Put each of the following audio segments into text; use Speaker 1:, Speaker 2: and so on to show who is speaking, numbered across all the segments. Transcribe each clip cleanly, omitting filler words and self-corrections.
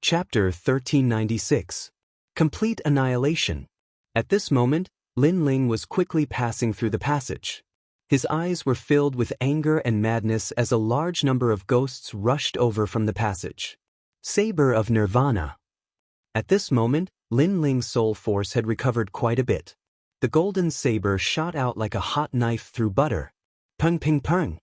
Speaker 1: Chapter 1396. Complete Annihilation. At this moment, Lin Ling was quickly passing through the passage. His eyes were filled with anger and madness as a large number of ghosts rushed over from the passage. Saber of Nirvana. At this moment, Lin Ling's soul force had recovered quite a bit. The golden saber shot out like a hot knife through butter. Pung ping pung.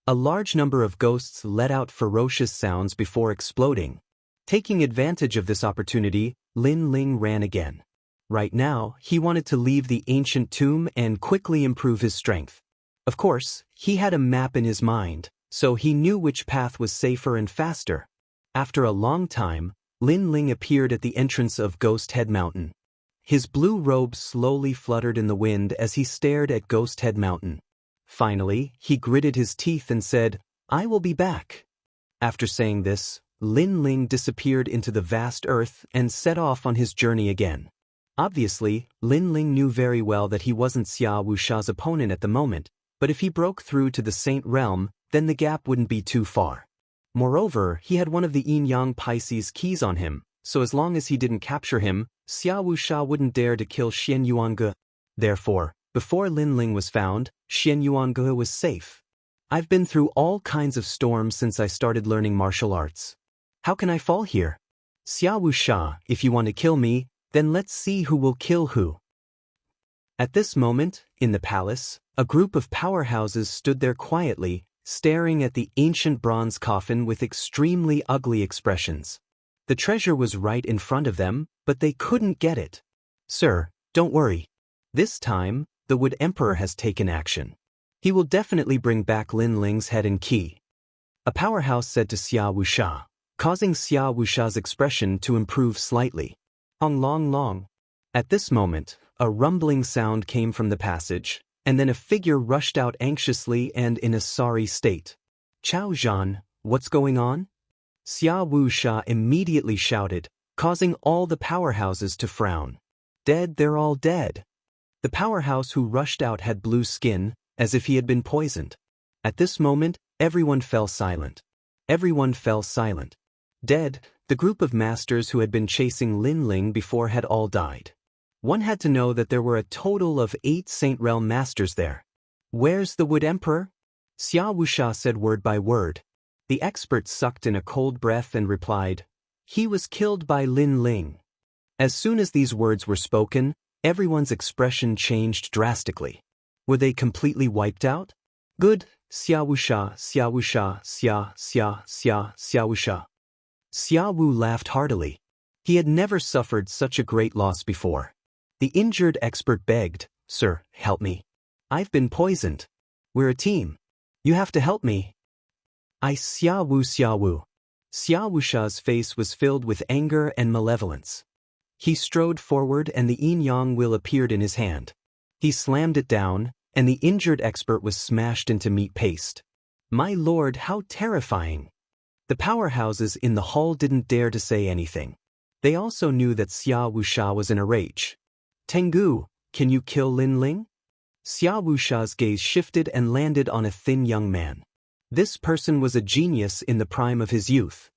Speaker 1: A large number of ghosts let out ferocious sounds before exploding. Taking advantage of this opportunity, Lin Ling ran again. Right now, he wanted to leave the ancient tomb and quickly improve his strength. Of course, he had a map in his mind, so he knew which path was safer and faster. After a long time, Lin Ling appeared at the entrance of Ghost Head Mountain. His blue robe slowly fluttered in the wind as he stared at Ghost Head Mountain. Finally, he gritted his teeth and said, "I will be back." After saying this, Lin Ling disappeared into the vast earth and set off on his journey again. Obviously, Lin Ling knew very well that he wasn't Xia Wuxia's opponent at the moment, but if he broke through to the Saint Realm, then the gap wouldn't be too far. Moreover, he had one of the Yin-Yang Pisces keys on him, so as long as he didn't capture him, Xia Wuxia wouldn't dare to kill Xian Yuange. Therefore, before Lin Ling was found, Xian Yuange was safe. I've been through all kinds of storms since I started learning martial arts. How can I fall here? Xia Wuxia, if you want to kill me, then let's see who will kill who. At this moment, in the palace, a group of powerhouses stood there quietly, staring at the ancient bronze coffin with extremely ugly expressions. The treasure was right in front of them, but they couldn't get it. Sir, don't worry. This time, the Wood Emperor has taken action. He will definitely bring back Lin Ling's head and key. A powerhouse said to Xia Wuxia, causing Xia Wuxia's expression to improve slightly. Long. At this moment, a rumbling sound came from the passage, and then a figure rushed out anxiously and in a sorry state. Chao Zhan, what's going on? Xia Wuxia immediately shouted, causing all the powerhouses to frown. Dead, they're all dead. The powerhouse who rushed out had blue skin, as if he had been poisoned. At this moment, everyone fell silent. Dead, the group of masters who had been chasing Lin Ling before had all died. One had to know that there were a total of 8 Saint Realm masters there. Where's the Wood Emperor? Xia Wuxia said word by word. The expert sucked in a cold breath and replied, he was killed by Lin Ling. As soon as these words were spoken, everyone's expression changed drastically. Were they completely wiped out? Good, Xia Wuxia, Xia Wuxia. Xia Wu laughed heartily. He had never suffered such a great loss before. The injured expert begged, sir, help me. I've been poisoned. We're a team. You have to help me. Xia Wu. Xia Wuxia's face was filled with anger and malevolence. He strode forward and the yin-yang will appeared in his hand. He slammed it down, and the injured expert was smashed into meat paste. My lord, how terrifying! The powerhouses in the hall didn't dare to say anything. They also knew that Xia Wuxia was in a rage. Tengu, can you kill Lin Ling? Xia Wuxia's gaze shifted and landed on a thin young man. This person was a genius in the prime of his youth.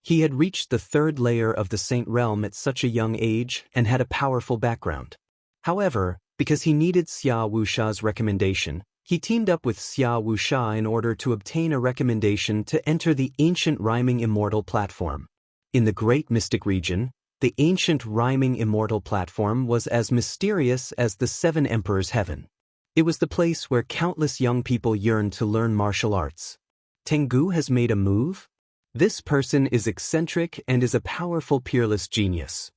Speaker 1: He had reached the 3rd layer of the Saint Realm at such a young age and had a powerful background. However, because he needed Xia Wuxia's recommendation, he teamed up with Xia Wuxia in order to obtain a recommendation to enter the ancient rhyming Immortal platform. In the Great Mystic region, the ancient rhyming Immortal platform was as mysterious as the 7 Emperors' heaven. It was the place where countless young people yearned to learn martial arts. Tengu has made a move? This person is eccentric and is a powerful peerless genius.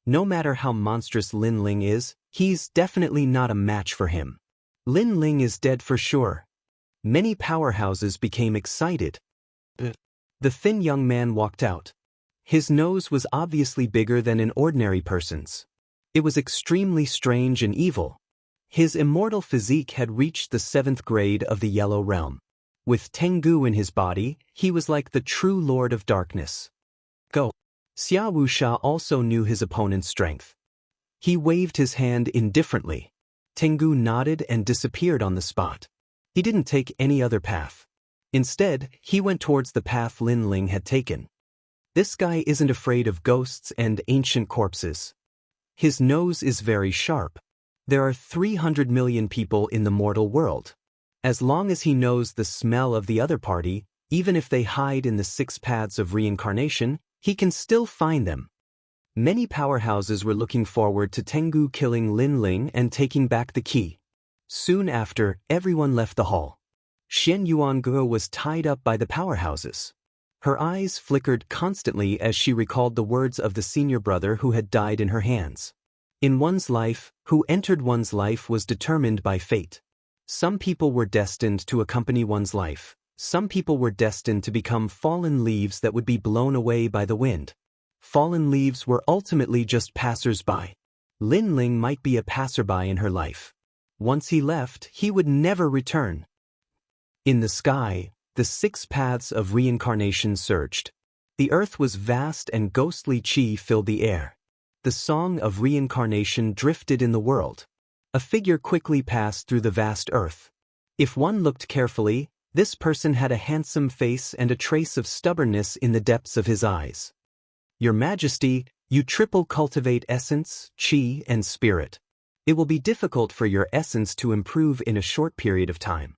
Speaker 1: No matter how monstrous Lin Ling is, he's definitely not a match for him. Lin Ling is dead for sure. Many powerhouses became excited. The thin young man walked out. His nose was obviously bigger than an ordinary person's. It was extremely strange and evil. His immortal physique had reached the 7th grade of the Yellow Realm. With Tengu in his body, he was like the true Lord of Darkness. Go. Xia Wuxia also knew his opponent's strength. He waved his hand indifferently. Tengu nodded and disappeared on the spot. He didn't take any other path. Instead, he went towards the path Lin Ling had taken. This guy isn't afraid of ghosts and ancient corpses. His nose is very sharp. There are 300 million people in the mortal world. As long as he knows the smell of the other party, even if they hide in the 6 paths of reincarnation, he can still find them. Many powerhouses were looking forward to Tengu killing Lin Ling and taking back the key. Soon after, everyone left the hall. Xian Yuange was tied up by the powerhouses. Her eyes flickered constantly as she recalled the words of the senior brother who had died in her hands. In one's life, who entered one's life was determined by fate. Some people were destined to accompany one's life. Some people were destined to become fallen leaves that would be blown away by the wind. Fallen leaves were ultimately just passers-by. Lin Ling might be a passerby in her life. Once he left, he would never return. In the sky, the 6 paths of reincarnation surged. The earth was vast and ghostly chi filled the air. The song of reincarnation drifted in the world. A figure quickly passed through the vast earth. If one looked carefully, this person had a handsome face and a trace of stubbornness in the depths of his eyes. Your Majesty, you triple cultivate essence, chi, and spirit. It will be difficult for your essence to improve in a short period of time.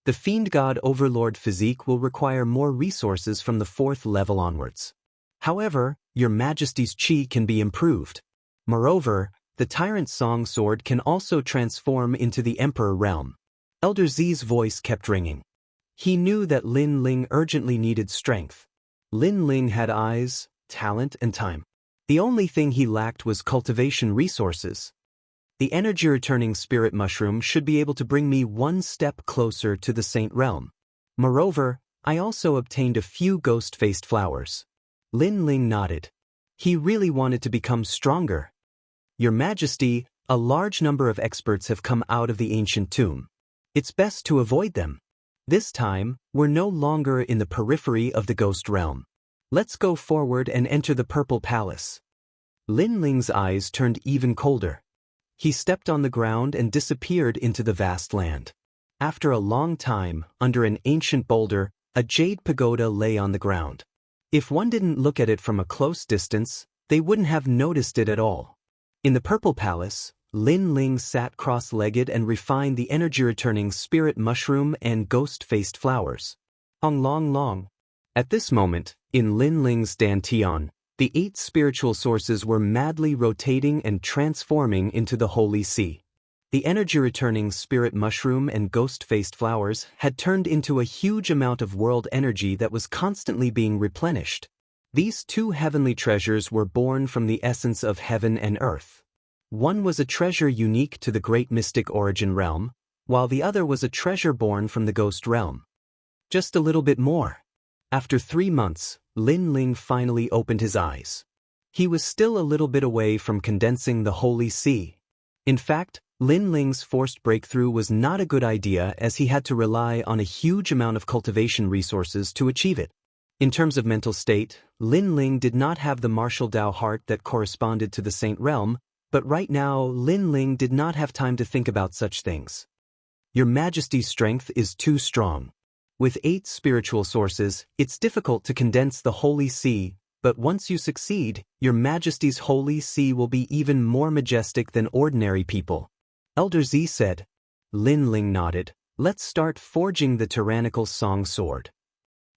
Speaker 1: The Fiend God Overlord physique will require more resources from the 4th level onwards. However, your Majesty's chi can be improved. Moreover, the Tyrant Song Sword can also transform into the Emperor realm. Elder Z's voice kept ringing. He knew that Lin Ling urgently needed strength. Lin Ling had eyes, talent, and time. The only thing he lacked was cultivation resources. The energy-returning spirit mushroom should be able to bring me one step closer to the Saint Realm. Moreover, I also obtained a few ghost-faced flowers. Lin Ling nodded. He really wanted to become stronger. Your Majesty, a large number of experts have come out of the ancient tomb. It's best to avoid them. This time, we're no longer in the periphery of the ghost realm. Let's go forward and enter the Purple Palace. Lin Ling's eyes turned even colder. He stepped on the ground and disappeared into the vast land. After a long time, under an ancient boulder, a jade pagoda lay on the ground. If one didn't look at it from a close distance, they wouldn't have noticed it at all. In the Purple Palace, Lin Ling sat cross-legged and refined the energy-returning spirit mushroom and ghost-faced flowers. Long. At this moment, in Lin Ling's dantian, the 8 spiritual sources were madly rotating and transforming into the Holy Sea. The energy-returning spirit mushroom and ghost-faced flowers had turned into a huge amount of world energy that was constantly being replenished. These 2 heavenly treasures were born from the essence of heaven and earth. One was a treasure unique to the great mystic origin realm, while the other was a treasure born from the ghost realm. Just a little bit more. After 3 months, Lin Ling finally opened his eyes. He was still a little bit away from condensing the Holy Sea. In fact, Lin Ling's forced breakthrough was not a good idea as he had to rely on a huge amount of cultivation resources to achieve it. In terms of mental state, Lin Ling did not have the martial Dao heart that corresponded to the Saint Realm, but right now Lin Ling did not have time to think about such things. Your Majesty's strength is too strong. With 8 spiritual sources, it's difficult to condense the Holy Sea, but once you succeed, your Majesty's Holy Sea will be even more majestic than ordinary people. Elder Z said. Lin Ling nodded. Let's start forging the tyrannical song sword.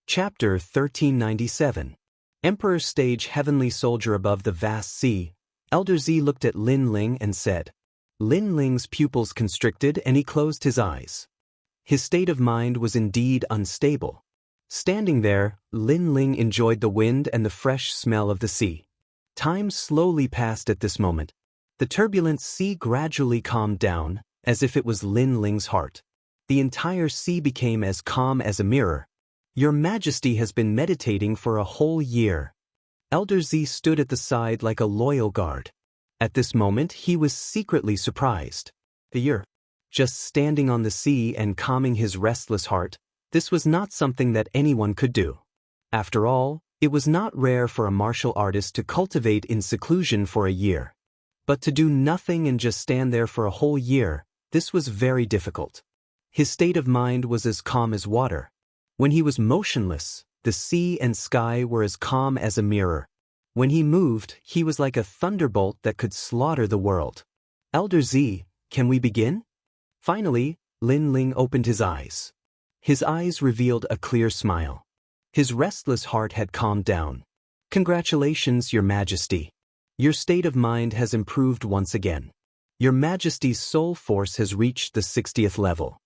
Speaker 1: Chapter 1397. Emperor Stage Heavenly Soldier Above the Vast Sea. Elder Z looked at Lin Ling and said. Lin Ling's pupils constricted and he closed his eyes. His state of mind was indeed unstable. Standing there, Lin Ling enjoyed the wind and the fresh smell of the sea. Time slowly passed at this moment. The turbulent sea gradually calmed down, as if it was Lin Ling's heart. The entire sea became as calm as a mirror. Your Majesty has been meditating for a whole year. Elder Z stood at the side like a loyal guard. At this moment, he was secretly surprised. A year. Just standing on the sea and calming his restless heart, this was not something that anyone could do. After all, it was not rare for a martial artist to cultivate in seclusion for a year. But to do nothing and just stand there for a whole year, this was very difficult. His state of mind was as calm as water. When he was motionless, the sea and sky were as calm as a mirror. When he moved, he was like a thunderbolt that could slaughter the world. Elder Z, can we begin? Finally, Lin Ling opened his eyes. His eyes revealed a clear smile. His restless heart had calmed down. Congratulations, Your Majesty. Your state of mind has improved once again. Your Majesty's soul force has reached the 60th level.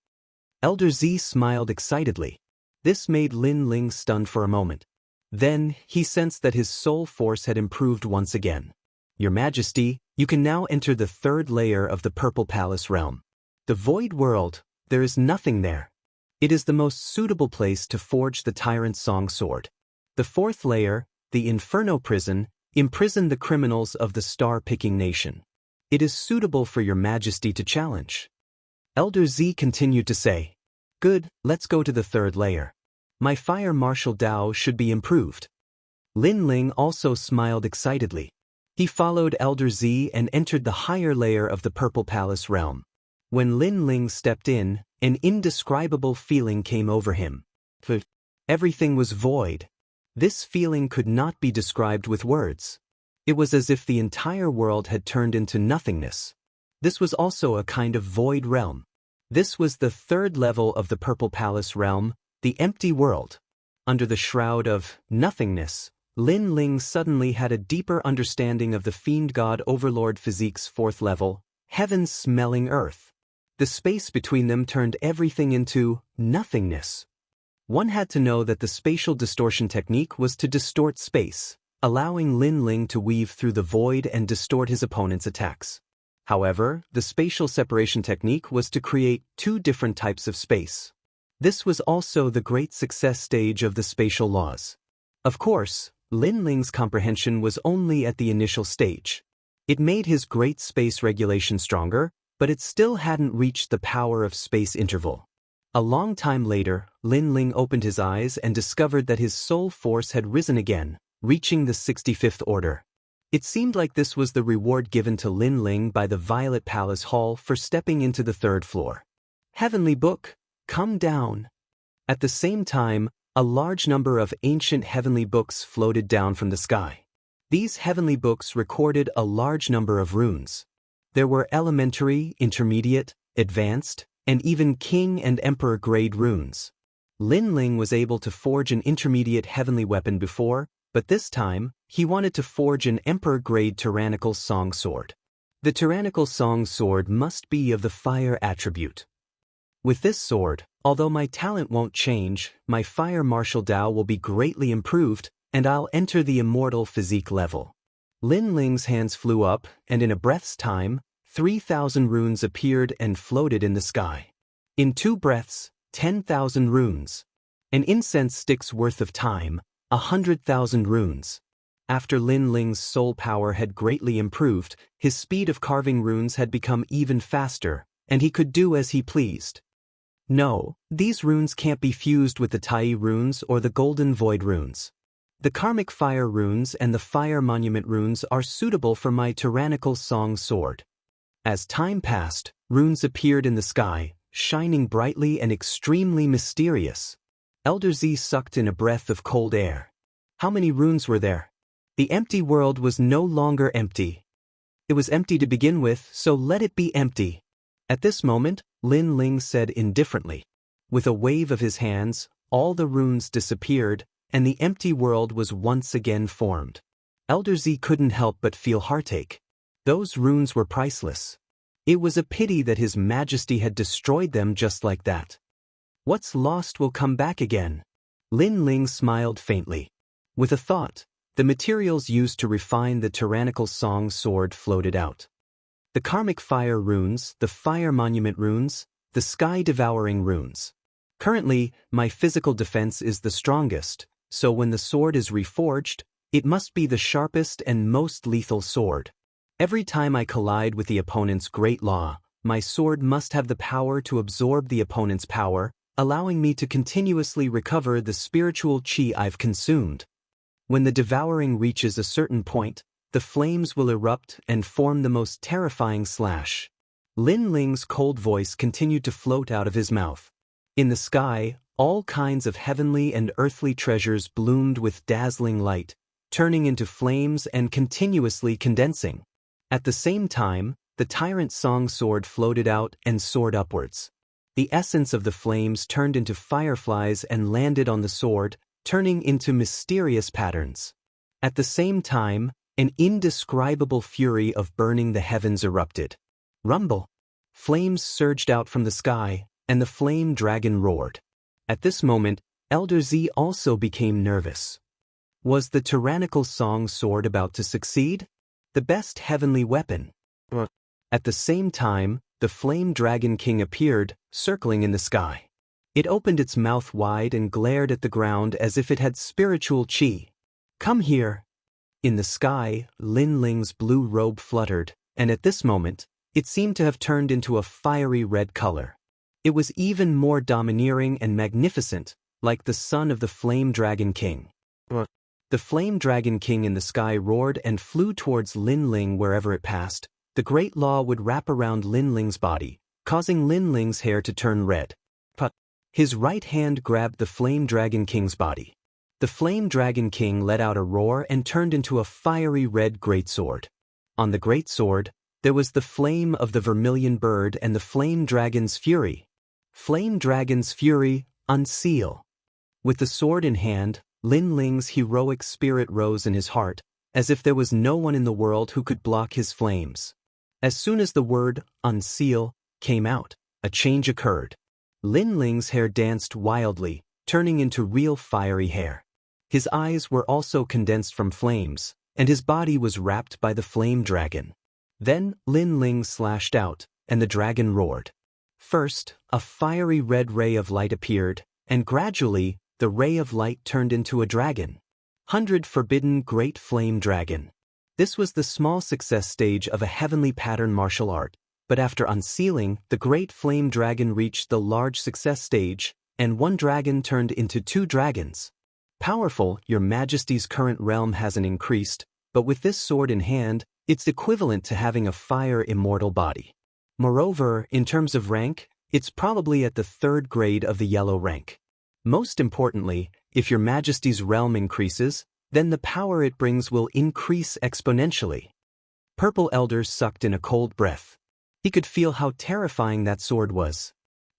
Speaker 1: Elder Z smiled excitedly. This made Lin Ling stunned for a moment. Then, he sensed that his soul force had improved once again. Your Majesty, you can now enter the third layer of the Purple Palace realm. The Void World, there is nothing there. It is the most suitable place to forge the Tyrant's Song Sword. The fourth layer, the Inferno Prison, imprisoned the criminals of the Star-Picking Nation. It is suitable for Your Majesty to challenge. Elder Z continued to say, Good, let's go to the third layer. My fire martial Dao should be improved. Lin Ling also smiled excitedly. He followed Elder Z and entered the higher layer of the Purple Palace realm. When Lin Ling stepped in, an indescribable feeling came over him. Everything was void. This feeling could not be described with words. It was as if the entire world had turned into nothingness. This was also a kind of void realm. This was the third level of the Purple Palace realm, the empty world. Under the shroud of nothingness, Lin Ling suddenly had a deeper understanding of the Fiend God Overlord Physique's fourth level, Heaven's Smelling Earth. The space between them turned everything into nothingness. One had to know that the spatial distortion technique was to distort space, allowing Lin Ling to weave through the void and distort his opponent's attacks. However, the spatial separation technique was to create two different types of space. This was also the great success stage of the spatial laws. Of course, Lin Ling's comprehension was only at the initial stage. It made his great space regulation stronger, but it still hadn't reached the power of space interval. A long time later, Lin Ling opened his eyes and discovered that his soul force had risen again, reaching the 65th order. It seemed like this was the reward given to Lin Ling by the Violet Palace Hall for stepping into the third floor. Heavenly Book, come down. At the same time, a large number of ancient heavenly books floated down from the sky. These heavenly books recorded a large number of runes. There were elementary, intermediate, advanced, and even king and emperor grade runes. Lin Ling was able to forge an intermediate heavenly weapon before, but this time, he wanted to forge an emperor grade tyrannical song sword. The tyrannical song sword must be of the fire attribute. With this sword, although my talent won't change, my fire martial Dao will be greatly improved, and I'll enter the immortal physique level. Lin Ling's hands flew up, and in a breath's time, 3,000 runes appeared and floated in the sky. In 2 breaths, 10,000 runes. An incense stick's worth of time, 100,000 runes. After Lin Ling's soul power had greatly improved, his speed of carving runes had become even faster, and he could do as he pleased. No, these runes can't be fused with the Tai runes or the Golden Void runes. The Karmic Fire runes and the Fire Monument runes are suitable for my tyrannical song sword. As time passed, runes appeared in the sky, shining brightly and extremely mysterious. Elder Z sucked in a breath of cold air. How many runes were there? The empty world was no longer empty. It was empty to begin with, so let it be empty. At this moment, Lin Ling said indifferently. With a wave of his hands, all the runes disappeared, and the empty world was once again formed. Elder Z couldn't help but feel heartache. Those runes were priceless. It was a pity that His Majesty had destroyed them just like that. What's lost will come back again. Lin Ling smiled faintly. With a thought, the materials used to refine the tyrannical song sword floated out. The Karmic Fire runes, the Fire Monument runes, the Sky Devouring runes. Currently, my physical defense is the strongest, so when the sword is reforged, it must be the sharpest and most lethal sword. Every time I collide with the opponent's great law, my sword must have the power to absorb the opponent's power, allowing me to continuously recover the spiritual chi I've consumed. When the devouring reaches a certain point, the flames will erupt and form the most terrifying slash. Lin Ling's cold voice continued to float out of his mouth. In the sky, all kinds of heavenly and earthly treasures bloomed with dazzling light, turning into flames and continuously condensing. At the same time, the tyrant song sword floated out and soared upwards. The essence of the flames turned into fireflies and landed on the sword, turning into mysterious patterns. At the same time, an indescribable fury of burning the heavens erupted. Rumble! Flames surged out from the sky, and the flame dragon roared. At this moment, Elder Z also became nervous. Was the tyrannical song sword about to succeed? The best heavenly weapon. At the same time, the flame dragon king appeared, circling in the sky. It opened its mouth wide and glared at the ground as if it had spiritual chi. Come here. In the sky, Lin Ling's blue robe fluttered, and at this moment, it seemed to have turned into a fiery red color. It was even more domineering and magnificent, like the son of the flame dragon king. The flame dragon king in the sky roared and flew towards Lin Ling wherever it passed. The great law would wrap around Lin Ling's body, causing Lin Ling's hair to turn red. His right hand grabbed the flame dragon king's body. The flame dragon king let out a roar and turned into a fiery red greatsword. On the greatsword, there was the flame of the vermilion bird and the flame dragon's fury. Flame dragon's fury, unseal. With the sword in hand, Lin Ling's heroic spirit rose in his heart, as if there was no one in the world who could block his flames. As soon as the word, unseal, came out, a change occurred. Lin Ling's hair danced wildly, turning into real fiery hair. His eyes were also condensed from flames, and his body was wrapped by the flame dragon. Then, Lin Ling slashed out, and the dragon roared. First, a fiery red ray of light appeared, and gradually, the ray of light turned into a dragon. 100 Forbidden Great Flame Dragon. This was the small success stage of a heavenly pattern martial art, but after unsealing, the Great Flame Dragon reached the large success stage, and one dragon turned into 2 dragons. Powerful, Your Majesty's current realm hasn't increased, but with this sword in hand, it's equivalent to having a fire immortal body. Moreover, in terms of rank, it's probably at the 3rd grade of the yellow rank. Most importantly, if Your Majesty's realm increases, then the power it brings will increase exponentially. Purple Elder sucked in a cold breath. He could feel how terrifying that sword was.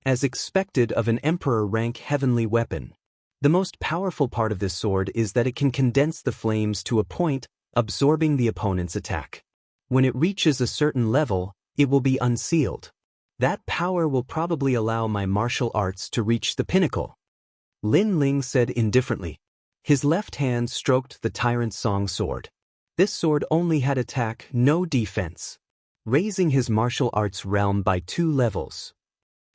Speaker 1: As expected of an emperor rank heavenly weapon. The most powerful part of this sword is that it can condense the flames to a point, absorbing the opponent's attack. When it reaches a certain level, it will be unsealed. That power will probably allow my martial arts to reach the pinnacle. Lin Ling said indifferently. His left hand stroked the tyrant's song sword. This sword only had attack, no defense. Raising his martial arts realm by 2 levels.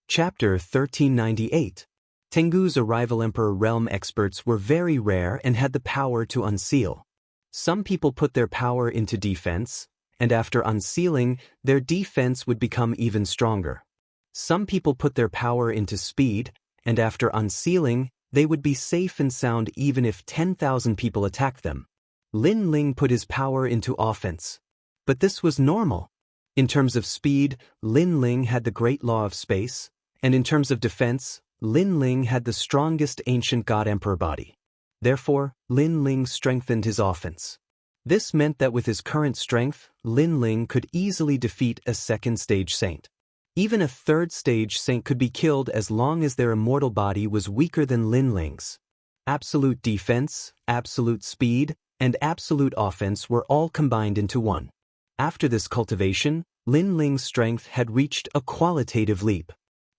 Speaker 1: Chapter 1398. Tengu's arrival. Emperor realm experts were very rare and had the power to unseal. Some people put their power into defense, and after unsealing, their defense would become even stronger. Some people put their power into speed, and after unsealing, they would be safe and sound even if 10,000 people attacked them. Lin Ling put his power into offense. But this was normal. In terms of speed, Lin Ling had the great law of space, and in terms of defense, Lin Ling had the strongest ancient god emperor body. Therefore, Lin Ling strengthened his offense. This meant that with his current strength, Lin Ling could easily defeat a 2nd stage saint. Even a 3rd stage saint could be killed as long as their immortal body was weaker than Lin Ling's. Absolute defense, absolute speed, and absolute offense were all combined into one. After this cultivation, Lin Ling's strength had reached a qualitative leap.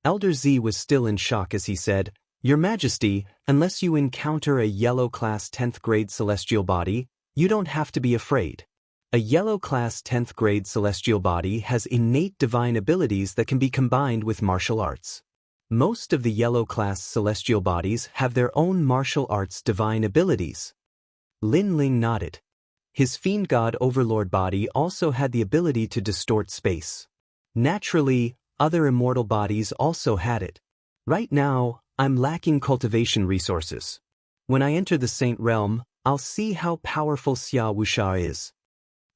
Speaker 1: Elder Z was still in shock as he said, Your Majesty, unless you encounter a yellow class 10th grade celestial body, you don't have to be afraid. A yellow class 10th grade celestial body has innate divine abilities that can be combined with martial arts. Most of the yellow class celestial bodies have their own martial arts divine abilities. Lin Ling nodded. His fiend god overlord body also had the ability to distort space. Naturally, other immortal bodies also had it. Right now, I'm lacking cultivation resources. When I enter the saint realm, I'll see how powerful Xia Wuxia is.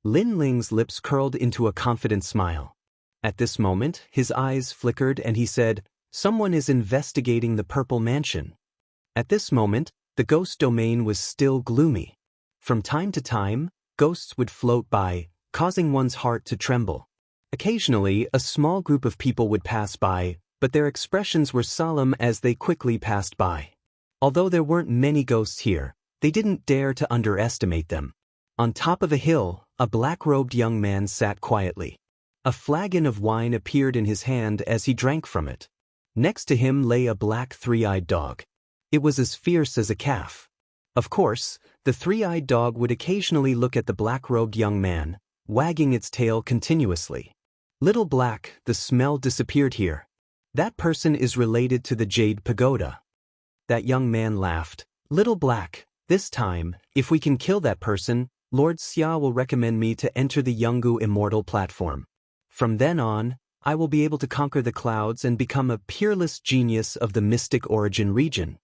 Speaker 1: Lin Ling's lips curled into a confident smile. At this moment, his eyes flickered and he said, Someone is investigating the purple mansion. At this moment, the ghost domain was still gloomy. From time to time, ghosts would float by, causing one's heart to tremble. Occasionally, a small group of people would pass by, but their expressions were solemn as they quickly passed by. Although there weren't many ghosts here, they didn't dare to underestimate them. On top of a hill, a black-robed young man sat quietly. A flagon of wine appeared in his hand as he drank from it. Next to him lay a black three-eyed dog. It was as fierce as a calf. Of course, the three-eyed dog would occasionally look at the black-robed young man, wagging its tail continuously. Little Black, the smell disappeared here. That person is related to the Jade Pagoda. That young man laughed. Little Black, this time, if we can kill that person, Lord Xia will recommend me to enter the Yungu Immortal platform. From then on, I will be able to conquer the clouds and become a peerless genius of the mystic origin region.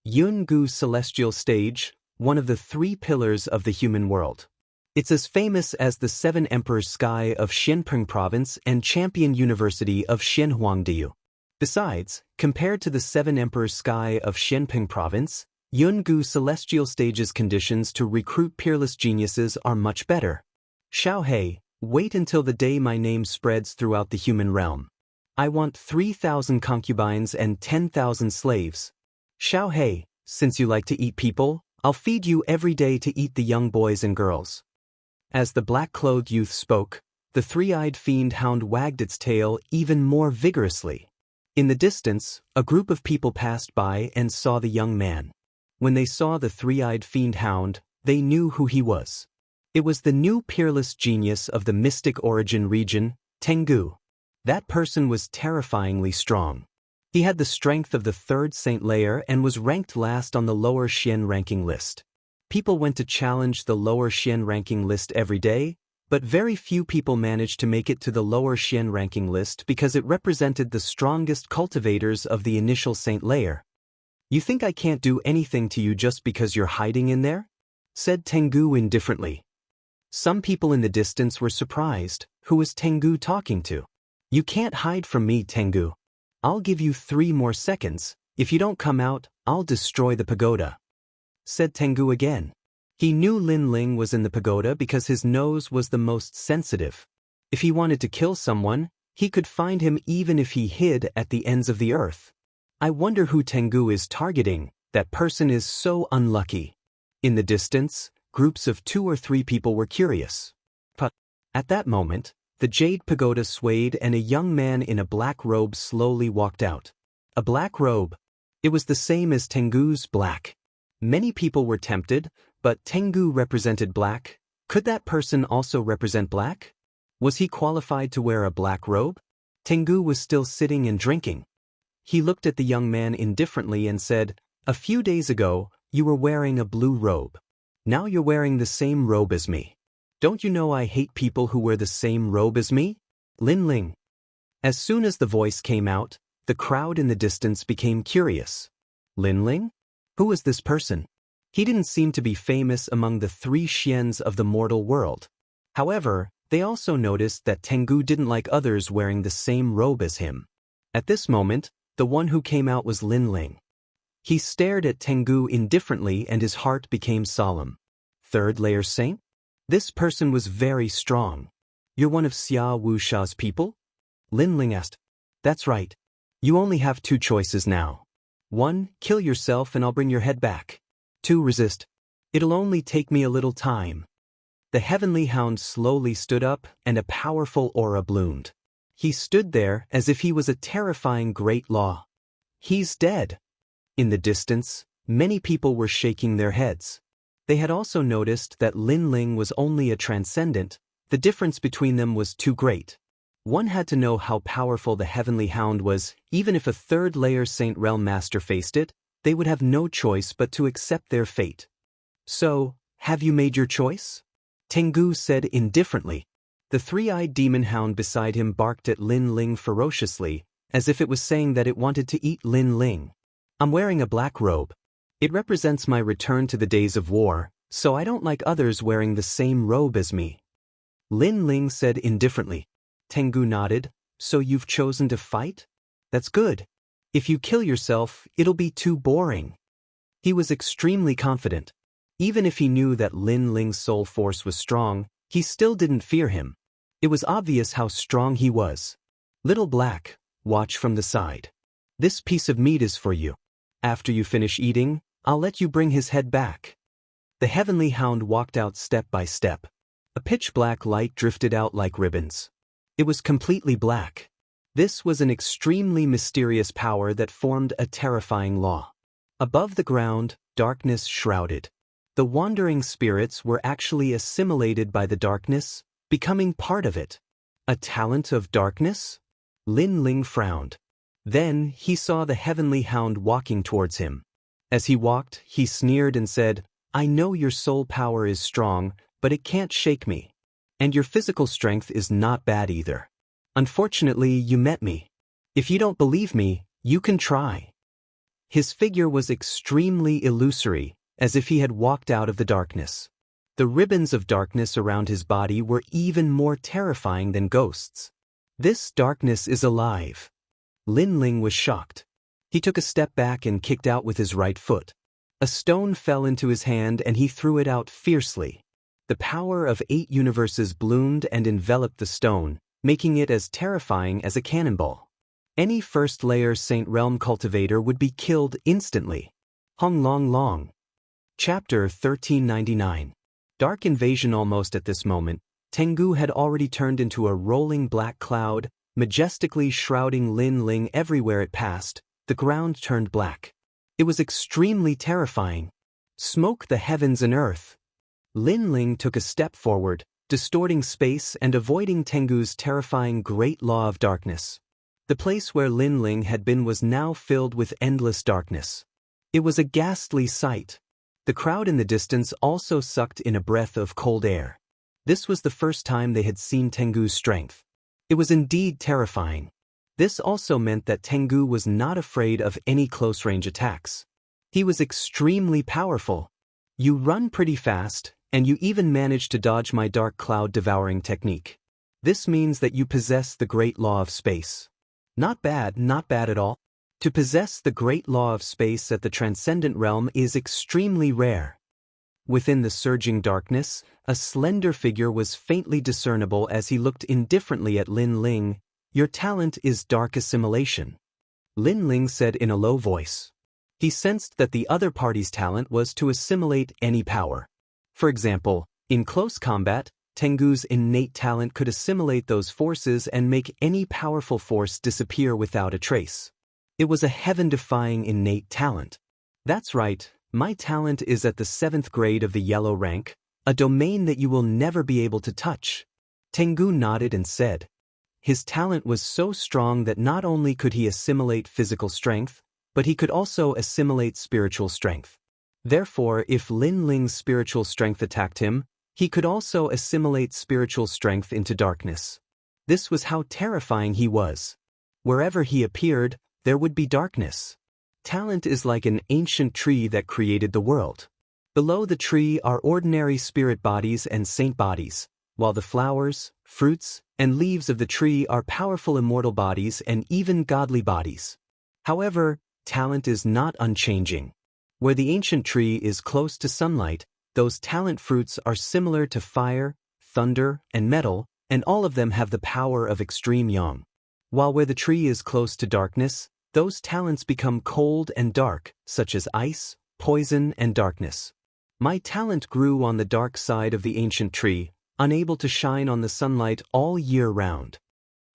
Speaker 1: Yungu Celestial Stage, one of the 3 pillars of the human world. It's as famous as the 7 Emperors Sky of Xinpeng Province and Champion University of Xinhuangdiu. Besides, compared to the 7 Emperors Sky of Xinpeng Province, Yungu Celestial Stage's conditions to recruit peerless geniuses are much better. Xiaohei, wait until the day my name spreads throughout the human realm. I want 3,000 concubines and 10,000 slaves. Xiaohei, since you like to eat people, I'll feed you every day to eat the young boys and girls. As the black-clothed youth spoke, the three-eyed fiend hound wagged its tail even more vigorously. In the distance, a group of people passed by and saw the young man. When they saw the three-eyed fiend hound, they knew who he was. It was the new peerless genius of the mystic origin region, Tengu. That person was terrifyingly strong. He had the strength of the 3rd Saint layer and was ranked last on the lower Xian ranking list. People went to challenge the lower Xian ranking list every day, but very few people managed to make it to the lower Xian ranking list because it represented the strongest cultivators of the initial Saint layer. You think I can't do anything to you just because you're hiding in there? Said Tengu indifferently. Some people in the distance were surprised. Who was Tengu talking to? You can't hide from me, Tengu. I'll give you 3 more seconds. If you don't come out, I'll destroy the pagoda. Said Tengu again. He knew Lin Ling was in the pagoda because his nose was the most sensitive. If he wanted to kill someone, he could find him even if he hid at the ends of the earth. I wonder who Tengu is targeting. That person is so unlucky. In the distance, groups of 2 or 3 people were curious. But at that moment, the Jade Pagoda swayed and a young man in a black robe slowly walked out. A black robe. It was the same as Tengu's black. Many people were tempted, but Tengu represented black. Could that person also represent black? Was he qualified to wear a black robe? Tengu was still sitting and drinking. He looked at the young man indifferently and said, "A few days ago, you were wearing a blue robe. Now you're wearing the same robe as me. Don't you know I hate people who wear the same robe as me?" Lin Ling. As soon as the voice came out, the crowd in the distance became curious. Lin Ling? Who was this person? He didn't seem to be famous among the 3 Xians of the mortal world. However, they also noticed that Tengu didn't like others wearing the same robe as him. At this moment, the one who came out was Lin Ling. He stared at Tengu indifferently and his heart became solemn. 3rd layer saint? This person was very strong. You're one of Xia Wuxia's people? Lin Ling asked. That's right. You only have 2 choices now. 1, kill yourself and I'll bring your head back. 2, resist. It'll only take me a little time. The heavenly hound slowly stood up and a powerful aura bloomed. He stood there as if he was a terrifying great law. He's dead. In the distance, many people were shaking their heads. They had also noticed that Lin Ling was only a transcendent. The difference between them was too great. One had to know how powerful the heavenly hound was. Even if a 3rd layer Saint Realm Master faced it, they would have no choice but to accept their fate. So, have you made your choice? Tengu said indifferently. The 3-eyed demon hound beside him barked at Lin Ling ferociously, as if it was saying that it wanted to eat Lin Ling. I'm wearing a black robe. It represents my return to the days of war, so I don't like others wearing the same robe as me. Lin Ling said indifferently. Tengu nodded. So you've chosen to fight? That's good. If you kill yourself, it'll be too boring. He was extremely confident. Even if he knew that Lin Ling's soul force was strong, he still didn't fear him. It was obvious how strong he was. Little Black, watch from the side. This piece of meat is for you. After you finish eating, I'll let you bring his head back. The heavenly hound walked out step by step. A pitch-black light drifted out like ribbons. It was completely black. This was an extremely mysterious power that formed a terrifying law. Above the ground, darkness shrouded. The wandering spirits were actually assimilated by the darkness, becoming part of it. A talent of darkness? Lin Ling frowned. Then he saw the heavenly hound walking towards him. As he walked, he sneered and said, I know your soul power is strong, but it can't shake me. And your physical strength is not bad either. Unfortunately, you met me. If you don't believe me, you can try. His figure was extremely illusory, as if he had walked out of the darkness. The ribbons of darkness around his body were even more terrifying than ghosts. This darkness is alive. Lin Ling was shocked. He took a step back and kicked out with his right foot. A stone fell into his hand and he threw it out fiercely. The power of 8 universes bloomed and enveloped the stone, making it as terrifying as a cannonball. Any first-layer Saint Realm cultivator would be killed instantly. Hong Long Long. Chapter 1399. Dark invasion. Almost at this moment, Tengu had already turned into a rolling black cloud, majestically shrouding Lin Ling everywhere it passed. The ground turned black. It was extremely terrifying. Smoke the heavens and earth. Lin Ling took a step forward, distorting space and avoiding Tengu's terrifying great law of darkness. The place where Lin Ling had been was now filled with endless darkness. It was a ghastly sight. The crowd in the distance also sucked in a breath of cold air. This was the first time they had seen Tengu's strength. It was indeed terrifying. This also meant that Tengu was not afraid of any close-range attacks. He was extremely powerful. You run pretty fast, and you even managed to dodge my dark cloud devouring technique. This means that you possess the great law of space. Not bad at all. To possess the great law of space at the transcendent realm is extremely rare. Within the surging darkness, a slender figure was faintly discernible as he looked indifferently at Lin Ling. Your talent is dark assimilation. Lin Ling said in a low voice. He sensed that the other party's talent was to assimilate any power. For example, in close combat, Tengu's innate talent could assimilate those forces and make any powerful force disappear without a trace. It was a heaven-defying innate talent. That's right, my talent is at the 7th grade of the yellow rank, a domain that you will never be able to touch. Tengu nodded and said. His talent was so strong that not only could he assimilate physical strength, but he could also assimilate spiritual strength. Therefore, if Lin Ling's spiritual strength attacked him, he could also assimilate spiritual strength into darkness. This was how terrifying he was. Wherever he appeared, there would be darkness. Talent is like an ancient tree that created the world. Below the tree are ordinary spirit bodies and saint bodies, while the flowers, fruits, and leaves of the tree are powerful immortal bodies and even godly bodies. However, talent is not unchanging. Where the ancient tree is close to sunlight, those talent fruits are similar to fire, thunder, and metal, and all of them have the power of extreme yang. While where the tree is close to darkness, those talents become cold and dark, such as ice, poison, and darkness. My talent grew on the dark side of the ancient tree, unable to shine on the sunlight all year round.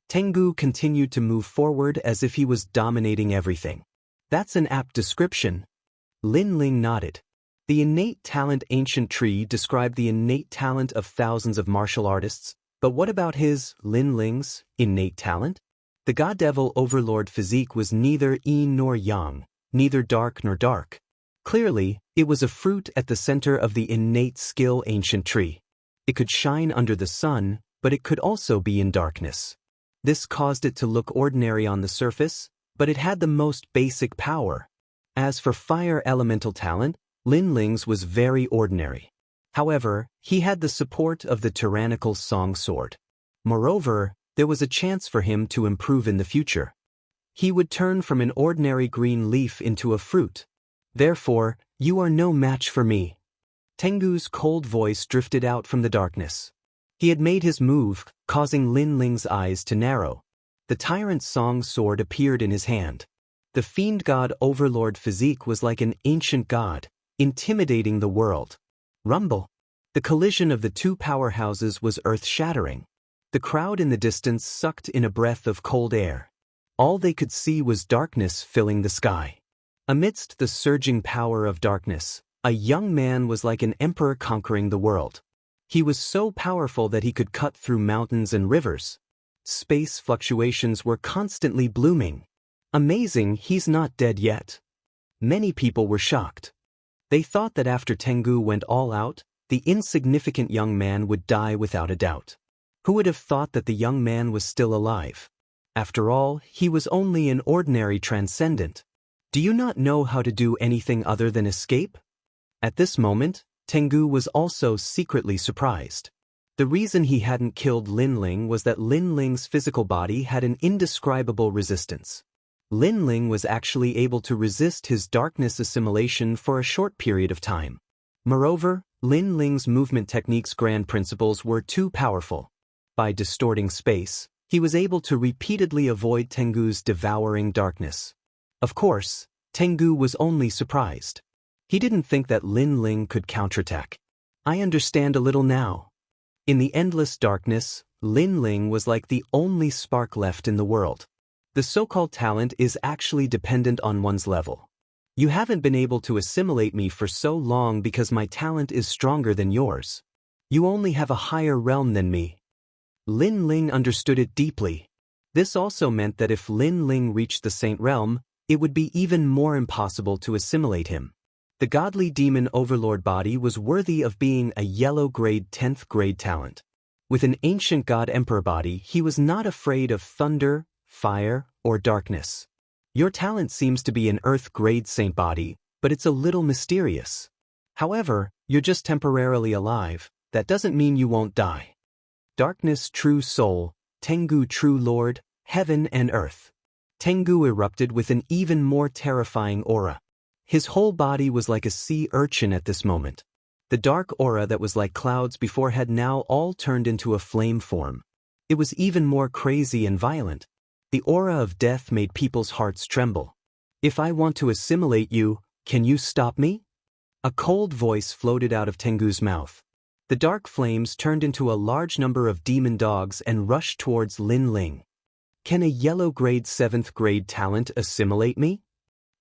Speaker 1: Tengu continued to move forward as if he was dominating everything. That's an apt description. Lin Ling nodded. The innate talent ancient tree described the innate talent of thousands of martial artists, but what about his, Lin Ling's, innate talent? The God Devil Overlord physique was neither yin nor yang, neither dark nor dark. Clearly, it was a fruit at the center of the innate skill ancient tree. It could shine under the sun, but it could also be in darkness. This caused it to look ordinary on the surface, but it had the most basic power. As for fire elemental talent, Lin Ling's was very ordinary. However, he had the support of the tyrannical song sword. Moreover, there was a chance for him to improve in the future. he would turn from an ordinary green leaf into a fruit. Therefore, you are no match for me. Tengu's cold voice drifted out from the darkness. He had made his move, causing Lin Ling's eyes to narrow. The tyrant's song sword appeared in his hand. The fiend god overlord physique was like an ancient god, intimidating the world. Rumble. The collision of the two powerhouses was earth-shattering. The crowd in the distance sucked in a breath of cold air. All they could see was darkness filling the sky. Amidst the surging power of darkness, a young man was like an emperor conquering the world. He was so powerful that he could cut through mountains and rivers. Space fluctuations were constantly blooming. Amazing, he's not dead yet. Many people were shocked. They thought that after Tengu went all out, the insignificant young man would die without a doubt. Who would have thought that the young man was still alive? After all, he was only an ordinary transcendent. Do you not know how to do anything other than escape? At this moment, Tengu was also secretly surprised. The reason he hadn't killed Lin Ling was that Lin Ling's physical body had an indescribable resistance. Lin Ling was actually able to resist his darkness assimilation for a short period of time. Moreover, Lin Ling's movement technique's grand principles were too powerful. By distorting space, he was able to repeatedly avoid Tengu's devouring darkness. Of course, Tengu was only surprised. He didn't think that Lin Ling could counterattack. I understand a little now. In the endless darkness, Lin Ling was like the only spark left in the world. The so-called talent is actually dependent on one's level. You haven't been able to assimilate me for so long because my talent is stronger than yours. You only have a higher realm than me. Lin Ling understood it deeply. This also meant that if Lin Ling reached the Saint Realm, it would be even more impossible to assimilate him. The godly demon overlord body was worthy of being a yellow grade 10th grade talent. With an ancient god emperor body, he was not afraid of thunder, fire, or darkness. Your talent seems to be an earth grade saint body, but it's a little mysterious. However, you're just temporarily alive. That doesn't mean you won't die. Darkness true soul, Tengu true lord, heaven and earth. Tengu erupted with an even more terrifying aura. His whole body was like a sea urchin at this moment. The dark aura that was like clouds before had now all turned into a flame form. It was even more crazy and violent. The aura of death made people's hearts tremble. If I want to assimilate you, can you stop me? A cold voice floated out of Tengu's mouth. The dark flames turned into a large number of demon dogs and rushed towards Lin Ling. Can a yellow grade 7th grade talent assimilate me?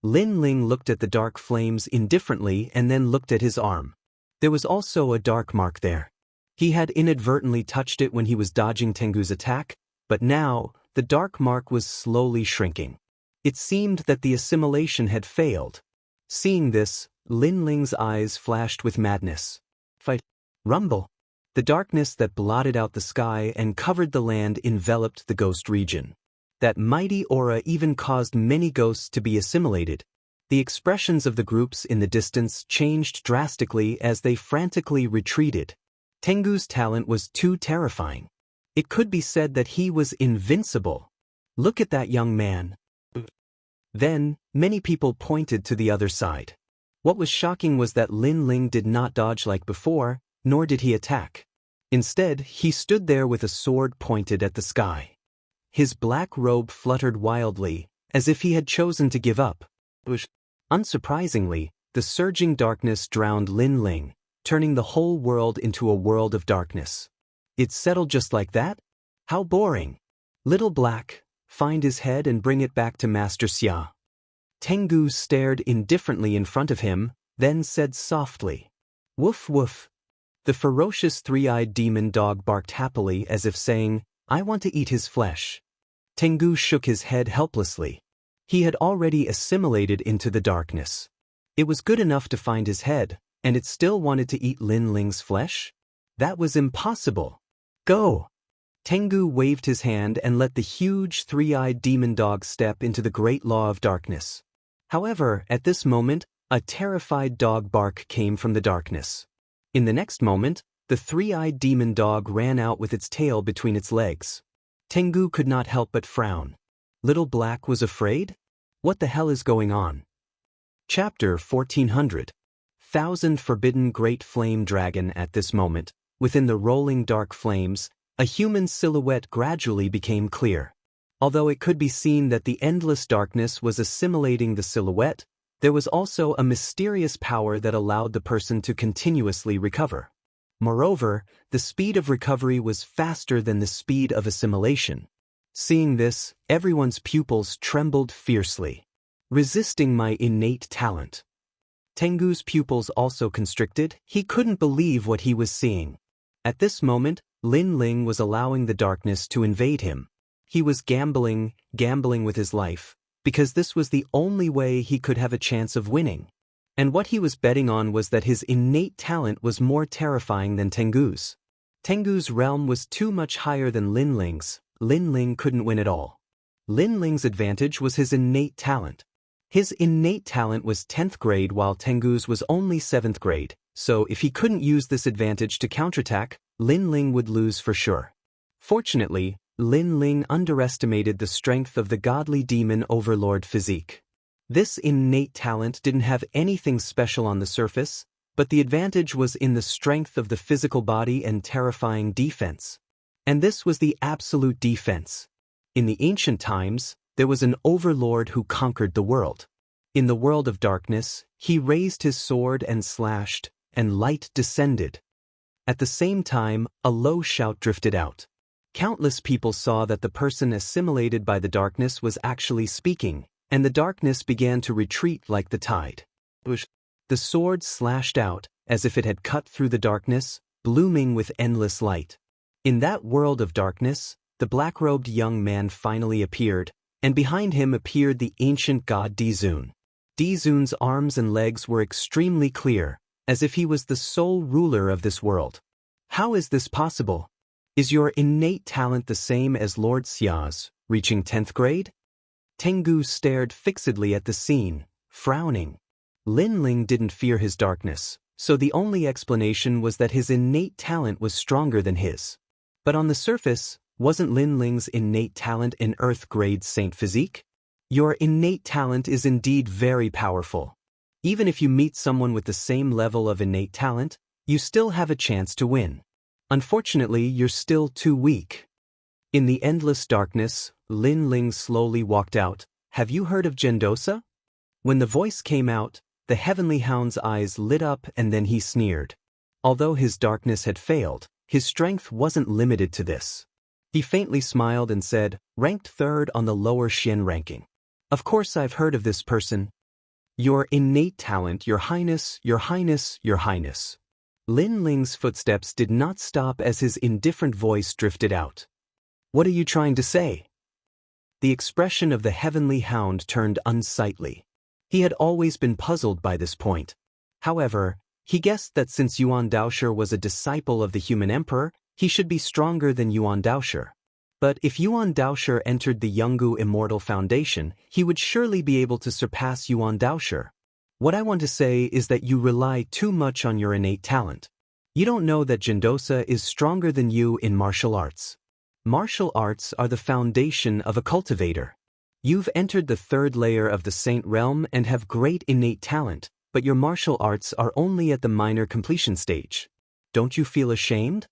Speaker 1: Lin Ling looked at the dark flames indifferently and then looked at his arm. There was also a dark mark there. He had inadvertently touched it when he was dodging Tengu's attack, but now, the dark mark was slowly shrinking. It seemed that the assimilation had failed. Seeing this, Lin Ling's eyes flashed with madness. Fight! Rumble! The darkness that blotted out the sky and covered the land enveloped the ghost region. That mighty aura even caused many ghosts to be assimilated. The expressions of the groups in the distance changed drastically as they frantically retreated. Tengu's talent was too terrifying. It could be said that he was invincible. Look at that young man. Then, many people pointed to the other side. What was shocking was that Lin Ling did not dodge like before, nor did he attack. Instead, he stood there with a sword pointed at the sky. His black robe fluttered wildly, as if he had chosen to give up. Unsurprisingly, the surging darkness drowned Lin Ling, turning the whole world into a world of darkness. It settled just like that? How boring. Little Black, find his head and bring it back to Master Xia. Tengu stared indifferently in front of him, then said softly, "Woof woof." The ferocious three-eyed demon dog barked happily as if saying, "I want to eat his flesh." Tengu shook his head helplessly. He had already assimilated into the darkness. It was good enough to find his head, and it still wanted to eat Lin Ling's flesh? That was impossible. Go! Tengu waved his hand and let the huge three-eyed demon dog step into the great law of darkness. However, at this moment, a terrified dog bark came from the darkness. In the next moment, the three-eyed demon dog ran out with its tail between its legs. Tengu could not help but frown. Little Black was afraid? What the hell is going on? Chapter 1400. Thousand Forbidden Great Flame Dragon. At this moment, within the rolling dark flames, a human silhouette gradually became clear. Although it could be seen that the endless darkness was assimilating the silhouette, there was also a mysterious power that allowed the person to continuously recover. Moreover, the speed of recovery was faster than the speed of assimilation. Seeing this, everyone's pupils trembled fiercely. Resisting my innate talent. Tengu's pupils also constricted. He couldn't believe what he was seeing. At this moment, Lin Ling was allowing the darkness to invade him. He was gambling with his life, because this was the only way he could have a chance of winning. And what he was betting on was that his innate talent was more terrifying than Tengu's. Tengu's realm was too much higher than Lin Ling's. Lin Ling couldn't win at all. Lin Ling's advantage was his innate talent. His innate talent was 10th grade while Tengu's was only 7th grade, so if he couldn't use this advantage to counterattack, Lin Ling would lose for sure. Fortunately, Lin Ling underestimated the strength of the godly demon overlord physique. This innate talent didn't have anything special on the surface, but the advantage was in the strength of the physical body and terrifying defense. And this was the absolute defense. In the ancient times, there was an overlord who conquered the world. In the world of darkness, he raised his sword and slashed, and light descended. At the same time, a low shout drifted out. Countless people saw that the person assimilated by the darkness was actually speaking, and the darkness began to retreat like the tide. The sword slashed out, as if it had cut through the darkness, blooming with endless light. In that world of darkness, the black-robed young man finally appeared, and behind him appeared the ancient god Dizun. Dizun's arms and legs were extremely clear, as if he was the sole ruler of this world. How is this possible? Is your innate talent the same as Lord Xia's, reaching 10th grade? Tengu stared fixedly at the scene, frowning. Lin Ling didn't fear his darkness, so the only explanation was that his innate talent was stronger than his. But on the surface, wasn't Lin Ling's innate talent an Earth-grade saint physique? Your innate talent is indeed very powerful. Even if you meet someone with the same level of innate talent, you still have a chance to win. Unfortunately, you're still too weak. In the endless darkness, Lin Ling slowly walked out. Have you heard of Gendosa? When the voice came out, the heavenly hound's eyes lit up and then he sneered. Although his darkness had failed, his strength wasn't limited to this. He faintly smiled and said, ranked 3rd on the lower Xian ranking. Of course I've heard of this person. Your innate talent, your highness, your highness, your highness. Lin Ling's footsteps did not stop as his indifferent voice drifted out. What are you trying to say? The expression of the heavenly hound turned unsightly. He had always been puzzled by this point. However, he guessed that since Yuan Daoshi was a disciple of the human emperor, he should be stronger than Yuan Daoshi. But if Yuan Daoshi entered the Yungu Immortal Foundation, he would surely be able to surpass Yuan Daoshi. What I want to say is that you rely too much on your innate talent. You don't know that Gendosa is stronger than you in martial arts. Martial arts are the foundation of a cultivator. You've entered the 3rd layer of the saint realm and have great innate talent, but your martial arts are only at the minor completion stage. Don't you feel ashamed?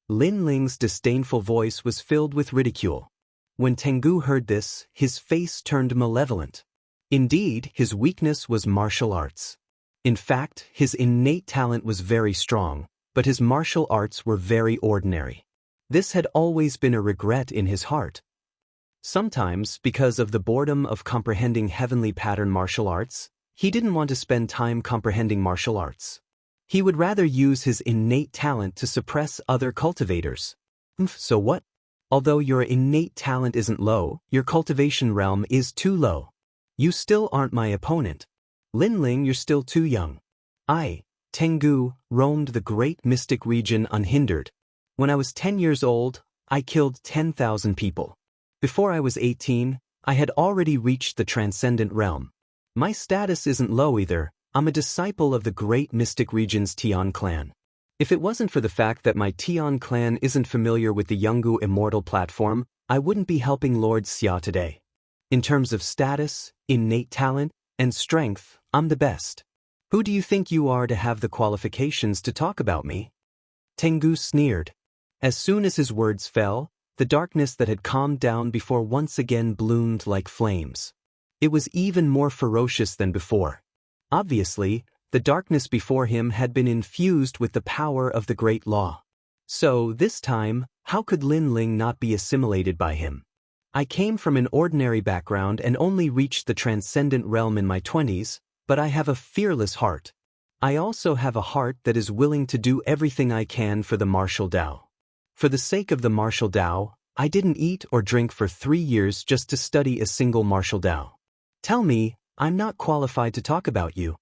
Speaker 1: Lin Ling's disdainful voice was filled with ridicule. When Tengu heard this, his face turned malevolent. Indeed, his weakness was martial arts. In fact, his innate talent was very strong, but his martial arts were very ordinary. This had always been a regret in his heart. Sometimes, because of the boredom of comprehending heavenly pattern martial arts, he didn't want to spend time comprehending martial arts. He would rather use his innate talent to suppress other cultivators. So what? Although your innate talent isn't low, your cultivation realm is too low. You still aren't my opponent. Lin Ling, you're still too young. I, Tengu, roamed the great mystic region unhindered. When I was 10 years old, I killed 10,000 people. Before I was 18, I had already reached the transcendent realm. My status isn't low either. I'm a disciple of the great mystic region's Tian clan. If it wasn't for the fact that my Tian clan isn't familiar with the Yungu Immortal platform, I wouldn't be helping Lord Xia today. In terms of status, innate talent, and strength, I'm the best. Who do you think you are to have the qualifications to talk about me? Tengu sneered. As soon as his words fell, the darkness that had calmed down before once again bloomed like flames. It was even more ferocious than before. Obviously, the darkness before him had been infused with the power of the Great Law. So, this time, how could Lin Ling not be assimilated by him? I came from an ordinary background and only reached the transcendent realm in my 20s, but I have a fearless heart. I also have a heart that is willing to do everything I can for the martial Dao. For the sake of the martial Dao, I didn't eat or drink for 3 years just to study a single martial Dao. Tell me, I'm not qualified to talk about you.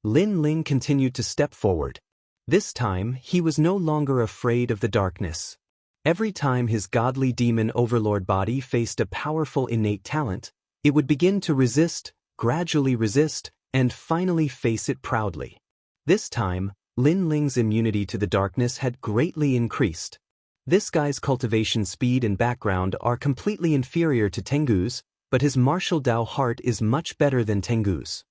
Speaker 1: Lin Ling continued to step forward. This time, he was no longer afraid of the darkness. Every time his godly demon overlord body faced a powerful innate talent, it would begin to resist, gradually resist, and finally face it proudly. This time, Lin Ling's immunity to the darkness had greatly increased. This guy's cultivation speed and background are completely inferior to Tengu's, but his martial Dao heart is much better than Tengu's.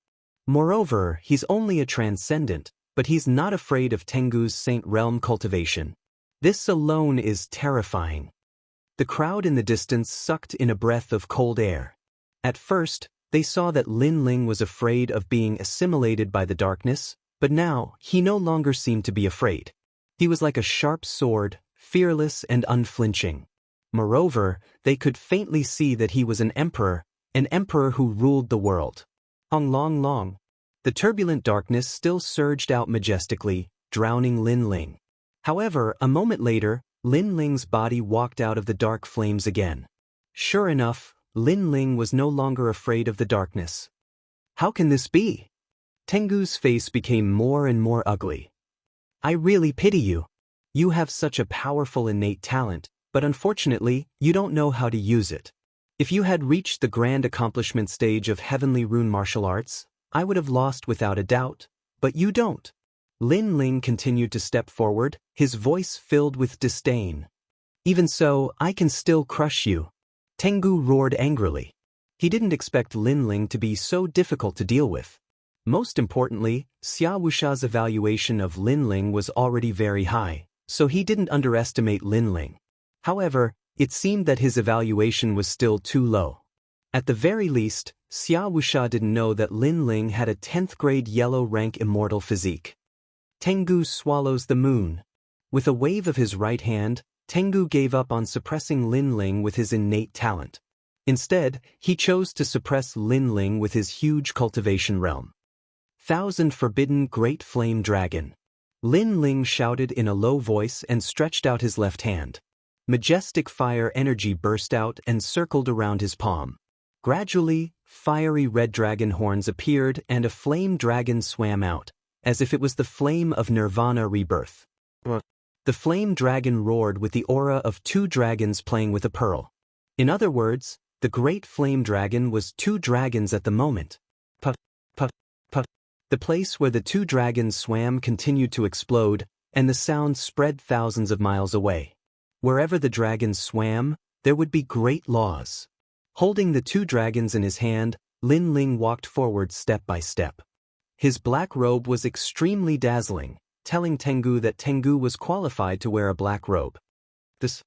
Speaker 1: Moreover, he's only a transcendent, but he's not afraid of Tengu's Saint Realm cultivation. This alone is terrifying. The crowd in the distance sucked in a breath of cold air. At first, they saw that Lin Ling was afraid of being assimilated by the darkness, but now, he no longer seemed to be afraid. He was like a sharp sword, fearless and unflinching. Moreover, they could faintly see that he was an emperor who ruled the world. Long. The turbulent darkness still surged out majestically, drowning Lin Ling. However, a moment later, Lin Ling's body walked out of the dark flames again. Sure enough, Lin Ling was no longer afraid of the darkness. How can this be? Tengu's face became more and more ugly. I really pity you. You have such a powerful innate talent, but unfortunately, you don't know how to use it. If you had reached the grand accomplishment stage of heavenly rune martial arts, I would have lost without a doubt, but you don't. Lin Ling continued to step forward, his voice filled with disdain. Even so, I can still crush you. Tengu roared angrily. He didn't expect Lin Ling to be so difficult to deal with. Most importantly, Xia Wuxia's evaluation of Lin Ling was already very high, so he didn't underestimate Lin Ling. However, it seemed that his evaluation was still too low. At the very least, Xia Wuxia didn't know that Lin Ling had a 10th grade yellow rank immortal physique. Tengu swallows the moon. With a wave of his right hand, Tengu gave up on suppressing Lin Ling with his innate talent. Instead, he chose to suppress Lin Ling with his huge cultivation realm. Thousand Forbidden Great Flame Dragon. Lin Ling shouted in a low voice and stretched out his left hand. Majestic fire energy burst out and circled around his palm. Gradually, fiery red dragon horns appeared and a flame dragon swam out, as if it was the flame of Nirvana rebirth. The flame dragon roared with the aura of 2 dragons playing with a pearl. In other words, the great flame dragon was 2 dragons at the moment. Puff, puff, puff. The place where the 2 dragons swam continued to explode, and the sound spread thousands of miles away. Wherever the dragons swam, there would be great laws. Holding the 2 dragons in his hand, Lin Ling walked forward step by step. His black robe was extremely dazzling, telling Tengu that Tengu was qualified to wear a black robe. This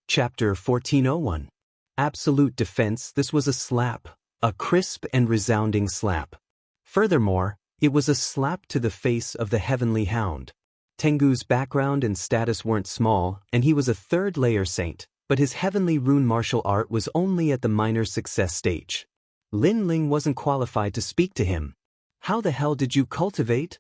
Speaker 1: Chapter 1401. Absolute defense. This was a slap, a crisp and resounding slap. Furthermore, it was a slap to the face of the heavenly hound. Tengu's background and status weren't small, and he was a 3rd layer saint, but his heavenly rune martial art was only at the minor success stage. Lin Ling wasn't qualified to speak to him. How the hell did you cultivate?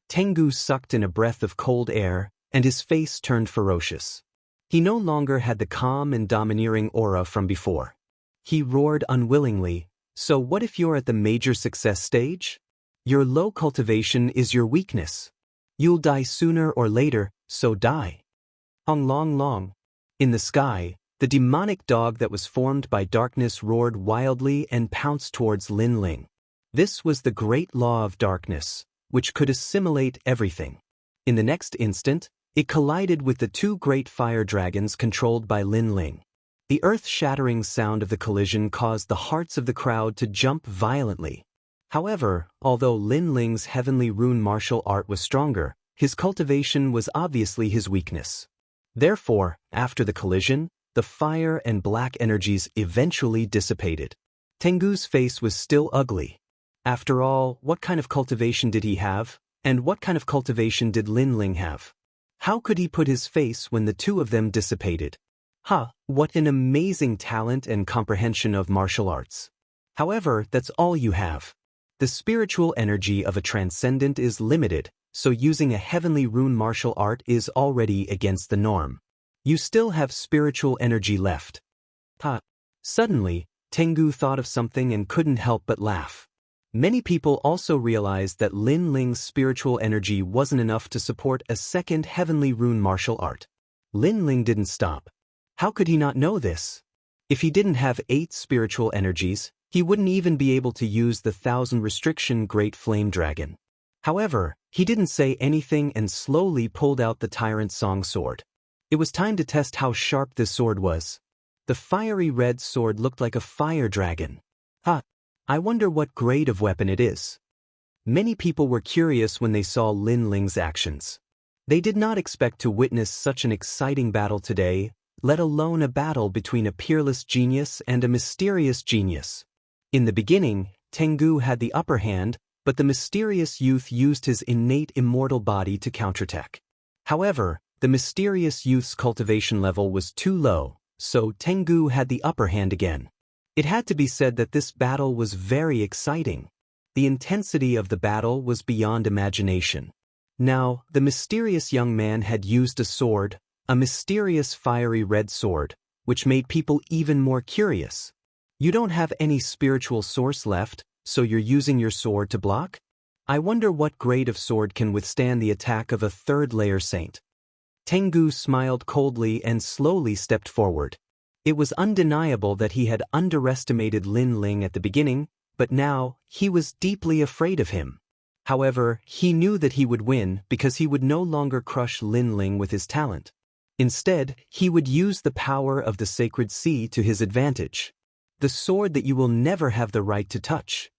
Speaker 1: Tengu sucked in a breath of cold air, and his face turned ferocious. He no longer had the calm and domineering aura from before. He roared unwillingly, so what if you're at the major success stage? Your low cultivation is your weakness. You'll die sooner or later, so die. Long. In the sky, the demonic dog that was formed by darkness roared wildly and pounced towards Lin Ling. This was the great law of darkness, which could assimilate everything. In the next instant, it collided with the 2 great fire dragons controlled by Lin Ling. The earth-shattering sound of the collision caused the hearts of the crowd to jump violently. However, although Lin Ling's heavenly rune martial art was stronger, his cultivation was obviously his weakness. Therefore, after the collision, the fire and black energies eventually dissipated. Tengu's face was still ugly. After all, what kind of cultivation did he have? And what kind of cultivation did Lin Ling have? How could he put his face when the two of them dissipated? What an amazing talent and comprehension of martial arts. However, that's all you have. The spiritual energy of a transcendent is limited, so using a heavenly rune martial art is already against the norm. You still have spiritual energy left. Suddenly, Tengu thought of something and couldn't help but laugh. Many people also realized that Lin Ling's spiritual energy wasn't enough to support a second heavenly rune martial art. Lin Ling didn't stop. How could he not know this? If he didn't have 8 spiritual energies, he wouldn't even be able to use the 1000 restriction Great Flame Dragon. However, he didn't say anything and slowly pulled out the Tyrant Song sword. It was time to test how sharp this sword was. The fiery red sword looked like a fire dragon. I wonder what grade of weapon it is. Many people were curious when they saw Lin Ling's actions. They did not expect to witness such an exciting battle today, let alone a battle between a peerless genius and a mysterious genius. In the beginning, Tengu had the upper hand, but the mysterious youth used his innate immortal body to counterattack. However, the mysterious youth's cultivation level was too low, so Tengu had the upper hand again. It had to be said that this battle was very exciting. The intensity of the battle was beyond imagination. Now, the mysterious young man had used a sword, a mysterious fiery red sword, which made people even more curious. You don't have any spiritual source left, so you're using your sword to block? I wonder what grade of sword can withstand the attack of a third-layer saint. Tengu smiled coldly and slowly stepped forward. It was undeniable that he had underestimated Lin Ling at the beginning, but now, he was deeply afraid of him. However, he knew that he would win because he would no longer crush Lin Ling with his talent. Instead, he would use the power of the sacred sea to his advantage. The sword that you will never have the right to touch.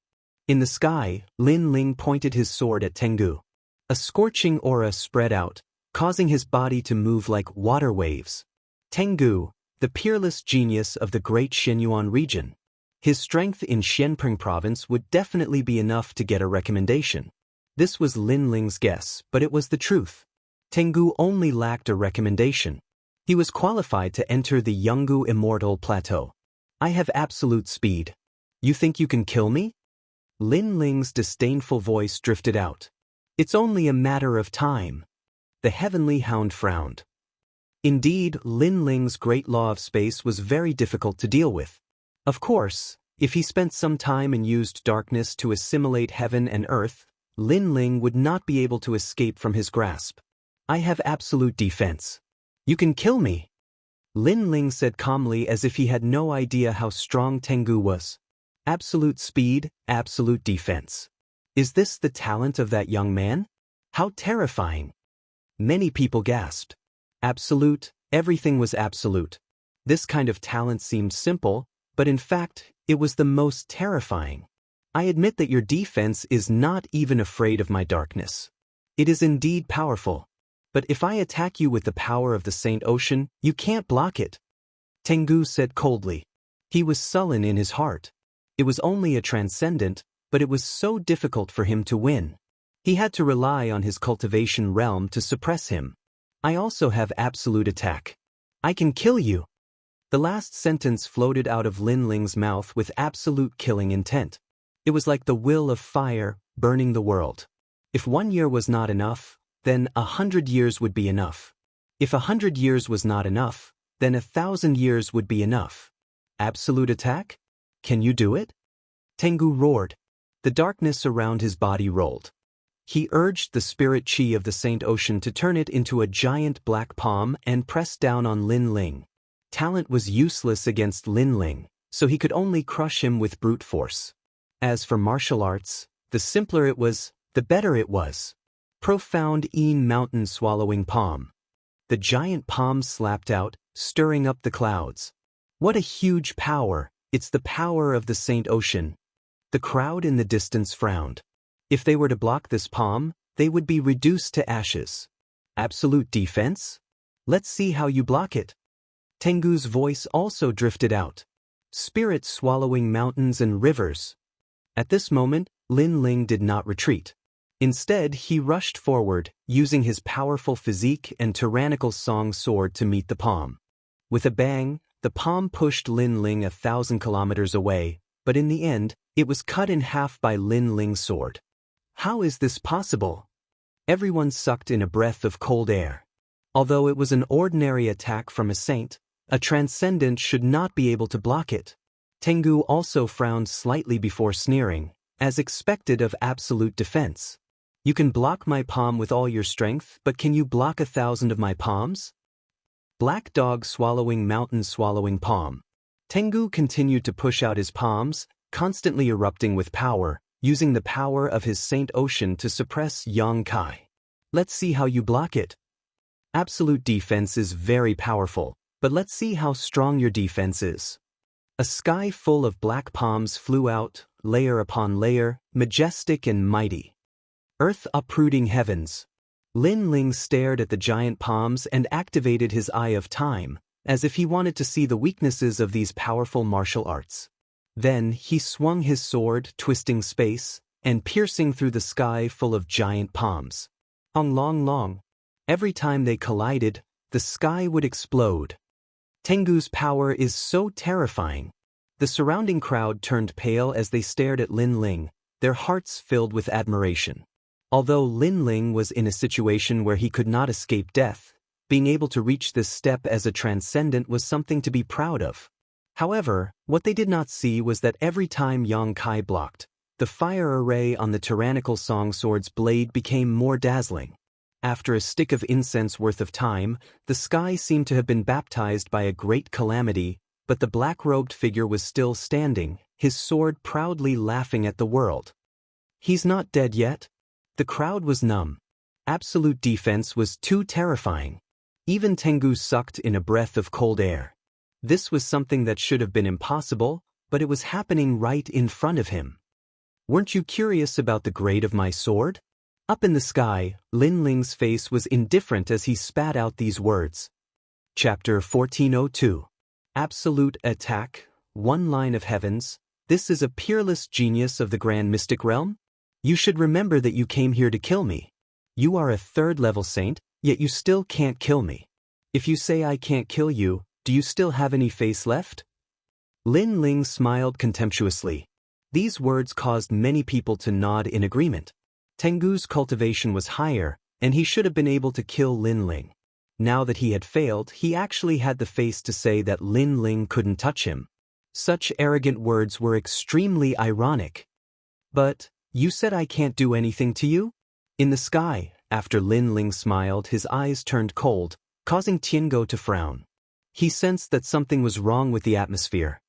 Speaker 1: In the sky, Lin Ling pointed his sword at Tengu. A scorching aura spread out, causing his body to move like water waves. Tengu, the peerless genius of the great Xianyuan region. His strength in Xianping province would definitely be enough to get a recommendation. This was Lin Ling's guess, but it was the truth. Tengu only lacked a recommendation. He was qualified to enter the Yungu Immortal Plateau. I have absolute speed. You think you can kill me? Lin Ling's disdainful voice drifted out. It's only a matter of time. The heavenly hound frowned. Indeed, Lin Ling's great law of space was very difficult to deal with. Of course, if he spent some time and used darkness to assimilate heaven and earth, Lin Ling would not be able to escape from his grasp. I have absolute defense. You can kill me. Lin Ling said calmly as if he had no idea how strong Tengu was. Absolute speed, absolute defense. Is this the talent of that young man? How terrifying. Many people gasped. Absolute, everything was absolute. This kind of talent seemed simple, but in fact, it was the most terrifying. I admit that your defense is not even afraid of my darkness. It is indeed powerful. But if I attack you with the power of the Saint Ocean, you can't block it. Tengu said coldly. He was sullen in his heart. It was only a transcendent, but it was so difficult for him to win. He had to rely on his cultivation realm to suppress him. I also have absolute attack. I can kill you. The last sentence floated out of Lin Ling's mouth with absolute killing intent. It was like the will of fire, burning the world. If 1 year was not enough, then 100 years would be enough. If 100 years was not enough, then 1,000 years would be enough. Absolute attack? Can you do it? Tengu roared. The darkness around his body rolled. He urged the spirit chi of the Saint Ocean to turn it into a giant black palm and press down on Lin Ling. Talent was useless against Lin Ling, so he could only crush him with brute force. As for martial arts, the simpler it was, the better it was. Profound mountain swallowing palm. The giant palm slapped out, stirring up the clouds. What a huge power! It's the power of the Saint Ocean. The crowd in the distance frowned. If they were to block this palm, they would be reduced to ashes. Absolute defense? Let's see how you block it. Tengu's voice also drifted out. Spirit swallowing mountains and rivers. At this moment, Lin Ling did not retreat. Instead, he rushed forward, using his powerful physique and tyrannical song sword to meet the palm. With a bang, the palm pushed Lin Ling 1,000 kilometers away, but in the end, it was cut in half by Lin Ling's sword. How is this possible? Everyone sucked in a breath of cold air. Although it was an ordinary attack from a saint, a transcendent should not be able to block it. Tengu also frowned slightly before sneering, as expected of absolute defense. You can block my palm with all your strength, but can you block 1,000 of my palms? Black dog swallowing mountain swallowing palm. Tengu continued to push out his palms, constantly erupting with power, using the power of his Saint Ocean to suppress Yang Kai. Let's see how you block it. Absolute defense is very powerful, but let's see how strong your defense is. A sky full of black palms flew out, layer upon layer, majestic and mighty. Earth uprooting heavens. Lin Ling stared at the giant palms and activated his Eye of Time, as if he wanted to see the weaknesses of these powerful martial arts. Then he swung his sword, twisting space, and piercing through the sky full of giant palms. Long. Every time they collided, the sky would explode. Tengu's power is so terrifying. The surrounding crowd turned pale as they stared at Lin Ling, their hearts filled with admiration. Although Lin Ling was in a situation where he could not escape death, being able to reach this step as a transcendent was something to be proud of. However, what they did not see was that every time Yang Kai blocked, the fire array on the tyrannical song sword's blade became more dazzling. After a stick of incense worth of time, the sky seemed to have been baptized by a great calamity, but the black-robed figure was still standing, his sword proudly laughing at the world. He's not dead yet? The crowd was numb. Absolute defense was too terrifying. Even Tengu sucked in a breath of cold air. This was something that should have been impossible, but it was happening right in front of him. Weren't you curious about the grade of my sword? Up in the sky, Lin Ling's face was indifferent as he spat out these words. Chapter 1402. Absolute Attack, One Line of Heavens. This is a peerless genius of the Grand Mystic Realm? You should remember that you came here to kill me. You are a third-level saint, yet you still can't kill me. If you say I can't kill you, do you still have any face left? Lin Ling smiled contemptuously. These words caused many people to nod in agreement. Tengu's cultivation was higher, and he should have been able to kill Lin Ling. Now that he had failed, he actually had the face to say that Lin Ling couldn't touch him. Such arrogant words were extremely ironic. But, you said I can't do anything to you? In the sky, after Lin Ling smiled, his eyes turned cold, causing Tiango to frown. He sensed that something was wrong with the atmosphere.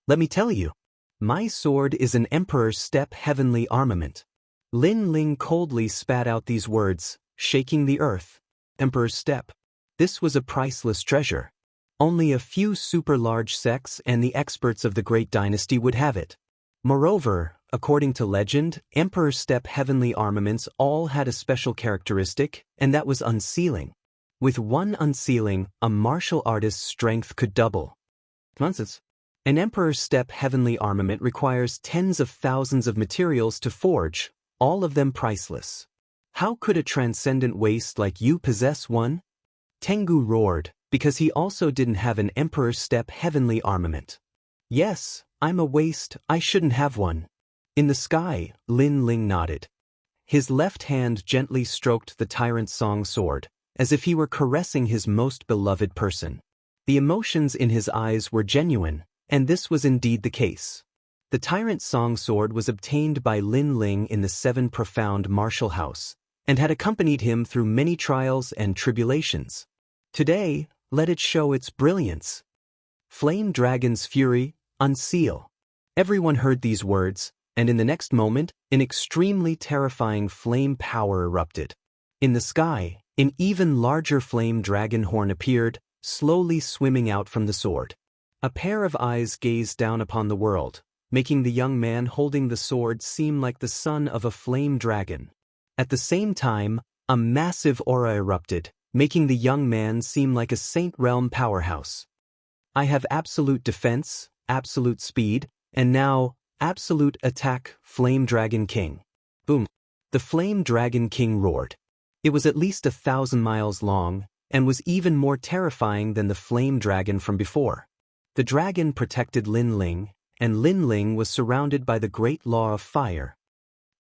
Speaker 1: Let me tell you. My sword is an Emperor's Step heavenly armament. Lin Ling coldly spat out these words, shaking the earth. Emperor's Step. This was a priceless treasure. Only a few super-large sects and the experts of the Great Dynasty would have it. Moreover, according to legend, Emperor's Step heavenly armaments all had a special characteristic, and that was unsealing. With one unsealing, a martial artist's strength could double. Nonsense. An Emperor's Step heavenly armament requires tens of thousands of materials to forge, all of them priceless. How could a transcendent waste like you possess one? Tengu roared, because he also didn't have an Emperor's Step heavenly armament. Yes, I'm a waste, I shouldn't have one. In the sky, Lin Ling nodded. His left hand gently stroked the tyrant's song sword, as if he were caressing his most beloved person. The emotions in his eyes were genuine, and this was indeed the case. The tyrant's song sword was obtained by Lin Ling in the 7 profound martial house, and had accompanied him through many trials and tribulations. Today, let it show its brilliance. Flame Dragon's Fury, unseal. Everyone heard these words, and in the next moment, an extremely terrifying flame power erupted. In the sky, an even larger flame dragon horn appeared, slowly swimming out from the sword. A pair of eyes gazed down upon the world, making the young man holding the sword seem like the son of a flame dragon. At the same time, a massive aura erupted, making the young man seem like a Saint Realm powerhouse. I have absolute defense, absolute speed, and now, absolute attack, Flame Dragon King. Boom. The Flame Dragon King roared. It was at least 1,000 miles long, and was even more terrifying than the flame dragon from before. The dragon protected Lin Ling, and Lin Ling was surrounded by the great law of fire.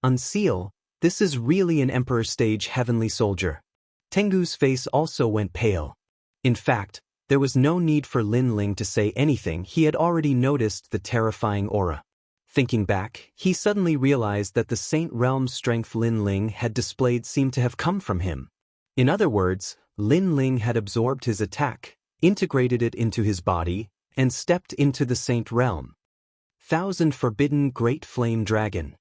Speaker 1: Unseal, this is really an Emperor stage heavenly soldier. Tengu's face also went pale. In fact, there was no need for Lin Ling to say anything. He had already noticed the terrifying aura. Thinking back, he suddenly realized that the Saint Realm strength Lin Ling had displayed seemed to have come from him. In other words, Lin Ling had absorbed his attack, integrated it into his body, and stepped into the Saint Realm. Thousand Forbidden Great Flame Dragon.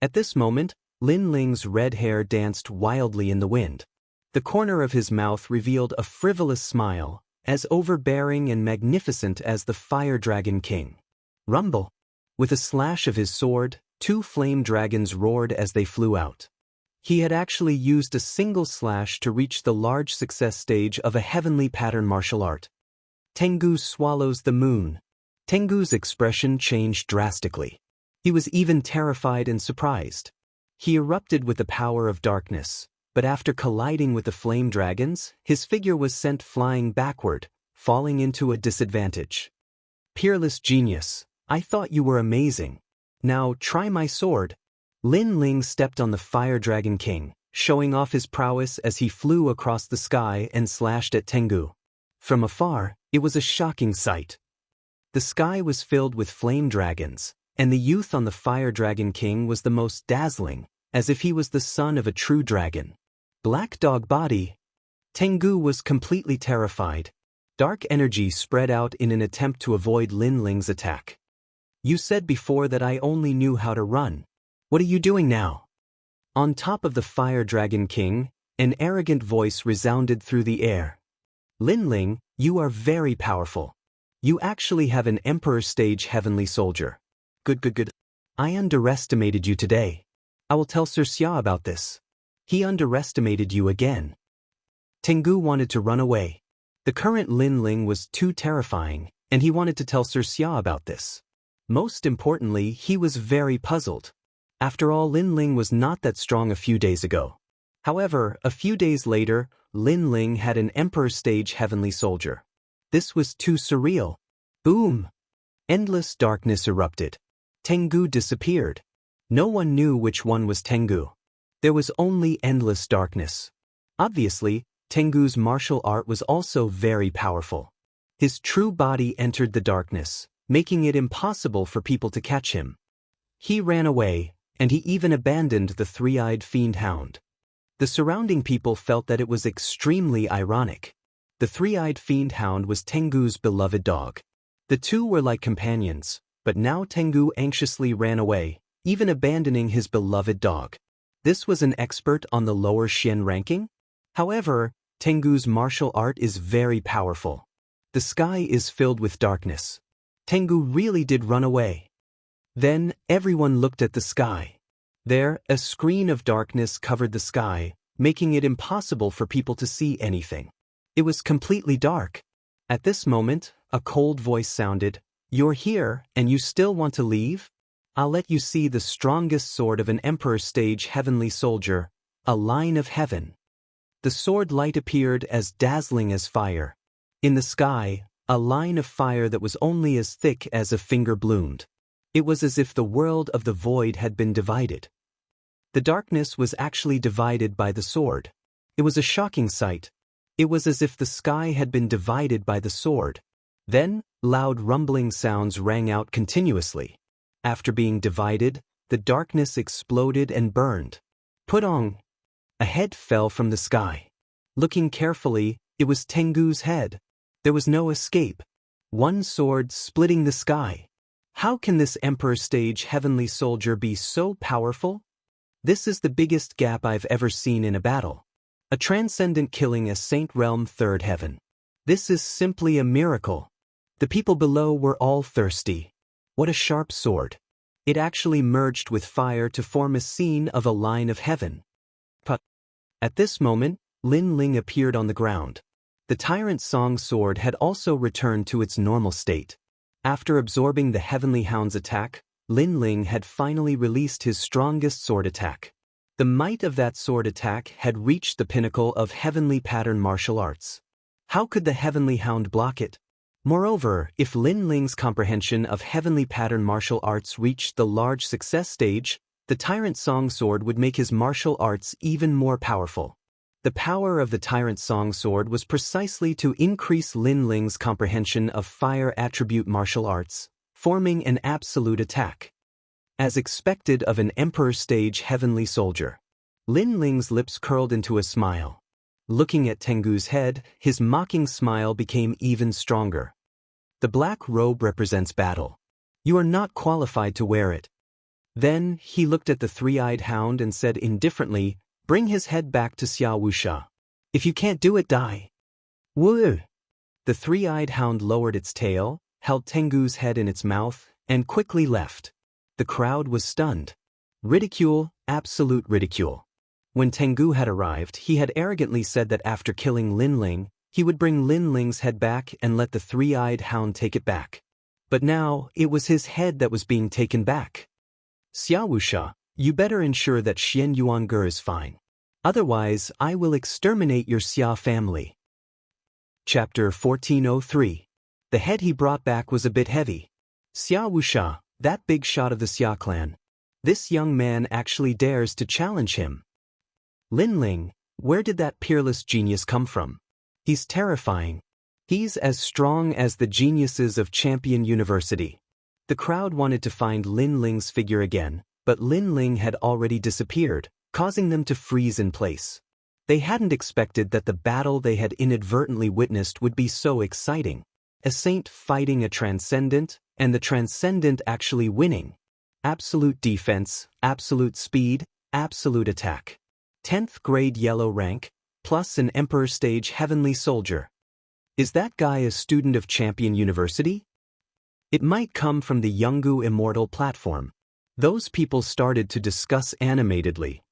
Speaker 1: At this moment, Lin Ling's red hair danced wildly in the wind. The corner of his mouth revealed a frivolous smile, as overbearing and magnificent as the Fire Dragon King. Rumble. With a slash of his sword, 2 flame dragons roared as they flew out. He had actually used a single slash to reach the large success stage of a heavenly pattern martial art. Tengu swallows the moon. Tengu's expression changed drastically. He was even terrified and surprised. He erupted with the power of darkness, but after colliding with the flame dragons, his figure was sent flying backward, falling into a disadvantage. Peerless genius, I thought you were amazing. Now try my sword. Lin Ling stepped on the Fire Dragon King, showing off his prowess as he flew across the sky and slashed at Tengu. From afar, it was a shocking sight. The sky was filled with flame dragons, and the youth on the Fire Dragon King was the most dazzling, as if he was the son of a true dragon. Black dog body. Tengu was completely terrified. Dark energy spread out in an attempt to avoid Lin Ling's attack. You said before that I only knew how to run. What are you doing now? On top of the Fire Dragon King, an arrogant voice resounded through the air. Lin Ling, you are very powerful. You actually have an Emperor stage heavenly soldier. Good. I underestimated you today. I will tell Sir Xia about this. He underestimated you again. Tengu wanted to run away. The current Lin Ling was too terrifying, and he wanted to tell Sir Xia about this. Most importantly, he was very puzzled. After all, Lin Ling was not that strong a few days ago. However, a few days later, Lin Ling had an Emperor stage heavenly soldier. This was too surreal. Boom! Endless darkness erupted. Tengu disappeared. No one knew which one was Tengu. There was only endless darkness. Obviously, Tengu's martial art was also very powerful. His true body entered the darkness, making it impossible for people to catch him. He ran away, and he even abandoned the three-eyed fiend hound. The surrounding people felt that it was extremely ironic. The three-eyed fiend hound was Tengu's beloved dog. The two were like companions, but now Tengu anxiously ran away, even abandoning his beloved dog. This was an expert on the lower Xian ranking? However, Tengu's martial art is very powerful. The sky is filled with darkness. Tengu really did run away. Then, everyone looked at the sky. There, a screen of darkness covered the sky, making it impossible for people to see anything. It was completely dark. At this moment, a cold voice sounded, "You're here, and you still want to leave? I'll let you see the strongest sword of an Emperor stage heavenly soldier, a line of heaven." The sword light appeared as dazzling as fire. In the sky, a line of fire that was only as thick as a finger bloomed. It was as if the world of the void had been divided. The darkness was actually divided by the sword. It was a shocking sight. It was as if the sky had been divided by the sword. Then, loud rumbling sounds rang out continuously. After being divided, the darkness exploded and burned. Putong! A head fell from the sky. Looking carefully, it was Tengu's head. There was no escape. One sword splitting the sky. How can this Emperor stage heavenly soldier be so powerful? This is the biggest gap I've ever seen in a battle. A transcendent killing a Saint Realm third heaven. This is simply a miracle. The people below were all thirsty. What a sharp sword. It actually merged with fire to form a scene of a line of heaven. But at this moment, Lin Ling appeared on the ground. The Tyrant Song sword had also returned to its normal state. After absorbing the Heavenly Hound's attack, Lin Ling had finally released his strongest sword attack. The might of that sword attack had reached the pinnacle of heavenly pattern martial arts. How could the Heavenly Hound block it? Moreover, if Lin Ling's comprehension of heavenly pattern martial arts reached the large success stage, the Tyrant Song sword would make his martial arts even more powerful. The power of the Tyrant Song sword was precisely to increase Lin Ling's comprehension of fire attribute martial arts, forming an absolute attack. As expected of an Emperor stage heavenly soldier, Lin Ling's lips curled into a smile. Looking at Tengu's head, his mocking smile became even stronger. The black robe represents battle. You are not qualified to wear it. Then, he looked at the three-eyed hound and said indifferently, "Bring his head back to Xia Wuxia. If you can't do it, die." Woo! The three-eyed hound lowered its tail, held Tengu's head in its mouth, and quickly left. The crowd was stunned. Ridicule, absolute ridicule. When Tengu had arrived, he had arrogantly said that after killing Lin Ling, he would bring Lin Ling's head back and let the three-eyed hound take it back. But now, it was his head that was being taken back. "Xia Wuxia, you better ensure that Xian Yuange is fine. Otherwise, I will exterminate your Xia family." Chapter 1403. The head he brought back was a bit heavy. "Xia Wuxia, that big shot of the Xia clan. This young man actually dares to challenge him. Lin Ling, where did that peerless genius come from? He's terrifying. He's as strong as the geniuses of Champion University." The crowd wanted to find Lin Ling's figure again, but Lin Ling had already disappeared, causing them to freeze in place. They hadn't expected that the battle they had inadvertently witnessed would be so exciting. A saint fighting a transcendent, and the transcendent actually winning. Absolute defense, absolute speed, absolute attack. 10th grade yellow rank, plus an Emperor stage heavenly soldier. Is that guy a student of Champion University? It might come from the Yungu Immortal platform. Those people started to discuss animatedly.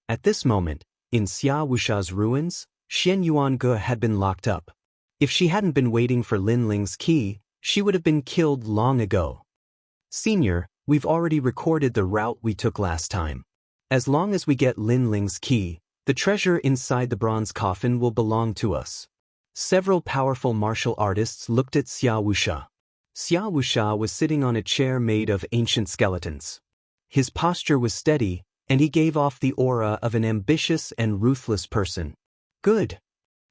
Speaker 1: At this moment, in Xia Wuxia's ruins, Xian Yuange had been locked up. If she hadn't been waiting for Lin Ling's key, she would have been killed long ago. "Senior, we've already recorded the route we took last time. As long as we get Lin Ling's key, the treasure inside the bronze coffin will belong to us." Several powerful martial artists looked at Xia Wuxia. Xia Wuxia was sitting on a chair made of ancient skeletons. His posture was steady, and he gave off the aura of an ambitious and ruthless person. "Good."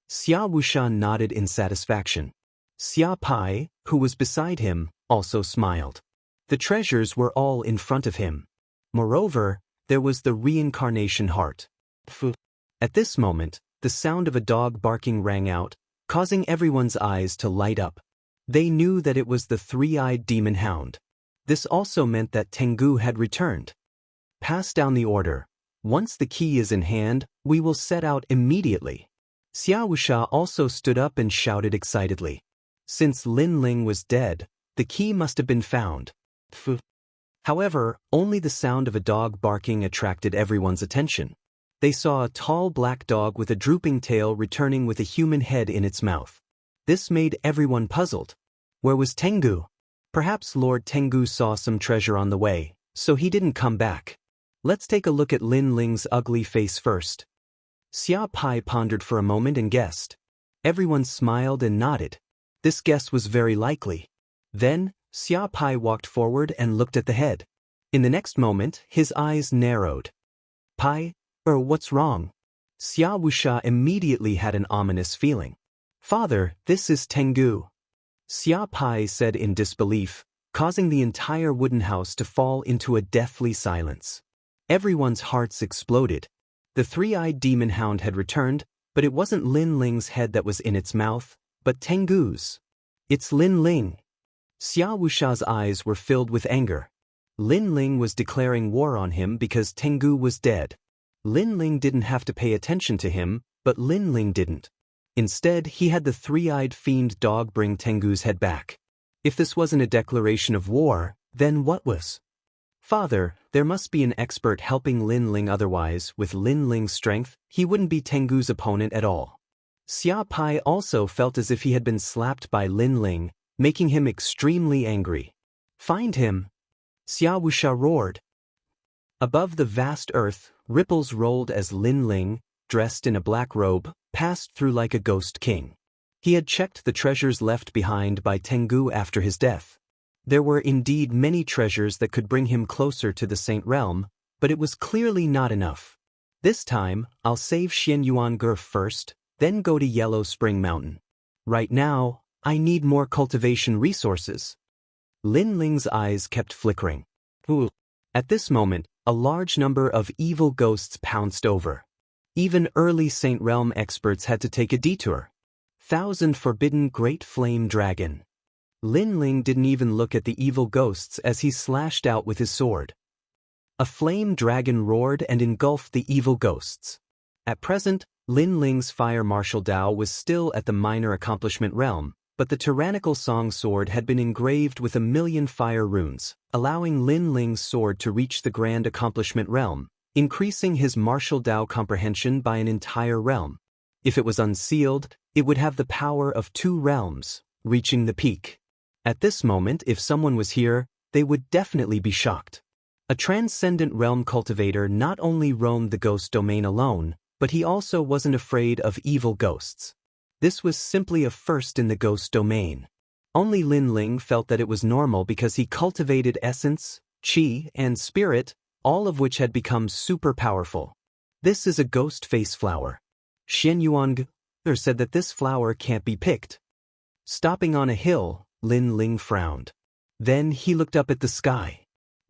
Speaker 1: Xia Wuxia nodded in satisfaction. Xia Pai, who was beside him, also smiled. The treasures were all in front of him. Moreover, there was the reincarnation heart. At this moment, the sound of a dog barking rang out, causing everyone's eyes to light up. They knew that it was the three-eyed demon hound. This also meant that Tengu had returned. "Pass down the order. Once the key is in hand, we will set out immediately." Xia Wuxia also stood up and shouted excitedly. Since Lin Ling was dead, the key must have been found. However, only the sound of a dog barking attracted everyone's attention. They saw a tall black dog with a drooping tail returning with a human head in its mouth. This made everyone puzzled. Where was Tengu? Perhaps Lord Tengu saw some treasure on the way, so he didn't come back. Let's take a look at Lin Ling's ugly face first. Xia Pai pondered for a moment and guessed. Everyone smiled and nodded. This guess was very likely. Then, Xia Pai walked forward and looked at the head. In the next moment, his eyes narrowed. "Pai, what's wrong?" Xia Wuxia immediately had an ominous feeling. "Father, this is Tengu." Xia Pai said in disbelief, causing the entire wooden house to fall into a deathly silence. Everyone's hearts exploded. The three-eyed demon hound had returned, but it wasn't Lin Ling's head that was in its mouth, but Tengu's. "It's Lin Ling." Xia Wuxia's eyes were filled with anger. Lin Ling was declaring war on him because Tengu was dead. Lin Ling didn't have to pay attention to him, but Lin Ling didn't. Instead, he had the three-eyed fiend dog bring Tengu's head back. If this wasn't a declaration of war, then what was? Father, there must be an expert helping Lin Ling, otherwise, with Lin Ling's strength, he wouldn't be Tengu's opponent at all. Xia Pai also felt as if he had been slapped by Lin Ling, making him extremely angry. Find him! Xia Wuxia roared. Above the vast earth, ripples rolled as Lin Ling, dressed in a black robe, passed through like a ghost king. He had checked the treasures left behind by Tengu after his death. There were indeed many treasures that could bring him closer to the Saint Realm, but it was clearly not enough. This time, I'll save Xianyuan first, then go to Yellow Spring Mountain. Right now, I need more cultivation resources. Lin Ling's eyes kept flickering. Ooh. At this moment, a large number of evil ghosts pounced over. Even early Saint Realm experts had to take a detour. Thousand Forbidden Great Flame Dragon. Lin Ling didn't even look at the evil ghosts as he slashed out with his sword. A flame dragon roared and engulfed the evil ghosts. At present, Lin Ling's fire martial Dao was still at the minor accomplishment realm, but the tyrannical song sword had been engraved with 1,000,000 fire runes, allowing Lin Ling's sword to reach the grand accomplishment realm, increasing his martial Dao comprehension by an entire realm. If it was unsealed, it would have the power of 2 realms, reaching the peak. At this moment, if someone was here, they would definitely be shocked. A transcendent realm cultivator not only roamed the ghost domain alone, but he also wasn't afraid of evil ghosts. This was simply a first in the ghost domain. Only Lin Ling felt that it was normal because he cultivated essence, qi, and spirit, all of which had become super powerful. This is a ghost face flower. Xianyuan said that this flower can't be picked. Stopping on a hill, Lin Ling frowned. Then he looked up at the sky.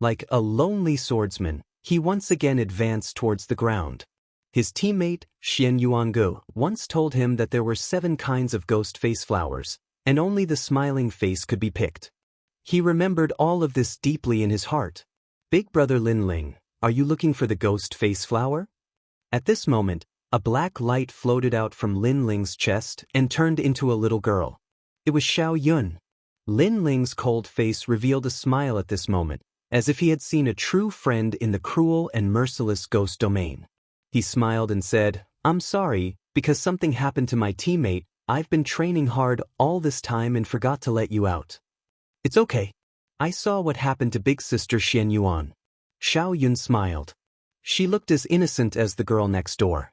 Speaker 1: Like a lonely swordsman, he once again advanced towards the ground. His teammate, Xianyuan once told him that there were 7 kinds of ghost face flowers, and only the smiling face could be picked. He remembered all of this deeply in his heart. Big brother Lin Ling, are you looking for the ghost face flower? At this moment, a black light floated out from Lin Ling's chest and turned into a little girl. It was Xiao Yun. Lin Ling's cold face revealed a smile at this moment, as if he had seen a true friend in the cruel and merciless ghost domain. He smiled and said, I'm sorry, because something happened to my teammate. I've been training hard all this time and forgot to let you out. It's okay. I saw what happened to big sister Xianyuan. Xiao Yun smiled. She looked as innocent as the girl next door.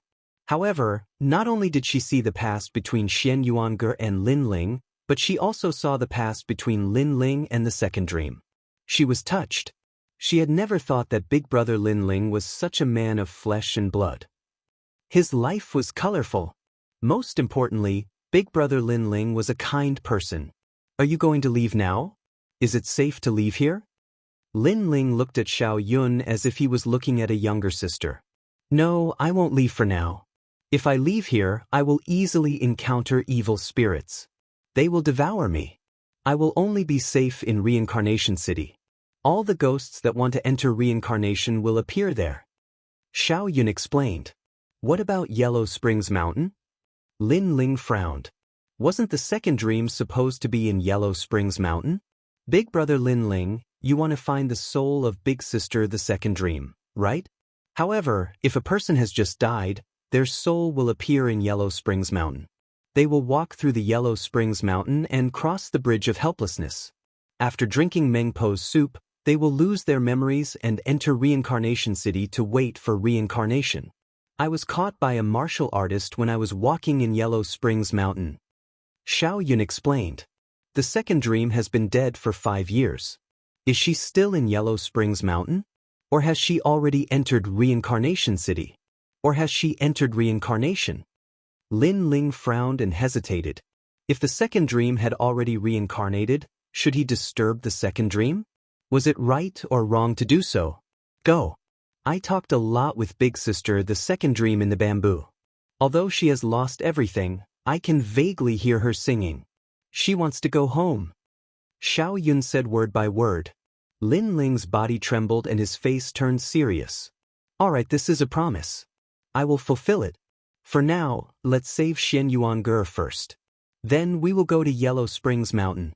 Speaker 1: However, not only did she see the past between Xianyuan and Lin Ling, but she also saw the past between Lin Ling and the second dream. She was touched. She had never thought that big brother Lin Ling was such a man of flesh and blood. His life was colorful. Most importantly, big brother Lin Ling was a kind person. Are you going to leave now? Is it safe to leave here? Lin Ling looked at Xiao Yun as if he was looking at a younger sister. No, I won't leave for now. If I leave here, I will easily encounter evil spirits. They will devour me. I will only be safe in Reincarnation City. All the ghosts that want to enter reincarnation will appear there. Xiao Yun explained. What about Yellow Springs Mountain? Lin Ling frowned. Wasn't the second dream supposed to be in Yellow Springs Mountain? Big brother Lin Ling, you want to find the soul of big sister the second dream, right? However, if a person has just died, their soul will appear in Yellow Springs Mountain. They will walk through the Yellow Springs Mountain and cross the Bridge of Helplessness. After drinking Mengpo's soup, they will lose their memories and enter Reincarnation City to wait for reincarnation. I was caught by a martial artist when I was walking in Yellow Springs Mountain. Xiao Yun explained. The second dream has been dead for 5 years. Is she still in Yellow Springs Mountain? Or has she already entered Reincarnation City? Or has she entered reincarnation? Lin Ling frowned and hesitated. If the second dream had already reincarnated, should he disturb the second dream? Was it right or wrong to do so? Go. I talked a lot with big sister the second dream in the bamboo. Although she has lost everything, I can vaguely hear her singing. She wants to go home. Xiao Yun said word by word. Lin Ling's body trembled and his face turned serious. Alright, this is a promise. I will fulfill it. For now, let's save Xianyuan first. Then we will go to Yellow Springs Mountain.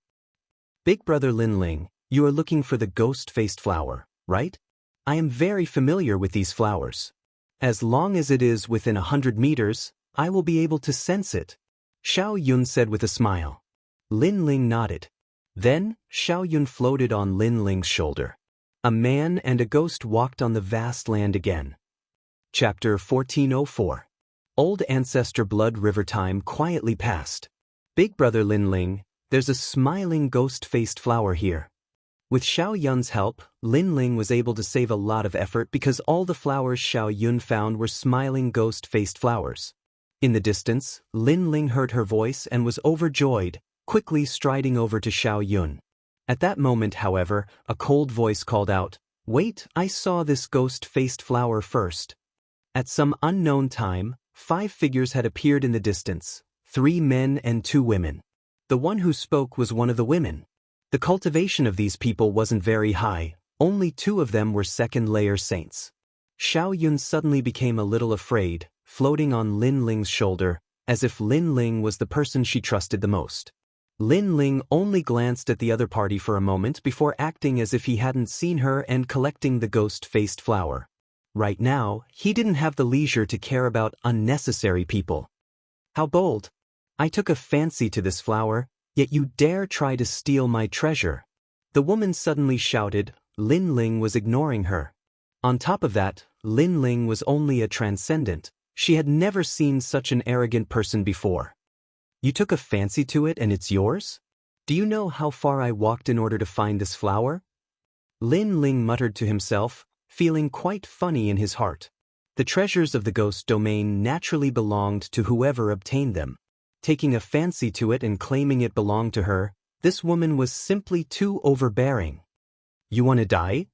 Speaker 1: Big brother Lin Ling, you are looking for the ghost-faced flower, right? I am very familiar with these flowers. As long as it is within 100 meters, I will be able to sense it. Xiao Yun said with a smile. Lin Ling nodded. Then, Xiao Yun floated on Lin Ling's shoulder. A man and a ghost walked on the vast land again. Chapter 1404. Old ancestor blood river time quietly passed. Big brother Lin Ling, there's a smiling ghost-faced flower here. With Xiao Yun's help, Lin Ling was able to save a lot of effort because all the flowers Xiao Yun found were smiling ghost-faced flowers. In the distance, Lin Ling heard her voice and was overjoyed, quickly striding over to Xiao Yun. At that moment, however, a cold voice called out, "Wait, I saw this ghost-faced flower first." At some unknown time, 5 figures had appeared in the distance, 3 men and 2 women. The one who spoke was one of the women. The cultivation of these people wasn't very high, only 2 of them were second-layer saints. Xiao Yun suddenly became a little afraid, floating on Lin Ling's shoulder, as if Lin Ling was the person she trusted the most. Lin Ling only glanced at the other party for a moment before acting as if he hadn't seen her and collecting the ghost-faced flower. Right now, he didn't have the leisure to care about unnecessary people. How bold! I took a fancy to this flower, yet you dare try to steal my treasure. The woman suddenly shouted. Lin Ling was ignoring her. On top of that, Lin Ling was only a transcendent. She had never seen such an arrogant person before. You took a fancy to it and it's yours? Do you know how far I walked in order to find this flower? Lin Ling muttered to himself, feeling quite funny in his heart. The treasures of the ghost domain naturally belonged to whoever obtained them. Taking a fancy to it and claiming it belonged to her, this woman was simply too overbearing. You want to die?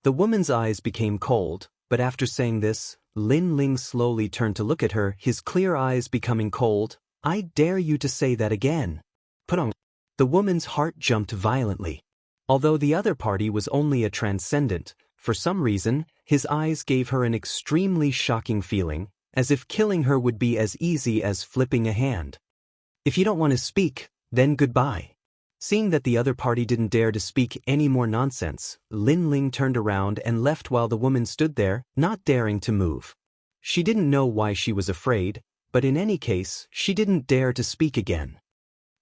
Speaker 1: The woman's eyes became cold, but after saying this, Lin Ling slowly turned to look at her, his clear eyes becoming cold. I dare you to say that again. Put on. The woman's heart jumped violently. Although the other party was only a transcendent, for some reason, his eyes gave her an extremely shocking feeling, as if killing her would be as easy as flipping a hand. If you don't want to speak, then goodbye. Seeing that the other party didn't dare to speak any more nonsense, Lin Ling turned around and left while the woman stood there, not daring to move. She didn't know why she was afraid, but in any case, she didn't dare to speak again.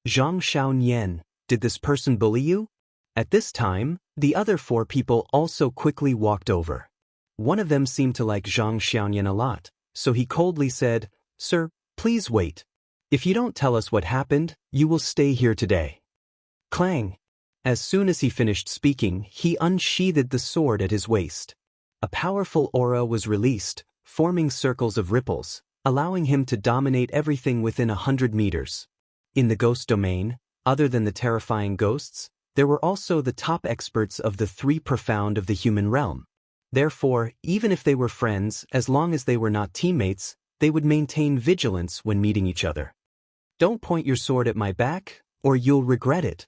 Speaker 1: Zhang Xiaonian, did this person bully you? At this time, the other 4 people also quickly walked over. One of them seemed to like Zhang Xiaonian a lot, so he coldly said, "Sir, please wait. If you don't tell us what happened, you will stay here today." Clang! As soon as he finished speaking, he unsheathed the sword at his waist. A powerful aura was released, forming circles of ripples, allowing him to dominate everything within 100 meters. In the ghost domain, other than the terrifying ghosts, there were also the top experts of the 3 profound of the human realm. Therefore, even if they were friends, as long as they were not teammates, they would maintain vigilance when meeting each other. Don't point your sword at my back, or you'll regret it.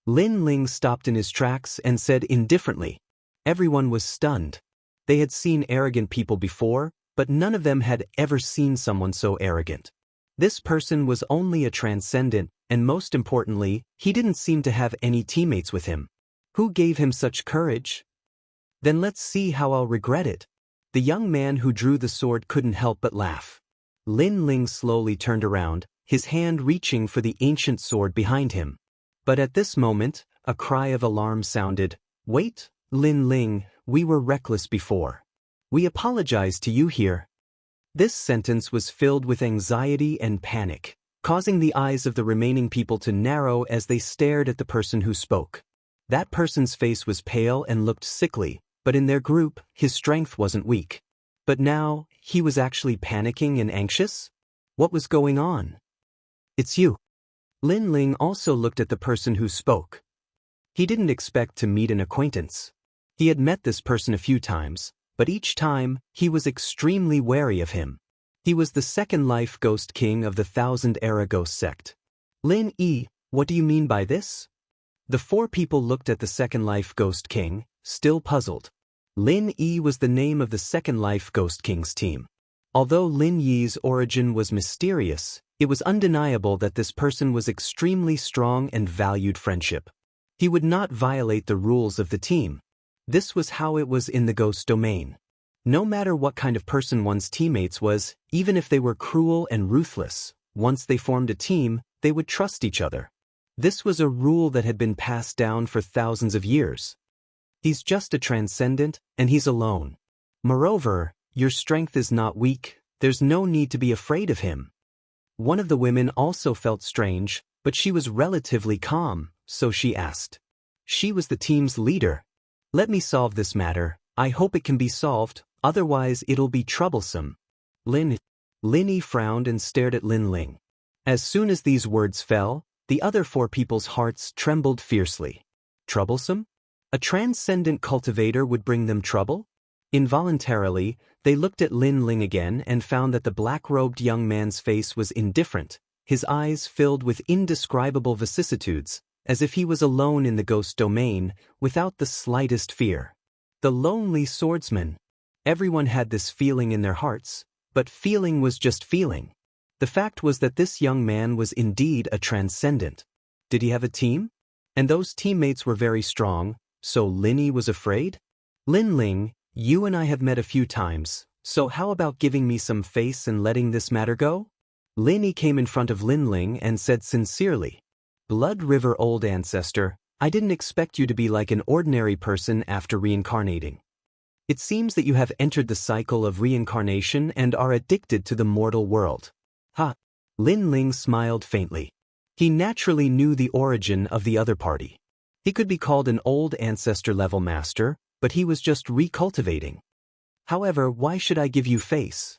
Speaker 1: Lin Ling stopped in his tracks and said indifferently. Everyone was stunned. They had seen arrogant people before, but none of them had ever seen someone so arrogant. This person was only a transcendent, and most importantly, he didn't seem to have any teammates with him. Who gave him such courage? Then let's see how I'll regret it. The young man who drew the sword couldn't help but laugh. Lin Ling slowly turned around, his hand reaching for the ancient sword behind him. But at this moment, a cry of alarm sounded. Wait, Lin Ling, we were reckless before. We apologize to you here. This sentence was filled with anxiety and panic, causing the eyes of the remaining people to narrow as they stared at the person who spoke. That person's face was pale and looked sickly, but in their group, his strength wasn't weak. But now, he was actually panicking and anxious? What was going on? It's you. Lin Ling also looked at the person who spoke. He didn't expect to meet an acquaintance. He had met this person a few times, but each time, he was extremely wary of him. He was the second life ghost king of the 1000-era ghost sect. Lin Yi, what do you mean by this? The 4 people looked at the second life ghost king, still puzzled. Lin Yi was the name of the second life ghost king's team. Although Lin Yi's origin was mysterious, it was undeniable that this person was extremely strong and valued friendship. He would not violate the rules of the team. This was how it was in the ghost domain. No matter what kind of person one's teammates was, even if they were cruel and ruthless, once they formed a team, they would trust each other. This was a rule that had been passed down for thousands of years. He's just a transcendent, and he's alone. Moreover, your strength is not weak, there's no need to be afraid of him. One of the women also felt strange, but she was relatively calm, so she asked. She was the team's leader. Let me solve this matter, I hope it can be solved, otherwise it'll be troublesome. Lin frowned and stared at Lin Ling. As soon as these words fell, the other four people's hearts trembled fiercely. Troublesome? A transcendent cultivator would bring them trouble? Involuntarily, they looked at Lin Ling again and found that the black-robed young man's face was indifferent, his eyes filled with indescribable vicissitudes, as if he was alone in the ghost domain, without the slightest fear. The lonely swordsman. Everyone had this feeling in their hearts, but feeling was just feeling. The fact was that this young man was indeed a transcendent. Did he have a team? And those teammates were very strong, so Lin was afraid? Lin Ling, you and I have met a few times, so how about giving me some face and letting this matter go? Lin came in front of Lin Ling and said sincerely, Blood River old ancestor, I didn't expect you to be like an ordinary person after reincarnating. It seems that you have entered the cycle of reincarnation and are addicted to the mortal world. Ha! Lin Ling smiled faintly. He naturally knew the origin of the other party. He could be called an old ancestor-level master, but he was just recultivating. However, why should I give you face?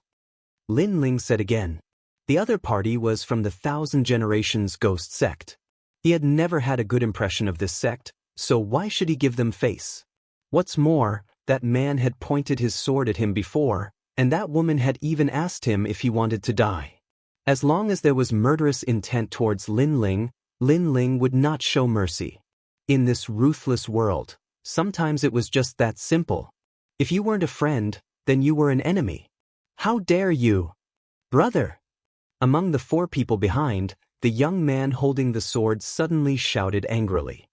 Speaker 1: Lin Ling said again. The other party was from the Thousand Generations Ghost sect. He had never had a good impression of this sect, so why should he give them face? What's more, that man had pointed his sword at him before, and that woman had even asked him if he wanted to die. As long as there was murderous intent towards Lin Ling would not show mercy. In this ruthless world, sometimes it was just that simple. If you weren't a friend, then you were an enemy. How dare you? Brother! Among the four people behind, the young man holding the sword suddenly shouted angrily.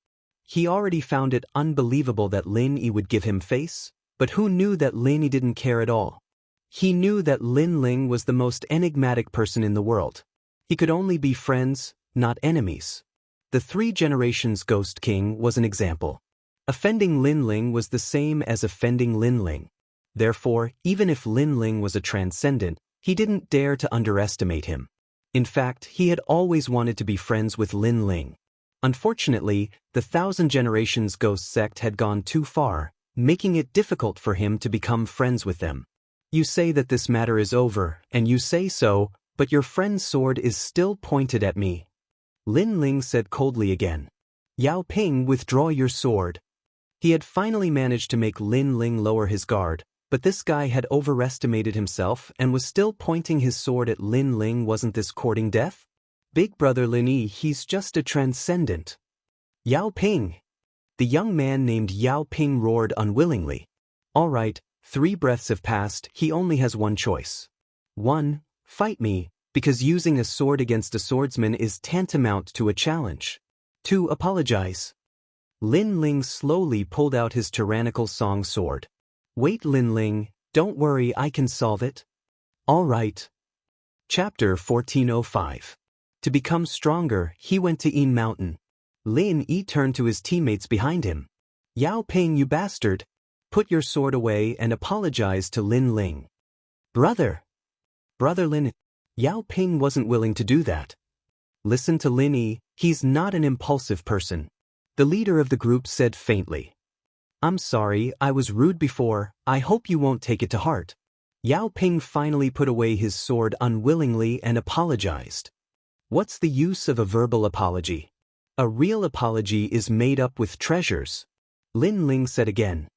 Speaker 1: He already found it unbelievable that Lin would give him face, but who knew that Lin didn't care at all? He knew that Lin Ling was the most enigmatic person in the world. He could only be friends, not enemies. The Three Generations Ghost King was an example. Offending Lin Ling was the same as offending Lin Ling. Therefore, even if Lin Ling was a transcendent, he didn't dare to underestimate him. In fact, he had always wanted to be friends with Lin Ling. Unfortunately, the Thousand Generations Ghost sect had gone too far, making it difficult for him to become friends with them. You say that this matter is over, and you say so, but your friend's sword is still pointed at me. Lin Ling said coldly again. Yao Ping, withdraw your sword. He had finally managed to make Lin Ling lower his guard, but this guy had overestimated himself and was still pointing his sword at Lin Ling. Wasn't this courting death? Big brother Lin he's just a transcendent. Yao Ping! The young man named Yao Ping roared unwillingly. All right, 3 breaths have passed, he only has one choice. 1. Fight me, because using a sword against a swordsman is tantamount to a challenge. 2. Apologize. Lin Ling slowly pulled out his tyrannical song sword. Wait, Lin Ling, don't worry, I can solve it. All right. Chapter 1405. To become stronger, he went to Yin Mountain. Lin turned to his teammates behind him. Yao Ping, you bastard. Put your sword away and apologize to Lin Ling. Brother Lin. Yao Ping wasn't willing to do that. Listen to Lin he's not an impulsive person. The leader of the group said faintly. I'm sorry, I was rude before, I hope you won't take it to heart. Yao Ping finally put away his sword unwillingly and apologized. What's the use of a verbal apology? A real apology is made up with treasures. Lin Ling said again.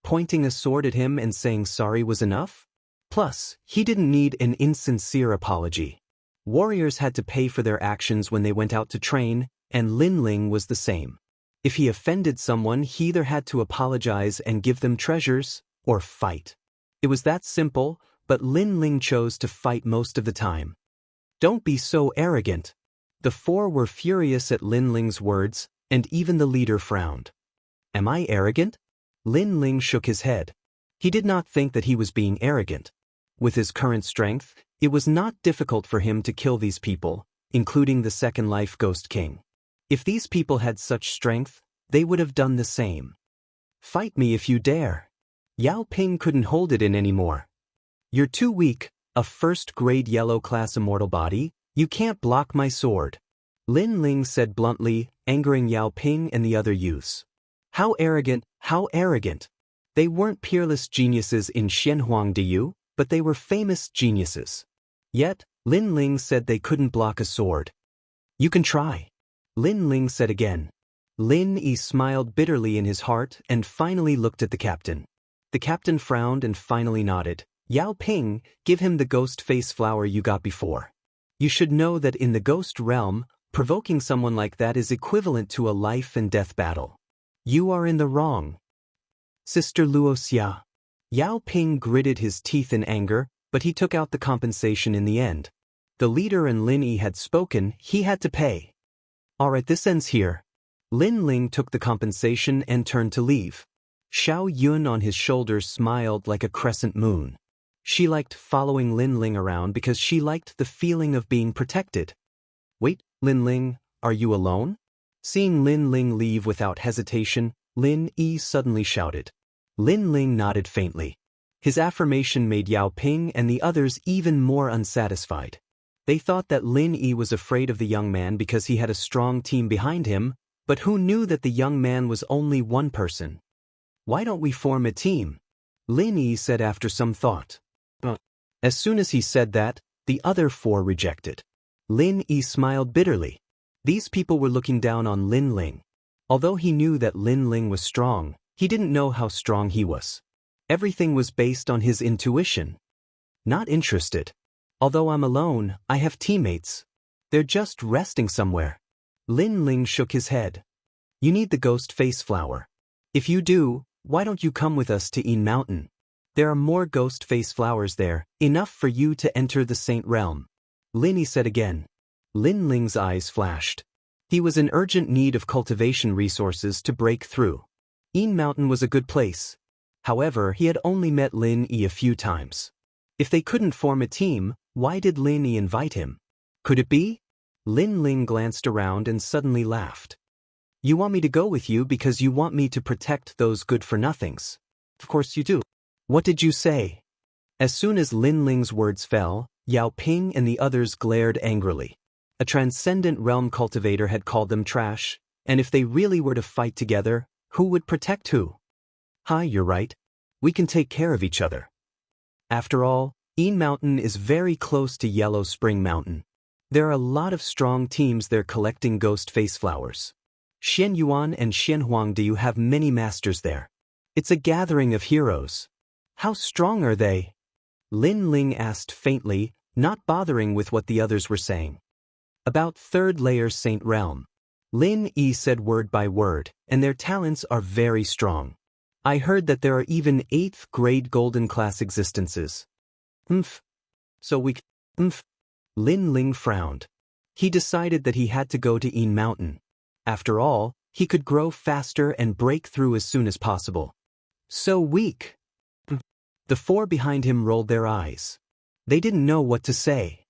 Speaker 1: Pointing a sword at him and saying sorry was enough? Plus, he didn't need an insincere apology. Warriors had to pay for their actions when they went out to train, and Lin Ling was the same. If he offended someone, he either had to apologize and give them treasures, or fight. It was that simple, but Lin Ling chose to fight most of the time. Don't be so arrogant. The 4 were furious at Lin Ling's words, and even the leader frowned. Am I arrogant? Lin Ling shook his head. He did not think that he was being arrogant. With his current strength, it was not difficult for him to kill these people, including the Second Life Ghost King. If these people had such strength, they would have done the same. Fight me if you dare. Yao Ping couldn't hold it in anymore. You're too weak, a first-grade yellow-class immortal body, you can't block my sword. Lin Ling said bluntly, angering Yao Ping and the other youths. How arrogant, how arrogant. They weren't peerless geniuses in Xianhuang Diyu, but they were famous geniuses. Yet, Lin Ling said they couldn't block a sword. You can try. Lin Ling said again. Lin Yi smiled bitterly in his heart and finally looked at the captain. The captain frowned and finally nodded. Yao Ping, give him the ghost face flower you got before. You should know that in the ghost realm, provoking someone like that is equivalent to a life and death battle. You are in the wrong. Sister Luoxia. Yao Ping gritted his teeth in anger, but he took out the compensation in the end. The leader and Lin Yi had spoken, he had to pay. Alright, this ends here. Lin Ling took the compensation and turned to leave. Xiao Yun on his shoulder smiled like a crescent moon. She liked following Lin Ling around because she liked the feeling of being protected. Wait, Lin Ling, are you alone? Seeing Lin Ling leave without hesitation, Lin Yi suddenly shouted. Lin Ling nodded faintly. His affirmation made Yao Ping and the others even more unsatisfied. They thought that Lin Yi was afraid of the young man because he had a strong team behind him, but who knew that the young man was only one person? Why don't we form a team? Lin Yi said after some thought. As soon as he said that, the other four rejected. Lin Yi smiled bitterly. These people were looking down on Lin Ling. Although he knew that Lin Ling was strong, he didn't know how strong he was. Everything was based on his intuition. Not interested. Although I'm alone, I have teammates. They're just resting somewhere. Lin Ling shook his head. You need the ghost face flower. If you do, why don't you come with us to Yin Mountain? There are more ghost face flowers there, enough for you to enter the Saint Realm. Lin Yi said again. Lin Ling's eyes flashed. He was in urgent need of cultivation resources to break through. Yin Mountain was a good place. However, he had only met Lin Yi a few times. If they couldn't form a team, why did Lin Yi invite him? Could it be? Lin Ling glanced around and suddenly laughed. You want me to go with you because you want me to protect those good-for-nothings. Of course you do. What did you say? As soon as Lin Ling's words fell, Yao Ping and the others glared angrily. A transcendent realm cultivator had called them trash, and if they really were to fight together, who would protect who? Hi, you're right. We can take care of each other. After all, Yin Mountain is very close to Yellow Spring Mountain. There are a lot of strong teams there collecting ghost face flowers. Xianyuan and Xianhuang Diyu have many masters there. It's a gathering of heroes. How strong are they? Lin Ling asked faintly, not bothering with what the others were saying. About third layer Saint Realm. Lin Yi said word by word, and their talents are very strong. I heard that there are even 8th grade golden class existences. So we Lin Ling frowned. He decided that he had to go to Yin Mountain. After all, he could grow faster and break through as soon as possible. So weak. The four behind him rolled their eyes. They didn't know what to say.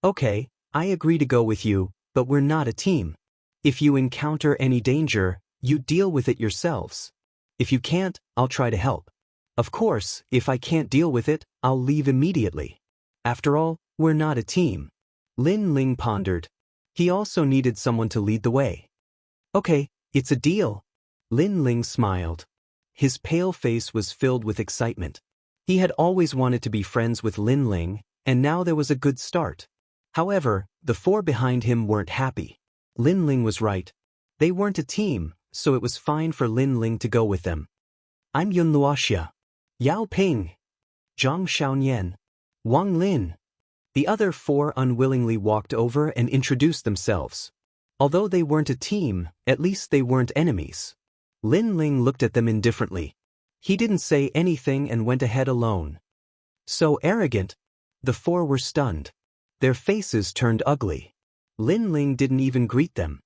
Speaker 1: Okay, I agree to go with you, but we're not a team. If you encounter any danger, you deal with it yourselves. If you can't, I'll try to help. Of course, if I can't deal with it, I'll leave immediately. After all, we're not a team. Lin Ling pondered. He also needed someone to lead the way. Okay, it's a deal. Lin Ling smiled. His pale face was filled with excitement. He had always wanted to be friends with Lin Ling, and now there was a good start. However, the four behind him weren't happy. Lin Ling was right. They weren't a team, so it was fine for Lin Ling to go with them. I'm Yun Luoxia. Yao Ping. Zhang Xiaonian. Wang Lin. The other four unwillingly walked over and introduced themselves. Although they weren't a team, at least they weren't enemies. Lin Ling looked at them indifferently. He didn't say anything and went ahead alone. So arrogant. The four were stunned. Their faces turned ugly. Lin Ling didn't even greet them.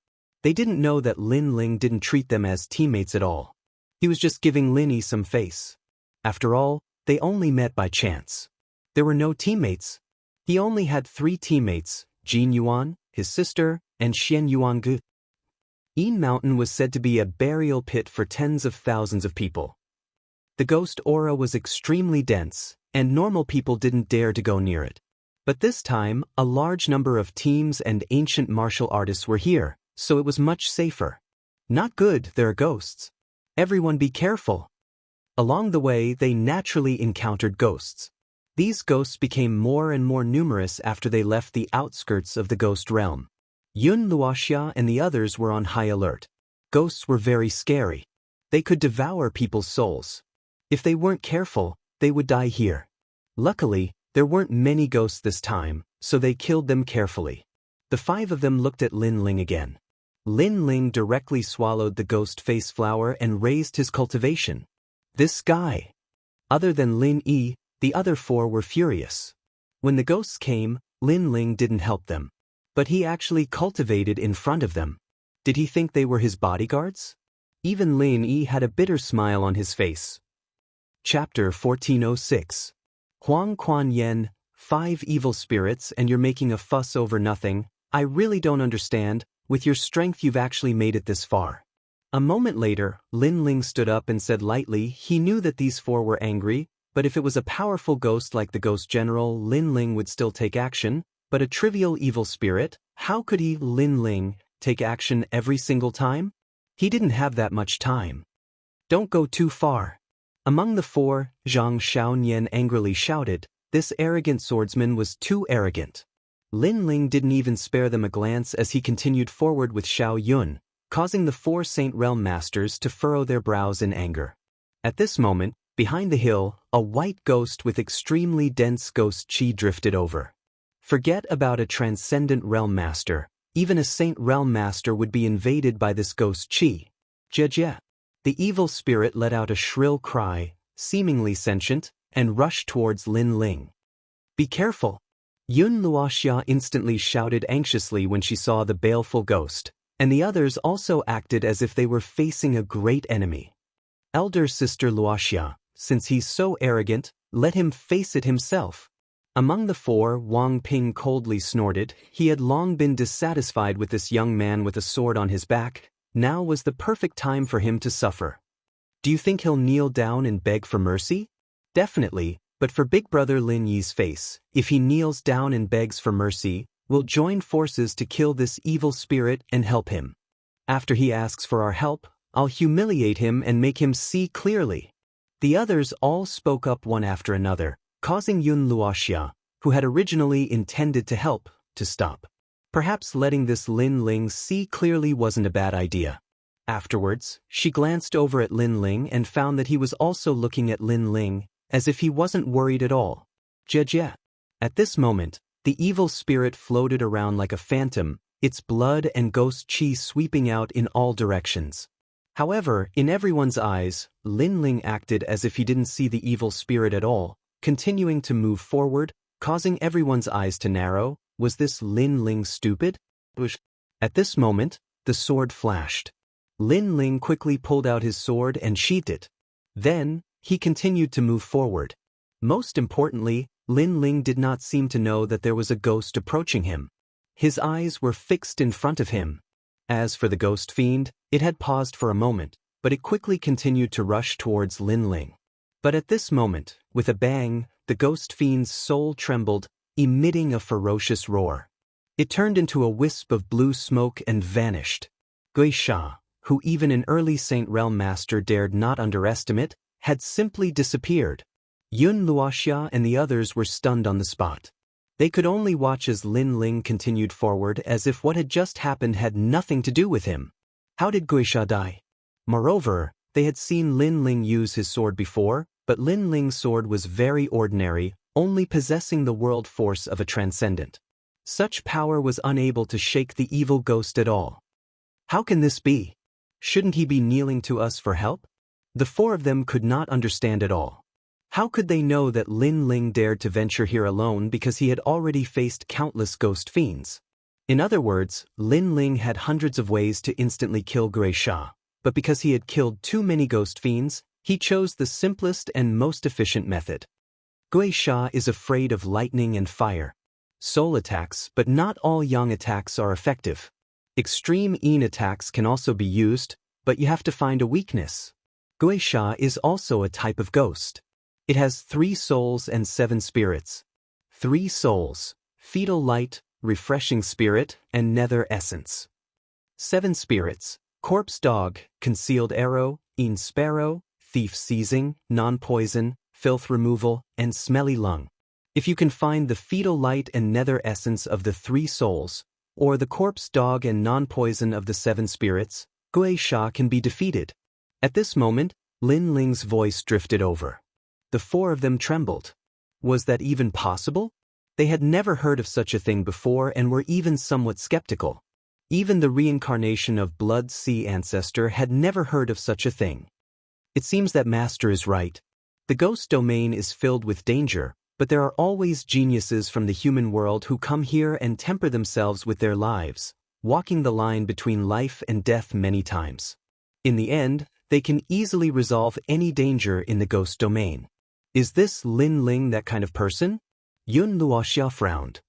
Speaker 1: They didn't know that Lin Ling didn't treat them as teammates at all. He was just giving Linny some face. After all, they only met by chance. There were no teammates. He only had 3 teammates, Jin Yuan, his sister, and Xian Yuangu. Yin Mountain was said to be a burial pit for tens of thousands of people. The ghost aura was extremely dense, and normal people didn't dare to go near it. But this time, a large number of teams and ancient martial artists were here, so it was much safer. Not good, there are ghosts. Everyone be careful. Along the way, they naturally encountered ghosts. These ghosts became more and more numerous after they left the outskirts of the ghost realm. Yun Luoxia and the others were on high alert. Ghosts were very scary. They could devour people's souls. If they weren't careful, they would die here. Luckily, there weren't many ghosts this time, so they killed them carefully. The 5 of them looked at Lin Ling again. Lin Ling directly swallowed the ghost face flower and raised his cultivation. This guy. Other than Lin Yi, the other 4 were furious. When the ghosts came, Lin Ling didn't help them. But he actually cultivated in front of them. Did he think they were his bodyguards? Even Lin Yi had a bitter smile on his face. Chapter 1406. Huang Quan Yen, 5 evil spirits and you're making a fuss over nothing. I really don't understand. With your strength you've actually made it this far. A moment later, Lin Ling stood up and said lightly he knew that these 4 were angry, but if it was a powerful ghost like the Ghost General, Lin Ling would still take action. But a trivial evil spirit, how could he, Lin Ling, take action every single time? He didn't have that much time. Don't go too far. Among the 4, Zhang Xiaonian angrily shouted, this arrogant swordsman was too arrogant. Lin Ling didn't even spare them a glance as he continued forward with Xiao Yun, causing the 4 Saint Realm Masters to furrow their brows in anger. At this moment, behind the hill, a white ghost with extremely dense ghost chi drifted over. Forget about a transcendent realm master, even a Saint Realm Master would be invaded by this ghost chi. Jie. The evil spirit let out a shrill cry, seemingly sentient, and rushed towards Lin Ling. Be careful. Yun Luoxia instantly shouted anxiously when she saw the baleful ghost, and the others also acted as if they were facing a great enemy. Elder sister Luoxia, since he's so arrogant, let him face it himself. Among the 4, Wang Ping coldly snorted. He had long been dissatisfied with this young man with a sword on his back. Now was the perfect time for him to suffer. Do you think he'll kneel down and beg for mercy? Definitely, but for Big Brother Lin Yi's face, if he kneels down and begs for mercy, we'll join forces to kill this evil spirit and help him. After he asks for our help, I'll humiliate him and make him see clearly. The others all spoke up one after another, causing Yun Luoxia, who had originally intended to help, to stop. Perhaps letting this Lin Ling see clearly wasn't a bad idea. Afterwards, she glanced over at Lin Ling and found that he was also looking at Lin Ling, as if he wasn't worried at all. Jie. At this moment, the evil spirit floated around like a phantom, its blood and ghost chi sweeping out in all directions. However, in everyone's eyes, Lin Ling acted as if he didn't see the evil spirit at all, continuing to move forward, causing everyone's eyes to narrow. Was this Lin Ling stupid? At this moment, the sword flashed. Lin Ling quickly pulled out his sword and sheathed it. Then, he continued to move forward. Most importantly, Lin Ling did not seem to know that there was a ghost approaching him. His eyes were fixed in front of him. As for the ghost fiend, it had paused for a moment, but it quickly continued to rush towards Lin Ling. But at this moment, with a bang, the ghost fiend's soul trembled, emitting a ferocious roar. It turned into a wisp of blue smoke and vanished. Guisha, who even an early Saint Realm Master dared not underestimate, had simply disappeared. Yun Luoxia and the others were stunned on the spot. They could only watch as Lin Ling continued forward as if what had just happened had nothing to do with him. How did Guisha die? Moreover, they had seen Lin Ling use his sword before, but Lin Ling's sword was very ordinary, only possessing the world force of a transcendent. Such power was unable to shake the evil ghost at all. How can this be? Shouldn't he be kneeling to us for help? The 4 of them could not understand at all. How could they know that Lin Ling dared to venture here alone because he had already faced countless ghost fiends? In other words, Lin Ling had hundreds of ways to instantly kill Guisha, but because he had killed too many ghost fiends, he chose the simplest and most efficient method. Guisha is afraid of lightning and fire. Soul attacks, but not all yang attacks are effective. Extreme yin attacks can also be used, but you have to find a weakness. Guisha is also a type of ghost. It has 3 souls and 7 spirits. 3 souls: fetal light, refreshing spirit, and nether essence. 7 spirits: corpse dog, concealed arrow, yin sparrow, thief seizing, non-poison, filth removal, and smelly lung. If you can find the fetal light and nether essence of the 3 souls, or the corpse dog and non-poison of the 7 spirits, Guisha can be defeated. At this moment, Lin Ling's voice drifted over. The 4 of them trembled. Was that even possible? They had never heard of such a thing before and were even somewhat skeptical. Even the reincarnation of Blood Sea ancestor had never heard of such a thing. It seems that Master is right. The ghost domain is filled with danger, but there are always geniuses from the human world who come here and temper themselves with their lives, walking the line between life and death many times. In the end, they can easily resolve any danger in the ghost domain. Is this Lin Ling that kind of person? Yun Luoxia frowned.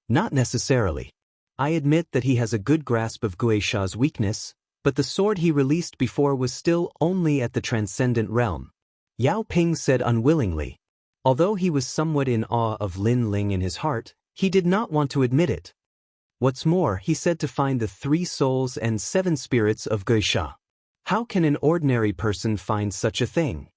Speaker 1: Not necessarily. I admit that he has a good grasp of Guisha's weakness, but the sword he released before was still only at the transcendent realm. Yao Ping said unwillingly. Although he was somewhat in awe of Lin Ling in his heart, he did not want to admit it. What's more, he said to find the 3 souls and 7 spirits of Guisha. How can an ordinary person find such a thing?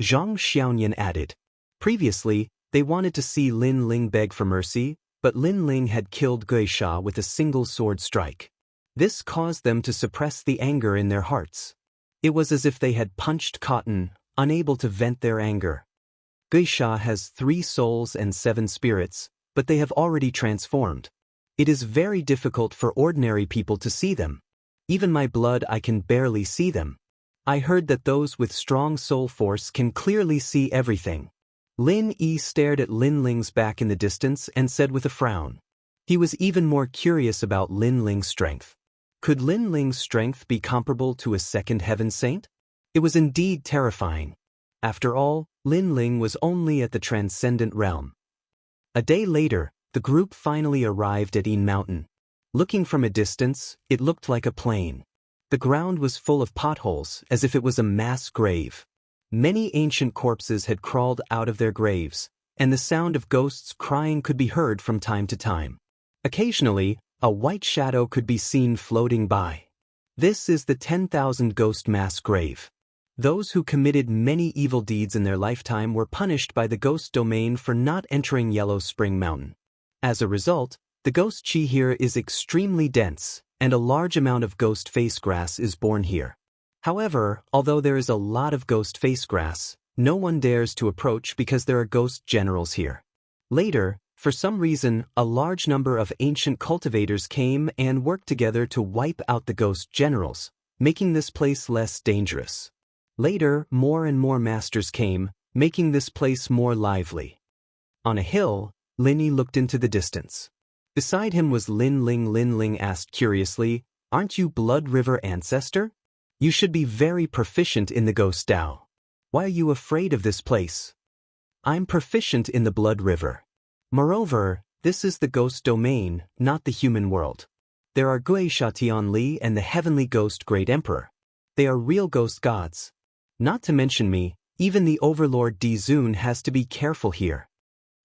Speaker 1: Zhang Xiaoyan added. Previously, they wanted to see Lin Ling beg for mercy, but Lin Ling had killed Guisha with a single sword strike. This caused them to suppress the anger in their hearts. It was as if they had punched cotton, unable to vent their anger. Guisha has 3 souls and 7 spirits, but they have already transformed. It is very difficult for ordinary people to see them. Even my blood, I can barely see them. I heard that those with strong soul force can clearly see everything. Lin Yi stared at Lin Ling's back in the distance and said with a frown. He was even more curious about Lin Ling's strength. Could Lin Ling's strength be comparable to a second heaven saint? It was indeed terrifying. After all, Lin Ling was only at the transcendent realm. A day later, the group finally arrived at Yin Mountain. Looking from a distance, it looked like a plain. The ground was full of potholes, as if it was a mass grave. Many ancient corpses had crawled out of their graves, and the sound of ghosts crying could be heard from time to time. Occasionally, a white shadow could be seen floating by. This is the 10,000 ghost mass grave. Those who committed many evil deeds in their lifetime were punished by the ghost domain for not entering Yellow Spring Mountain. As a result, the ghost chi here is extremely dense, and a large amount of ghost face grass is born here. However, although there is a lot of ghost face grass, no one dares to approach because there are ghost generals here. Later, for some reason, a large number of ancient cultivators came and worked together to wipe out the ghost generals, making this place less dangerous. Later, more and more masters came, making this place more lively. On a hill, Lin Yi looked into the distance. Beside him was Lin Ling. Lin Ling asked curiously, "Aren't you Blood River ancestor? You should be very proficient in the Ghost Dao. Why are you afraid of this place?" "I'm proficient in the Blood River. Moreover, this is the ghost domain, not the human world. There are Guisha Tianli and the Heavenly Ghost Great Emperor. They are real ghost gods. Not to mention me, even the Overlord Dizun has to be careful here,"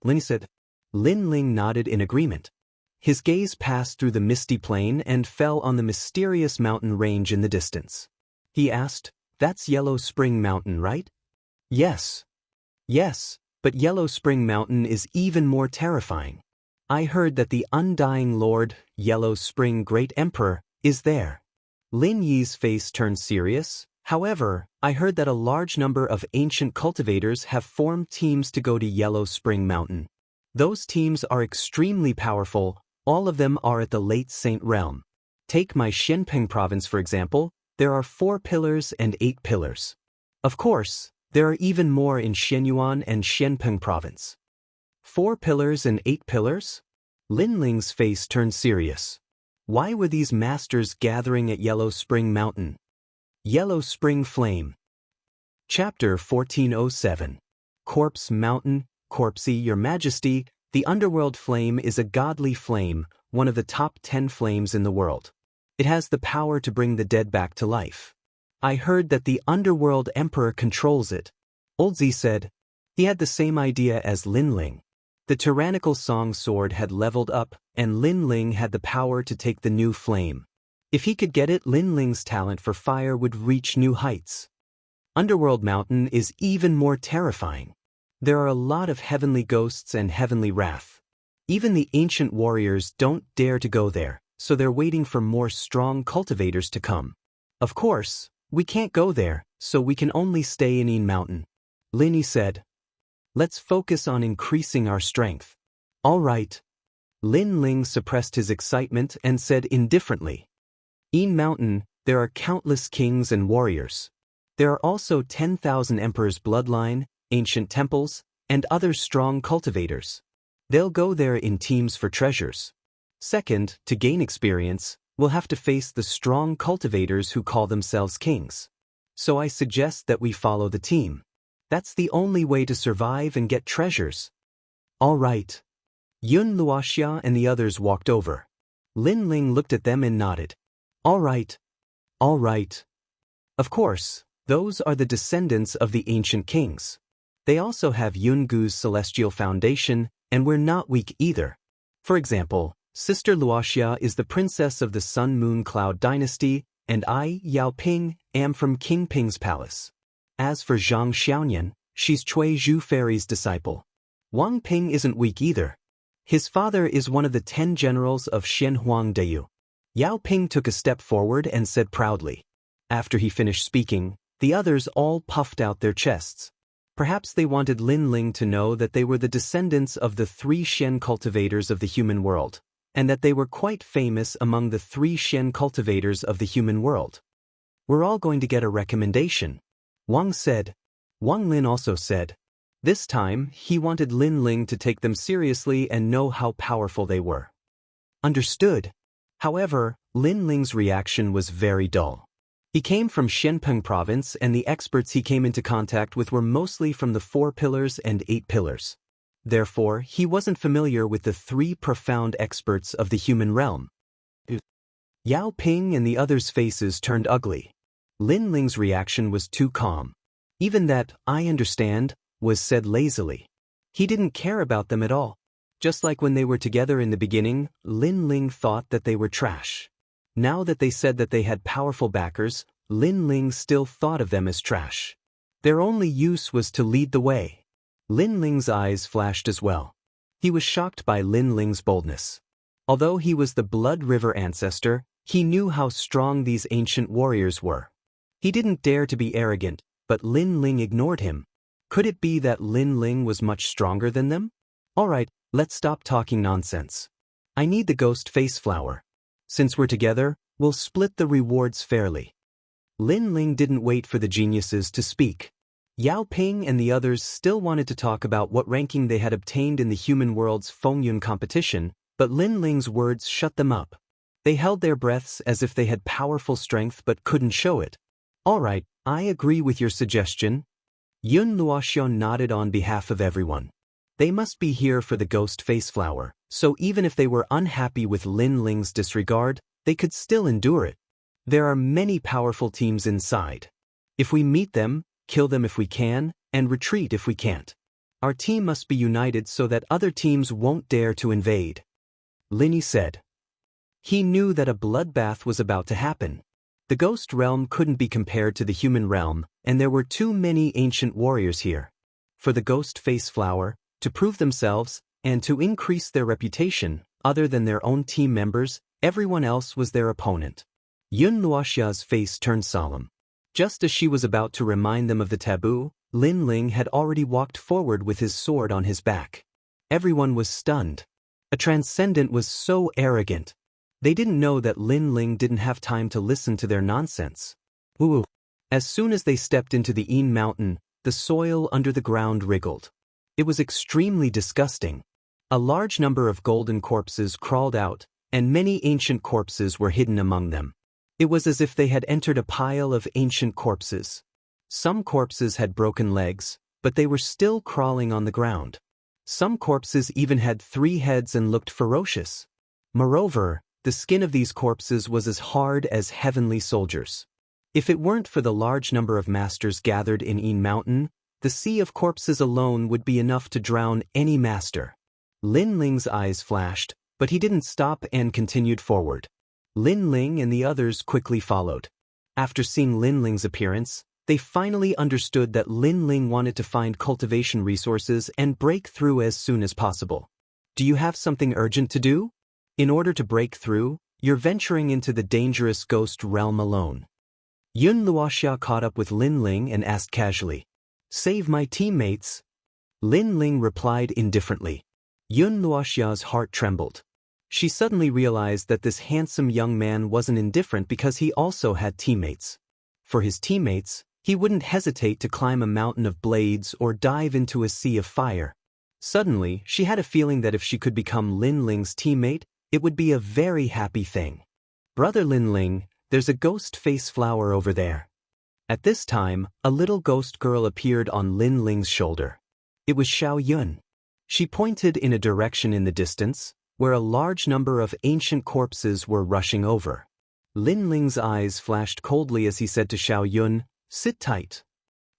Speaker 1: Lin said. Lin Ling nodded in agreement. His gaze passed through the misty plain and fell on the mysterious mountain range in the distance. He asked, "That's Yellow Spring Mountain, right?" "Yes. Yes, but Yellow Spring Mountain is even more terrifying. I heard that the Undying Lord, Yellow Spring Great Emperor, is there." Lin Yi's face turned serious. "However, I heard that a large number of ancient cultivators have formed teams to go to Yellow Spring Mountain. Those teams are extremely powerful. All of them are at the late Saint realm. Take my Xianpeng province for example. There are 4 pillars and 8 pillars. Of course, there are even more in Xianyuan and Xianpeng province." 4 pillars and 8 pillars? Lin Ling's face turned serious. Why were these masters gathering at Yellow Spring Mountain? Yellow Spring Flame. Chapter 1407. Corpse Mountain, Corpsey, Your Majesty, the Underworld Flame is a godly flame, one of the top 10 flames in the world. It has the power to bring the dead back to life. I heard that the Underworld Emperor controls it. Oldzi said. He had the same idea as Lin Ling. The tyrannical song sword had leveled up, and Lin Ling had the power to take the new flame. If he could get it, Lin Ling's talent for fire would reach new heights. Underworld Mountain is even more terrifying. There are a lot of heavenly ghosts and heavenly wrath. Even the ancient warriors don't dare to go there, so they're waiting for more strong cultivators to come. Of course, we can't go there, so we can only stay in Yin Mountain. Linny said. Let's focus on increasing our strength. All right. Lin Ling suppressed his excitement and said indifferently. Yin Mountain, there are countless kings and warriors. There are also 10,000 emperors' bloodline, ancient temples, and other strong cultivators. They'll go there in teams for treasures. Second, to gain experience, we'll have to face the strong cultivators who call themselves kings. So I suggest that we follow the team. That's the only way to survive and get treasures. All right. Yun Luoxia and the others walked over. Lin Ling looked at them and nodded. All right. All right. Of course, those are the descendants of the ancient kings. They also have Yun Gu's celestial foundation, and we're not weak either. For example, Sister Luoxia is the princess of the Sun Moon Cloud dynasty, and I, Yao Ping, am from King Ping's palace. As for Zhang Xiaoyan, she's Cui Zhu Fairy's disciple. Wang Ping isn't weak either. His father is one of the 10 generals of Xianhuang Dayu. Yao Ping took a step forward and said proudly. After he finished speaking, the others all puffed out their chests. Perhaps they wanted Lin Ling to know that they were the descendants of the 3 Shen cultivators of the human world, and that they were quite famous among the 3 Shen cultivators of the human world. We're all going to get a recommendation, Wang said. Wang Lin also said. This time, he wanted Lin Ling to take them seriously and know how powerful they were. Understood. However, Lin Ling's reaction was very dull. He came from Shenpeng province and the experts he came into contact with were mostly from the 4 pillars and 8 pillars. Therefore, he wasn't familiar with the 3 profound experts of the human realm. Yao Ping and the others' faces turned ugly. Lin Ling's reaction was too calm. Even that, I understand, was said lazily. He didn't care about them at all. Just like when they were together in the beginning, Lin Ling thought that they were trash. Now that they said that they had powerful backers, Lin Ling still thought of them as trash. Their only use was to lead the way. Lin Ling's eyes flashed as well. He was shocked by Lin Ling's boldness. Although he was the Blood River ancestor, he knew how strong these ancient warriors were. He didn't dare to be arrogant, but Lin Ling ignored him. Could it be that Lin Ling was much stronger than them? All right, let's stop talking nonsense. I need the ghost face flower. Since we're together, we'll split the rewards fairly. Lin Ling didn't wait for the geniuses to speak. Yao Ping and the others still wanted to talk about what ranking they had obtained in the human world's Fengyun competition, but Lin Ling's words shut them up. They held their breaths as if they had powerful strength but couldn't show it. All right, I agree with your suggestion. Yun Luoxian nodded on behalf of everyone. They must be here for the ghost face flower, so even if they were unhappy with Lin Ling's disregard, they could still endure it. There are many powerful teams inside. If we meet them, kill them if we can, and retreat if we can't. Our team must be united so that other teams won't dare to invade. Linny said. He knew that a bloodbath was about to happen. The ghost realm couldn't be compared to the human realm, and there were too many ancient warriors here. For the ghost face flower, to prove themselves, and to increase their reputation, other than their own team members, everyone else was their opponent. Yun Luoxia's face turned solemn. Just as she was about to remind them of the taboo, Lin Ling had already walked forward with his sword on his back. Everyone was stunned. A transcendent was so arrogant. They didn't know that Lin Ling didn't have time to listen to their nonsense. Woo! As soon as they stepped into the Yin Mountain, the soil under the ground wriggled. It was extremely disgusting. A large number of golden corpses crawled out, and many ancient corpses were hidden among them. It was as if they had entered a pile of ancient corpses. Some corpses had broken legs, but they were still crawling on the ground. Some corpses even had 3 heads and looked ferocious. Moreover, the skin of these corpses was as hard as heavenly soldiers. If it weren't for the large number of masters gathered in Yin Mountain, the sea of corpses alone would be enough to drown any master. Lin Ling's eyes flashed, but he didn't stop and continued forward. Lin Ling and the others quickly followed. After seeing Lin Ling's appearance, they finally understood that Lin Ling wanted to find cultivation resources and break through as soon as possible. Do you have something urgent to do? In order to break through, you're venturing into the dangerous ghost realm alone. Yun Luoxia caught up with Lin Ling and asked casually, "Save my teammates?" Lin Ling replied indifferently. Yun Luoxia's heart trembled. She suddenly realized that this handsome young man wasn't indifferent because he also had teammates. For his teammates, he wouldn't hesitate to climb a mountain of blades or dive into a sea of fire. Suddenly, she had a feeling that if she could become Lin Ling's teammate, it would be a very happy thing. "Brother Lin Ling, there's a ghost face flower over there." At this time, a little ghost girl appeared on Lin Ling's shoulder. It was Xiao Yun. She pointed in a direction in the distance, where a large number of ancient corpses were rushing over. Lin Ling's eyes flashed coldly as he said to Xiao Yun, "Sit tight."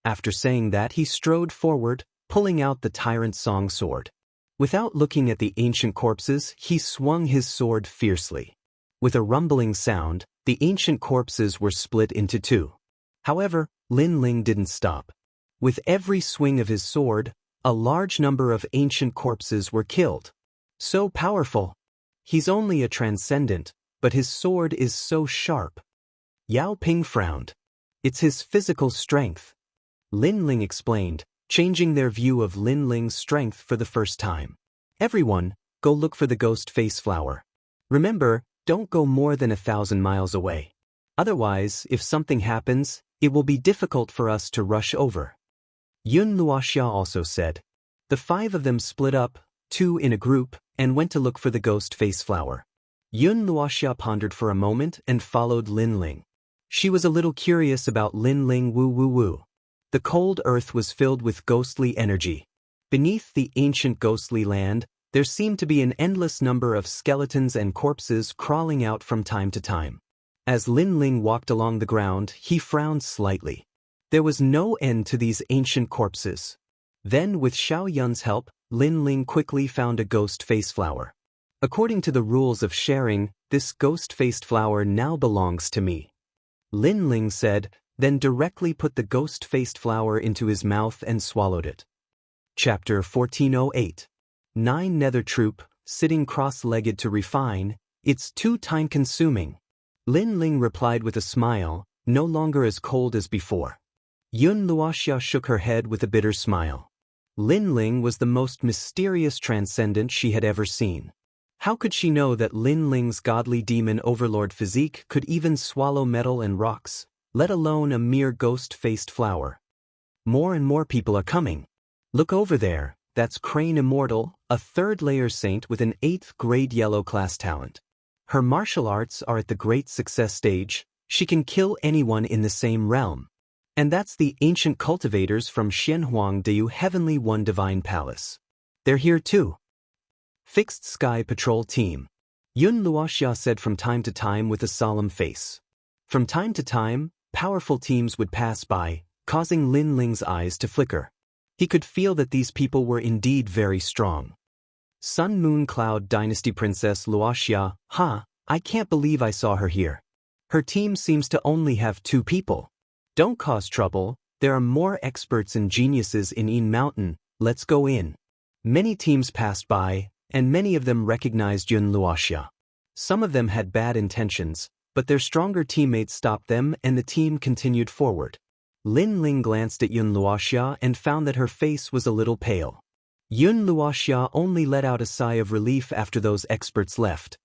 Speaker 1: After saying that, he strode forward, pulling out the Tyrant Song sword. Without looking at the ancient corpses, he swung his sword fiercely. With a rumbling sound, the ancient corpses were split into 2. However, Lin Ling didn't stop. With every swing of his sword, a large number of ancient corpses were killed. So powerful. He's only a transcendent, but his sword is so sharp. Yao Ping frowned. It's his physical strength. Lin Ling explained, changing their view of Lin Ling's strength for the first time. "Everyone, go look for the ghost face flower. Remember, don't go more than 1,000 miles away. Otherwise, if something happens, it will be difficult for us to rush over." Yun Luoxia also said. The 5 of them split up, 2 in a group, and went to look for the ghost face flower. Yun Luoxia pondered for a moment and followed Lin Ling. She was a little curious about Lin Ling Woo. The cold earth was filled with ghostly energy. Beneath the ancient ghostly land, there seemed to be an endless number of skeletons and corpses crawling out from time to time. As Lin Ling walked along the ground, he frowned slightly. There was no end to these ancient corpses. Then, with Xiao Yun's help, Lin Ling quickly found a ghost face flower. According to the rules of sharing, this ghost-faced flower now belongs to me. Lin Ling said, then directly put the ghost-faced flower into his mouth and swallowed it. Chapter 1408. 9 Nether Troop, sitting cross-legged to refine, it's too time-consuming. Lin Ling replied with a smile, no longer as cold as before. Yun Luoxia shook her head with a bitter smile. Lin Ling was the most mysterious transcendent she had ever seen. How could she know that Lin Ling's godly demon overlord physique could even swallow metal and rocks, let alone a mere ghost-faced flower? More and more people are coming. Look over there, that's Crane Immortal, a 3rd-layer saint with an 8th-grade yellow class talent. Her martial arts are at the great success stage, she can kill anyone in the same realm. And that's the ancient cultivators from Xianhuang Deu Heavenly One Divine Palace. They're here too. Fixed Sky Patrol Team. Yun Luoxia said from time to time with a solemn face. From time to time, powerful teams would pass by, causing Lin Ling's eyes to flicker. He could feel that these people were indeed very strong. Sun Moon Cloud Dynasty Princess Luoxia, I can't believe I saw her here. Her team seems to only have 2 people. Don't cause trouble, there are more experts and geniuses in Yin Mountain, let's go in. Many teams passed by, and many of them recognized Yun Luoxia. Some of them had bad intentions, but their stronger teammates stopped them and the team continued forward. Lin Ling glanced at Yun Luoxia and found that her face was a little pale. Yun Luoxia only let out a sigh of relief after those experts left.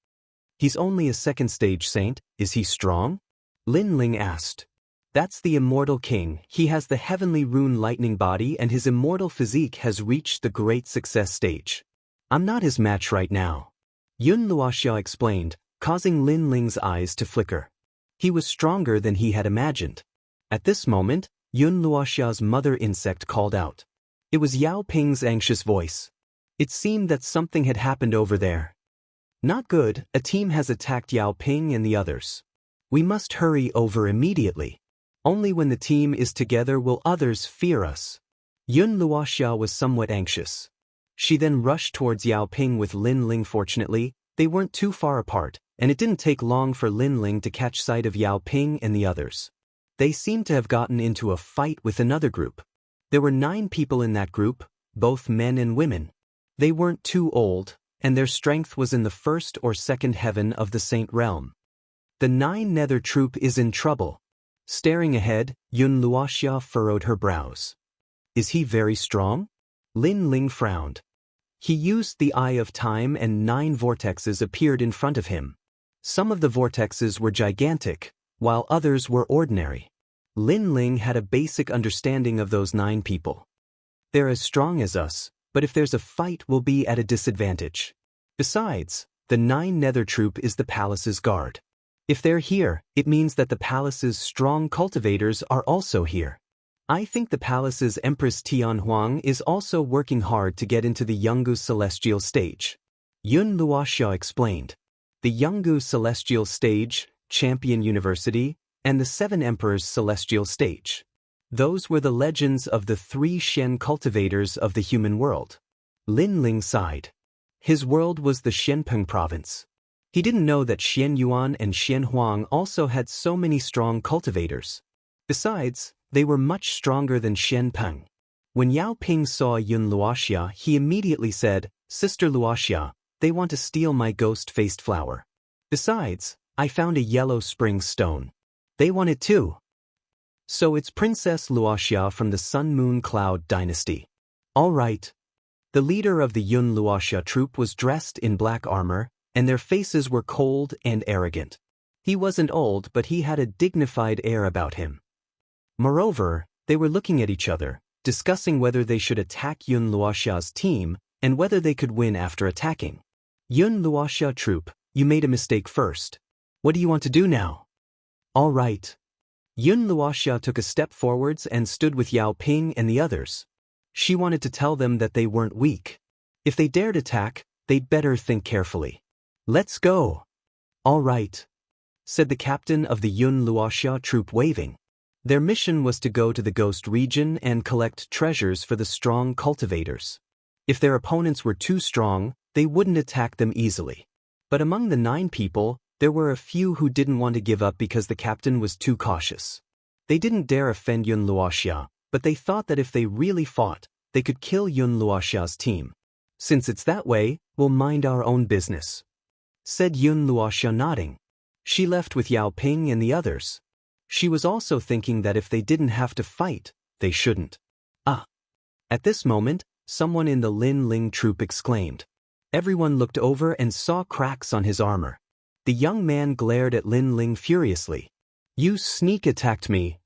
Speaker 1: He's only a 2nd-stage saint, is he strong? Lin Ling asked. That's the Immortal King, he has the heavenly rune lightning body and his immortal physique has reached the great success stage. I'm not his match right now. Yun Luoxia explained, causing Lin Ling's eyes to flicker. He was stronger than he had imagined. At this moment, Yun Luoxia's mother insect called out. It was Yao Ping's anxious voice. It seemed that something had happened over there. Not good, a team has attacked Yao Ping and the others. We must hurry over immediately. Only when the team is together will others fear us. Yun Luoxia was somewhat anxious. She then rushed towards Yao Ping with Lin Ling. Fortunately, they weren't too far apart, and it didn't take long for Lin Ling to catch sight of Yao Ping and the others. They seemed to have gotten into a fight with another group. There were 9 people in that group, both men and women. They weren't too old, and their strength was in the first or second heaven of the Saint Realm. The 9 Nether troop is in trouble. Staring ahead, Yun Luoxia furrowed her brows. Is he very strong? Lin Ling frowned. He used the Eye of Time and 9 vortexes appeared in front of him. Some of the vortexes were gigantic, while others were ordinary. Lin Ling had a basic understanding of those 9 people. They're as strong as us, but if there's a fight we'll be at a disadvantage. Besides, the 9 Nether troop is the palace's guard. If they're here, it means that the palace's strong cultivators are also here. I think the palace's Empress Tianhuang is also working hard to get into the Yungu celestial stage. Yun Luoxia explained. The Yungu celestial stage, Champion University, and the 7 Emperors celestial stage. Those were the legends of the 3 Shen cultivators of the human world. Lin Ling sighed. His world was the Shenpeng province. He didn't know that Xianyuan and Xianhuang also had so many strong cultivators. Besides, they were much stronger than Shenpeng. When Yao Ping saw Yun Luoxia, he immediately said, Sister Luoxia, they want to steal my ghost-faced flower. Besides, I found a yellow spring stone. They want it too. So it's Princess Luoxia from the Sun Moon Cloud dynasty. All right. The leader of the Yun Luoxia troop was dressed in black armor, and their faces were cold and arrogant. He wasn't old, but he had a dignified air about him. Moreover, they were looking at each other, discussing whether they should attack Yun Luoxia's team and whether they could win after attacking. Yun Luoxia troop, you made a mistake first. What do you want to do now? All right. Yun Luoxia took a step forwards and stood with Yao Ping and the others. She wanted to tell them that they weren't weak. If they dared attack, they'd better think carefully. Let's go. All right, said the captain of the Yun Luoxia troop, waving. Their mission was to go to the Ghost region and collect treasures for the strong cultivators. If their opponents were too strong, they wouldn't attack them easily. But among the 9 people, there were a few who didn't want to give up because the captain was too cautious. They didn't dare offend Yun Luoxia, but they thought that if they really fought, they could kill Yun Luoxia's team. Since it's that way, we'll mind our own business, said Yun Luoxia, nodding. She left with Yao Ping and the others. She was also thinking that if they didn't have to fight, they shouldn't. At this moment, someone in the Lin Ling troop exclaimed. Everyone looked over and saw cracks on his armor. The young man glared at Lin Ling furiously. You sneak attacked me.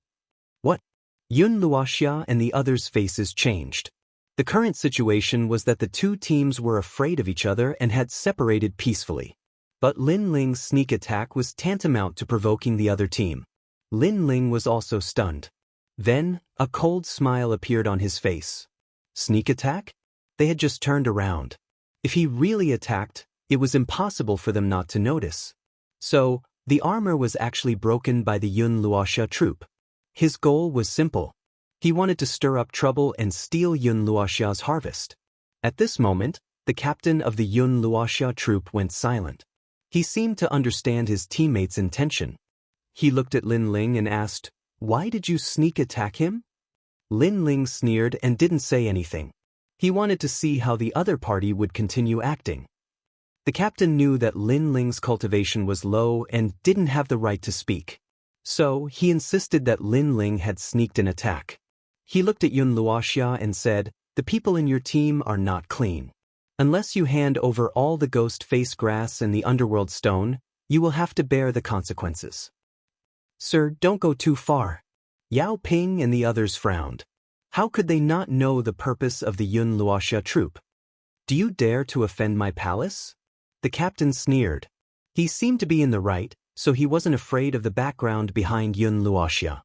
Speaker 1: What? Yun Luoxia and the others' faces changed. The current situation was that the 2 teams were afraid of each other and had separated peacefully. But Lin Ling's sneak attack was tantamount to provoking the other team. Lin Ling was also stunned. Then, a cold smile appeared on his face. Sneak attack? They had just turned around. If he really attacked, it was impossible for them not to notice. So, the armor was actually broken by the Yun Luoxia troop. His goal was simple. He wanted to stir up trouble and steal Yun Luoxia's harvest. At this moment, the captain of the Yun Luoxia troop went silent. He seemed to understand his teammates' intention. He looked at Lin Ling and asked, Why did you sneak attack him? Lin Ling sneered and didn't say anything. He wanted to see how the other party would continue acting. The captain knew that Lin Ling's cultivation was low and didn't have the right to speak. So, he insisted that Lin Ling had sneaked an attack. He looked at Yun Luoxia and said, The people in your team are not clean. Unless you hand over all the ghost face grass and the underworld stone, you will have to bear the consequences. Sir, don't go too far. Yao Ping and the others frowned. How could they not know the purpose of the Yun Luoxia troop? Do you dare to offend my palace? The captain sneered. He seemed to be in the right, so he wasn't afraid of the background behind Yun Luoxia.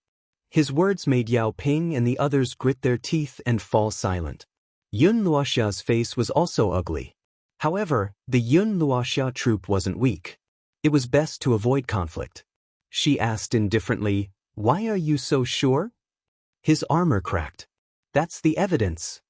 Speaker 1: His words made Yao Ping and the others grit their teeth and fall silent. Yun Luoxia's face was also ugly. However, the Yun Luoxia troop wasn't weak. It was best to avoid conflict. She asked indifferently, "Why are you so sure?" "His armor cracked. That's the evidence."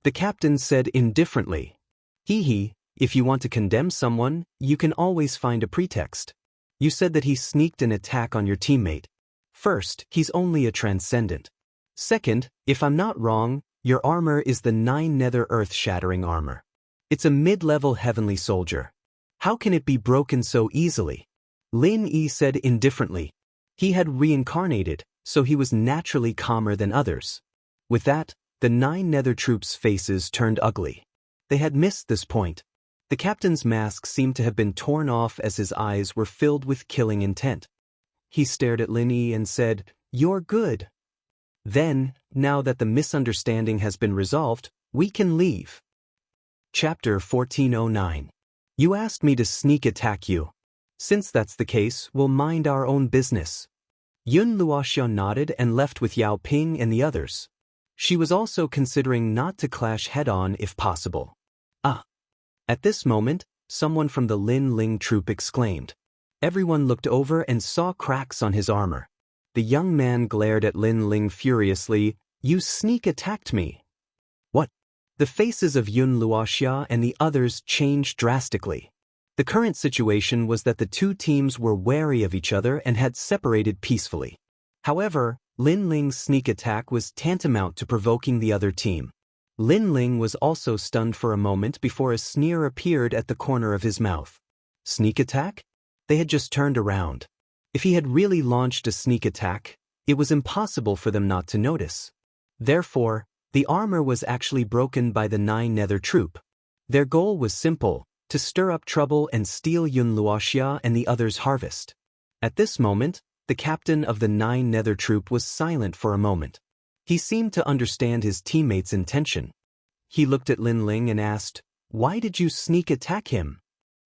Speaker 1: The captain said indifferently. "Hee, if you want to condemn someone, you can always find a pretext. You said that he sneaked an attack on your teammate. First, he's only a transcendent. Second, if I'm not wrong, your armor is the 9 nether earth-shattering armor. It's a mid-level heavenly soldier. How can it be broken so easily?" Lin Yi said indifferently. He had reincarnated, so he was naturally calmer than others. With that, the 9 nether troops' faces turned ugly. They had missed this point. The captain's mask seemed to have been torn off as his eyes were filled with killing intent. He stared at Lin Yi and said, "You're good." "Then, now that the misunderstanding has been resolved, we can leave." Chapter 1409. You asked me to sneak attack you. Since that's the case, we'll mind our own business. Yun Luoxia nodded and left with Yao Ping and the others. She was also considering not to clash head-on if possible. Ah! At this moment, someone from the Lin Ling troop exclaimed. Everyone looked over and saw cracks on his armor. The young man glared at Lin Ling furiously. "You sneak attacked me." "What?" The faces of Yun Luoxia and the others changed drastically. The current situation was that the two teams were wary of each other and had separated peacefully. However, Lin Ling's sneak attack was tantamount to provoking the other team. Lin Ling was also stunned for a moment before a sneer appeared at the corner of his mouth. Sneak attack? They had just turned around. If he had really launched a sneak attack, it was impossible for them not to notice. Therefore, the armor was actually broken by the 9 nether troop. Their goal was simple, to stir up trouble and steal Yun Luoxia and the others' harvest. At this moment, the captain of the 9 nether troop was silent for a moment. He seemed to understand his teammate's intention. He looked at Lin Ling and asked, "Why did you sneak attack him?"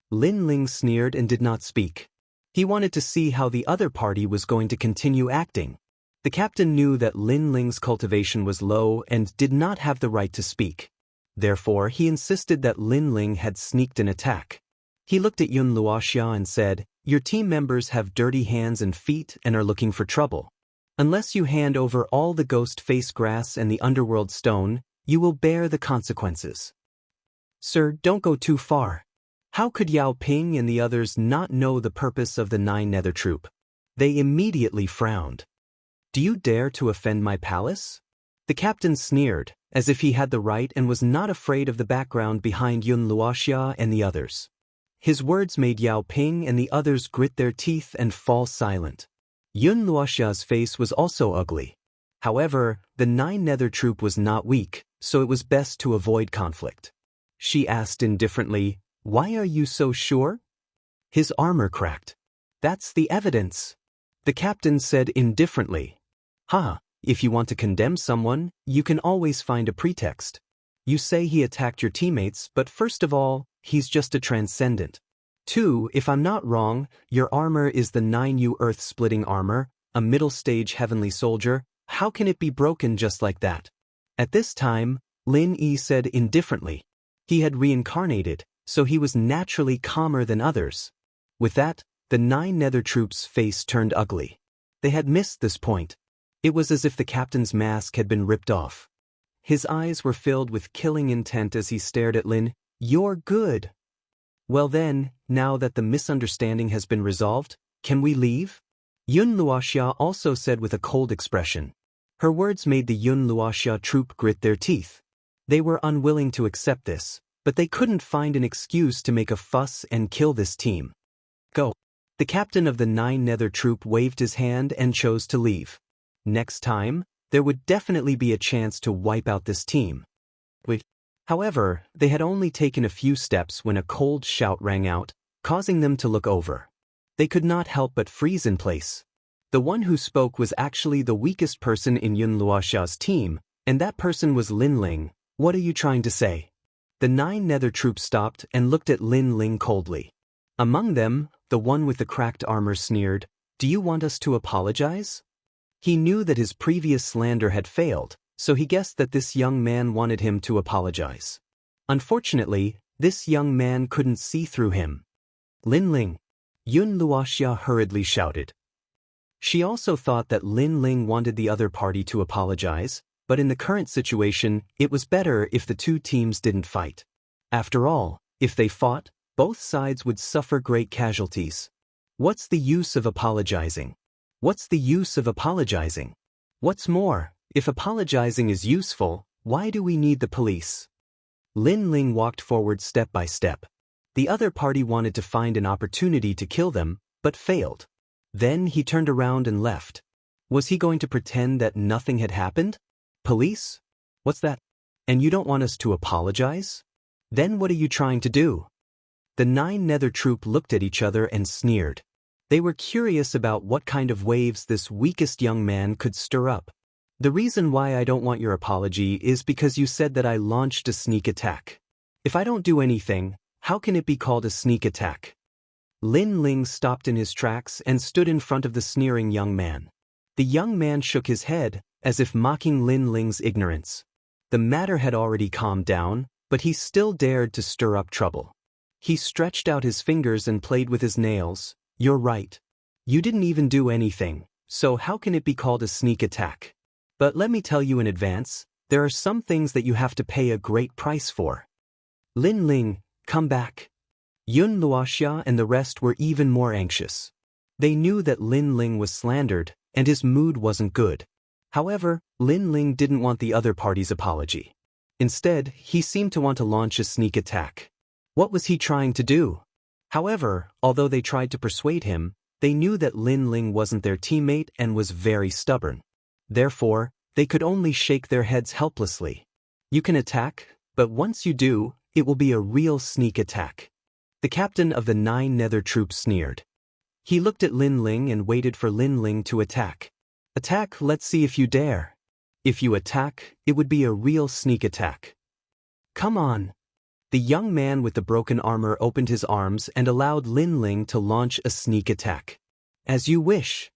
Speaker 1: Lin Ling sneered and did not speak. He wanted to see how the other party was going to continue acting. The captain knew that Lin Ling's cultivation was low and did not have the right to speak. Therefore, he insisted that Lin Ling had sneaked an attack. He looked at Yun Luoxia and said, "Your team members have dirty hands and feet and are looking for trouble. Unless you hand over all the ghost face grass and the underworld stone, you will bear the consequences." "Sir, don't go too far." How could Yao Ping and the others not know the purpose of the 9 nether troop? They immediately frowned. "Do you dare to offend my palace?" The captain sneered, as if he had the right and was not afraid of the background behind Yun Luoxia and the others. His words made Yao Ping and the others grit their teeth and fall silent. Yun Luoxia's face was also ugly. However, the 9 nether troop was not weak, so it was best to avoid conflict. She asked indifferently, "Why are you so sure?" "His armor cracked. That's the evidence." The captain said indifferently. "Ha! If you want to condemn someone, you can always find a pretext. You say he attacked your teammates, but first of all, he's just a transcendent. 2, if I'm not wrong, your armor is the 9U earth-splitting armor, a middle-stage heavenly soldier. How can it be broken just like that?" At this time, Lin Yi said indifferently. He had reincarnated, so he was naturally calmer than others. With that, the 9 nether troops' face turned ugly. They had missed this point. It was as if the captain's mask had been ripped off. His eyes were filled with killing intent as he stared at Lin. "You're good." "Well then, now that the misunderstanding has been resolved, can we leave?" Yun Luoxia also said with a cold expression. Her words made the Yun Luoxia troop grit their teeth. They were unwilling to accept this, but they couldn't find an excuse to make a fuss and kill this team. "Go." The captain of the 9 nether troop waved his hand and chose to leave. Next time, there would definitely be a chance to wipe out this team. However, they had only taken a few steps when a cold shout rang out, causing them to look over. They could not help but freeze in place. The one who spoke was actually the weakest person in Yun Luoxia's team, and that person was Lin Ling. "What are you trying to say?" The 9 nether troop stopped and looked at Lin Ling coldly. Among them, the one with the cracked armor sneered, "Do you want us to apologize?" He knew that his previous slander had failed, so he guessed that this young man wanted him to apologize. Unfortunately, this young man couldn't see through him. "Lin Ling," Yun Luoxia hurriedly shouted. She also thought that Lin Ling wanted the other party to apologize, but in the current situation, it was better if the two teams didn't fight. After all, if they fought, both sides would suffer great casualties. What's the use of apologizing? What's the use of apologizing? What's more, if apologizing is useful, why do we need the police? Lin Ling walked forward step by step. The other party wanted to find an opportunity to kill them, but failed. Then he turned around and left. Was he going to pretend that nothing had happened? Police? What's that? And you don't want us to apologize? Then what are you trying to do? The 9 Nether troop looked at each other and sneered. They were curious about what kind of waves this weakest young man could stir up. "The reason why I don't want your apology is because you said that I launched a sneak attack. If I don't do anything, how can it be called a sneak attack?" Lin Ling stopped in his tracks and stood in front of the sneering young man. The young man shook his head, as if mocking Lin Ling's ignorance. The matter had already calmed down, but he still dared to stir up trouble. He stretched out his fingers and played with his nails. "You're right. You didn't even do anything, so how can it be called a sneak attack? But let me tell you in advance, there are some things that you have to pay a great price for." "Lin Ling, come back." Yun Luoxia and the rest were even more anxious. They knew that Lin Ling was slandered, and his mood wasn't good. However, Lin Ling didn't want the other party's apology. Instead, he seemed to want to launch a sneak attack. What was he trying to do? However, although they tried to persuade him, they knew that Lin Ling wasn't their teammate and was very stubborn. Therefore, they could only shake their heads helplessly. "You can attack, but once you do, it will be a real sneak attack." The captain of the 9 Nether troops sneered. He looked at Lin Ling and waited for Lin Ling to attack. "Attack, let's see if you dare. If you attack, it would be a real sneak attack. Come on." The young man with the broken armor opened his arms and allowed Lin Ling to launch a sneak attack. "As you wish."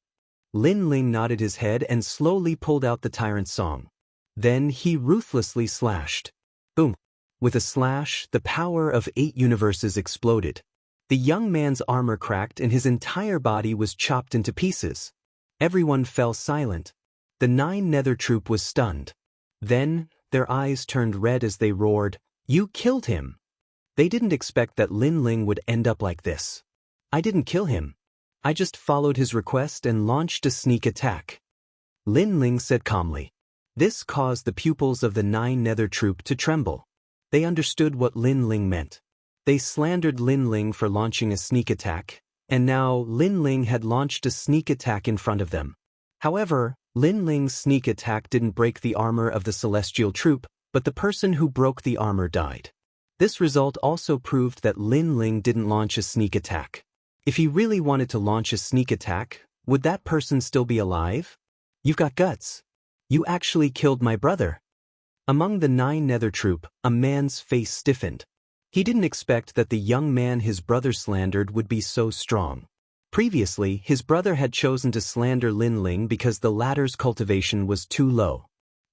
Speaker 1: Lin Ling nodded his head and slowly pulled out the tyrant's song. Then he ruthlessly slashed. Boom! With a slash, the power of 8 universes exploded. The young man's armor cracked and his entire body was chopped into pieces. Everyone fell silent. The 9 Nether troop was stunned. Then, their eyes turned red as they roared, "You killed him!" They didn't expect that Lin Ling would end up like this. "I didn't kill him. I just followed his request and launched a sneak attack," Lin Ling said calmly. This caused the pupils of the 9 Nether troop to tremble. They understood what Lin Ling meant. They slandered Lin Ling for launching a sneak attack, and now Lin Ling had launched a sneak attack in front of them. However, Lin Ling's sneak attack didn't break the armor of the celestial troop, but the person who broke the armor died. This result also proved that Lin Ling didn't launch a sneak attack. If he really wanted to launch a sneak attack, would that person still be alive? "You've got guts. You actually killed my brother." Among the 9 Nether troop, a man's face stiffened. He didn't expect that the young man his brother slandered would be so strong. Previously, his brother had chosen to slander Lin Ling because the latter's cultivation was too low.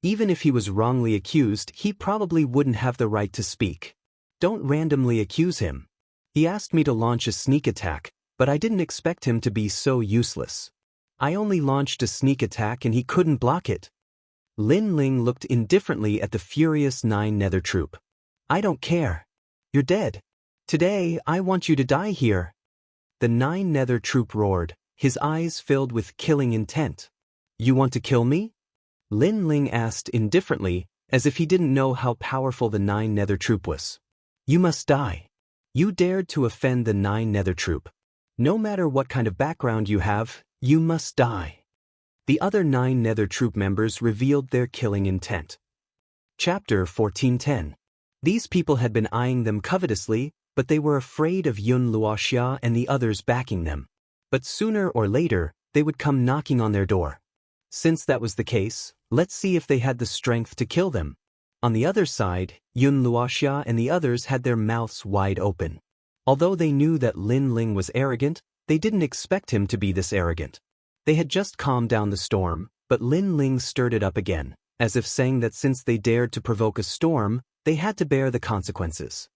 Speaker 1: Even if he was wrongly accused, he probably wouldn't have the right to speak. "Don't randomly accuse him. He asked me to launch a sneak attack, but I didn't expect him to be so useless. I only launched a sneak attack and he couldn't block it." Lin Ling looked indifferently at the furious 9 Nether troop. "I don't care. You're dead. Today, I want you to die here." The 9 Nether troop roared, his eyes filled with killing intent. "You want to kill me?" Lin Ling asked indifferently, as if he didn't know how powerful the 9 Nether troop was. "You must die. You dared to offend the 9 Nether troop. No matter what kind of background you have, you must die." The other 9 Nether troop members revealed their killing intent. Chapter 1410. These people had been eyeing them covetously, but they were afraid of Yun Luoxia and the others backing them. But sooner or later, they would come knocking on their door. Since that was the case, let's see if they had the strength to kill them. On the other side, Yun Luoxia and the others had their mouths wide open. Although they knew that Lin Ling was arrogant, they didn't expect him to be this arrogant. They had just calmed down the storm, but Lin Ling stirred it up again, as if saying that since they dared to provoke a storm, they had to bear the consequences.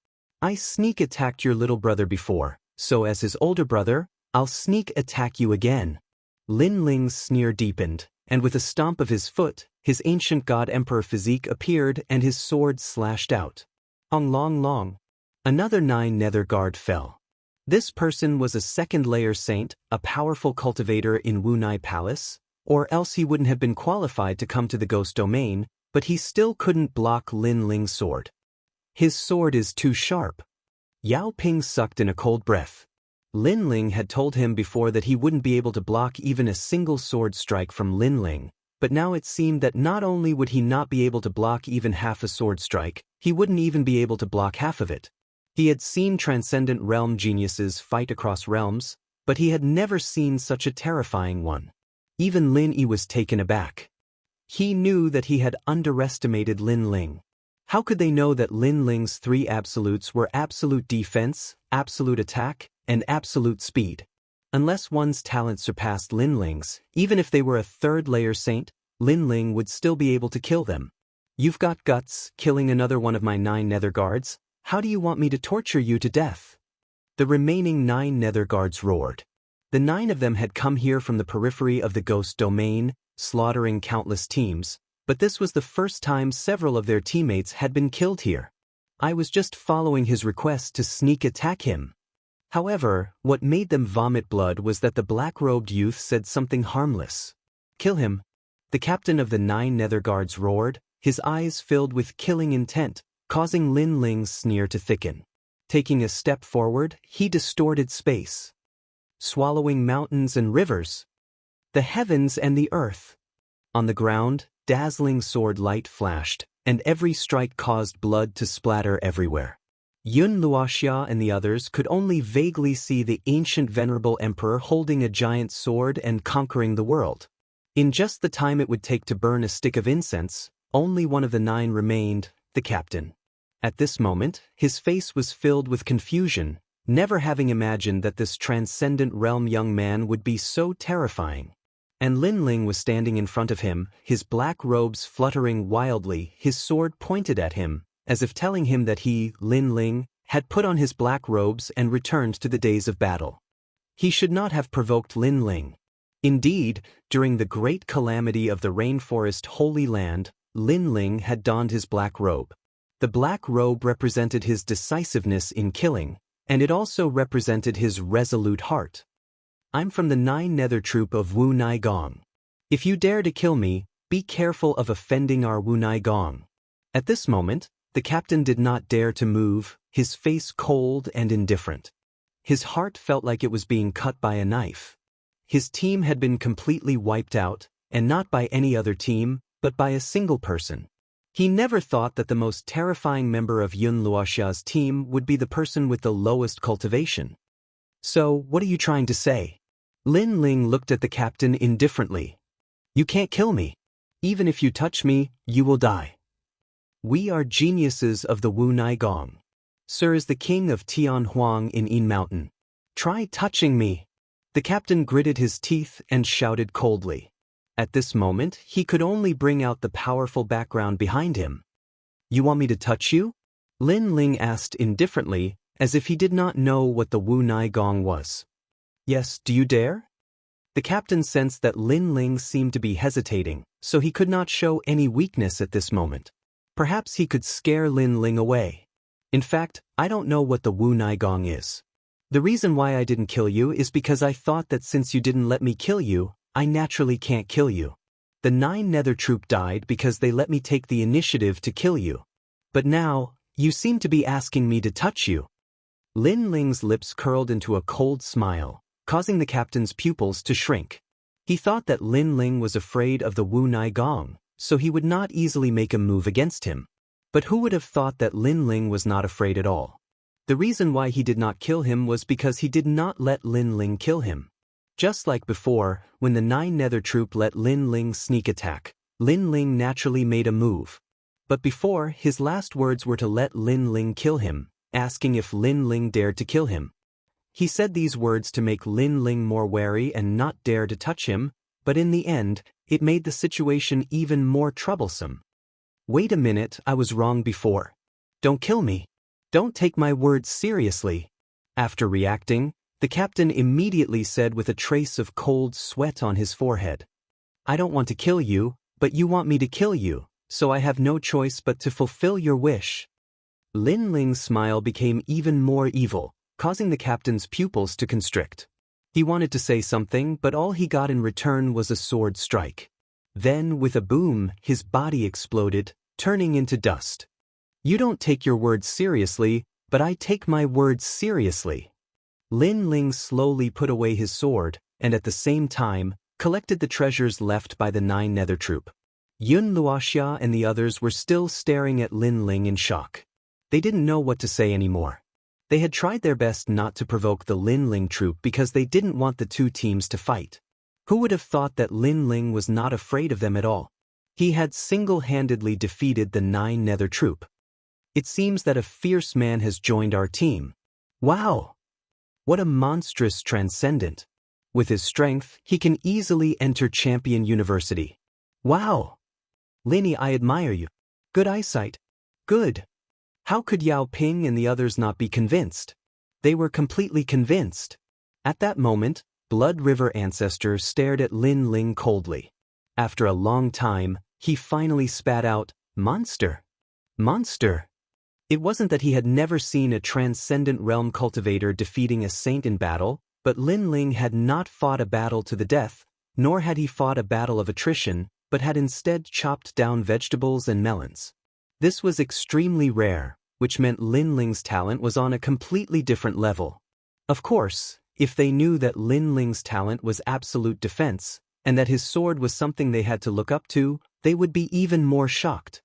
Speaker 1: I sneak attacked your little brother before, so as his older brother, I'll sneak attack you again. Lin Ling's sneer deepened, and with a stomp of his foot, his ancient god-emperor physique appeared and his sword slashed out. Ong long long. Another 9 nether guard fell. This person was a second-layer saint, a powerful cultivator in Wunai Palace, or else he wouldn't have been qualified to come to the ghost domain, but he still couldn't block Lin Ling's sword. His sword is too sharp. Yao Ping sucked in a cold breath. Lin Ling had told him before that he wouldn't be able to block even a single sword strike from Lin Ling, but now it seemed that not only would he not be able to block even half a sword strike, he wouldn't even be able to block half of it. He had seen transcendent realm geniuses fight across realms, but he had never seen such a terrifying one. Even Lin Yi was taken aback. He knew that he had underestimated Lin Ling. How could they know that Lin Ling's 3 absolutes were absolute defense, absolute attack, and absolute speed? Unless one's talent surpassed Lin Ling's, even if they were a 3rd-layer saint, Lin Ling would still be able to kill them. You've got guts, killing another one of my 9 nether guards. How do you want me to torture you to death? The remaining 9 nether guards roared. The 9 of them had come here from the periphery of the ghost domain, slaughtering countless teams, but this was the first time several of their teammates had been killed here. I was just following his request to sneak attack him. However, what made them vomit blood was that the black-robed youth said something harmless. Kill him. The captain of the 9 nether guards roared, his eyes filled with killing intent, causing Lin Ling's sneer to thicken. Taking a step forward, he distorted space, swallowing mountains and rivers, the heavens and the earth. On the ground, dazzling sword light flashed, and every strike caused blood to splatter everywhere. Yun Luoxia and the others could only vaguely see the ancient venerable emperor holding a giant sword and conquering the world. In just the time it would take to burn a stick of incense, only one of the 9 remained, the captain. At this moment, his face was filled with confusion, never having imagined that this transcendent realm young man would be so terrifying. And Lin Ling was standing in front of him, his black robes fluttering wildly, his sword pointed at him, as if telling him that he, Lin Ling, had put on his black robes and returned to the days of battle. He should not have provoked Lin Ling. Indeed, during the great calamity of the rainforest Holy Land, Lin Ling had donned his black robe. The black robe represented his decisiveness in killing, and it also represented his resolute heart. I'm from the 9 nether troop of Wu Nai Gong. If you dare to kill me, be careful of offending our Wu Nai Gong. At this moment, the captain did not dare to move, his face cold and indifferent. His heart felt like it was being cut by a knife. His team had been completely wiped out, and not by any other team, but by a single person. He never thought that the most terrifying member of Yun Luoxia's team would be the person with the lowest cultivation. So, what are you trying to say? Lin Ling looked at the captain indifferently. You can't kill me. Even if you touch me, you will die. We are geniuses of the Wu Nai Gong. Sir is the king of Tian Huang in Yin Mountain. Try touching me. The captain gritted his teeth and shouted coldly. At this moment, he could only bring out the powerful background behind him. You want me to touch you? Lin Ling asked indifferently, as if he did not know what the Wu Nai Gong was. Yes, do you dare? The captain sensed that Lin Ling seemed to be hesitating, so he could not show any weakness at this moment. Perhaps he could scare Lin Ling away. In fact, I don't know what the Wu Nai Gong is. The reason why I didn't kill you is because I thought that since you didn't let me kill you, I naturally can't kill you. The 9 nether troop died because they let me take the initiative to kill you. But now, you seem to be asking me to touch you. Lin Ling's lips curled into a cold smile, causing the captain's pupils to shrink. He thought that Lin Ling was afraid of the Wu Nai Gong, so he would not easily make a move against him. But who would have thought that Lin Ling was not afraid at all? The reason why he did not kill him was because he did not let Lin Ling kill him. Just like before, when the 9 nether troop let Lin Ling sneak attack, Lin Ling naturally made a move. But before, his last words were to let Lin Ling kill him, asking if Lin Ling dared to kill him. He said these words to make Lin Ling more wary and not dare to touch him, but in the end, it made the situation even more troublesome. Wait a minute, I was wrong before. Don't kill me. Don't take my words seriously. After reacting, the captain immediately said with a trace of cold sweat on his forehead, I don't want to kill you, but you want me to kill you, so I have no choice but to fulfill your wish. Lin Ling's smile became even more evil, causing the captain's pupils to constrict. He wanted to say something, but all he got in return was a sword strike. Then, with a boom, his body exploded, turning into dust. You don't take your words seriously, but I take my words seriously. Lin Ling slowly put away his sword, and at the same time, collected the treasures left by the 9 Nether Troop. Yun Luoxia and the others were still staring at Lin Ling in shock. They didn't know what to say anymore. They had tried their best not to provoke the Lin Ling troop because they didn't want the two teams to fight. Who would have thought that Lin Ling was not afraid of them at all? He had single-handedly defeated the 9 Nether Troop. It seems that a fierce man has joined our team. Wow! What a monstrous transcendent. With his strength, he can easily enter Champion University. Wow! Linny, I admire you. Good eyesight. Good. How could Yao Ping and the others not be convinced? They were completely convinced. At that moment, Blood River Ancestor stared at Lin Ling coldly. After a long time, he finally spat out, Monster. Monster. It wasn't that he had never seen a Transcendent Realm Cultivator defeating a saint in battle, but Lin Ling had not fought a battle to the death, nor had he fought a battle of attrition, but had instead chopped down vegetables and melons. This was extremely rare, which meant Lin Ling's talent was on a completely different level. Of course, if they knew that Lin Ling's talent was absolute defense, and that his sword was something they had to look up to, they would be even more shocked.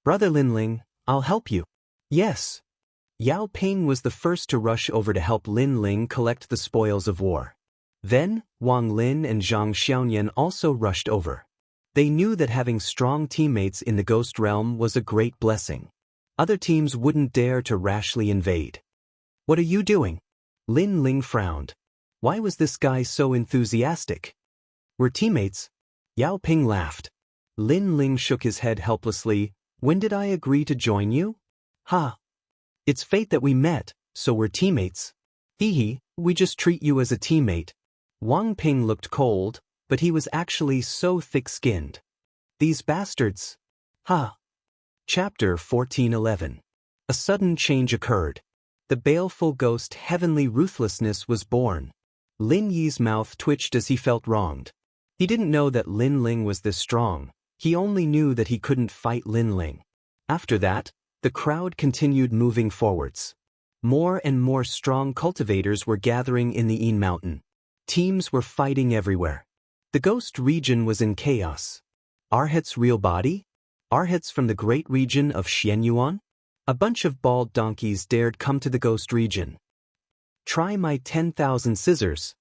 Speaker 1: Brother Lin Ling, I'll help you. Yes. Yao Ping was the first to rush over to help Lin Ling collect the spoils of war. Then, Wang Lin and Zhang Xiaoyan also rushed over. They knew that having strong teammates in the Ghost Realm was a great blessing. Other teams wouldn't dare to rashly invade. What are you doing? Lin Ling frowned. Why was this guy so enthusiastic? We're teammates. Yao Ping laughed. Lin Ling shook his head helplessly. When did I agree to join you? Ha! It's fate that we met, so we're teammates. Hee, we just treat you as a teammate. Wang Ping looked cold, but he was actually so thick-skinned. These bastards. Ha! Chapter 1411. A sudden change occurred. The baleful ghost Heavenly Ruthlessness was born. Lin Yi's mouth twitched as he felt wronged. He didn't know that Lin Ling was this strong. He only knew that he couldn't fight Lin Ling. After that, the crowd continued moving forwards. More and more strong cultivators were gathering in the Yin Mountain. Teams were fighting everywhere. The ghost region was in chaos. Arhat's real body? Arhats from the great region of Xianyuan? A bunch of bald donkeys dared come to the ghost region. Try my 10,000 scissors.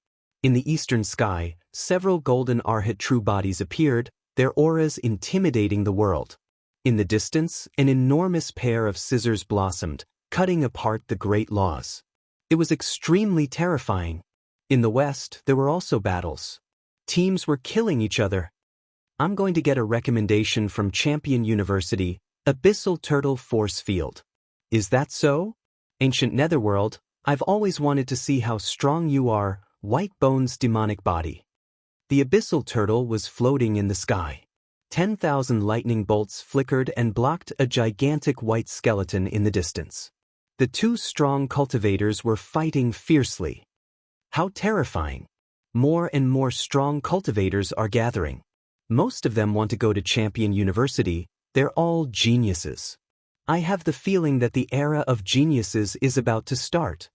Speaker 1: In the eastern sky, several golden Arhat true bodies appeared, their auras intimidating the world. In the distance, an enormous pair of scissors blossomed, cutting apart the great laws. It was extremely terrifying. In the west, there were also battles. Teams were killing each other. I'm going to get a recommendation from Champion University, Abyssal Turtle Force Field. Is that so? Ancient Netherworld, I've always wanted to see how strong you are, White Bone's demonic body. The Abyssal Turtle was floating in the sky. 10,000 lightning bolts flickered and blocked a gigantic white skeleton in the distance. The two strong cultivators were fighting fiercely. How terrifying! More and more strong cultivators are gathering. Most of them want to go to Champion University. They're all geniuses. I have the feeling that the era of geniuses is about to start.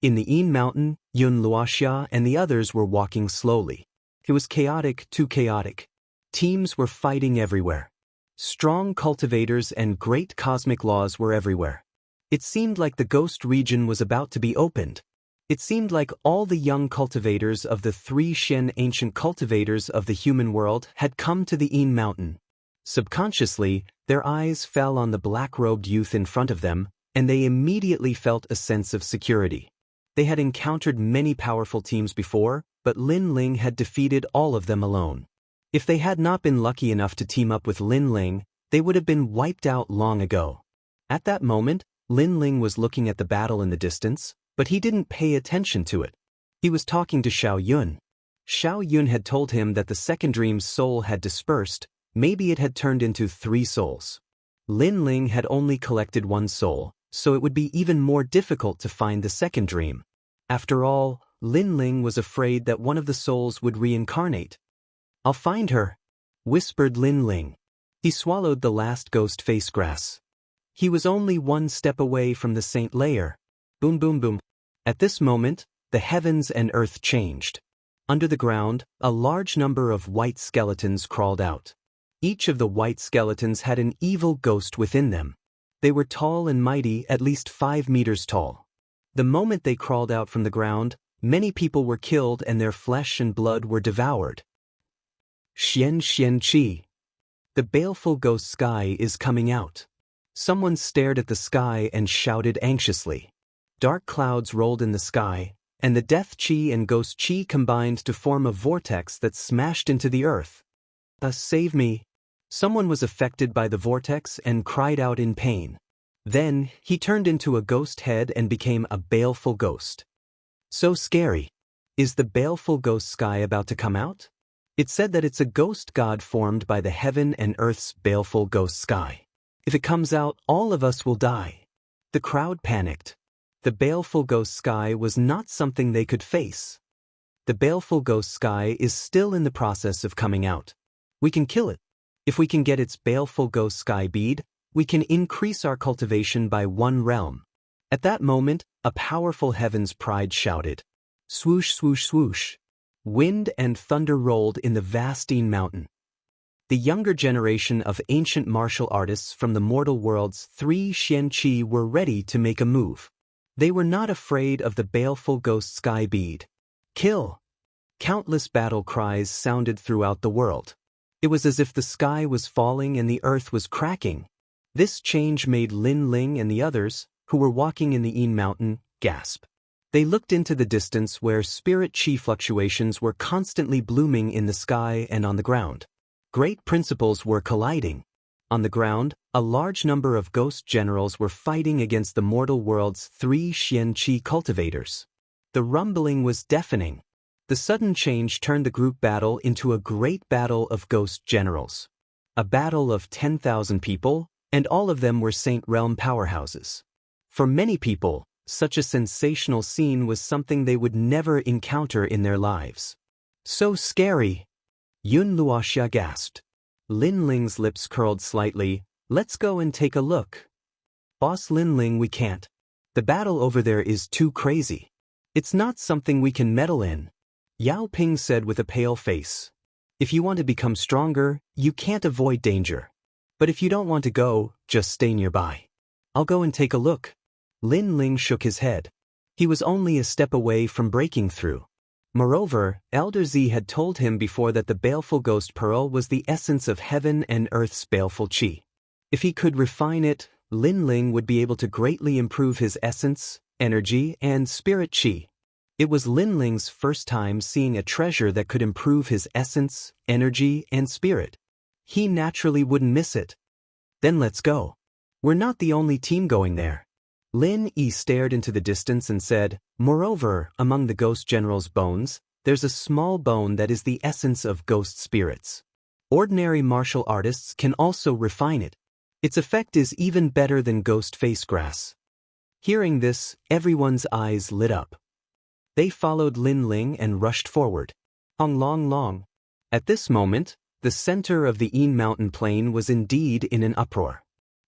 Speaker 1: In the Yin Mountain, Yun Luoxia and the others were walking slowly. It was chaotic, too chaotic. Teams were fighting everywhere. Strong cultivators and great cosmic laws were everywhere. It seemed like the ghost region was about to be opened. It seemed like all the young cultivators of the 3 Shen ancient cultivators of the human world had come to the Yin Mountain. Subconsciously, their eyes fell on the black-robed youth in front of them, and they immediately felt a sense of security. They had encountered many powerful teams before, but Lin Ling had defeated all of them alone. If they had not been lucky enough to team up with Lin Ling, they would have been wiped out long ago. At that moment, Lin Ling was looking at the battle in the distance, but he didn't pay attention to it. He was talking to Xiao Yun. Xiao Yun had told him that the second dream's soul had dispersed, maybe it had turned into 3 souls. Lin Ling had only collected 1 soul, so it would be even more difficult to find the second dream. After all, Lin Ling was afraid that one of the souls would reincarnate. "I'll find her," whispered Lin Ling. He swallowed the last ghost face grass. He was only 1 step away from the saint layer. Boom boom boom. At this moment, the heavens and earth changed. Under the ground, a large number of white skeletons crawled out. Each of the white skeletons had an evil ghost within them. They were tall and mighty, at least 5 meters tall. The moment they crawled out from the ground, many people were killed and their flesh and blood were devoured. Xianxia. The baleful ghost sky is coming out. Someone stared at the sky and shouted anxiously. Dark clouds rolled in the sky, and the death chi and ghost chi combined to form a vortex that smashed into the earth. Save me. Someone was affected by the vortex and cried out in pain. Then, he turned into a ghost head and became a baleful ghost. So scary. Is the baleful ghost sky about to come out? It said that it's a ghost god formed by the heaven and earth's baleful ghost sky. If it comes out, all of us will die. The crowd panicked. The baleful ghost sky was not something they could face. The baleful ghost sky is still in the process of coming out. We can kill it. If we can get its baleful ghost sky bead, we can increase our cultivation by 1 realm. At that moment, a powerful heaven's pride shouted. Swoosh, swoosh, swoosh. Wind and thunder rolled in the vastine mountain. The younger generation of ancient martial artists from the mortal world's 3 Xianqi were ready to make a move. They were not afraid of the baleful ghost sky bead. Kill! Countless battle cries sounded throughout the world. It was as if the sky was falling and the earth was cracking. This change made Lin Ling and the others, who were walking in the Yin Mountain, gasp. They looked into the distance where spirit chi fluctuations were constantly blooming in the sky and on the ground. Great principles were colliding. On the ground, a large number of ghost generals were fighting against the mortal world's 3 Xianqi cultivators. The rumbling was deafening. The sudden change turned the group battle into a great battle of ghost generals. A battle of 10,000 people, and all of them were Saint Realm powerhouses. For many people, such a sensational scene was something they would never encounter in their lives. So scary! Yun Luoxia gasped. Lin Ling's lips curled slightly. Let's go and take a look. Boss Lin Ling, we can't. The battle over there is too crazy. It's not something we can meddle in. Yao Ping said with a pale face. If you want to become stronger, you can't avoid danger. But if you don't want to go, just stay nearby. I'll go and take a look. Lin Ling shook his head. He was only a step away from breaking through. Moreover, Elder Z had told him before that the baleful ghost pearl was the essence of heaven and earth's baleful chi. If he could refine it, Lin Ling would be able to greatly improve his essence, energy, and spirit chi. It was Lin Ling's first time seeing a treasure that could improve his essence, energy, and spirit. He naturally wouldn't miss it. Then let's go. We're not the only team going there. Lin Yi stared into the distance and said, moreover, among the ghost general's bones, there's a small bone that is the essence of ghost spirits. Ordinary martial artists can also refine it. Its effect is even better than ghost face grass. Hearing this, everyone's eyes lit up. They followed Lin Ling and rushed forward. Long. At this moment, the center of the Yin Mountain plain was indeed in an uproar.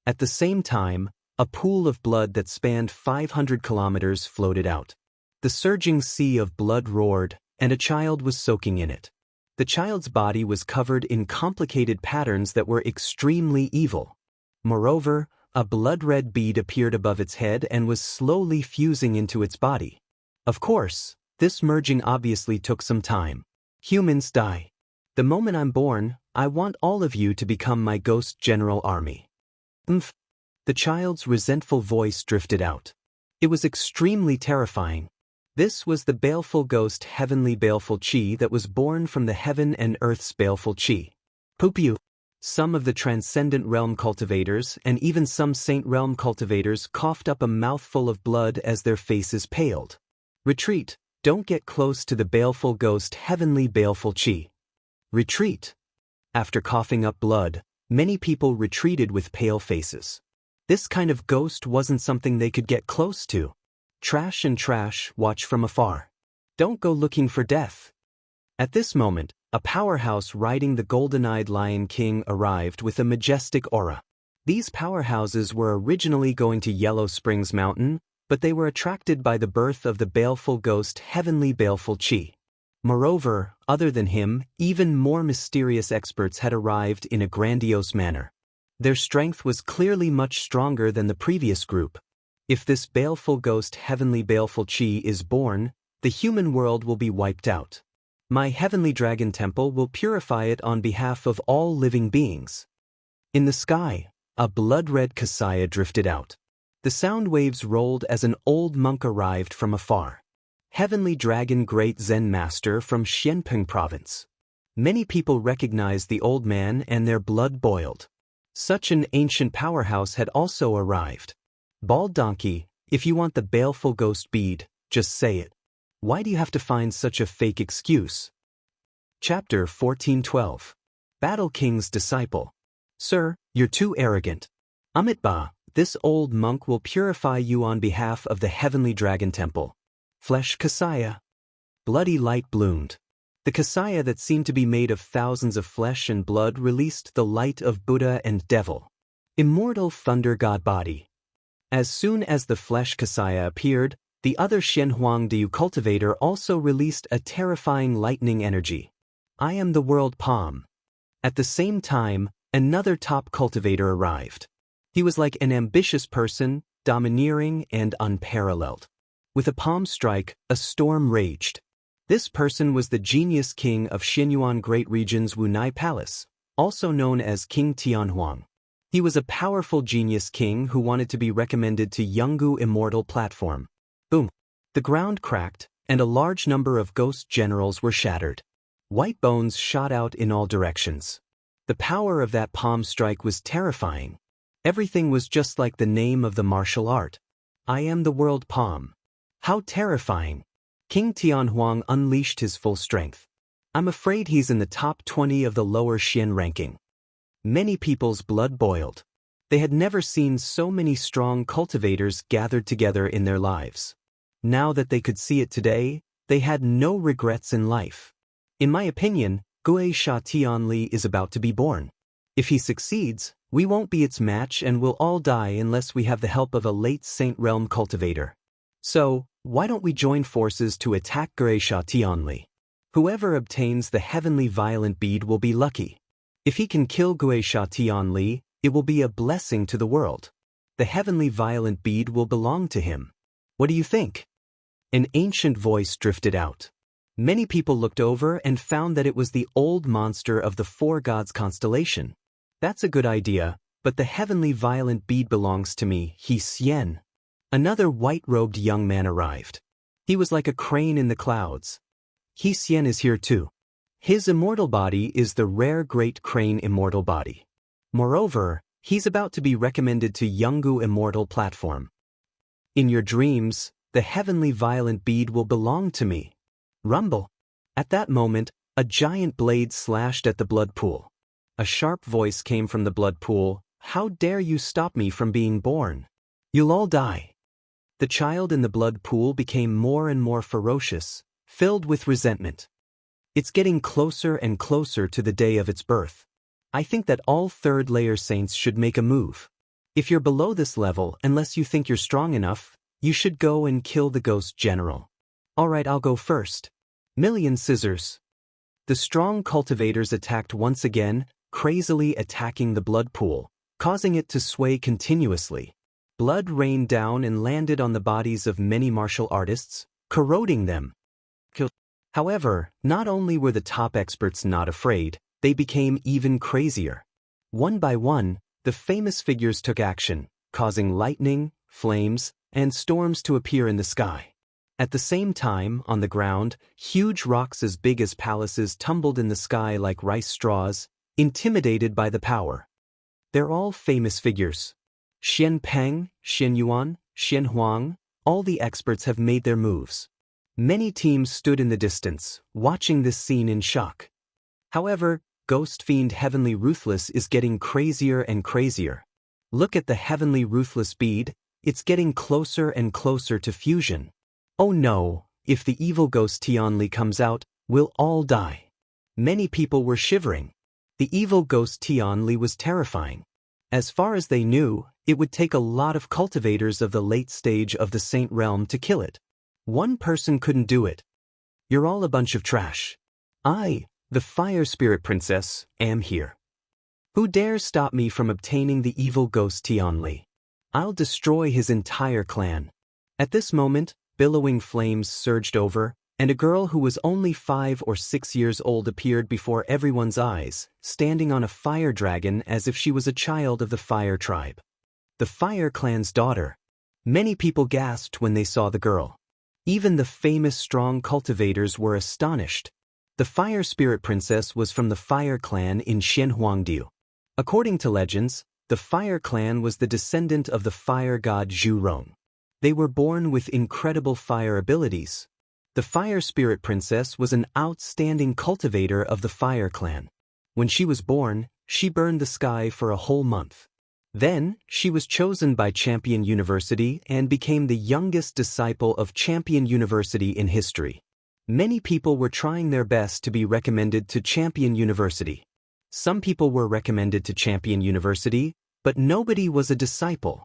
Speaker 1: At the same time, a pool of blood that spanned 500 kilometers floated out. The surging sea of blood roared, and a child was soaking in it. The child's body was covered in complicated patterns that were extremely evil. Moreover, a blood-red bead appeared above its head and was slowly fusing into its body. Of course, this merging obviously took some time. Humans die. The moment I'm born, I want all of you to become my ghost general army. The child's resentful voice drifted out. It was extremely terrifying. This was the baleful ghost heavenly baleful chi that was born from the heaven and earth's baleful chi. Pupiu. Some of the transcendent realm cultivators and even some saint realm cultivators coughed up a mouthful of blood as their faces paled. Retreat, don't get close to the baleful ghost heavenly baleful chi. Retreat. After coughing up blood, many people retreated with pale faces. This kind of ghost wasn't something they could get close to. Trash and trash, watch from afar. Don't go looking for death. At this moment, a powerhouse riding the golden-eyed Lion King arrived with a majestic aura. These powerhouses were originally going to Yellow Springs Mountain, but they were attracted by the birth of the baleful ghost heavenly baleful chi. Moreover, other than him, even more mysterious experts had arrived in a grandiose manner. Their strength was clearly much stronger than the previous group. If this baleful ghost heavenly baleful chi is born, the human world will be wiped out. My heavenly dragon temple will purify it on behalf of all living beings. In the sky, a blood-red kasaya drifted out. The sound waves rolled as an old monk arrived from afar. Heavenly Dragon Great Zen Master from Xianpeng Province. Many people recognized the old man and their blood boiled. Such an ancient powerhouse had also arrived. Bald Donkey, if you want the baleful ghost bead, just say it. Why do you have to find such a fake excuse? Chapter 1412. Battle King's Disciple. Sir, you're too arrogant. Amitba, this old monk will purify you on behalf of the Heavenly Dragon Temple. Flesh Kasaya. Bloody light bloomed. The Kasaya that seemed to be made of thousands of flesh and blood released the light of Buddha and Devil. Immortal Thunder God Body. As soon as the flesh Kasaya appeared, the other Shenhuang Diu cultivator also released a terrifying lightning energy. I am the world palm. At the same time, another top cultivator arrived. He was like an ambitious person, domineering and unparalleled. With a palm strike, a storm raged. This person was the genius king of Xinyuan Great Region's Wunai Palace, also known as King Tianhuang. He was a powerful genius king who wanted to be recommended to Yungu Immortal platform. Boom! The ground cracked, and a large number of ghost generals were shattered. White bones shot out in all directions. The power of that palm strike was terrifying. Everything was just like the name of the martial art. I am the world palm. How terrifying! King Tianhuang unleashed his full strength. I'm afraid he's in the top 20 of the lower Xian ranking. Many people's blood boiled. They had never seen so many strong cultivators gathered together in their lives. Now that they could see it today, they had no regrets in life. In my opinion, Gue Sha Tianli is about to be born. If he succeeds, we won't be its match and we'll all die unless we have the help of a late Saint Realm cultivator. So, why don't we join forces to attack Gue Sha Tianli? Whoever obtains the heavenly violent bead will be lucky. If he can kill Gue Sha Tianli, it will be a blessing to the world. The heavenly violent bead will belong to him. What do you think? An ancient voice drifted out. Many people looked over and found that it was the old monster of the Four Gods constellation. That's a good idea, but the heavenly violent bead belongs to me, He Xian. Another white-robed young man arrived. He was like a crane in the clouds. He Xian is here too. His immortal body is the rare great crane immortal body. Moreover, he's about to be recommended to Yungu Immortal platform. In your dreams, the heavenly violent bead will belong to me. Rumble. At that moment, a giant blade slashed at the blood pool. A sharp voice came from the blood pool. How dare you stop me from being born? You'll all die. The child in the blood pool became more and more ferocious, filled with resentment. It's getting closer and closer to the day of its birth. I think that all third-layer saints should make a move. If you're below this level, unless you think you're strong enough, you should go and kill the ghost general. Alright, I'll go first. Million scissors. The strong cultivators attacked once again, crazily attacking the blood pool, causing it to sway continuously. Blood rained down and landed on the bodies of many martial artists, corroding them. However, not only were the top experts not afraid, they became even crazier. One by one, the famous figures took action, causing lightning, flames, and storms to appear in the sky. At the same time, on the ground, huge rocks as big as palaces tumbled in the sky like rice straws, intimidated by the power. They're all famous figures. Xian Peng, Xian Yuan, Xian Huang, all the experts have made their moves. Many teams stood in the distance, watching this scene in shock. However, Ghost Fiend Heavenly Ruthless is getting crazier and crazier. Look at the Heavenly Ruthless bead, it's getting closer and closer to fusion. Oh no, if the evil ghost Tianli comes out, we'll all die. Many people were shivering. The evil ghost Tianli was terrifying. As far as they knew, it would take a lot of cultivators of the late stage of the Saint Realm to kill it. One person couldn't do it. You're all a bunch of trash. I, the Fire Spirit Princess, am here. Who dares stop me from obtaining the evil ghost Tianli? I'll destroy his entire clan. At this moment, billowing flames surged over, and a girl who was only 5 or 6 years old appeared before everyone's eyes, standing on a fire dragon as if she was a child of the Fire Tribe. The Fire Clan's daughter. Many people gasped when they saw the girl. Even the famous strong cultivators were astonished. The Fire Spirit Princess was from the Fire Clan in Xianhuangdiu. According to legends, the Fire Clan was the descendant of the fire god Zhu Rong. They were born with incredible fire abilities. The Fire Spirit Princess was an outstanding cultivator of the Fire Clan. When she was born, she burned the sky for a whole month. Then, she was chosen by Champion University and became the youngest disciple of Champion University in history. Many people were trying their best to be recommended to Champion University. Some people were recommended to Champion University, but nobody was a disciple.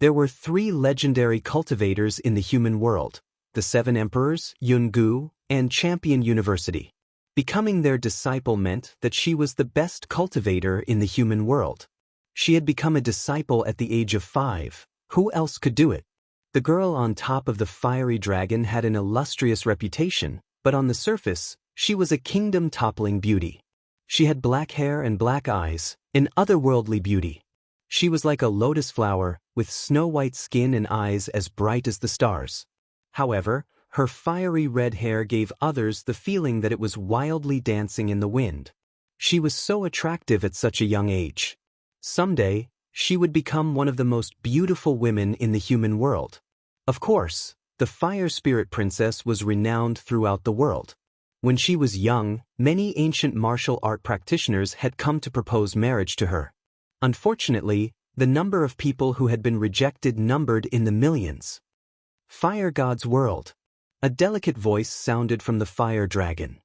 Speaker 1: There were 3 legendary cultivators in the human world, the 7 emperors, Yungu, and Champion University. Becoming their disciple meant that she was the best cultivator in the human world. She had become a disciple at the age of 5. Who else could do it? The girl on top of the fiery dragon had an illustrious reputation, but on the surface, she was a kingdom-toppling beauty. She had black hair and black eyes, an otherworldly beauty. She was like a lotus flower, with snow-white skin and eyes as bright as the stars. However, her fiery red hair gave others the feeling that it was wildly dancing in the wind. She was so attractive at such a young age. Someday, she would become one of the most beautiful women in the human world. Of course, the Fire Spirit Princess was renowned throughout the world. When she was young, many ancient martial art practitioners had come to propose marriage to her. Unfortunately, the number of people who had been rejected numbered in the millions. Fire God's world. A delicate voice sounded from the fire dragon.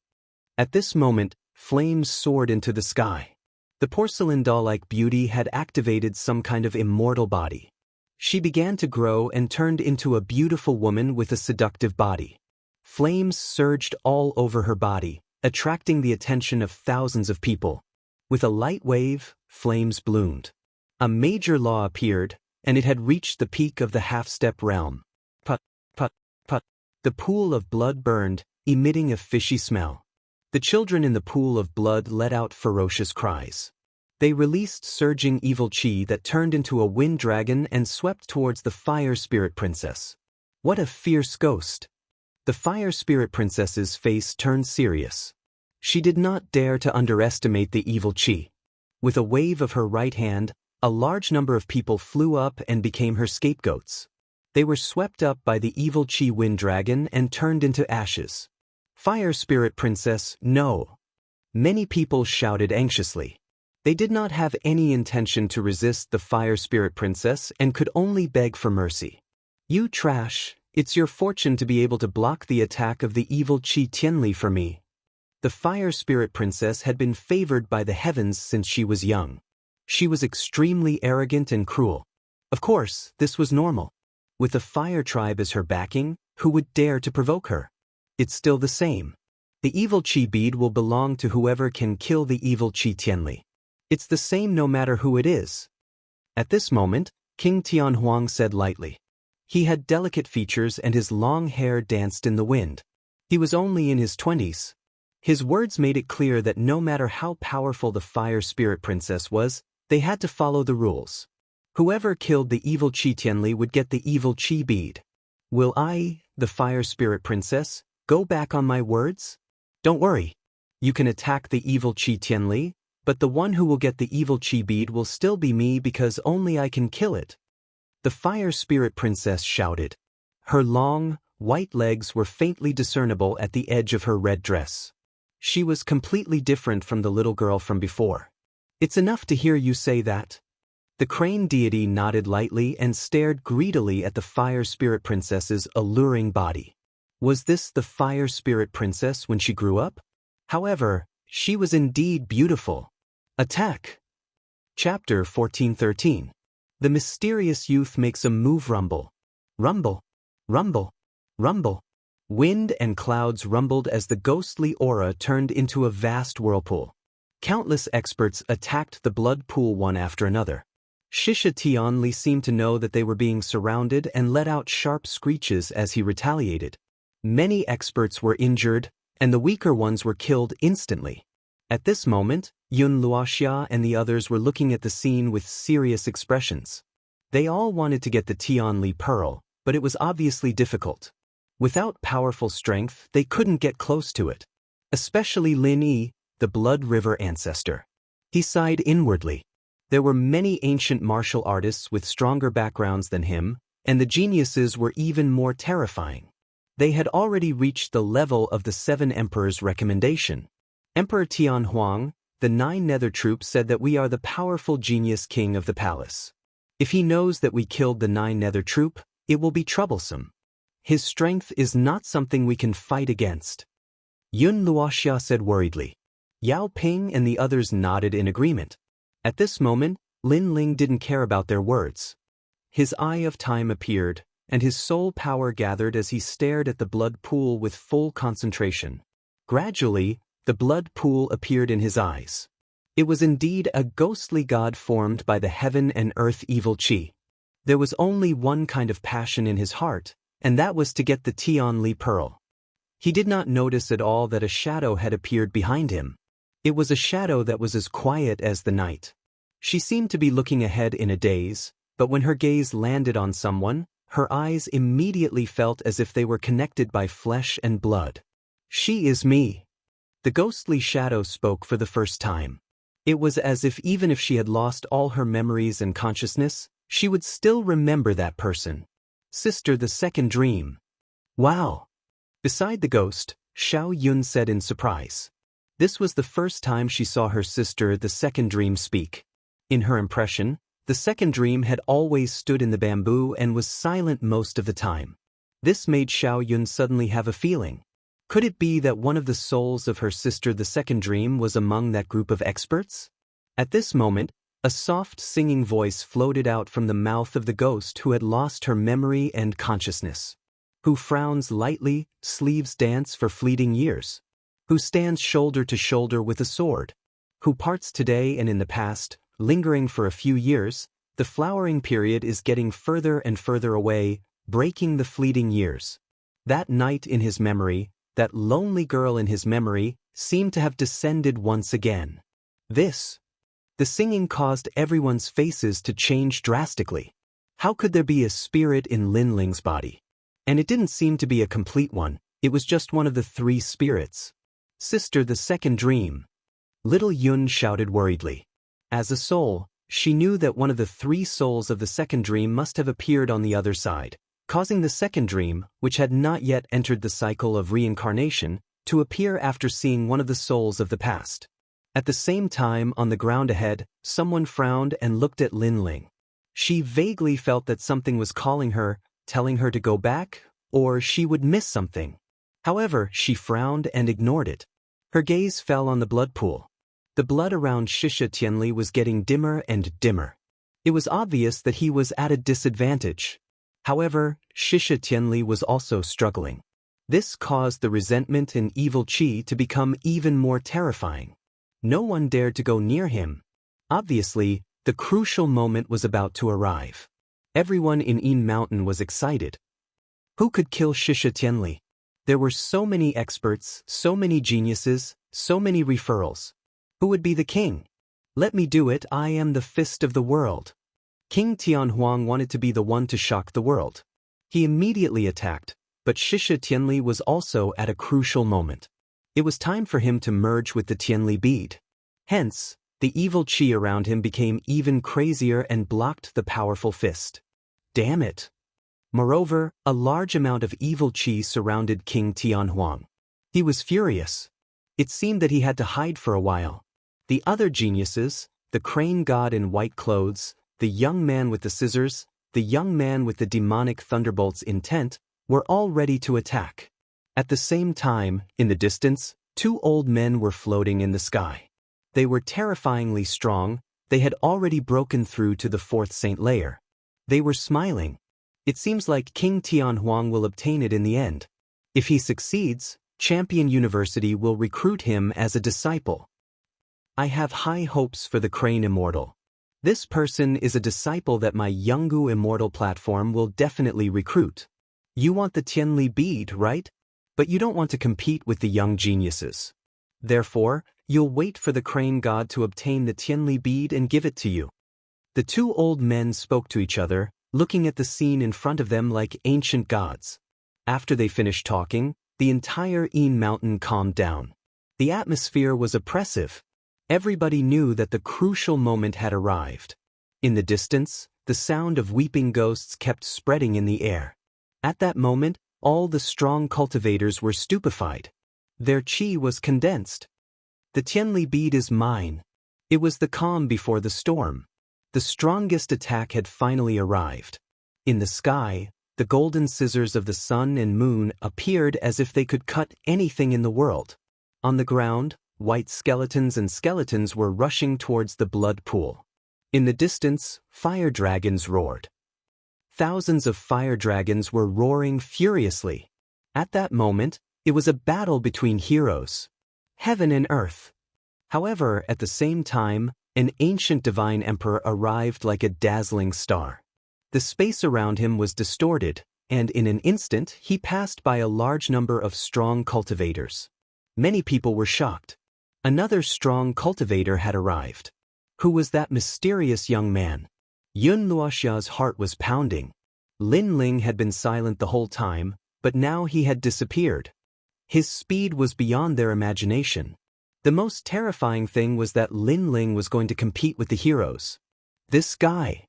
Speaker 1: At this moment, flames soared into the sky. The porcelain doll-like beauty had activated some kind of immortal body. She began to grow and turned into a beautiful woman with a seductive body. Flames surged all over her body, attracting the attention of thousands of people. With a light wave, flames bloomed. A major law appeared, and it had reached the peak of the half-step realm. Put, put, put. The pool of blood burned, emitting a fishy smell. The children in the pool of blood let out ferocious cries. They released surging evil chi that turned into a wind dragon and swept towards the Fire Spirit Princess. What a fierce ghost! The Fire Spirit Princess's face turned serious. She did not dare to underestimate the evil chi. With a wave of her right hand, a large number of people flew up and became her scapegoats. They were swept up by the evil chi wind dragon and turned into ashes. Fire Spirit Princess, no! Many people shouted anxiously. They did not have any intention to resist the Fire Spirit Princess and could only beg for mercy. You trash, it's your fortune to be able to block the attack of the evil Chi Tianli for me. The Fire Spirit Princess had been favored by the heavens since she was young. She was extremely arrogant and cruel. Of course, this was normal. With the Fire Tribe as her backing, who would dare to provoke her? It's still the same. The evil Chi bead will belong to whoever can kill the evil Chi Tianli. It's the same no matter who it is. At this moment, King Tianhuang said lightly. He had delicate features and his long hair danced in the wind. He was only in his 20s. His words made it clear that no matter how powerful the Fire Spirit Princess was, they had to follow the rules. Whoever killed the evil Qi Tianli would get the evil Qi bead. Will I, the fire spirit princess, go back on my words? Don't worry. You can attack the evil Qi Tianli, but the one who will get the evil Qi bead will still be me because only I can kill it. The fire spirit princess shouted. Her long, white legs were faintly discernible at the edge of her red dress. She was completely different from the little girl from before. It's enough to hear you say that. The crane deity nodded lightly and stared greedily at the fire spirit princess's alluring body. Was this the fire spirit princess when she grew up? However, she was indeed beautiful. Attack! Chapter 1413. The mysterious youth makes a move. Rumble. Rumble. Rumble. Rumble. Wind and clouds rumbled as the ghostly aura turned into a vast whirlpool. Countless experts attacked the blood pool one after another. Xianxia Tianli seemed to know that they were being surrounded and let out sharp screeches as he retaliated. Many experts were injured, and the weaker ones were killed instantly. At this moment, Yun Luoxia and the others were looking at the scene with serious expressions. They all wanted to get the Tianli pearl, but it was obviously difficult. Without powerful strength, they couldn't get close to it. Especially Lin Yi, the Blood River ancestor. He sighed inwardly. There were many ancient martial artists with stronger backgrounds than him, and the geniuses were even more terrifying. They had already reached the level of the 7 emperors' recommendation. Emperor Tian Huang, the 9 nether troops, said that we are the powerful genius king of the palace. If he knows that we killed the 9 nether troop, it will be troublesome. His strength is not something we can fight against. Yun Luoxia said worriedly. Yao Ping and the others nodded in agreement. At this moment, Lin Ling didn't care about their words. His eye of time appeared, and his soul power gathered as he stared at the blood pool with full concentration. Gradually, the blood pool appeared in his eyes. It was indeed a ghostly god formed by the heaven and earth evil Qi. There was only one kind of passion in his heart, and that was to get the Tianli pearl. He did not notice at all that a shadow had appeared behind him. It was a shadow that was as quiet as the night. She seemed to be looking ahead in a daze, but when her gaze landed on someone, her eyes immediately felt as if they were connected by flesh and blood. She is me. The ghostly shadow spoke for the first time. It was as if even if she had lost all her memories and consciousness, she would still remember that person. Sister, the second dream. Wow. Beside the ghost, Xiao Yun said in surprise. This was the first time she saw her sister, the second dream, speak. In her impression, the second dream had always stood in the bamboo and was silent most of the time. This made Xiao Yun suddenly have a feeling. Could it be that one of the souls of her sister, the second dream, was among that group of experts? At this moment, a soft singing voice floated out from the mouth of the ghost who had lost her memory and consciousness. Who frowns lightly, sleeves dance for fleeting years. Who stands shoulder to shoulder with a sword. Who parts today and in the past, lingering for a few years, the flowering period is getting further and further away, breaking the fleeting years. That night in his memory, that lonely girl in his memory, seemed to have descended once again. The singing caused everyone's faces to change drastically. How could there be a spirit in Lin Ling's body? And it didn't seem to be a complete one, it was just one of the 3 spirits. Sister, the second dream. Little Yun shouted worriedly. As a soul, she knew that one of the 3 souls of the second dream must have appeared on the other side, causing the second dream, which had not yet entered the cycle of reincarnation, to appear after seeing one of the souls of the past. At the same time, on the ground ahead, someone frowned and looked at Lin Ling. She vaguely felt that something was calling her, telling her to go back, or she would miss something. However, she frowned and ignored it. Her gaze fell on the blood pool. The blood around Xianxia Tianli was getting dimmer and dimmer. It was obvious that he was at a disadvantage. However, Xianxia Tianli was also struggling. This caused the resentment and evil Qi to become even more terrifying. No one dared to go near him. Obviously, the crucial moment was about to arrive. Everyone in Yin Mountain was excited. Who could kill Xianxia Tianli? There were so many experts, so many geniuses, so many referrals. Who would be the king? Let me do it, I am the fist of the world. King Tianhuang wanted to be the one to shock the world. He immediately attacked, but Shisha Tianli was also at a crucial moment. It was time for him to merge with the Tianli bead. Hence, the evil qi around him became even crazier and blocked the powerful fist. Damn it! Moreover, a large amount of evil qi surrounded King Tianhuang. He was furious. It seemed that he had to hide for a while. The other geniuses, the crane god in white clothes, the young man with the scissors, the young man with the demonic thunderbolt's intent, were all ready to attack. At the same time, in the distance, two old men were floating in the sky. They were terrifyingly strong. They had already broken through to the fourth saint layer. They were smiling. It seems like King Tianhuang will obtain it in the end. If he succeeds, Champion University will recruit him as a disciple. I have high hopes for the Crane Immortal. This person is a disciple that my Yungu Immortal platform will definitely recruit. You want the Tianli bead, right? But you don't want to compete with the young geniuses. Therefore, you'll wait for the crane god to obtain the Tianli bead and give it to you. The two old men spoke to each other, looking at the scene in front of them like ancient gods. After they finished talking, the entire Yin mountain calmed down. The atmosphere was oppressive. Everybody knew that the crucial moment had arrived. In the distance, the sound of weeping ghosts kept spreading in the air. At that moment, all the strong cultivators were stupefied. Their qi was condensed. The Tianli bead is mine. It was the calm before the storm. The strongest attack had finally arrived. In the sky, the golden scissors of the sun and moon appeared as if they could cut anything in the world. On the ground, white skeletons and skeletons were rushing towards the blood pool. In the distance, fire dragons roared. Thousands of fire dragons were roaring furiously. At that moment, it was a battle between heroes. Heaven and earth. However, at the same time, an ancient divine emperor arrived like a dazzling star. The space around him was distorted, and in an instant he passed by a large number of strong cultivators. Many people were shocked. Another strong cultivator had arrived. Who was that mysterious young man? Yun Luoxia's heart was pounding. Lin Ling had been silent the whole time, but now he had disappeared. His speed was beyond their imagination. The most terrifying thing was that Lin Ling was going to compete with the heroes. This guy.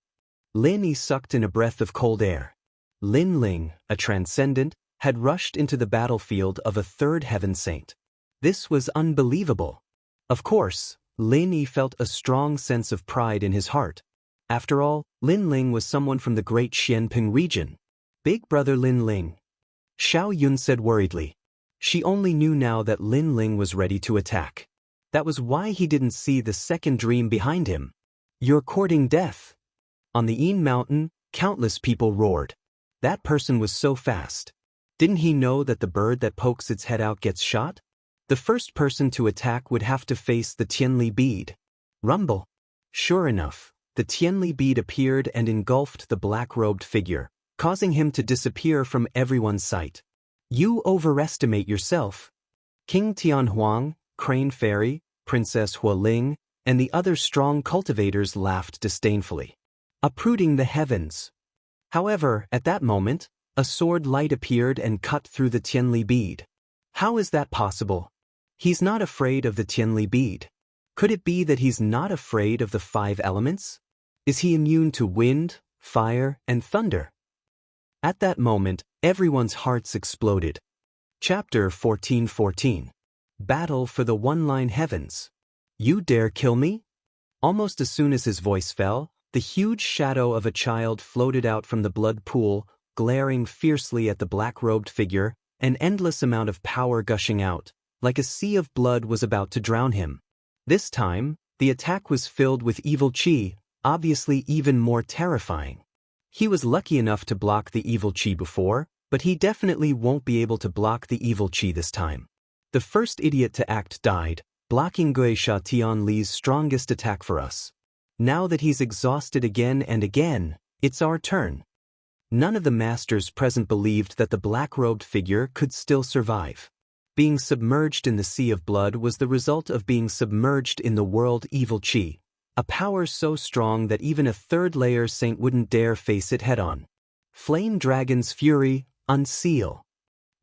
Speaker 1: Lin Yi sucked in a breath of cold air. Lin Ling, a transcendent, had rushed into the battlefield of a third heaven saint. This was unbelievable. Of course, Lin Yi felt a strong sense of pride in his heart. After all, Lin Ling was someone from the great Xianping region. Big brother Lin Ling. Xiao Yun said worriedly. She only knew now that Lin Ling was ready to attack. That was why he didn't see the second dream behind him. You're courting death. On the Yin mountain, countless people roared. That person was so fast. Didn't he know that the bird that pokes its head out gets shot? The first person to attack would have to face the Tianli bead. Rumble. Sure enough, the Tianli bead appeared and engulfed the black-robed figure, causing him to disappear from everyone's sight. You overestimate yourself. King Tianhuang, Crane Fairy, Princess Hualing, and the other strong cultivators laughed disdainfully. Uprooting the heavens. However, at that moment, a sword light appeared and cut through the Tianli bead. How is that possible? He's not afraid of the Tianli bead. Could it be that he's not afraid of the 5 elements? Is he immune to wind, fire, and thunder? At that moment, everyone's hearts exploded. Chapter 14:14. Battle for the one-line heavens. You dare kill me? Almost as soon as his voice fell, the huge shadow of a child floated out from the blood pool, glaring fiercely at the black-robed figure, an endless amount of power gushing out, like a sea of blood was about to drown him. This time, the attack was filled with evil qi, obviously even more terrifying. He was lucky enough to block the evil qi before, but he definitely won't be able to block the evil qi this time. The first idiot to act died, blocking Guisha Tianli's strongest attack for us. Now that he's exhausted again and again, it's our turn. None of the masters present believed that the black-robed figure could still survive. Being submerged in the sea of blood was the result of being submerged in the world evil qi. A power so strong that even a third-layer saint wouldn't dare face it head-on. Flame Dragon's fury, unseal.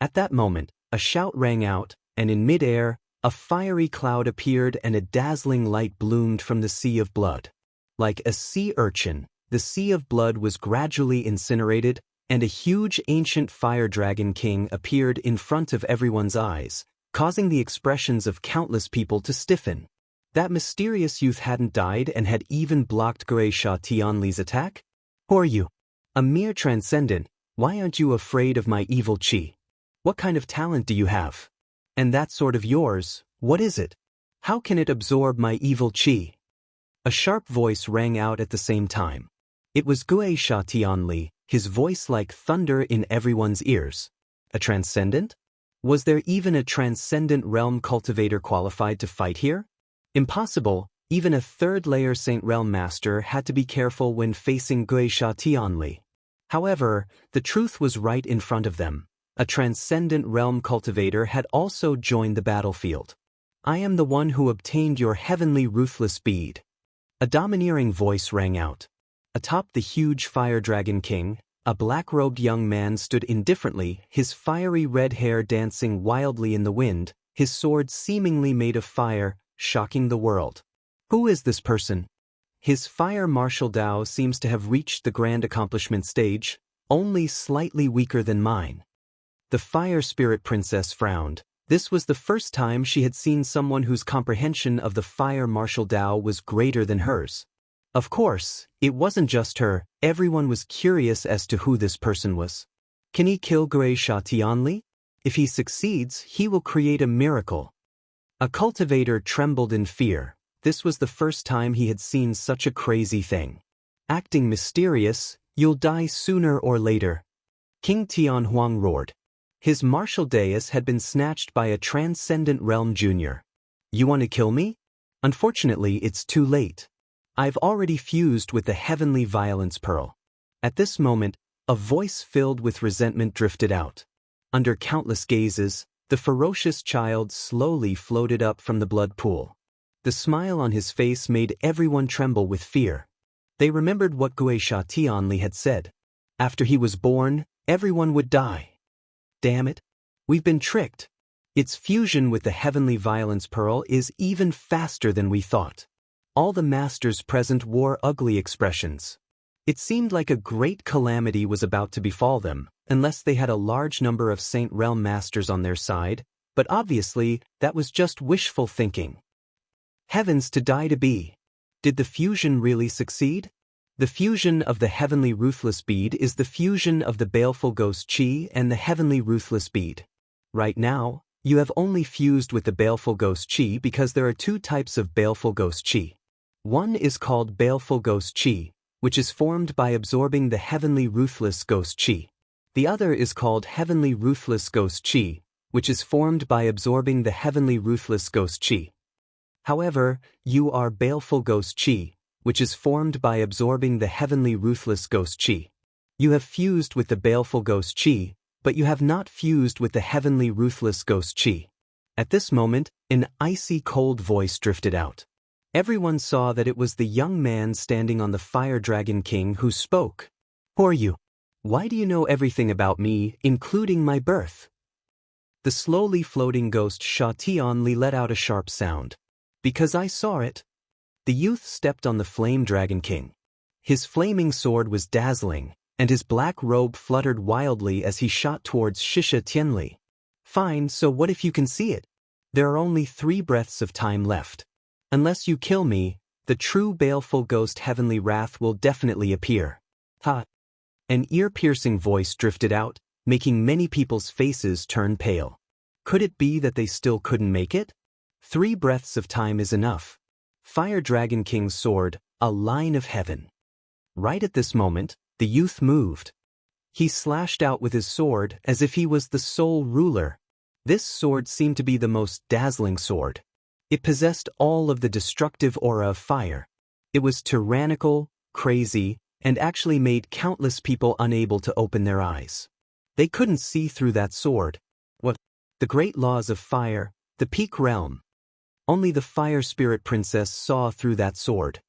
Speaker 1: At that moment, a shout rang out, and in mid-air, a fiery cloud appeared and a dazzling light bloomed from the sea of blood. Like a sea urchin, the sea of blood was gradually incinerated, and a huge ancient fire dragon king appeared in front of everyone's eyes, causing the expressions of countless people to stiffen. That mysterious youth hadn't died and had even blocked Wuxia Tianli's attack? Who are you? A mere transcendent, why aren't you afraid of my evil qi? What kind of talent do you have? And that sword of yours, what is it? How can it absorb my evil qi? A sharp voice rang out at the same time. It was Wuxia Tianli, his voice like thunder in everyone's ears. A transcendent? Was there even a transcendent realm cultivator qualified to fight here? Impossible, even a third-layer Saint Realm Master had to be careful when facing Wuxia Tianli. However, the truth was right in front of them. A transcendent realm cultivator had also joined the battlefield. I am the one who obtained your heavenly ruthless bead. A domineering voice rang out. Atop the huge fire dragon king, a black-robed young man stood indifferently, his fiery red hair dancing wildly in the wind, his sword seemingly made of fire, shocking the world. Who is this person? His fire martial Dao seems to have reached the grand accomplishment stage, only slightly weaker than mine. The fire spirit princess frowned. This was the first time she had seen someone whose comprehension of the fire martial Dao was greater than hers. Of course, it wasn't just her, everyone was curious as to who this person was. Can he kill Wuxia Tianli? If he succeeds, he will create a miracle. A cultivator trembled in fear. This was the first time he had seen such a crazy thing. Acting mysterious, you'll die sooner or later. King Tianhuang roared. His martial dais had been snatched by a transcendent realm junior. You want to kill me? Unfortunately, it's too late. I've already fused with the heavenly violence pearl. At this moment, a voice filled with resentment drifted out. Under countless gazes, the ferocious child slowly floated up from the blood pool. The smile on his face made everyone tremble with fear. They remembered what Wuxia Tianli had said. After he was born, everyone would die. Damn it. We've been tricked. Its fusion with the heavenly violence pearl is even faster than we thought. All the masters present wore ugly expressions. It seemed like a great calamity was about to befall them, unless they had a large number of Saint Realm Masters on their side, but obviously that was just wishful thinking. Heavens to die to be. Did the fusion really succeed? The fusion of the heavenly ruthless bead is the fusion of the baleful ghost qi and the heavenly ruthless bead. Right now, you have only fused with the baleful ghost qi because there are two types of baleful ghost qi. One is called baleful ghost qi, which is formed by absorbing the heavenly ruthless ghost qi. The other is called heavenly ruthless ghost qi, which is formed by absorbing the heavenly ruthless ghost qi. However, you are baleful ghost qi, which is formed by absorbing the heavenly ruthless ghost qi. You have fused with the baleful ghost qi, but you have not fused with the heavenly ruthless ghost qi. At this moment, an icy cold voice drifted out. Everyone saw that it was the young man standing on the Fire Dragon King who spoke. Who are you? Why do you know everything about me, including my birth? The slowly floating ghost Sha Tianli let out a sharp sound. Because I saw it. The youth stepped on the Flame Dragon King. His flaming sword was dazzling, and his black robe fluttered wildly as he shot towards Wuxia Tianli. Fine, so what if you can see it? There are only 3 breaths of time left. Unless you kill me, the true baleful ghost heavenly wrath will definitely appear. Ha! An ear-piercing voice drifted out, making many people's faces turn pale. Could it be that they still couldn't make it? 3 breaths of time is enough. Fire Dragon King's sword, a line of heaven. Right at this moment, the youth moved. He slashed out with his sword as if he was the sole ruler. This sword seemed to be the most dazzling sword. It possessed all of the destructive aura of fire. It was tyrannical, crazy, and actually made countless people unable to open their eyes. They couldn't see through that sword. What? The great laws of fire, the peak realm. Only the fire spirit princess saw through that sword.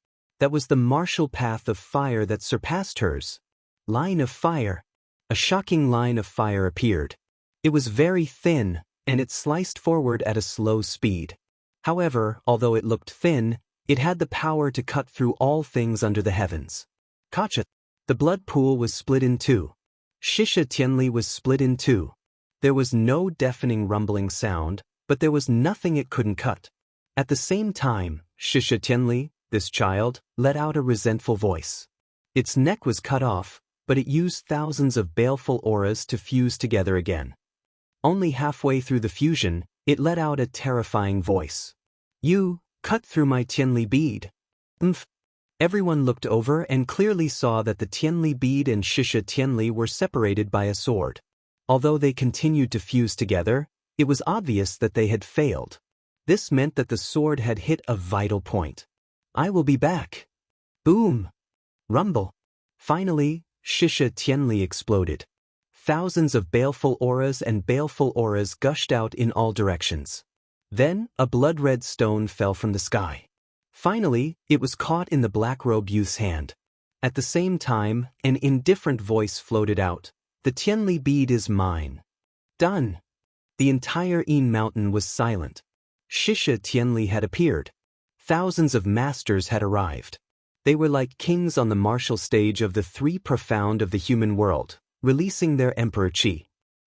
Speaker 1: That was the martial path of fire that surpassed hers. Line of fire. A shocking line of fire appeared. It was very thin, and it sliced forward at a slow speed. However, although it looked thin, it had the power to cut through all things under the heavens. Kacha. The blood pool was split in two. Xianxia Tianli was split in two. There was no deafening rumbling sound, but there was nothing it couldn't cut. At the same time, Xianxia Tianli, this child, let out a resentful voice. Its neck was cut off, but it used thousands of baleful auras to fuse together again. Only halfway through the fusion, it let out a terrifying voice. You cut through my Tianli bead. Umph. Everyone looked over and clearly saw that the Tianli bead and Xianxia Tianli were separated by a sword. Although they continued to fuse together, it was obvious that they had failed. This meant that the sword had hit a vital point. I will be back. Boom. Rumble. Finally, Xianxia Tianli exploded. Thousands of baleful auras gushed out in all directions. Then, a blood-red stone fell from the sky. Finally, it was caught in the black-robed youth's hand. At the same time, an indifferent voice floated out. The Tianli bead is mine. Done. The entire Yin mountain was silent. Xianxia Tianli had appeared. Thousands of masters had arrived. They were like kings on the martial stage of the three profound of the human world, releasing their emperor Qi.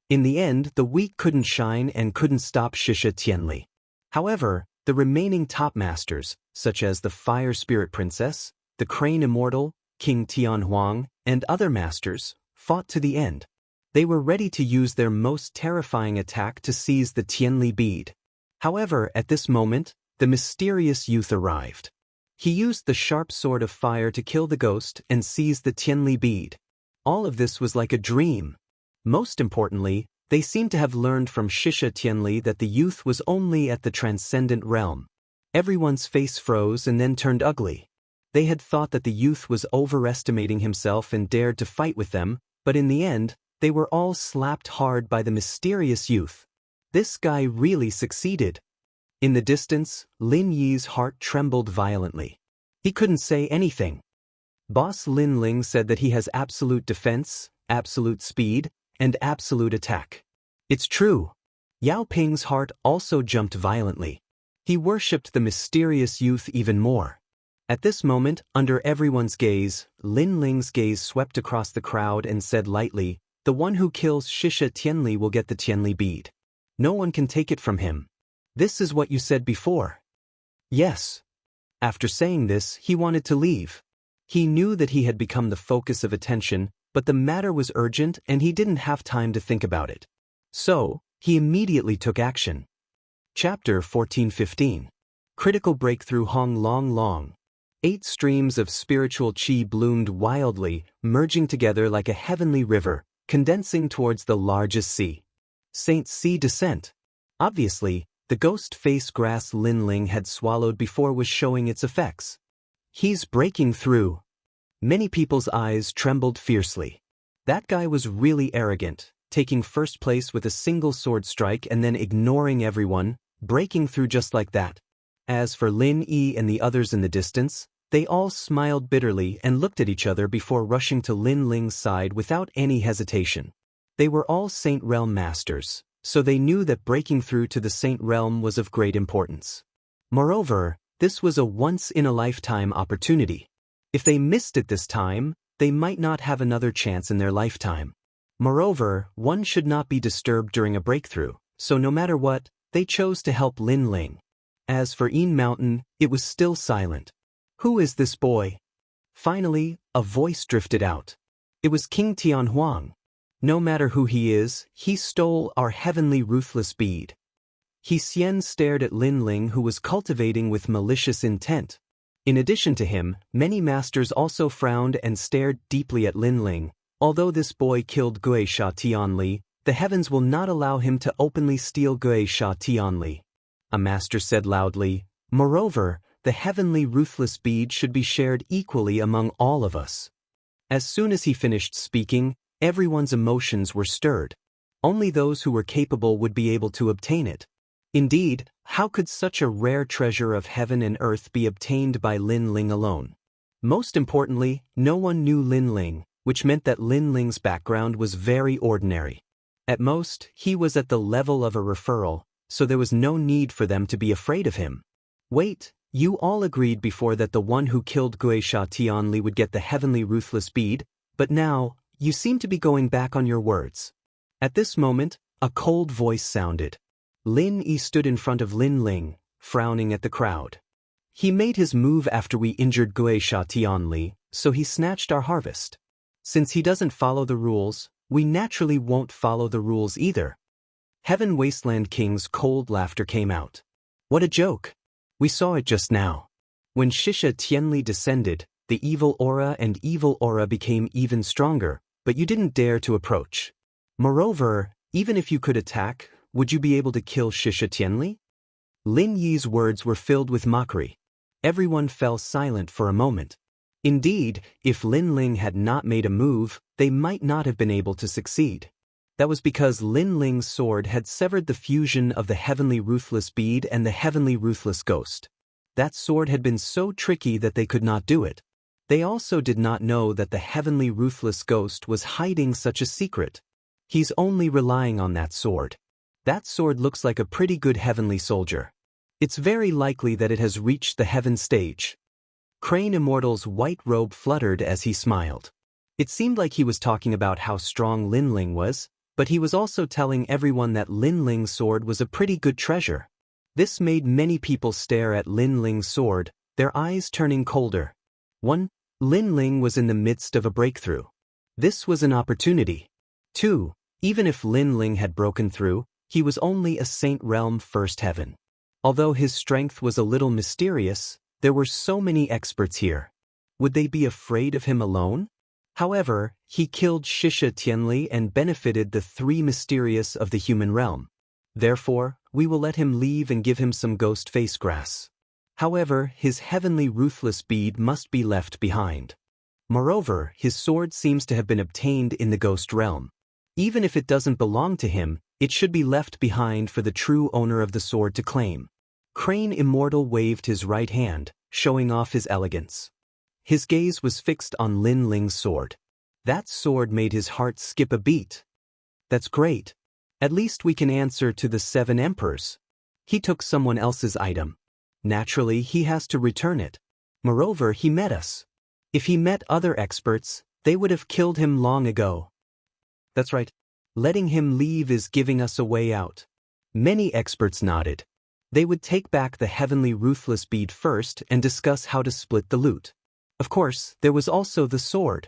Speaker 1: In the end, the weak couldn't shine and couldn't stop Xianxia Tianli. However, the remaining top masters, such as the Fire Spirit Princess, the Crane Immortal, King Tianhuang, and other masters, fought to the end. They were ready to use their most terrifying attack to seize the Tianli bead. However, at this moment, the mysterious youth arrived. He used the sharp sword of fire to kill the ghost and seize the Tianli bead. All of this was like a dream. Most importantly, they seemed to have learned from Xianxia Tianli that the youth was only at the transcendent realm. Everyone's face froze and then turned ugly. They had thought that the youth was overestimating himself and dared to fight with them, but in the end, they were all slapped hard by the mysterious youth. This guy really succeeded. In the distance, Lin Yi's heart trembled violently. He couldn't say anything. Boss Lin Ling said that he has absolute defense, absolute speed, and absolute attack. It's true. Yao Ping's heart also jumped violently. He worshipped the mysterious youth even more. At this moment, under everyone's gaze, Lin Ling's gaze swept across the crowd and said lightly, "The one who kills Xianxia Tianli will get the Tianli bead. No one can take it from him. This is what you said before." Yes. After saying this, he wanted to leave. He knew that he had become the focus of attention, but the matter was urgent and he didn't have time to think about it. So, he immediately took action. Chapter 14-15. Critical Breakthrough Hong Long Long. 8 streams of spiritual qi bloomed wildly, merging together like a heavenly river, condensing towards the largest sea. Saint Sea Descent. Obviously, the ghost face grass Lin Ling had swallowed before was showing its effects. He's breaking through. Many people's eyes trembled fiercely. That guy was really arrogant, taking first place with a single sword strike and then ignoring everyone, breaking through just like that. As for Lin Yi and the others in the distance, they all smiled bitterly and looked at each other before rushing to Lin Ling's side without any hesitation. They were all Saint Realm masters, so they knew that breaking through to the Saint Realm was of great importance. Moreover, this was a once-in-a-lifetime opportunity. If they missed it this time, they might not have another chance in their lifetime. Moreover, one should not be disturbed during a breakthrough, so no matter what, they chose to help Lin Ling. As for Yin Mountain, it was still silent. Who is this boy? Finally, a voice drifted out. It was King Tianhuang. No matter who he is, he stole our heavenly ruthless bead. He Xian stared at Lin Ling, who was cultivating with malicious intent. In addition to him, many masters also frowned and stared deeply at Lin Ling. Although this boy killed Guisha Tianli, the heavens will not allow him to openly steal Guisha Tianli. A master said loudly, "Moreover, the heavenly ruthless bead should be shared equally among all of us." As soon as he finished speaking, everyone's emotions were stirred. Only those who were capable would be able to obtain it. Indeed, how could such a rare treasure of heaven and earth be obtained by Lin Ling alone? Most importantly, no one knew Lin Ling, which meant that Lin Ling's background was very ordinary. At most, he was at the level of a referral, so there was no need for them to be afraid of him. Wait, you all agreed before that the one who killed Guisha Tianli would get the heavenly ruthless bead, but now, you seem to be going back on your words. At this moment, a cold voice sounded. Lin Yi stood in front of Lin Ling, frowning at the crowd. He made his move after we injured Guisha Tianli, so he snatched our harvest. Since he doesn't follow the rules, we naturally won't follow the rules either. Heaven Wasteland King's cold laughter came out. What a joke! We saw it just now. When Shisha Tianli descended, the evil aura became even stronger, but you didn't dare to approach. Moreover, even if you could attack, would you be able to kill Shisha Tianli? Lin Yi's words were filled with mockery. Everyone fell silent for a moment. Indeed, if Lin Ling had not made a move, they might not have been able to succeed. That was because Lin Ling's sword had severed the fusion of the heavenly ruthless bead and the heavenly ruthless ghost. That sword had been so tricky that they could not do it. They also did not know that the heavenly ruthless ghost was hiding such a secret. He's only relying on that sword. That sword looks like a pretty good heavenly soldier. It's very likely that it has reached the heaven stage. Crane Immortal's white robe fluttered as he smiled. It seemed like he was talking about how strong Lin Ling was, but he was also telling everyone that Lin Ling's sword was a pretty good treasure. This made many people stare at Lin Ling's sword, their eyes turning colder. 1. Lin Ling was in the midst of a breakthrough. This was an opportunity. 2. Even if Lin Ling had broken through, he was only a Saint Realm First Heaven. Although his strength was a little mysterious, there were so many experts here. Would they be afraid of him alone? However, he killed Shisha Tianli and benefited the three mysterious of the human realm. Therefore, we will let him leave and give him some ghost face grass. However, his heavenly ruthless bead must be left behind. Moreover, his sword seems to have been obtained in the ghost realm. Even if it doesn't belong to him, it should be left behind for the true owner of the sword to claim. Crane Immortal waved his right hand, showing off his elegance. His gaze was fixed on Lin Ling's sword. That sword made his heart skip a beat. That's great. At least we can answer to the 7 emperors. He took someone else's item. Naturally, he has to return it. Moreover, he met us. If he met other experts, they would have killed him long ago. That's right. Letting him leave is giving us a way out. Many experts nodded. They would take back the heavenly ruthless bead first and discuss how to split the loot. Of course, there was also the sword.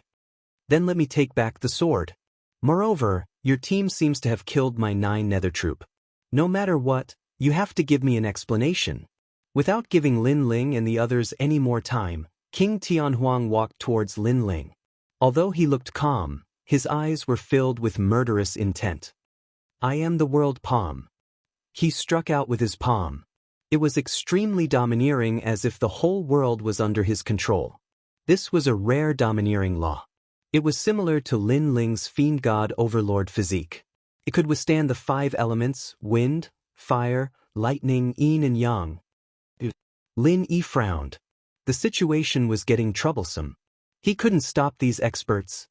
Speaker 1: Then let me take back the sword. Moreover, your team seems to have killed my 9 nether troop. No matter what, you have to give me an explanation. Without giving Lin Ling and the others any more time, King Tianhuang walked towards Lin Ling. Although he looked calm, his eyes were filled with murderous intent. I am the world palm. He struck out with his palm. It was extremely domineering, as if the whole world was under his control. This was a rare domineering law. It was similar to Lin Ling's fiend god overlord physique. It could withstand the 5 elements: wind, fire, lightning, yin and yang. Lin Yi frowned. The situation was getting troublesome. He couldn't stop these experts.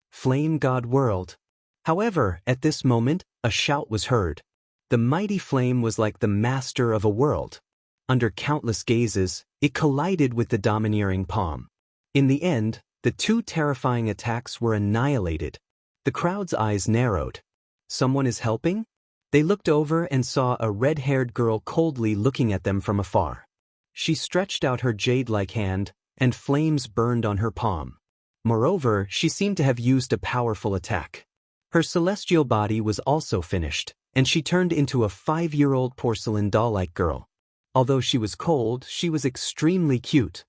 Speaker 1: Flame god world. However, at this moment, a shout was heard. The mighty flame was like the master of a world. Under countless gazes, it collided with the domineering palm. In the end, the 2 terrifying attacks were annihilated. The crowd's eyes narrowed. Someone is helping? They looked over and saw a red-haired girl coldly looking at them from afar. She stretched out her jade-like hand, and flames burned on her palm. Moreover, she seemed to have used a powerful attack. Her celestial body was also finished, and she turned into a 5-year-old porcelain doll-like girl. Although she was cold, she was extremely cute.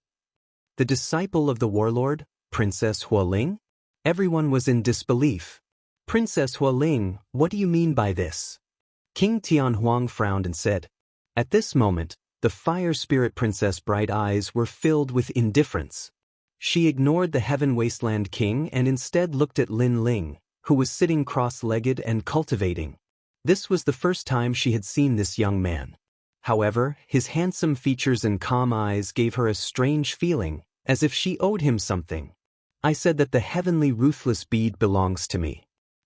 Speaker 1: The disciple of the warlord, Princess Hualing? Everyone was in disbelief. Princess Hualing, what do you mean by this? King Tianhuang frowned and said. At this moment, the fire spirit princess' bright eyes were filled with indifference. She ignored the Heaven Wasteland King and instead looked at Lin Ling, who was sitting cross-legged and cultivating. This was the first time she had seen this young man. However, his handsome features and calm eyes gave her a strange feeling, as if she owed him something. I said that the heavenly ruthless bead belongs to me.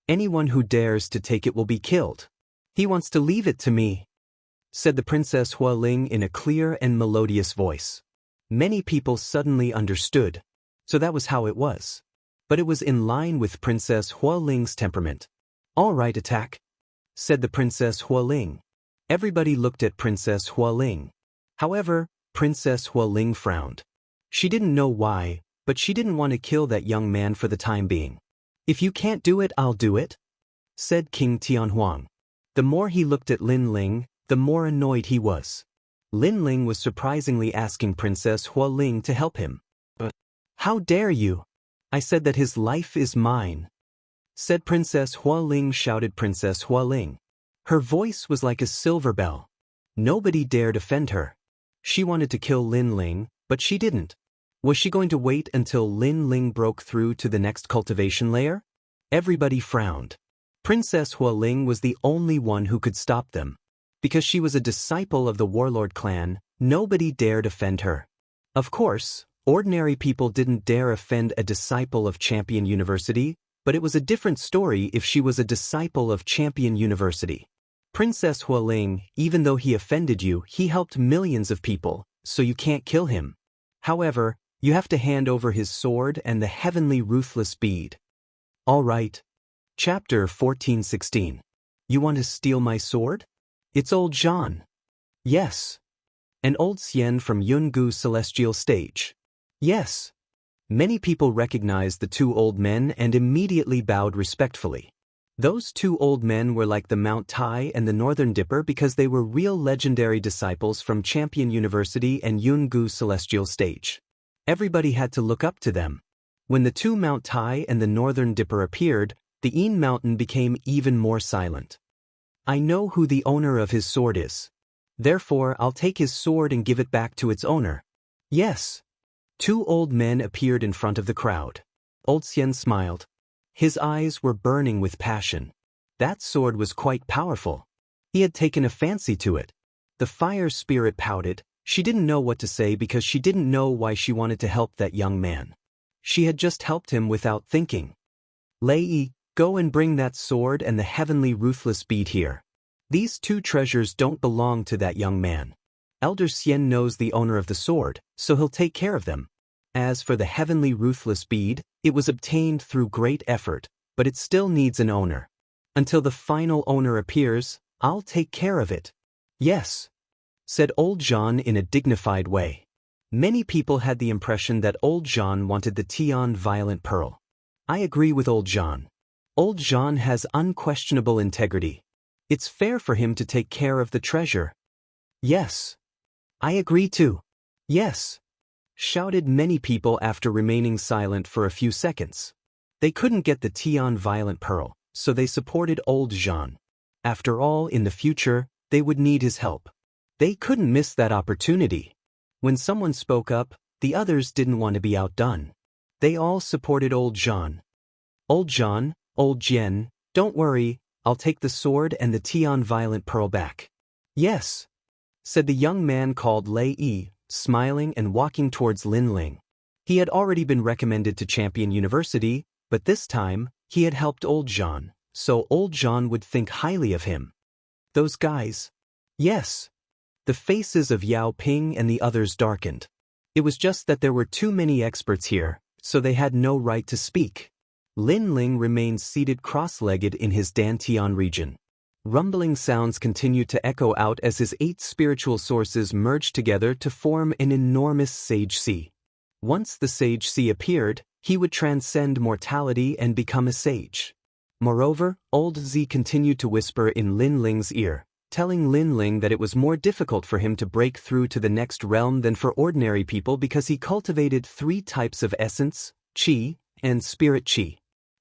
Speaker 1: Anyone who dares to take it will be killed. He wants to leave it to me, said the Princess Hualing in a clear and melodious voice. Many people suddenly understood. So that was how it was. But it was in line with Princess Hualing's temperament. All right, attack, said the Princess Hualing. Everybody looked at Princess Hualing. However, Princess Hualing frowned. She didn't know why, but she didn't want to kill that young man for the time being. If you can't do it, I'll do it, said King Tianhuang. The more he looked at Lin Ling, the more annoyed he was. Lin Ling was surprisingly asking Princess Hualing to help him. But how dare you? I said that his life is mine, said Princess Hualing, shouted Princess Hualing. Her voice was like a silver bell. Nobody dared offend her. She wanted to kill Lin Ling, but she didn't. Was she going to wait until Lin Ling broke through to the next cultivation layer? Everybody frowned. Princess Hualing was the only one who could stop them. Because she was a disciple of the warlord clan, nobody dared offend her. Of course, ordinary people didn't dare offend a disciple of Champion University, but it was a different story if she was a disciple of Champion University. Princess Hualing, even though he offended you, he helped millions of people, so you can't kill him. However, you have to hand over his sword and the heavenly ruthless bead. All right. Chapter 14:16. You want to steal my sword? It's old Jean. Yes. And old Xian from Yungu Celestial Stage. Yes. Many people recognized the two old men and immediately bowed respectfully. Those two old men were like the Mount Tai and the Northern Dipper because they were real legendary disciples from Champion University and Yungu Celestial Stage. Everybody had to look up to them. When the two Mount Tai and the Northern Dipper appeared, the Yin Mountain became even more silent. I know who the owner of his sword is. Therefore, I'll take his sword and give it back to its owner. Yes. Two old men appeared in front of the crowd. Old Xian smiled. His eyes were burning with passion. That sword was quite powerful. He had taken a fancy to it. The fire spirit pouted. She didn't know what to say because she didn't know why she wanted to help that young man. She had just helped him without thinking. Lei, go and bring that sword and the heavenly ruthless bead here. These two treasures don't belong to that young man. Elder Xian knows the owner of the sword, so he'll take care of them. As for the heavenly ruthless bead, it was obtained through great effort, but it still needs an owner. Until the final owner appears, I'll take care of it. Yes, said old Jean in a dignified way. Many people had the impression that old Jean wanted the Tian Violent Pearl. I agree with old Jean. Old Jean has unquestionable integrity. It's fair for him to take care of the treasure. Yes. I agree too. Yes, shouted many people after remaining silent for a few seconds. They couldn't get the Tian Violent Pearl, so they supported old Jean. After all, in the future, they would need his help. They couldn't miss that opportunity. When someone spoke up, the others didn't want to be outdone. They all supported old Jean. Old Jean, old Jian, don't worry, I'll take the sword and the Tian Violent Pearl back. Yes, said the young man called Lei Yi, smiling and walking towards Lin Ling. He had already been recommended to Champion University, but this time, he had helped old Jean, so old Jean would think highly of him. Those guys. Yes. The faces of Yao Ping and the others darkened. It was just that there were too many experts here, so they had no right to speak. Lin Ling remained seated cross-legged in his Dantian region. Rumbling sounds continued to echo out as his 8 spiritual sources merged together to form an enormous Sage Sea. Once the Sage Sea appeared, he would transcend mortality and become a sage. Moreover, old Z continued to whisper in Lin Ling's ear, telling Lin Ling that it was more difficult for him to break through to the next realm than for ordinary people because he cultivated 3 types of essence, Qi, and spirit Qi.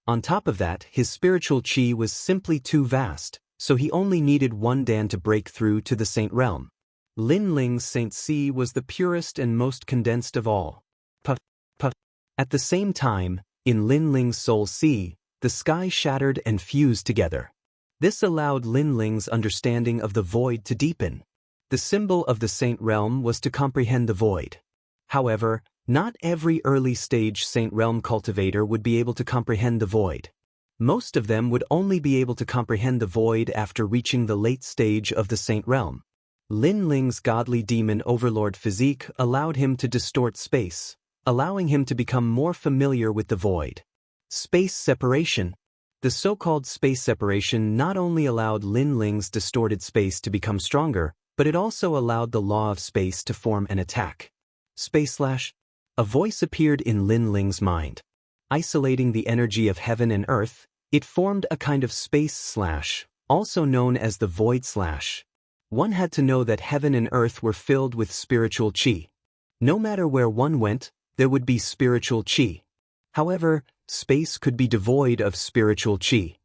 Speaker 1: On top of that, his spiritual Qi was simply too vast, so he only needed 1 Dan to break through to the Saint Realm. Lin Ling's Saint Sea was the purest and most condensed of all. Puff, puff. At the same time, in Lin Ling's Soul Sea, the sky shattered and fused together. This allowed Lin Ling's understanding of the void to deepen. The symbol of the Saint Realm was to comprehend the void. However, Not every early-stage Saint Realm cultivator would be able to comprehend the void. Most of them would only be able to comprehend the void after reaching the late stage of the Saint Realm. Lin Ling's godly demon overlord physique allowed him to distort space, allowing him to become more familiar with the void. Space separation. The so-called space separation not only allowed Lin Ling's distorted space to become stronger, but it also allowed the law of space to form an attack. Space slash. A voice appeared in Lin Ling's mind. Isolating the energy of heaven and earth, it formed a kind of space slash, also known as the void slash. One had to know that heaven and earth were filled with spiritual qi. No matter where one went, there would be spiritual qi. However, space could be devoid of spiritual qi.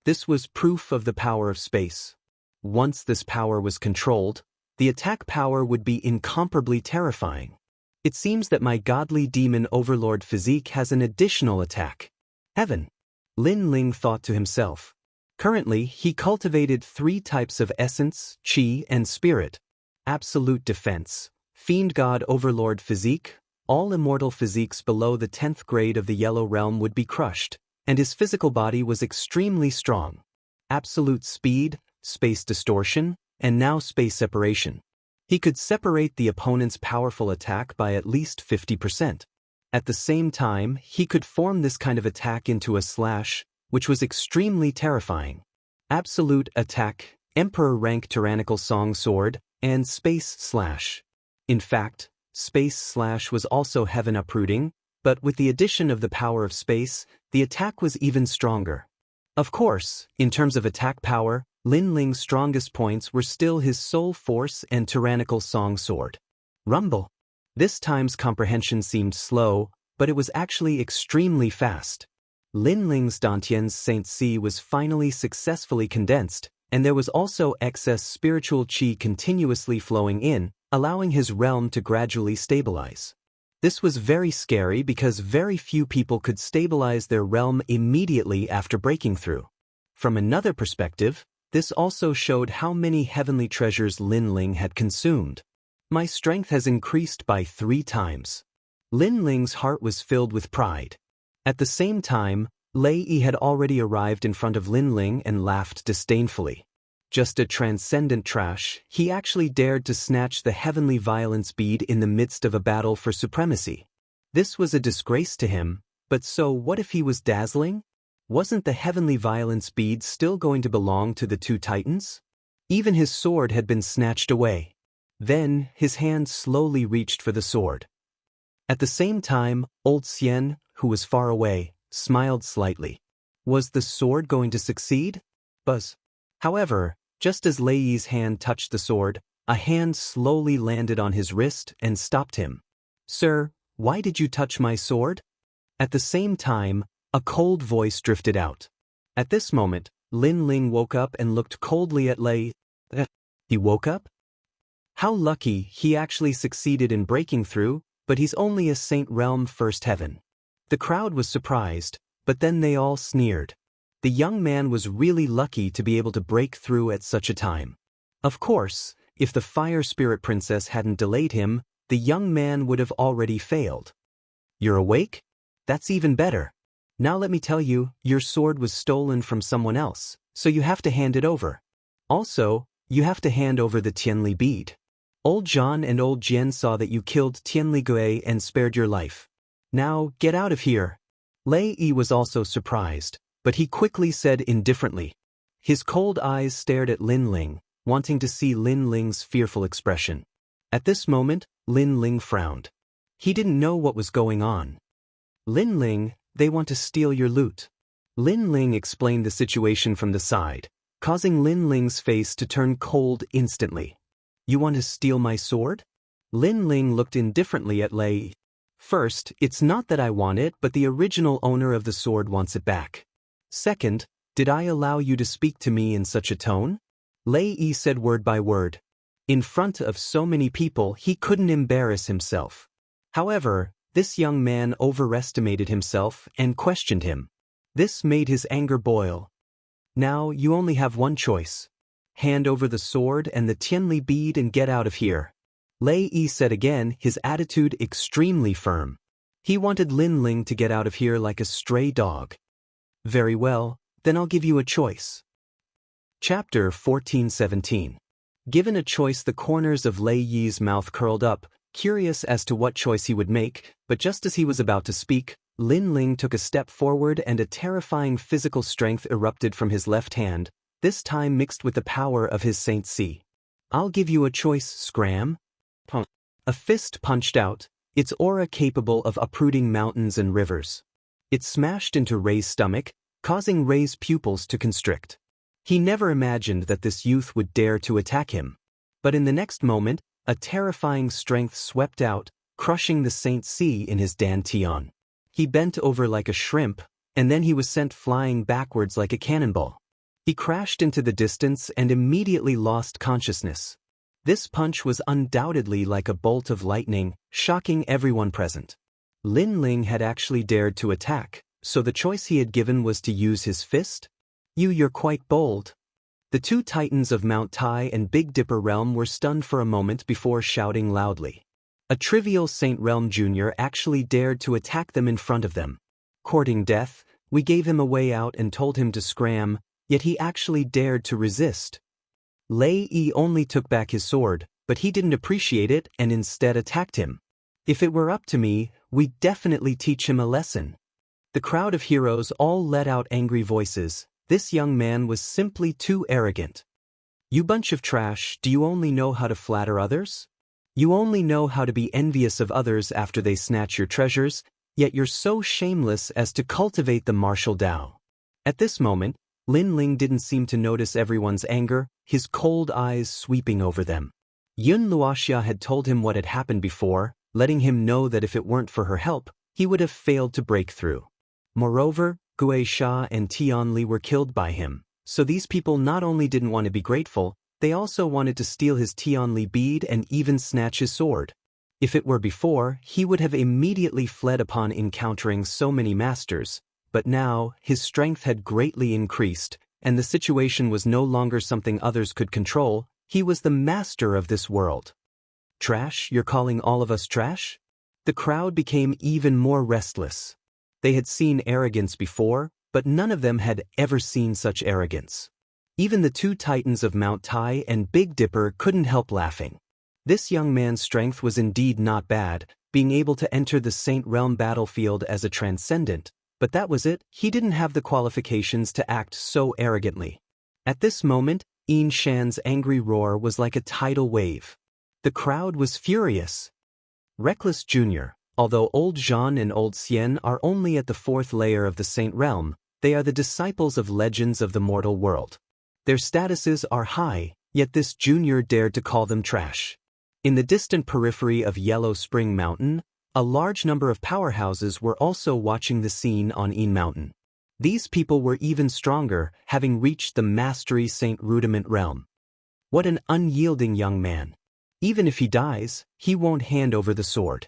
Speaker 1: This was proof of the power of space. Once this power was controlled, the attack power would be incomparably terrifying. It seems that my godly demon overlord physique has an additional attack. Heaven. Lin Ling thought to himself. Currently, he cultivated 3 types of essence, qi, and spirit. Absolute defense, fiend god overlord physique, all immortal physiques below the 10th grade of the yellow realm would be crushed, and his physical body was extremely strong. Absolute speed, space distortion, and now space separation. He could separate the opponent's powerful attack by at least 50%. At the same time, he could form this kind of attack into a slash, which was extremely terrifying. Absolute attack, emperor rank tyrannical song sword, and space slash. In fact, space slash was also heaven uprooting, but with the addition of the power of space, the attack was even stronger. Of course, in terms of attack power, Lin Ling's strongest points were still his soul force and tyrannical song sword. Rumble. This time's comprehension seemed slow, but it was actually extremely fast. Lin Ling's Dantian's Saint Si was finally successfully condensed, and there was also excess spiritual qi continuously flowing in, allowing his realm to gradually stabilize. This was very scary because very few people could stabilize their realm immediately after breaking through. From another perspective, this also showed how many heavenly treasures Lin Ling had consumed. My strength has increased by 3 times. Lin Ling's heart was filled with pride. At the same time, Lei Yi had already arrived in front of Lin Ling and laughed disdainfully. Just a transcendent trash, he actually dared to snatch the heavenly violence bead in the midst of a battle for supremacy. This was a disgrace to him, but so what if he was dazzling? Wasn't the heavenly violence bead still going to belong to the 2 titans? Even his sword had been snatched away. Then, his hand slowly reached for the sword. At the same time, old Xian, who was far away, smiled slightly. Was the sword going to succeed? Buzz. However, just as Lei Yi's hand touched the sword, a hand slowly landed on his wrist and stopped him. Sir, why did you touch my sword? At the same time, a cold voice drifted out. At this moment, Lin Ling woke up and looked coldly at Lei. He woke up? How lucky, he actually succeeded in breaking through, but he's only a Saint Realm First Heaven. The crowd was surprised, but then they all sneered. The young man was really lucky to be able to break through at such a time. Of course, if the Fire Spirit Princess hadn't delayed him, the young man would have already failed. You're awake? That's even better. Now let me tell you, your sword was stolen from someone else, so you have to hand it over. Also, you have to hand over the Tianli bead. Old John and old Jian saw that you killed Tianli Gui and spared your life. Now, get out of here. Lei Yi was also surprised, but he quickly said indifferently. His cold eyes stared at Lin Ling, wanting to see Lin Ling's fearful expression. At this moment, Lin Ling frowned. He didn't know what was going on. Lin Ling, they want to steal your loot. Lin Ling explained the situation from the side, causing Lin Ling's face to turn cold instantly. You want to steal my sword? Lin Ling looked indifferently at Lei Yi. First, it's not that I want it, but the original owner of the sword wants it back. Second, did I allow you to speak to me in such a tone? Lei Yi said word by word. In front of so many people, he couldn't embarrass himself. However, this young man overestimated himself and questioned him. This made his anger boil. Now you only have one choice. Hand over the sword and the Tianli bead and get out of here. Lei Yi said again, his attitude extremely firm. He wanted Lin Ling to get out of here like a stray dog. Very well, then I'll give you a choice. Chapter 1417. Given a choice, the corners of Lei Yi's mouth curled up, curious as to what choice he would make, but just as he was about to speak, Lin Ling took a step forward and a terrifying physical strength erupted from his left hand, this time mixed with the power of his Saint Si. I'll give you a choice, Scram. A fist punched out, its aura capable of uprooting mountains and rivers. It smashed into Rei's stomach, causing Rei's pupils to constrict. He never imagined that this youth would dare to attack him. But in the next moment, a terrifying strength swept out, crushing the Saint Si in his dantian. He bent over like a shrimp, and then he was sent flying backwards like a cannonball. He crashed into the distance and immediately lost consciousness. This punch was undoubtedly like a bolt of lightning, shocking everyone present. Lin Ling had actually dared to attack, so the choice he had given was to use his fist? You're quite bold. The two titans of Mount Tai and Big Dipper Realm were stunned for a moment before shouting loudly. A trivial Saint Realm Jr. actually dared to attack them in front of them. Courting death, we gave him a way out and told him to scram, yet he actually dared to resist. Lei Yi only took back his sword, but he didn't appreciate it and instead attacked him. If it were up to me, we'd definitely teach him a lesson. The crowd of heroes all let out angry voices. This young man was simply too arrogant. You bunch of trash, do you only know how to flatter others? You only know how to be envious of others after they snatch your treasures, yet you're so shameless as to cultivate the martial Dao. At this moment, Lin Ling didn't seem to notice everyone's anger, his cold eyes sweeping over them. Yun Luoxia had told him what had happened before, letting him know that if it weren't for her help, he would have failed to break through. Moreover, Gui Sha and Tianli were killed by him, so these people not only didn't want to be grateful, they also wanted to steal his Tianli bead and even snatch his sword. If it were before, he would have immediately fled upon encountering so many masters, but now, his strength had greatly increased, and the situation was no longer something others could control, he was the master of this world. Trash, you're calling all of us trash? The crowd became even more restless. They had seen arrogance before, but none of them had ever seen such arrogance. Even the two titans of Mount Tai and Big Dipper couldn't help laughing. This young man's strength was indeed not bad, being able to enter the Saint Realm battlefield as a transcendent, but that was it, he didn't have the qualifications to act so arrogantly. At this moment, Yin Shan's angry roar was like a tidal wave. The crowd was furious. Reckless Jr., although Old Zhan and Old Xian are only at the fourth layer of the Saint Realm, they are the disciples of legends of the mortal world. Their statuses are high, yet this junior dared to call them trash. In the distant periphery of Yellow Spring Mountain, a large number of powerhouses were also watching the scene on Yin Mountain. These people were even stronger, having reached the Mastery Saint Rudiment realm. What an unyielding young man. Even if he dies, he won't hand over the sword.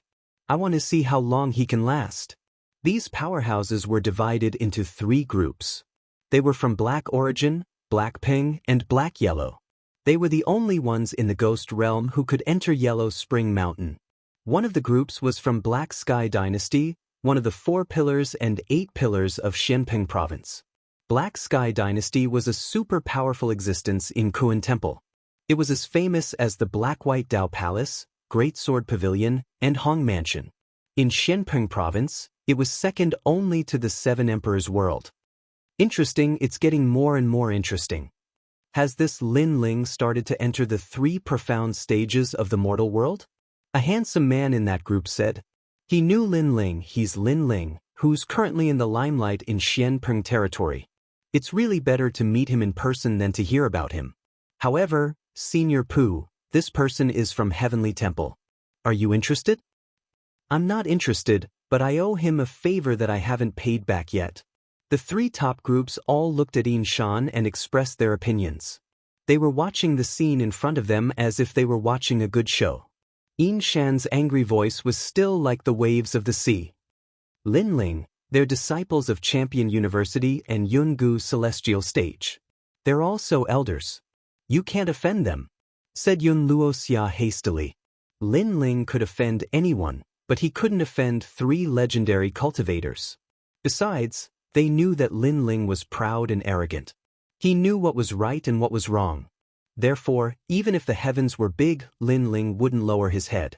Speaker 1: I want to see how long he can last. These powerhouses were divided into 3 groups. They were from Black Origin, Black Ping, and Black Yellow. They were the only ones in the Ghost Realm who could enter Yellow Spring Mountain. One of the groups was from Black Sky Dynasty, one of the 4 pillars and 8 pillars of Xianping Province. Black Sky Dynasty was a super powerful existence in Kuan Temple. It was as famous as the Black-White Dao Palace, Great Sword Pavilion, and Hong Mansion. In Xianping Province, it was second only to the 7 Emperors World. Interesting, it's getting more and more interesting. Has this Lin Ling started to enter the 3 profound stages of the mortal world? A handsome man in that group said. He knew Lin Ling, he's Lin Ling, who's currently in the limelight in Xianping territory. It's really better to meet him in person than to hear about him. However, Senior Pooh, this person is from Heavenly Temple. Are you interested? I'm not interested, but I owe him a favor that I haven't paid back yet. The 3 top groups all looked at Yin Shan and expressed their opinions. They were watching the scene in front of them as if they were watching a good show. Yin Shan's angry voice was still like the waves of the sea. Lin Ling, they're disciples of Champion University and Yungu Celestial Stage. They're also elders. You can't offend them, said Yun Luoxia hastily. Lin Ling could offend anyone, but he couldn't offend 3 legendary cultivators. Besides, they knew that Lin Ling was proud and arrogant. He knew what was right and what was wrong. Therefore, even if the heavens were big, Lin Ling wouldn't lower his head.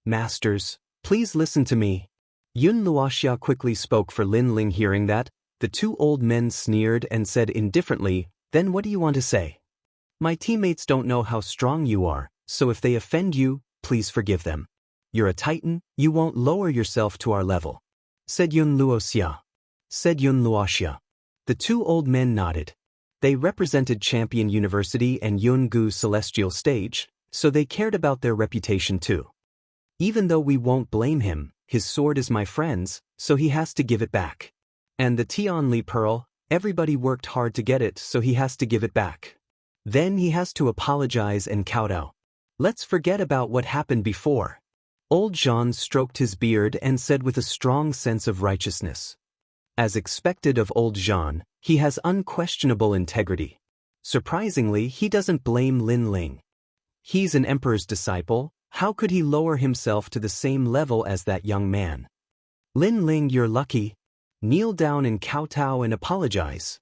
Speaker 1: Masters, please listen to me. Yun Luoxia quickly spoke for Lin Ling. Hearing that, the 2 old men sneered and said indifferently, "Then what do you want to say? My teammates don't know how strong you are, so if they offend you, please forgive them. You're a titan, you won't lower yourself to our level," said Yun Luoxia. The 2 old men nodded. They represented Champion University and Yungu Celestial Stage, so they cared about their reputation too. Even though we won't blame him, his sword is my friend's, so he has to give it back. And the Tianli pearl, everybody worked hard to get it, so he has to give it back. Then he has to apologize and kowtow. Let's forget about what happened before. Old Jean stroked his beard and said with a strong sense of righteousness. As expected of old Jean, he has unquestionable integrity. Surprisingly, he doesn't blame Lin Ling. He's an emperor's disciple, how could he lower himself to the same level as that young man? Lin Ling, you're lucky. Kneel down and kowtow and apologize,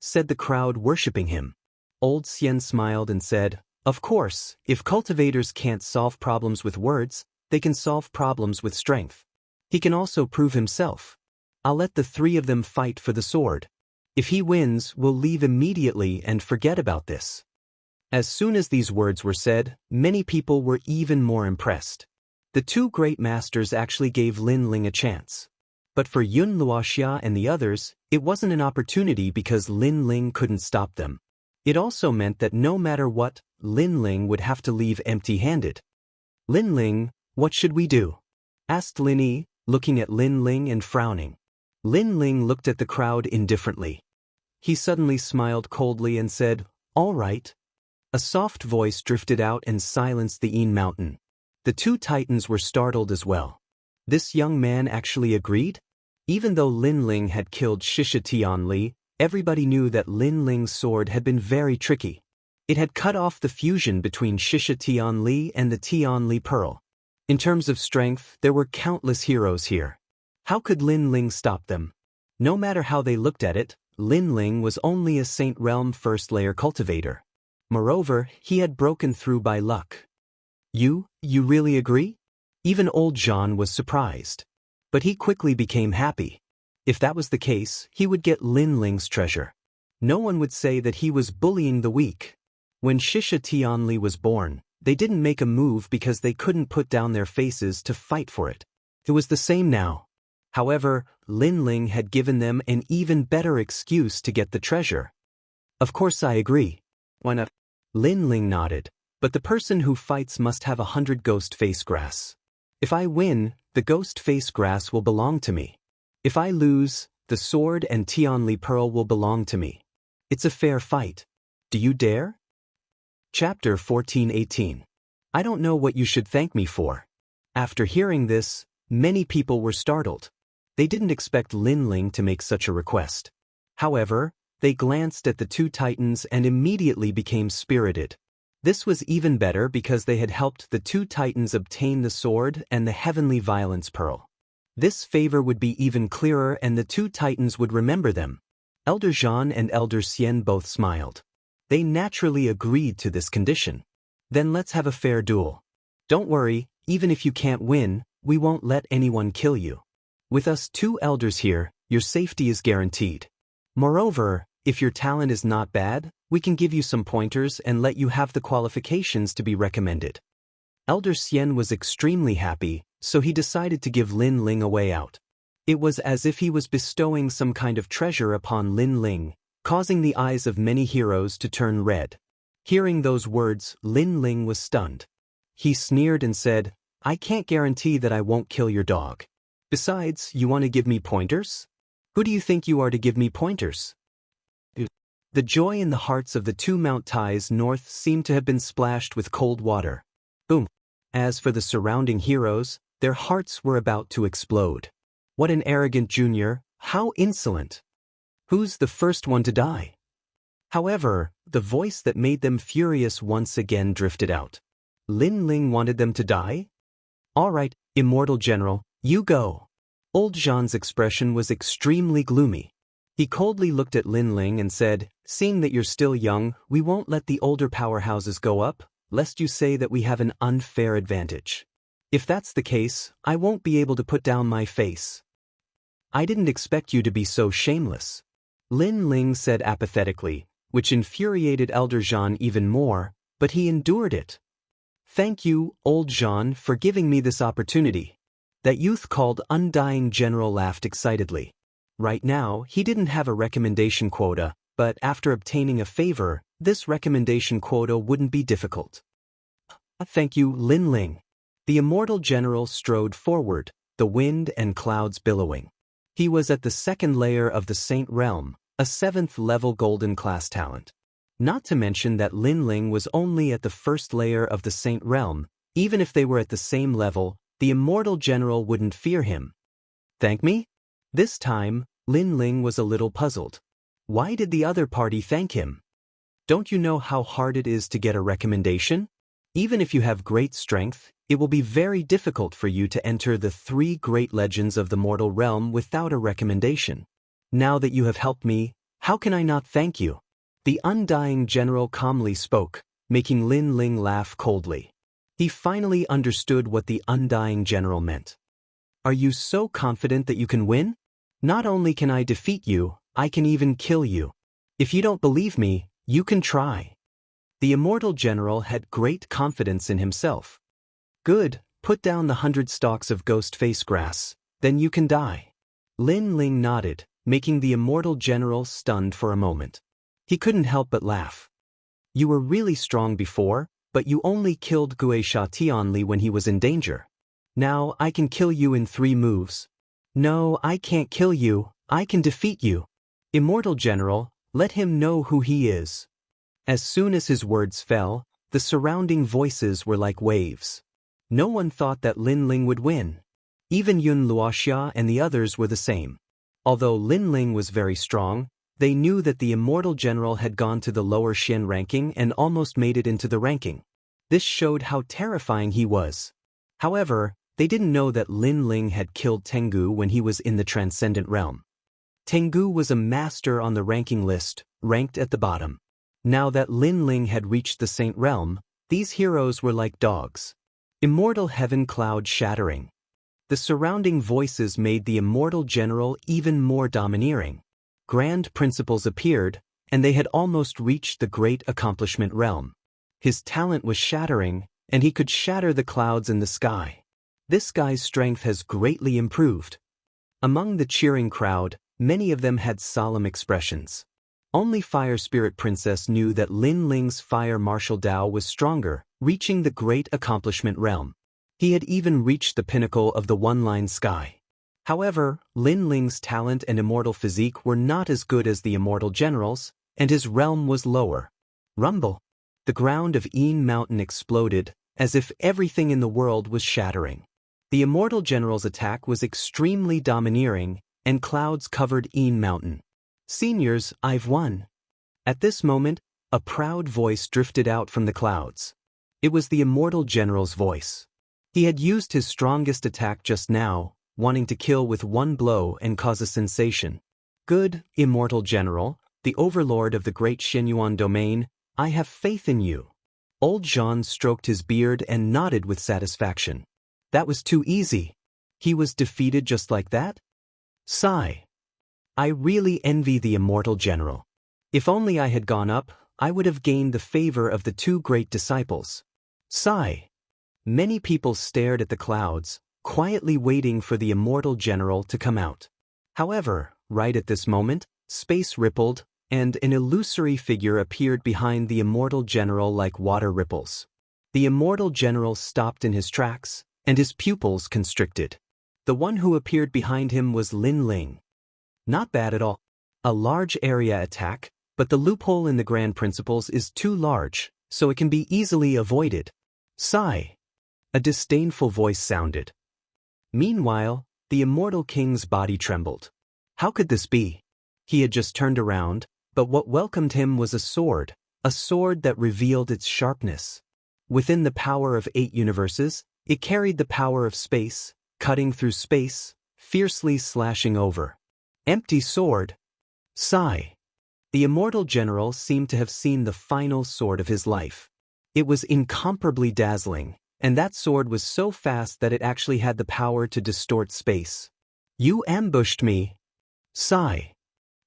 Speaker 1: said the crowd worshipping him. Old Xian smiled and said, "Of course, if cultivators can't solve problems with words, they can solve problems with strength. He can also prove himself. I'll let the 3 of them fight for the sword. If he wins, we'll leave immediately and forget about this." As soon as these words were said, many people were even more impressed. The 2 great masters actually gave Lin Ling a chance. But for Yun Luoxia and the others, it wasn't an opportunity because Lin Ling couldn't stop them. It also meant that no matter what, Lin Ling would have to leave empty-handed. "Lin Ling, what should we do?" asked Lin Yi, looking at Lin Ling and frowning. Lin Ling looked at the crowd indifferently. He suddenly smiled coldly and said, "All right." A soft voice drifted out and silenced the Yin Mountain. The 2 titans were startled as well. This young man actually agreed? Even though Lin Ling had killed Shisha Tianli, everybody knew that Lin Ling's sword had been very tricky. It had cut off the fusion between Shisha Tianli and the Tianli pearl. In terms of strength, there were countless heroes here. How could Lin Ling stop them? No matter how they looked at it, Lin Ling was only a Saint Realm first-layer cultivator. Moreover, he had broken through by luck. You really agree?" Even old Jean was surprised. But he quickly became happy. If that was the case, he would get Lin Ling's treasure. No one would say that he was bullying the weak. When Shisha Tianli was born, they didn't make a move because they couldn't put down their faces to fight for it. It was the same now. However, Lin Ling had given them an even better excuse to get the treasure. "Of course I agree. Why not?" Lin Ling nodded. "But the person who fights must have 100 ghost face grass. If I win, the ghost face grass will belong to me. If I lose, the sword and Tianli pearl will belong to me. It's a fair fight. Do you dare?" Chapter 14:18. I don't know what you should thank me for. After hearing this, many people were startled. They didn't expect Lin Ling to make such a request. However, they glanced at the 2 titans and immediately became spirited. This was even better because they had helped the 2 titans obtain the sword and the heavenly violence pearl. This favor would be even clearer and the 2 titans would remember them. Elder Jean and Elder Xian both smiled. They naturally agreed to this condition. "Then let's have a fair duel. Don't worry, even if you can't win, we won't let anyone kill you. With us 2 elders here, your safety is guaranteed. Moreover, if your talent is not bad, we can give you some pointers and let you have the qualifications to be recommended." Elder Xian was extremely happy, so he decided to give Lin Ling a way out. It was as if he was bestowing some kind of treasure upon Lin Ling, causing the eyes of many heroes to turn red. Hearing those words, Lin Ling was stunned. He sneered and said, "I can't guarantee that I won't kill your dog. Besides, you want to give me pointers? Who do you think you are to give me pointers?" The joy in the hearts of the 2 Mount Tais north seemed to have been splashed with cold water. Boom. As for the surrounding heroes, their hearts were about to explode. What an arrogant junior, how insolent. Who's the first one to die? However, the voice that made them furious once again drifted out. Lin Ling wanted them to die? All right, Immortal General, you go. Old Jean's expression was extremely gloomy. He coldly looked at Lin Ling and said, "Seeing that you're still young, we won't let the older powerhouses go up, lest you say that we have an unfair advantage. If that's the case, I won't be able to put down my face." "I didn't expect you to be so shameless," Lin Ling said apathetically, which infuriated Elder Jean even more, but he endured it. "Thank you, Old Jean, for giving me this opportunity." That youth called Undying General laughed excitedly. Right now, he didn't have a recommendation quota, but after obtaining a favor, this recommendation quota wouldn't be difficult. "Thank you, Lin Ling." The Immortal General strode forward, the wind and clouds billowing. He was at the second layer of the Saint Realm, a 7th-level Golden Class talent. Not to mention that Lin Ling was only at the first layer of the Saint Realm. Even if they were at the same level, the Immortal General wouldn't fear him. "Thank me?" This time, Lin Ling was a little puzzled. Why did the other party thank him? Don't you know how hard it is to get a recommendation? Even if you have great strength, it will be very difficult for you to enter the 3 great legends of the mortal realm without a recommendation. Now that you have helped me, how can I not thank you? The Undying General calmly spoke, making Lin Ling laugh coldly. He finally understood what the Undying General meant. "Are you so confident that you can win? Not only can I defeat you, I can even kill you. If you don't believe me, you can try." The Immortal General had great confidence in himself. "Good, put down the 100 stalks of ghost face grass, then you can die." Lin Ling nodded, making the Immortal General stunned for a moment. He couldn't help but laugh. "You were really strong before, but you only killed Guisha Tianli when he was in danger. Now I can kill you in 3 moves. No, I can't kill you, I can defeat you. Immortal General, let him know who he is." As soon as his words fell, the surrounding voices were like waves. No one thought that Lin Ling would win. Even Yun Luoxia and the others were the same. Although Lin Ling was very strong, they knew that the Immortal General had gone to the lower Xin ranking and almost made it into the ranking. This showed how terrifying he was. However, they didn't know that Lin Ling had killed Tengu when he was in the Transcendent Realm. Tengu was a master on the ranking list, ranked at the bottom. Now that Lin Ling had reached the Saint Realm, these heroes were like dogs. Immortal Heaven Cloud shattering. The surrounding voices made the Immortal General even more domineering. Grand Principles appeared, and they had almost reached the Great Accomplishment Realm. His talent was shattering, and he could shatter the clouds in the sky. This guy's strength has greatly improved. Among the cheering crowd, many of them had solemn expressions. Only Fire Spirit Princess knew that Lin Ling's Fire Martial Dao was stronger, reaching the Great Accomplishment Realm. He had even reached the pinnacle of the One-Line Sky. However, Lin Ling's talent and immortal physique were not as good as the Immortal General's, and his realm was lower. Rumble. The ground of Een Mountain exploded, as if everything in the world was shattering. The Immortal General's attack was extremely domineering, and clouds covered Een Mountain. "Seniors, I've won." At this moment, a proud voice drifted out from the clouds. It was the Immortal General's voice. He had used his strongest attack just now, wanting to kill with one blow and cause a sensation. "Good, Immortal General, the overlord of the great Xinyuan domain, I have faith in you." Old Jean stroked his beard and nodded with satisfaction. That was too easy. He was defeated just like that? Sigh. I really envy the Immortal General. If only I had gone up, I would have gained the favor of the 2 great disciples. Sigh. Many people stared at the clouds, quietly waiting for the Immortal General to come out. However, right at this moment, space rippled, and an illusory figure appeared behind the Immortal General like water ripples. The Immortal General stopped in his tracks, and his pupils constricted. The one who appeared behind him was Lin Ling. Not bad at all. A large area attack, but the loophole in the Grand Principles is too large, so it can be easily avoided. Sigh. A disdainful voice sounded. Meanwhile, the Immortal King's body trembled. How could this be? He had just turned around, but what welcomed him was a sword that revealed its sharpness. Within the power of 8 universes, it carried the power of space, cutting through space, fiercely slashing over. Empty sword. Sigh. The immortal general seemed to have seen the final sword of his life. It was incomparably dazzling, and that sword was so fast that it actually had the power to distort space. You ambushed me. Sigh.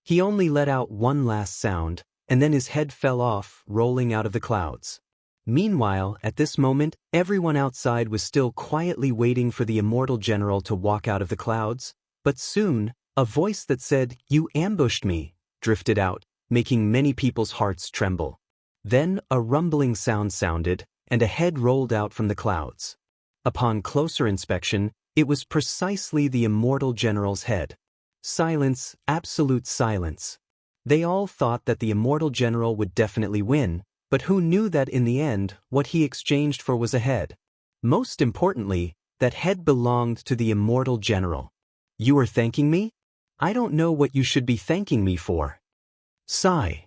Speaker 1: He only let out one last sound, and then his head fell off, rolling out of the clouds. Meanwhile, at this moment, everyone outside was still quietly waiting for the immortal general to walk out of the clouds, but soon, a voice that said, "You ambushed me," drifted out, making many people's hearts tremble. Then a rumbling sound sounded, and a head rolled out from the clouds. Upon closer inspection, it was precisely the immortal general's head. Silence, absolute silence. They all thought that the immortal general would definitely win, but who knew that in the end, what he exchanged for was a head? Most importantly, that head belonged to the immortal general. You are thanking me? I don't know what you should be thanking me for. Sigh.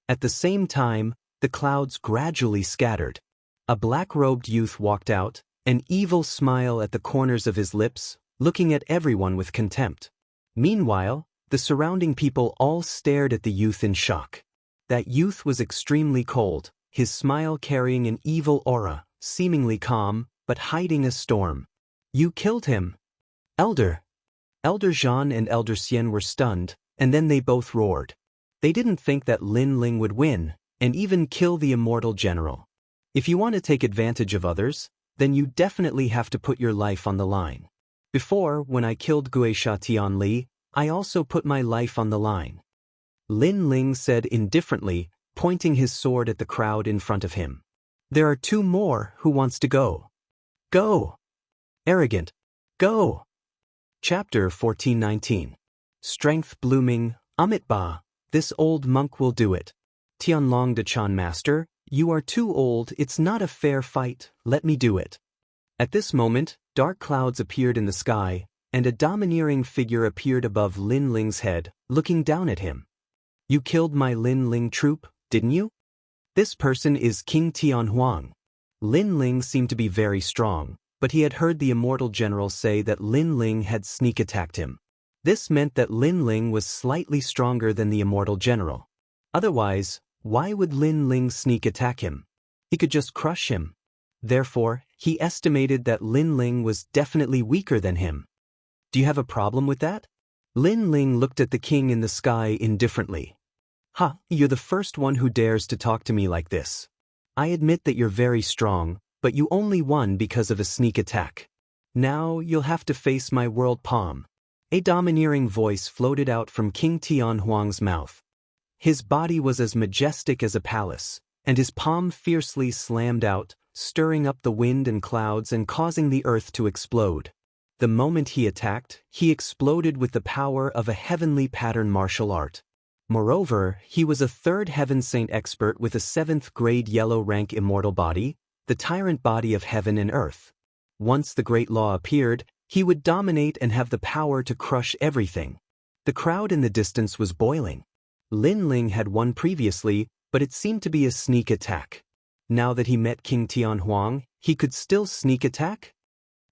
Speaker 1: At the same time, the clouds gradually scattered. A black-robed youth walked out, an evil smile at the corners of his lips, looking at everyone with contempt. Meanwhile, the surrounding people all stared at the youth in shock. That youth was extremely cold, his smile carrying an evil aura, seemingly calm, but hiding a storm. You killed him. Elder. Elder Zhan and Elder Xian were stunned, and then they both roared. They didn't think that Lin Ling would win, and even kill the immortal general. If you want to take advantage of others, then you definitely have to put your life on the line. Before, when I killed Guisha Tianli, I also put my life on the line. Lin Ling said indifferently, pointing his sword at the crowd in front of him. There are 2 more who wants to go. Go! Arrogant. Go! Chapter 1419. Strength blooming, Amitba, this old monk will do it. Tianlong de Chan Master, you are too old, it's not a fair fight, let me do it. At this moment, dark clouds appeared in the sky, and a domineering figure appeared above Lin Ling's head, looking down at him. You killed my Lin Ling troop, didn't you? This person is King Tianhuang. Lin Ling seemed to be very strong, but he had heard the immortal general say that Lin Ling had sneak attacked him. This meant that Lin Ling was slightly stronger than the immortal general. Otherwise, why would Lin Ling sneak attack him? He could just crush him. Therefore, he estimated that Lin Ling was definitely weaker than him. Do you have a problem with that? Lin Ling looked at the king in the sky indifferently. Ha, you're the first one who dares to talk to me like this. I admit that you're very strong, but you only won because of a sneak attack. Now you'll have to face my world palm. A domineering voice floated out from King Tianhuang's mouth. His body was as majestic as a palace, and his palm fiercely slammed out, stirring up the wind and clouds and causing the earth to explode. The moment he attacked, he exploded with the power of a heavenly pattern martial art. Moreover, he was a 3rd Heaven Saint expert with a 7th grade yellow rank immortal body, the tyrant body of heaven and earth. Once the great law appeared, he would dominate and have the power to crush everything. The crowd in the distance was boiling. Lin Ling had won previously, but it seemed to be a sneak attack. Now that he met King Tianhuang, he could still sneak attack?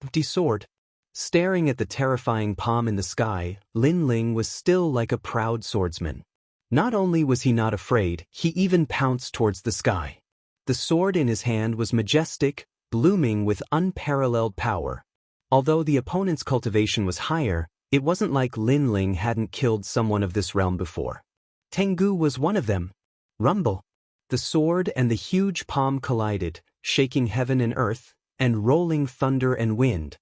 Speaker 1: Empty sword. Staring at the terrifying palm in the sky, Lin Ling was still like a proud swordsman. Not only was he not afraid, he even pounced towards the sky. The sword in his hand was majestic, blooming with unparalleled power. Although the opponent's cultivation was higher, it wasn't like Lin Ling hadn't killed someone of this realm before. Tengu was one of them. Rumble. The sword and the huge palm collided, shaking heaven and earth, and rolling thunder and wind.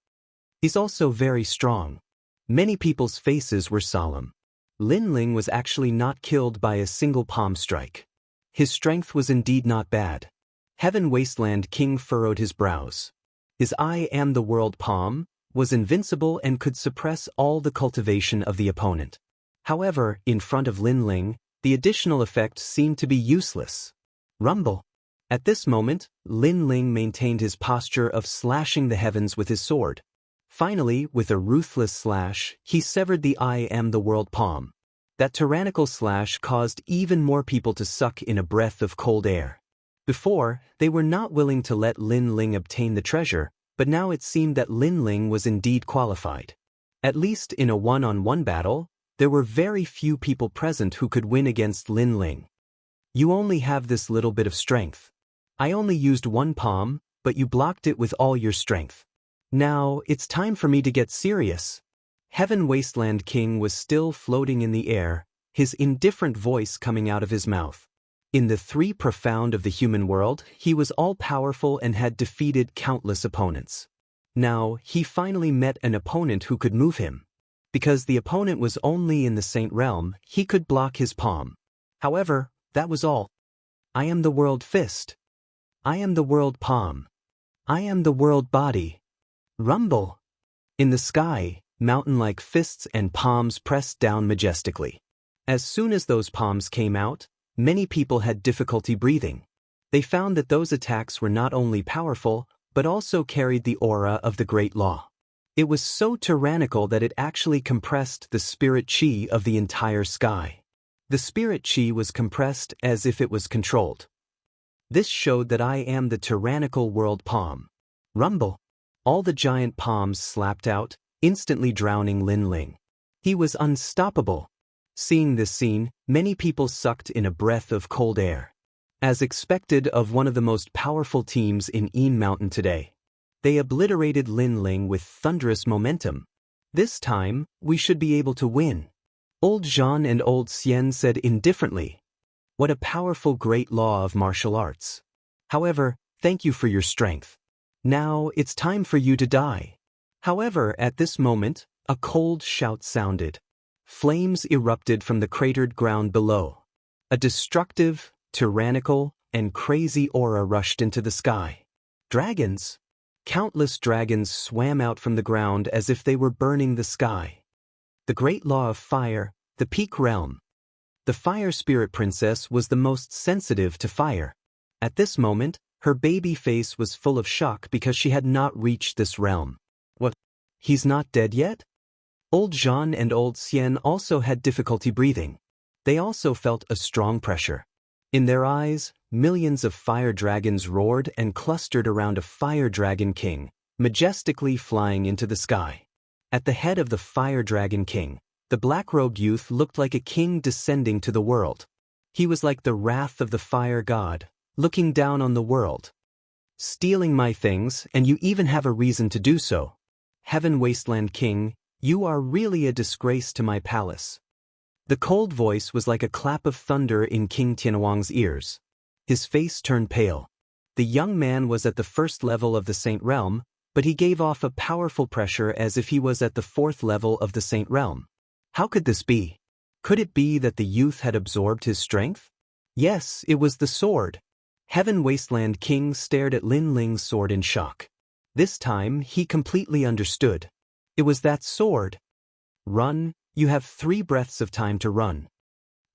Speaker 1: He's also very strong. Many people's faces were solemn. Lin Ling was actually not killed by a single palm strike. His strength was indeed not bad. Heaven Wasteland King furrowed his brows. His I am the world palm was invincible and could suppress all the cultivation of the opponent. However, in front of Lin Ling, the additional effect seemed to be useless. Rumble. At this moment, Lin Ling maintained his posture of slashing the heavens with his sword. Finally, with a ruthless slash, he severed the I am the world palm. That tyrannical slash caused even more people to suck in a breath of cold air. Before, they were not willing to let Lin Ling obtain the treasure, but now it seemed that Lin Ling was indeed qualified. At least in a one-on-one battle, there were very few people present who could win against Lin Ling. You only have this little bit of strength. I only used one palm, but you blocked it with all your strength. Now, it's time for me to get serious. Heaven Wasteland King was still floating in the air, his indifferent voice coming out of his mouth. In the three profound of the human world, he was all-powerful and had defeated countless opponents. Now, he finally met an opponent who could move him. Because the opponent was only in the Saint Realm, he could block his palm. However, that was all. I am the world fist. I am the world palm. I am the world body. Rumble. In the sky, mountain-like fists and palms pressed down majestically. As soon as those palms came out, many people had difficulty breathing. They found that those attacks were not only powerful, but also carried the aura of the Great Law. It was so tyrannical that it actually compressed the spirit chi of the entire sky. The spirit chi was compressed as if it was controlled. This showed that I am the tyrannical world palm. Rumble. All the giant palms slapped out, instantly drowning Lin Ling. He was unstoppable. Seeing this scene, many people sucked in a breath of cold air. As expected of one of the most powerful teams in Een Mountain today, they obliterated Lin Ling with thunderous momentum. This time, we should be able to win. Old Jean and Old Xian said indifferently. What a powerful great law of martial arts. However, thank you for your strength. Now, it's time for you to die. However, at this moment, a cold shout sounded. Flames erupted from the cratered ground below. A destructive, tyrannical, and crazy aura rushed into the sky. Dragons. Countless dragons swam out from the ground as if they were burning the sky. The great law of fire, the peak realm. The fire spirit princess was the most sensitive to fire. At this moment, her baby face was full of shock because she had not reached this realm. What? He's not dead yet? Old Jean and Old Xian also had difficulty breathing. They also felt a strong pressure. In their eyes, millions of fire dragons roared and clustered around a fire dragon king, majestically flying into the sky. At the head of the fire dragon king, the black-robed youth looked like a king descending to the world. He was like the wrath of the fire god, looking down on the world. Stealing my things, and you even have a reason to do so. Heaven Wasteland King, you are really a disgrace to my palace. The cold voice was like a clap of thunder in King Tianwang's ears. His face turned pale. The young man was at the first level of the Saint Realm, but he gave off a powerful pressure as if he was at the fourth level of the Saint Realm. How could this be? Could it be that the youth had absorbed his strength? Yes, it was the sword. Heaven Wasteland King stared at Lin Ling's sword in shock. This time, he completely understood. It was that sword. Run, you have 3 breaths of time to run.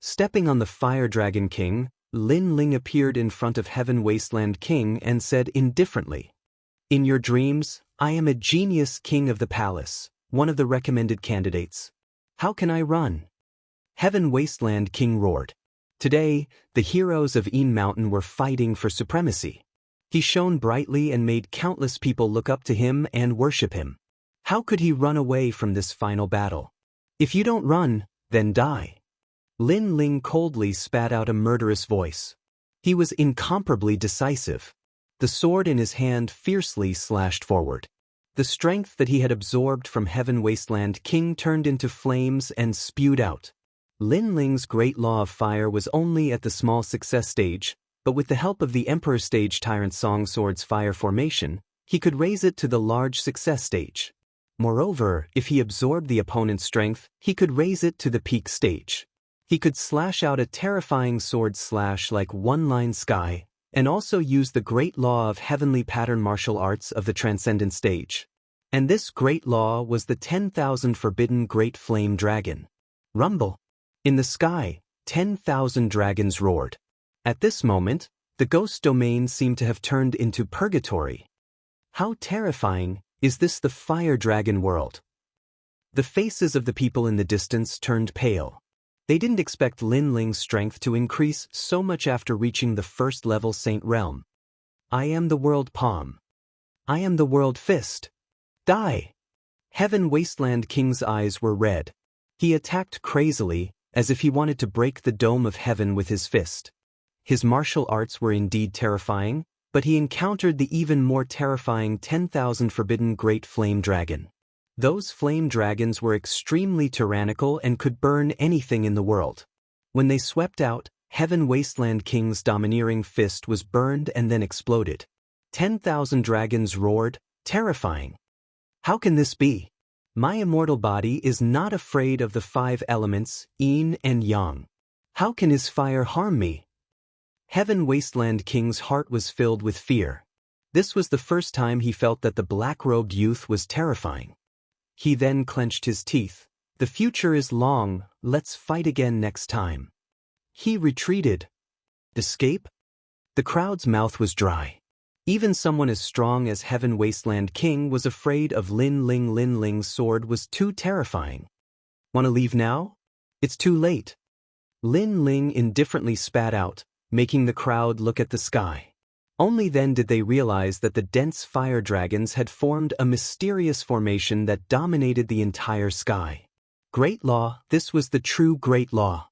Speaker 1: Stepping on the Fire Dragon King, Lin Ling appeared in front of Heaven Wasteland King and said indifferently, "In your dreams, I am a genius king of the palace, one of the recommended candidates. How can I run?" Heaven Wasteland King roared. Today, the heroes of Een Mountain were fighting for supremacy. He shone brightly and made countless people look up to him and worship him. How could he run away from this final battle? If you don't run, then die. Lin Ling coldly spat out a murderous voice. He was incomparably decisive. The sword in his hand fiercely slashed forward. The strength that he had absorbed from Heaven Wasteland King turned into flames and spewed out. Lin Ling's great law of fire was only at the small success stage, but with the help of the Emperor Stage Tyrant Song Sword's fire formation, he could raise it to the large success stage. Moreover, if he absorbed the opponent's strength, he could raise it to the peak stage. He could slash out a terrifying sword slash like one-line sky, and also use the great law of heavenly pattern martial arts of the transcendent stage. And this great law was the 10,000 forbidden great flame dragon. Rumble. In the sky, 10,000 dragons roared. At this moment, the ghost domain seemed to have turned into purgatory. How terrifying, is this the fire dragon world? The faces of the people in the distance turned pale. They didn't expect Lin Ling's strength to increase so much after reaching the first-level Saint Realm. I am the World Palm. I am the World Fist. Die! Heaven Wasteland King's eyes were red. He attacked crazily, as if he wanted to break the dome of heaven with his fist. His martial arts were indeed terrifying, but he encountered the even more terrifying 10,000 Forbidden Great Flame Dragon. Those flame dragons were extremely tyrannical and could burn anything in the world. When they swept out, Heaven Wasteland King's domineering fist was burned and then exploded. 10,000 dragons roared, terrifying. How can this be? My immortal body is not afraid of the 5 elements, yin and yang. How can his fire harm me? Heaven Wasteland King's heart was filled with fear. This was the first time he felt that the black-robed youth was terrifying. He then clenched his teeth. The future is long, let's fight again next time. He retreated. Escape? The crowd's mouth was dry. Even someone as strong as Heaven Wasteland King was afraid of Lin Ling. Lin Ling's sword was too terrifying. Wanna leave now? It's too late. Lin Ling indifferently spat out, making the crowd look at the sky. Only then did they realize that the dense fire dragons had formed a mysterious formation that dominated the entire sky. Great Law, this was the true Great Law.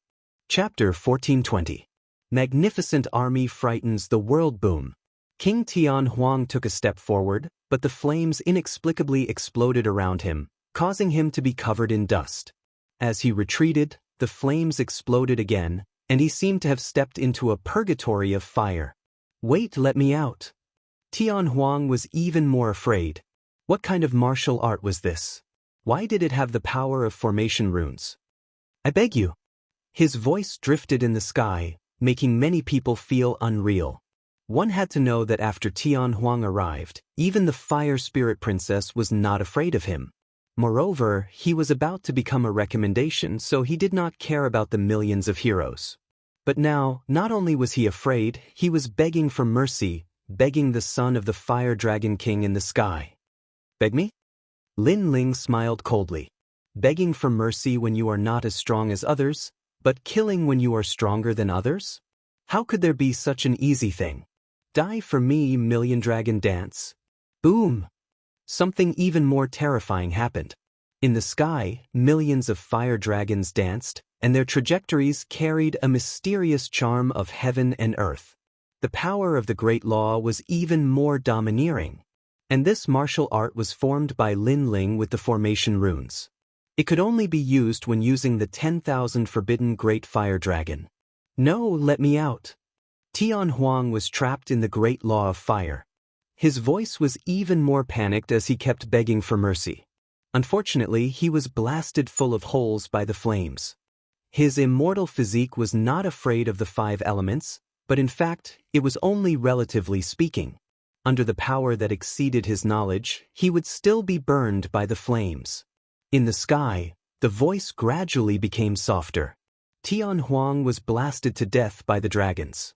Speaker 1: Chapter 1420. Magnificent Army Frightens the World. Boom. King Tian Huang took a step forward, but the flames inexplicably exploded around him, causing him to be covered in dust. As he retreated, the flames exploded again, and he seemed to have stepped into a purgatory of fire. Wait, let me out. Tian Huang was even more afraid. What kind of martial art was this? Why did it have the power of formation runes? I beg you. His voice drifted in the sky, making many people feel unreal. One had to know that after Tian Huang arrived, even the Fire Spirit Princess was not afraid of him. Moreover, he was about to become a recommendation, so he did not care about the millions of heroes. But now, not only was he afraid, he was begging for mercy, begging the son of the Fire Dragon King in the sky. Beg me? Lin Ling smiled coldly. Begging for mercy when you are not as strong as others, but killing when you are stronger than others? How could there be such an easy thing? Die for me, Million Dragon Dance. Boom! Something even more terrifying happened. In the sky, millions of fire dragons danced, and their trajectories carried a mysterious charm of heaven and earth. The power of the Great Law was even more domineering. And this martial art was formed by Lin Ling with the formation runes. It could only be used when using the 10,000 Forbidden Great Fire Dragon. No, let me out. Tian Huang was trapped in the Great Law of Fire. His voice was even more panicked as he kept begging for mercy. Unfortunately, he was blasted full of holes by the flames. His immortal physique was not afraid of the 5 elements, but in fact, it was only relatively speaking. Under the power that exceeded his knowledge, he would still be burned by the flames. In the sky, the voice gradually became softer. Tian Huang was blasted to death by the dragons.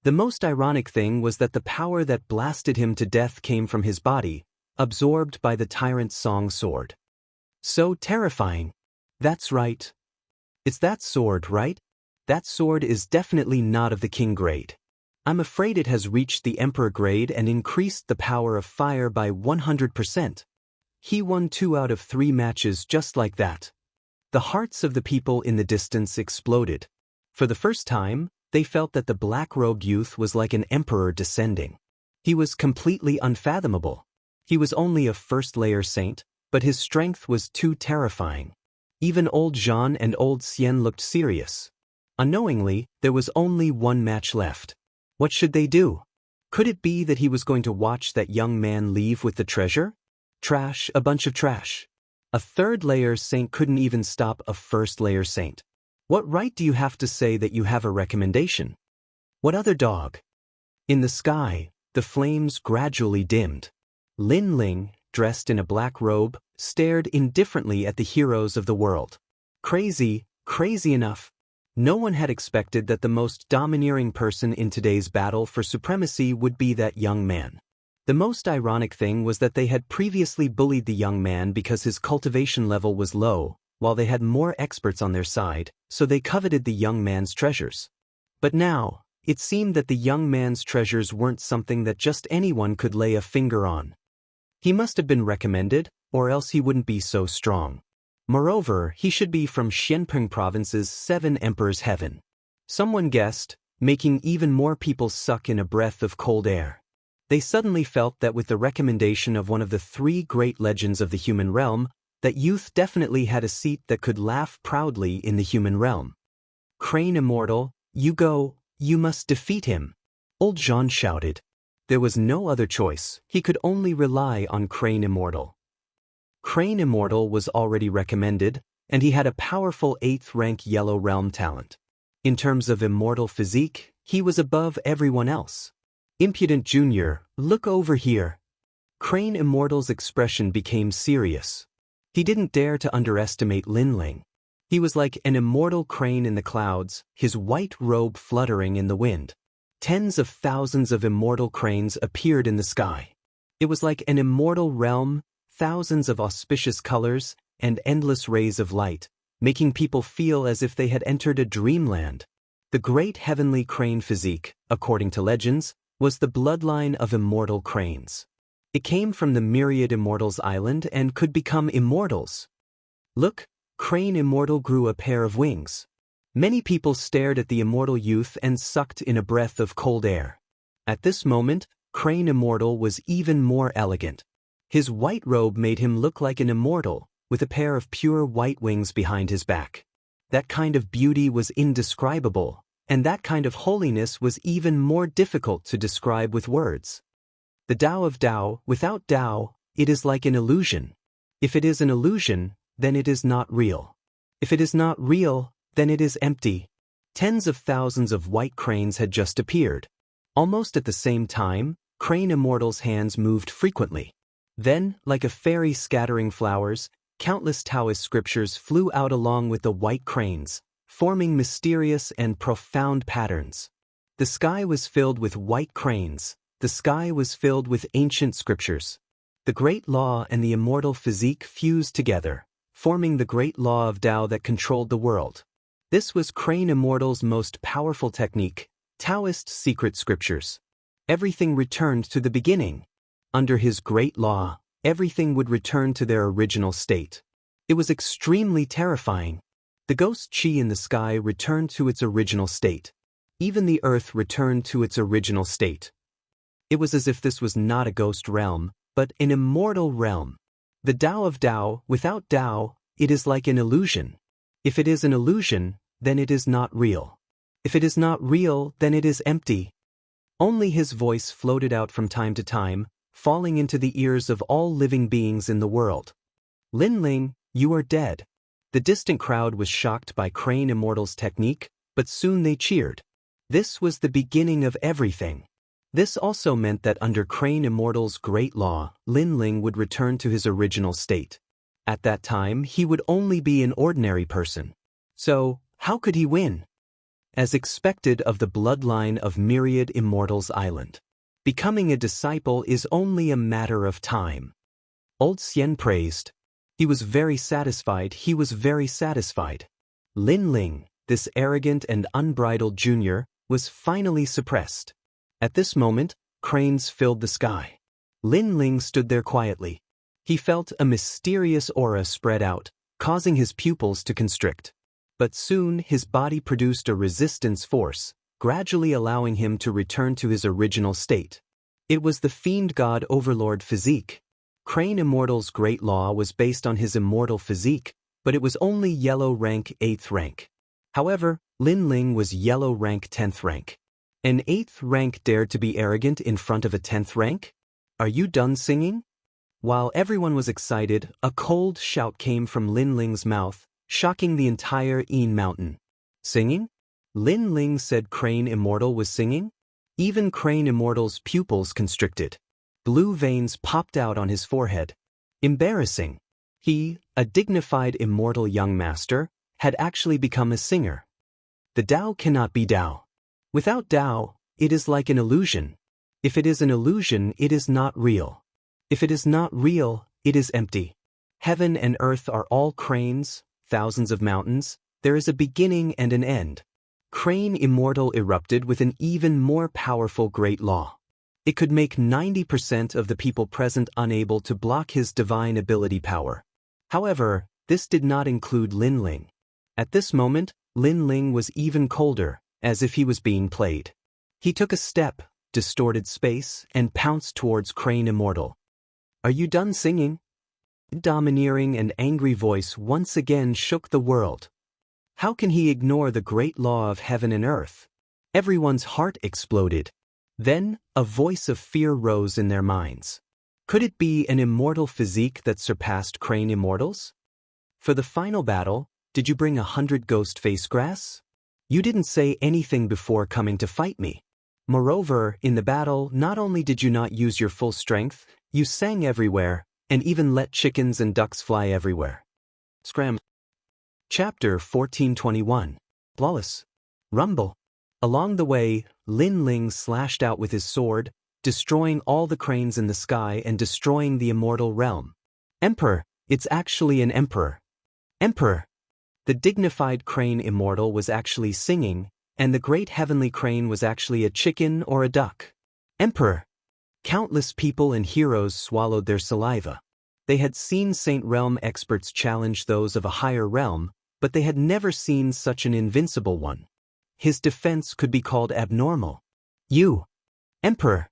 Speaker 1: The most ironic thing was that the power that blasted him to death came from his body, absorbed by the tyrant's song sword. So terrifying. That's right. It's that sword, right? That sword is definitely not of the king grade. I'm afraid it has reached the emperor grade and increased the power of fire by 100%. He won 2 out of 3 matches just like that. The hearts of the people in the distance exploded. For the first time, they felt that the black-robed youth was like an emperor descending. He was completely unfathomable. He was only a first-layer saint, but his strength was too terrifying. Even old Zhan and old Xian looked serious. Unknowingly, there was only 1 match left. What should they do? Could it be that he was going to watch that young man leave with the treasure? Trash, a bunch of trash. A 3rd-layer saint couldn't even stop a 1st-layer saint. What right do you have to say that you have a recommendation? What other dog? In the sky, the flames gradually dimmed. Lin Ling, dressed in a black robe, stared indifferently at the heroes of the world. Crazy, crazy enough. No one had expected that the most domineering person in today's battle for supremacy would be that young man. The most ironic thing was that they had previously bullied the young man because his cultivation level was low, while they had more experts on their side, so they coveted the young man's treasures. But now, it seemed that the young man's treasures weren't something that just anyone could lay a finger on. He must have been recommended, or else he wouldn't be so strong. Moreover, he should be from Xianpeng Province's 7 Emperors' Heaven. Someone guessed, making even more people suck in a breath of cold air. They suddenly felt that with the recommendation of one of the 3 great legends of the human realm, that youth definitely had a seat that could laugh proudly in the human realm. Crane Immortal, you go, you must defeat him. Old Jean shouted. There was no other choice, he could only rely on Crane Immortal. Crane Immortal was already recommended, and he had a powerful 8th rank Yellow Realm talent. In terms of immortal physique, he was above everyone else. Impudent Junior, look over here. Crane Immortal's expression became serious. He didn't dare to underestimate Lin Ling. He was like an immortal crane in the clouds, his white robe fluttering in the wind. Tens of thousands of immortal cranes appeared in the sky. It was like an immortal realm, thousands of auspicious colors, and endless rays of light, making people feel as if they had entered a dreamland. The great heavenly crane physique, according to legends, was the bloodline of immortal cranes. It came from the myriad immortals island and could become immortals. Look, Crane Immortal grew a pair of wings. Many people stared at the immortal youth and sucked in a breath of cold air. At this moment, Crane Immortal was even more elegant. His white robe made him look like an immortal, with a pair of pure white wings behind his back. That kind of beauty was indescribable, and that kind of holiness was even more difficult to describe with words. The Tao of Tao, without Tao, it is like an illusion. If it is an illusion, then it is not real. If it is not real, then it is empty. Tens of thousands of white cranes had just appeared. Almost at the same time, Crane Immortal's hands moved frequently. Then, like a fairy scattering flowers, countless Taoist scriptures flew out along with the white cranes, forming mysterious and profound patterns. The sky was filled with white cranes. The sky was filled with ancient scriptures. The great law and the immortal physique fused together, forming the great law of Tao that controlled the world. This was Crane Immortal's most powerful technique, Taoist secret scriptures. Everything returned to the beginning. Under his great law, everything would return to their original state. It was extremely terrifying. The ghost chi in the sky returned to its original state. Even the earth returned to its original state. It was as if this was not a ghost realm, but an immortal realm. The Tao of Tao, without Tao, it is like an illusion. If it is an illusion, then it is not real. If it is not real, then it is empty. Only his voice floated out from time to time, falling into the ears of all living beings in the world. Lin Ling, you are dead. The distant crowd was shocked by Crane Immortal's technique, but soon they cheered. This was the beginning of everything. This also meant that under Crane Immortal's great law, Lin Ling would return to his original state. At that time, he would only be an ordinary person. So, how could he win? As expected of the bloodline of myriad immortals island. Becoming a disciple is only a matter of time. Old Xian praised. He was very satisfied. Lin Ling, this arrogant and unbridled junior, was finally suppressed. At this moment, cranes filled the sky. Lin Ling stood there quietly. He felt a mysterious aura spread out, causing his pupils to constrict. But soon his body produced a resistance force, gradually allowing him to return to his original state. It was the Fiend God Overlord physique. Crane Immortal's great law was based on his immortal physique, but it was only yellow rank 8th rank. However, Lin Ling was yellow rank 10th rank. An 8th rank dared to be arrogant in front of a 10th rank? Are you done singing? While everyone was excited, a cold shout came from Lin Ling's mouth, shocking the entire Yin Mountain. Singing? Lin Ling said Crane Immortal was singing? Even Crane Immortal's pupils constricted. Blue veins popped out on his forehead. Embarrassing. He, a dignified immortal young master, had actually become a singer. The Tao cannot be Tao. Without Tao, it is like an illusion. If it is an illusion, it is not real. If it is not real, it is empty. Heaven and earth are all cranes, thousands of mountains, there is a beginning and an end. Crane Immortal erupted with an even more powerful great law. It could make 90% of the people present unable to block his divine ability power. However, this did not include Lin Ling. At this moment, Lin Ling was even colder, as if he was being played. He took a step, distorted space, and pounced towards Crane Immortal. "Are you done singing?" A domineering and angry voice once again shook the world. How can he ignore the great law of heaven and earth? Everyone's heart exploded. Then, a voice of fear rose in their minds. Could it be an immortal physique that surpassed Crane Immortal's? For the final battle, did you bring 100 ghost face grass? You didn't say anything before coming to fight me. Moreover, in the battle, not only did you not use your full strength, you sang everywhere, and even let chickens and ducks fly everywhere. Scram. Chapter 1421. Flawless. Rumble. Along the way, Lin Ling slashed out with his sword, destroying all the cranes in the sky and destroying the immortal realm. Emperor, it's actually an emperor. Emperor. The dignified Crane Immortal was actually singing, and the great heavenly crane was actually a chicken or a duck. Emperor. Countless people and heroes swallowed their saliva. They had seen Saint Realm experts challenge those of a higher realm, but they had never seen such an invincible one. His defense could be called abnormal. You. Emperor.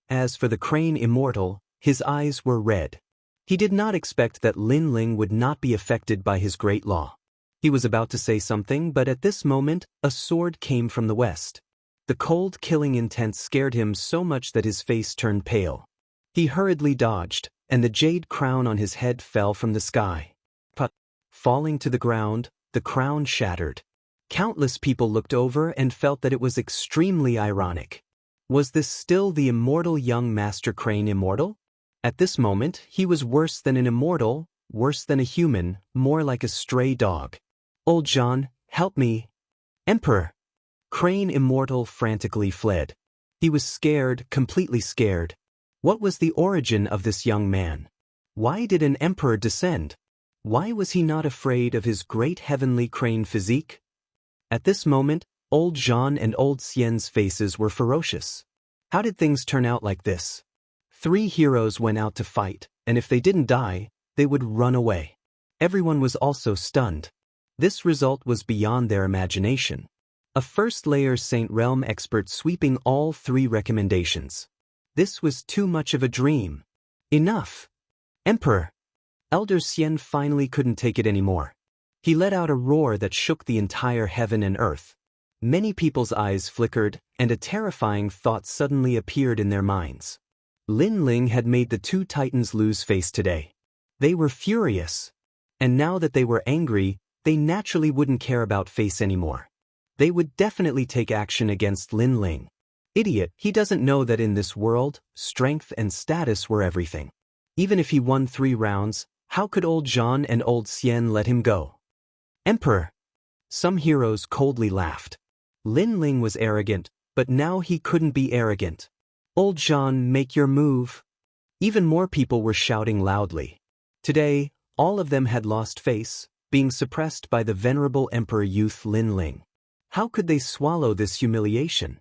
Speaker 1: As for the Crane Immortal, his eyes were red. He did not expect that Lin Ling would not be affected by his great law. He was about to say something, but at this moment, a sword came from the west. The cold, killing intent scared him so much that his face turned pale. He hurriedly dodged, and the jade crown on his head fell from the sky. But, falling to the ground, the crown shattered. Countless people looked over and felt that it was extremely ironic. Was this still the immortal young Master Crane Immortal? At this moment, he was worse than an immortal, worse than a human, more like a stray dog. "Old John, help me." Emperor. Crane Immortal frantically fled. He was scared, completely scared. What was the origin of this young man? Why did an emperor descend? Why was he not afraid of his great heavenly crane physique? At this moment, old Jean and old Xian's faces were ferocious. How did things turn out like this? 3 heroes went out to fight, and if they didn't die, they would run away. Everyone was also stunned. This result was beyond their imagination. A first-layer Saint Realm expert sweeping all 3 recommendations. This was too much of a dream. Enough. Emperor. Elder Xian finally couldn't take it anymore. He let out a roar that shook the entire heaven and earth. Many people's eyes flickered, and a terrifying thought suddenly appeared in their minds. Lin Ling had made the 2 titans lose face today. They were furious. And now that they were angry, they naturally wouldn't care about face anymore. They would definitely take action against Lin Ling. Idiot, he doesn't know that in this world, strength and status were everything. Even if he won 3 rounds, how could old Jean and old Xian let him go? Emperor. Some heroes coldly laughed. Lin Ling was arrogant, but now he couldn't be arrogant. Old Jean, make your move. Even more people were shouting loudly. Today, all of them had lost face, being suppressed by the venerable Emperor youth Lin Ling. How could they swallow this humiliation?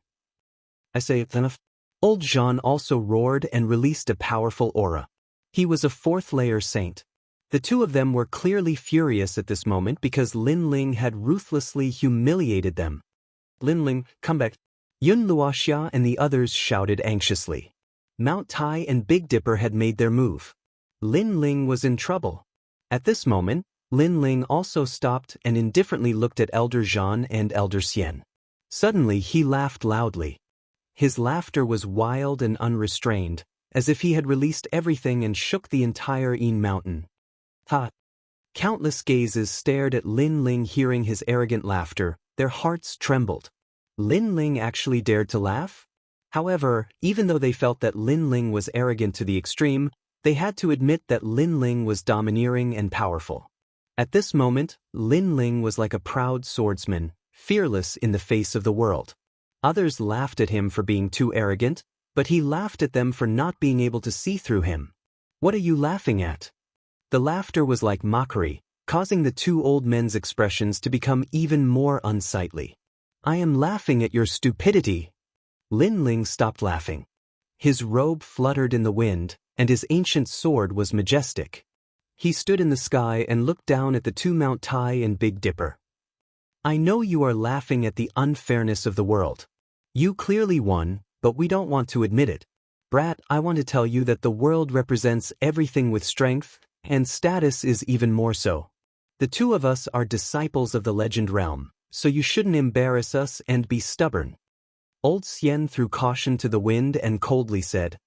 Speaker 1: I say it enough. Old Jean also roared and released a powerful aura. He was a 4th-layer saint. The 2 of them were clearly furious at this moment because Lin Ling had ruthlessly humiliated them. Lin Ling, come back. Yun Luoxia and the others shouted anxiously. Mount Tai and Big Dipper had made their move. Lin Ling was in trouble. At this moment, Lin Ling also stopped and indifferently looked at Elder Jean and Elder Xian. Suddenly he laughed loudly. His laughter was wild and unrestrained, as if he had released everything and shook the entire Yin mountain. Ha! Countless gazes stared at Lin Ling hearing his arrogant laughter, their hearts trembled. Lin Ling actually dared to laugh? However, even though they felt that Lin Ling was arrogant to the extreme, they had to admit that Lin Ling was domineering and powerful. At this moment, Lin Ling was like a proud swordsman, fearless in the face of the world. Others laughed at him for being too arrogant, but he laughed at them for not being able to see through him. What are you laughing at? The laughter was like mockery, causing the two old men's expressions to become even more unsightly. I am laughing at your stupidity. Lin Ling stopped laughing. His robe fluttered in the wind, and his ancient sword was majestic. He stood in the sky and looked down at the two Mount Tai and Big Dipper. I know you are laughing at the unfairness of the world. You clearly won, but we don't want to admit it. Brat, I want to tell you that the world represents everything with strength, and status is even more so. The two of us are disciples of the legend realm, so you shouldn't embarrass us and be stubborn. Old Xian threw caution to the wind and coldly said,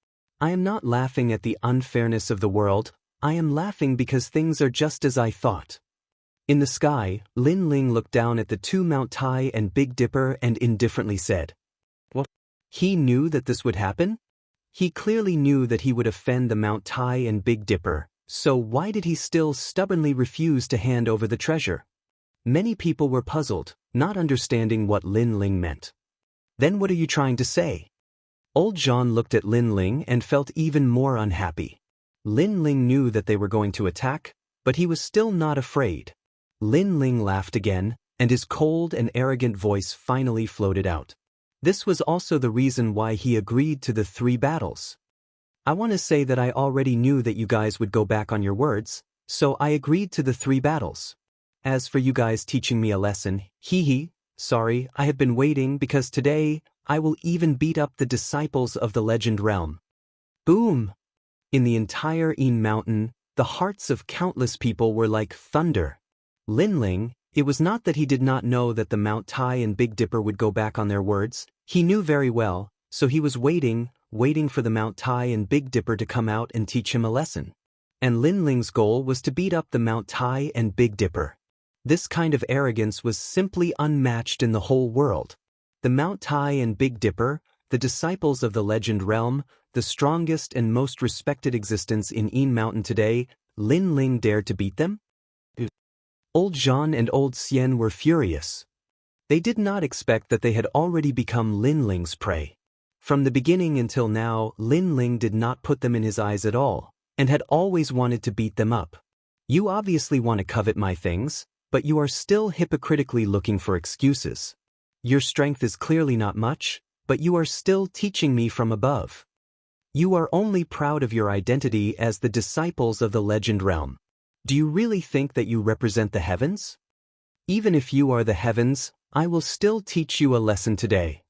Speaker 1: I am not laughing at the unfairness of the world, I am laughing because things are just as I thought. In the sky, Lin Ling looked down at the two Mount Tai and Big Dipper and indifferently said, What? He knew that this would happen? He clearly knew that he would offend the Mount Tai and Big Dipper, so why did he still stubbornly refuse to hand over the treasure? Many people were puzzled, not understanding what Lin Ling meant. Then what are you trying to say? Old John looked at Lin Ling and felt even more unhappy. Lin Ling knew that they were going to attack, but he was still not afraid. Lin Ling laughed again, and his cold and arrogant voice finally floated out. This was also the reason why he agreed to the 3 battles. I want to say that I already knew that you guys would go back on your words, so I agreed to the 3 battles. As for you guys teaching me a lesson, sorry, I have been waiting because today, I will even beat up the disciples of the legend realm. Boom! In the entire Yin Mountain, the hearts of countless people were like thunder. Lin Ling, it was not that he did not know that the Mount Tai and Big Dipper would go back on their words, he knew very well, so he was waiting for the Mount Tai and Big Dipper to come out and teach him a lesson. And Lin Ling's goal was to beat up the Mount Tai and Big Dipper. This kind of arrogance was simply unmatched in the whole world. The Mount Tai and Big Dipper, the disciples of the legend realm, the strongest and most respected existence in Yin Mountain today, Lin Ling dared to beat them? Old Jean and Old Xian were furious. They did not expect that they had already become Lin Ling's prey. From the beginning until now, Lin Ling did not put them in his eyes at all, and had always wanted to beat them up. You obviously want to covet my things, but you are still hypocritically looking for excuses. Your strength is clearly not much, but you are still teaching me from above. You are only proud of your identity as the disciples of the legend realm. Do you really think that you represent the heavens? Even if you are the heavens, I will still teach you a lesson today.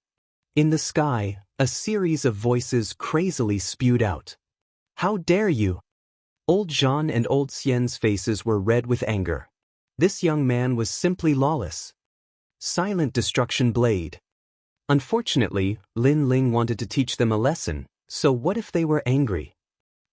Speaker 1: In the sky, a series of voices crazily spewed out. How dare you? Old Jean and Old Xian's faces were red with anger. This young man was simply lawless. Silent destruction blade. Unfortunately, Lin Ling wanted to teach them a lesson, so what if they were angry?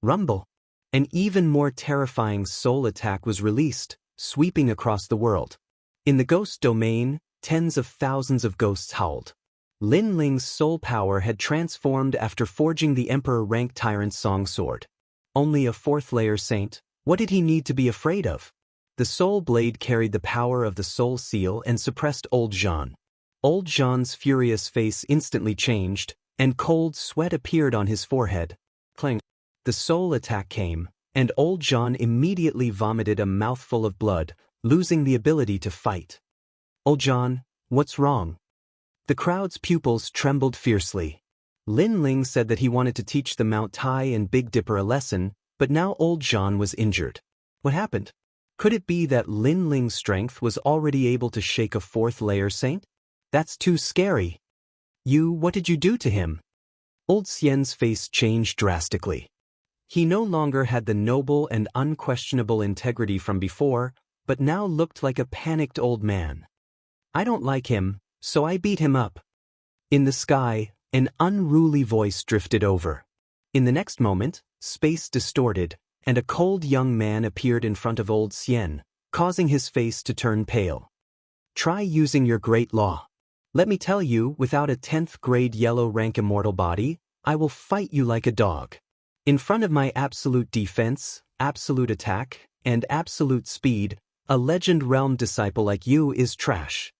Speaker 1: Rumble. An even more terrifying soul attack was released, sweeping across the world. In the ghost domain, tens of thousands of ghosts howled. Lin Ling's soul power had transformed after forging the Emperor-ranked Tyrant's Song Sword. Only a 4th-layer saint, what did he need to be afraid of? The soul blade carried the power of the soul seal and suppressed Old Jean. Old Jean's furious face instantly changed, and cold sweat appeared on his forehead. Clang. The soul attack came, and Old Jean immediately vomited a mouthful of blood, losing the ability to fight. Old Jean, what's wrong? The crowd's pupils trembled fiercely. Lin Ling said that he wanted to teach the Mount Tai and Big Dipper a lesson, but now Old Jean was injured. What happened? Could it be that Lin Ling's strength was already able to shake a 4th-layer saint? That's too scary. What did you do to him? Old Xian's face changed drastically. He no longer had the noble and unquestionable integrity from before, but now looked like a panicked old man. I don't like him, so I beat him up. In the sky, an unruly voice drifted over. In the next moment, space distorted, and a cold young man appeared in front of Old Xian, causing his face to turn pale. Try using your great law. Let me tell you, without a 10th grade yellow rank immortal body, I will fight you like a dog. In front of my absolute defense, absolute attack, and absolute speed, a legend realm disciple like you is trash.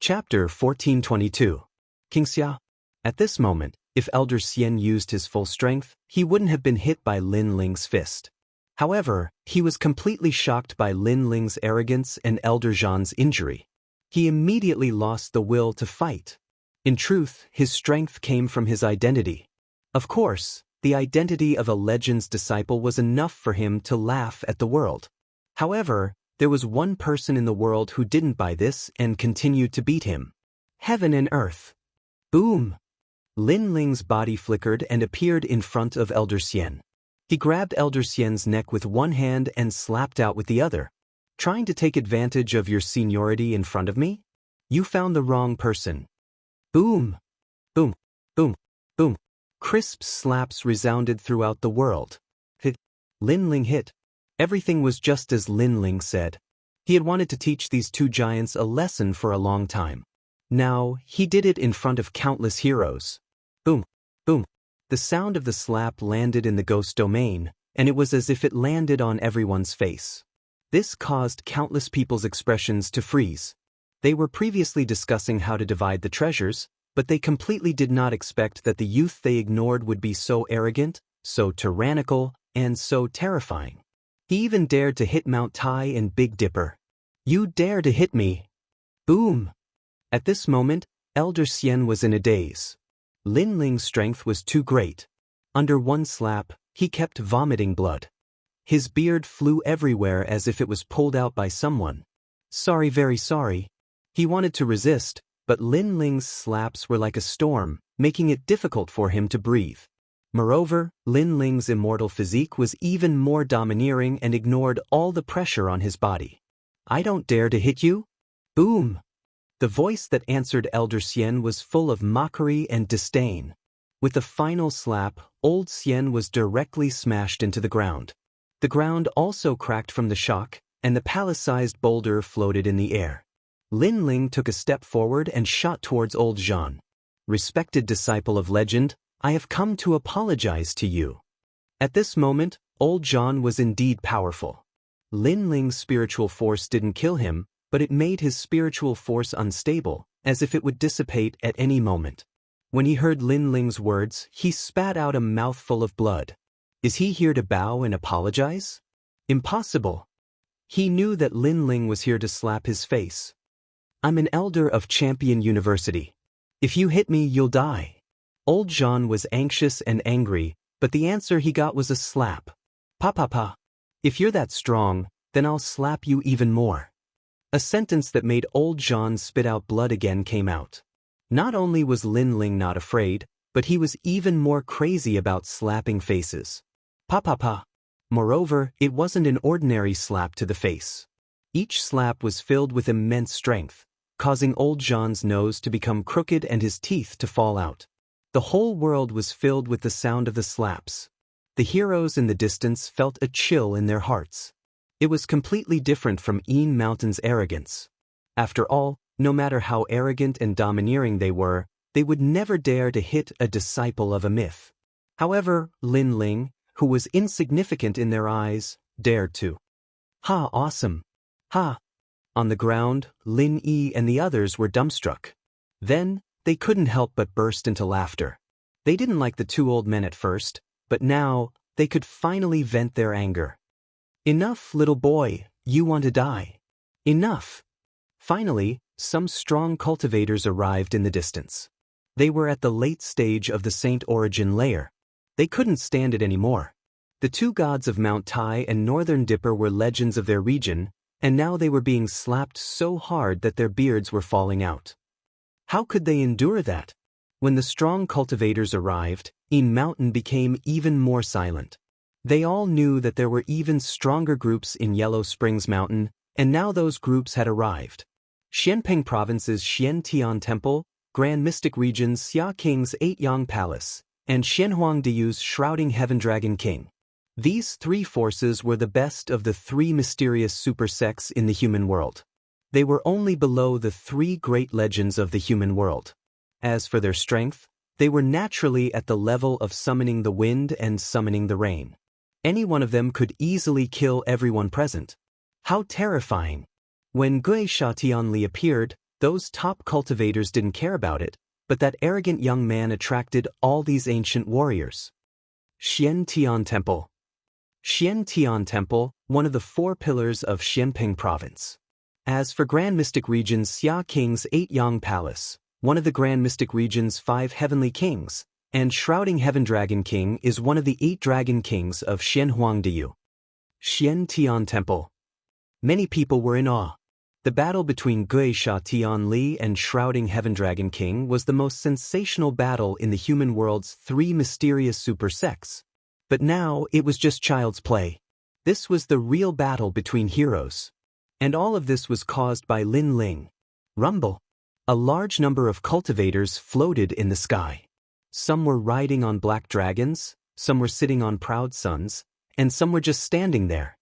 Speaker 1: Chapter 1422. Xianxia. At this moment, if Elder Xian used his full strength, he wouldn't have been hit by Lin Ling's fist. However, he was completely shocked by Lin Ling's arrogance and Elder Zhan's injury. He immediately lost the will to fight. In truth, his strength came from his identity. Of course, the identity of a legend's disciple was enough for him to laugh at the world. However, there was one person in the world who didn't buy this and continued to beat him. Heaven and earth. Boom! Lin Ling's body flickered and appeared in front of Elder Xian. He grabbed Elder Xian's neck with one hand and slapped out with the other. Trying to take advantage of your seniority in front of me? You found the wrong person. Boom! Boom! Boom! Boom! Crisp slaps resounded throughout the world. Hit. Lin Ling hit. Everything was just as Lin Ling said. He had wanted to teach these two giants a lesson for a long time. Now, he did it in front of countless heroes. Boom! Boom! The sound of the slap landed in the ghost domain, and it was as if it landed on everyone's face. This caused countless people's expressions to freeze. They were previously discussing how to divide the treasures, but they completely did not expect that the youth they ignored would be so arrogant, so tyrannical, and so terrifying. He even dared to hit Mount Tai and Big Dipper. You dare to hit me! Boom! At this moment, Elder Xian was in a daze. Lin Ling's strength was too great. Under one slap, he kept vomiting blood. His beard flew everywhere as if it was pulled out by someone. Sorry, very sorry. He wanted to resist, but Lin Ling's slaps were like a storm, making it difficult for him to breathe. Moreover, Lin Ling's immortal physique was even more domineering and ignored all the pressure on his body. I don't dare to hit you? Boom! The voice that answered Elder Xian was full of mockery and disdain. With the final slap, old Xian was directly smashed into the ground. The ground also cracked from the shock, and the palace-sized boulder floated in the air. Lin Ling took a step forward and shot towards old Zhan. Respected disciple of legend, I have come to apologize to you. At this moment, old Zhan was indeed powerful. Lin Ling's spiritual force didn't kill him, but it made his spiritual force unstable, as if it would dissipate at any moment. When he heard Lin Ling's words, he spat out a mouthful of blood. Is he here to bow and apologize? Impossible. He knew that Lin Ling was here to slap his face. I'm an elder of Champion University. If you hit me, you'll die. Old Zhan was anxious and angry, but the answer he got was a slap. Pa. If you're that strong, then I'll slap you even more. A sentence that made old Zhan spit out blood again came out. Not only was Lin Ling not afraid, but he was even more crazy about slapping faces. Pa. Moreover, it wasn't an ordinary slap to the face. Each slap was filled with immense strength, causing old Zhan's nose to become crooked and his teeth to fall out. The whole world was filled with the sound of the slaps. The heroes in the distance felt a chill in their hearts. It was completely different from Yin Mountain's arrogance. After all, no matter how arrogant and domineering they would never dare to hit a disciple of a myth. However, Lin Ling, who was insignificant in their eyes, dared to. Ha, awesome. Ha. On the ground, Lin Yi and the others were dumbstruck. Then, they couldn't help but burst into laughter. They didn't like the two old men at first, but now, they could finally vent their anger. Enough, little boy, you want to die. Enough. Finally, some strong cultivators arrived in the distance. They were at the late stage of the Saint Origin layer. They couldn't stand it anymore. The two gods of Mount Tai and Northern Dipper were legends of their region, and now they were being slapped so hard that their beards were falling out. How could they endure that? When the strong cultivators arrived, Yin Mountain became even more silent. They all knew that there were even stronger groups in Yellow Springs Mountain, and now those groups had arrived. Xianping Province's Xiantian Temple, Grand Mystic Region's Xia King's Eight Yang Palace, and Xianhuang Diyu's Shrouding Heaven Dragon King. These three forces were the best of the three mysterious super sects in the human world. They were only below the three great legends of the human world. As for their strength, they were naturally at the level of summoning the wind and summoning the rain. Any one of them could easily kill everyone present. How terrifying! When Gui Sha Tianli appeared, those top cultivators didn't care about it, but that arrogant young man attracted all these ancient warriors. Xian Tian Temple. Xiantian Temple, one of the 4 pillars of Xianping Province. As for Grand Mystic Region's Xia King's 8 Yang Palace, one of the Grand Mystic Region's 5 Heavenly Kings, and Shrouding Heaven Dragon King is one of the 8 Dragon Kings of Xianhuangdiyu. Xiantian Temple. Many people were in awe. The battle between Guisha Tianli and Shrouding Heaven Dragon King was the most sensational battle in the human world's 3 mysterious super sects. But now it was just child's play. This was the real battle between heroes. And all of this was caused by Lin Ling. Rumble. A large number of cultivators floated in the sky. Some were riding on black dragons, some were sitting on proud suns, and some were just standing there.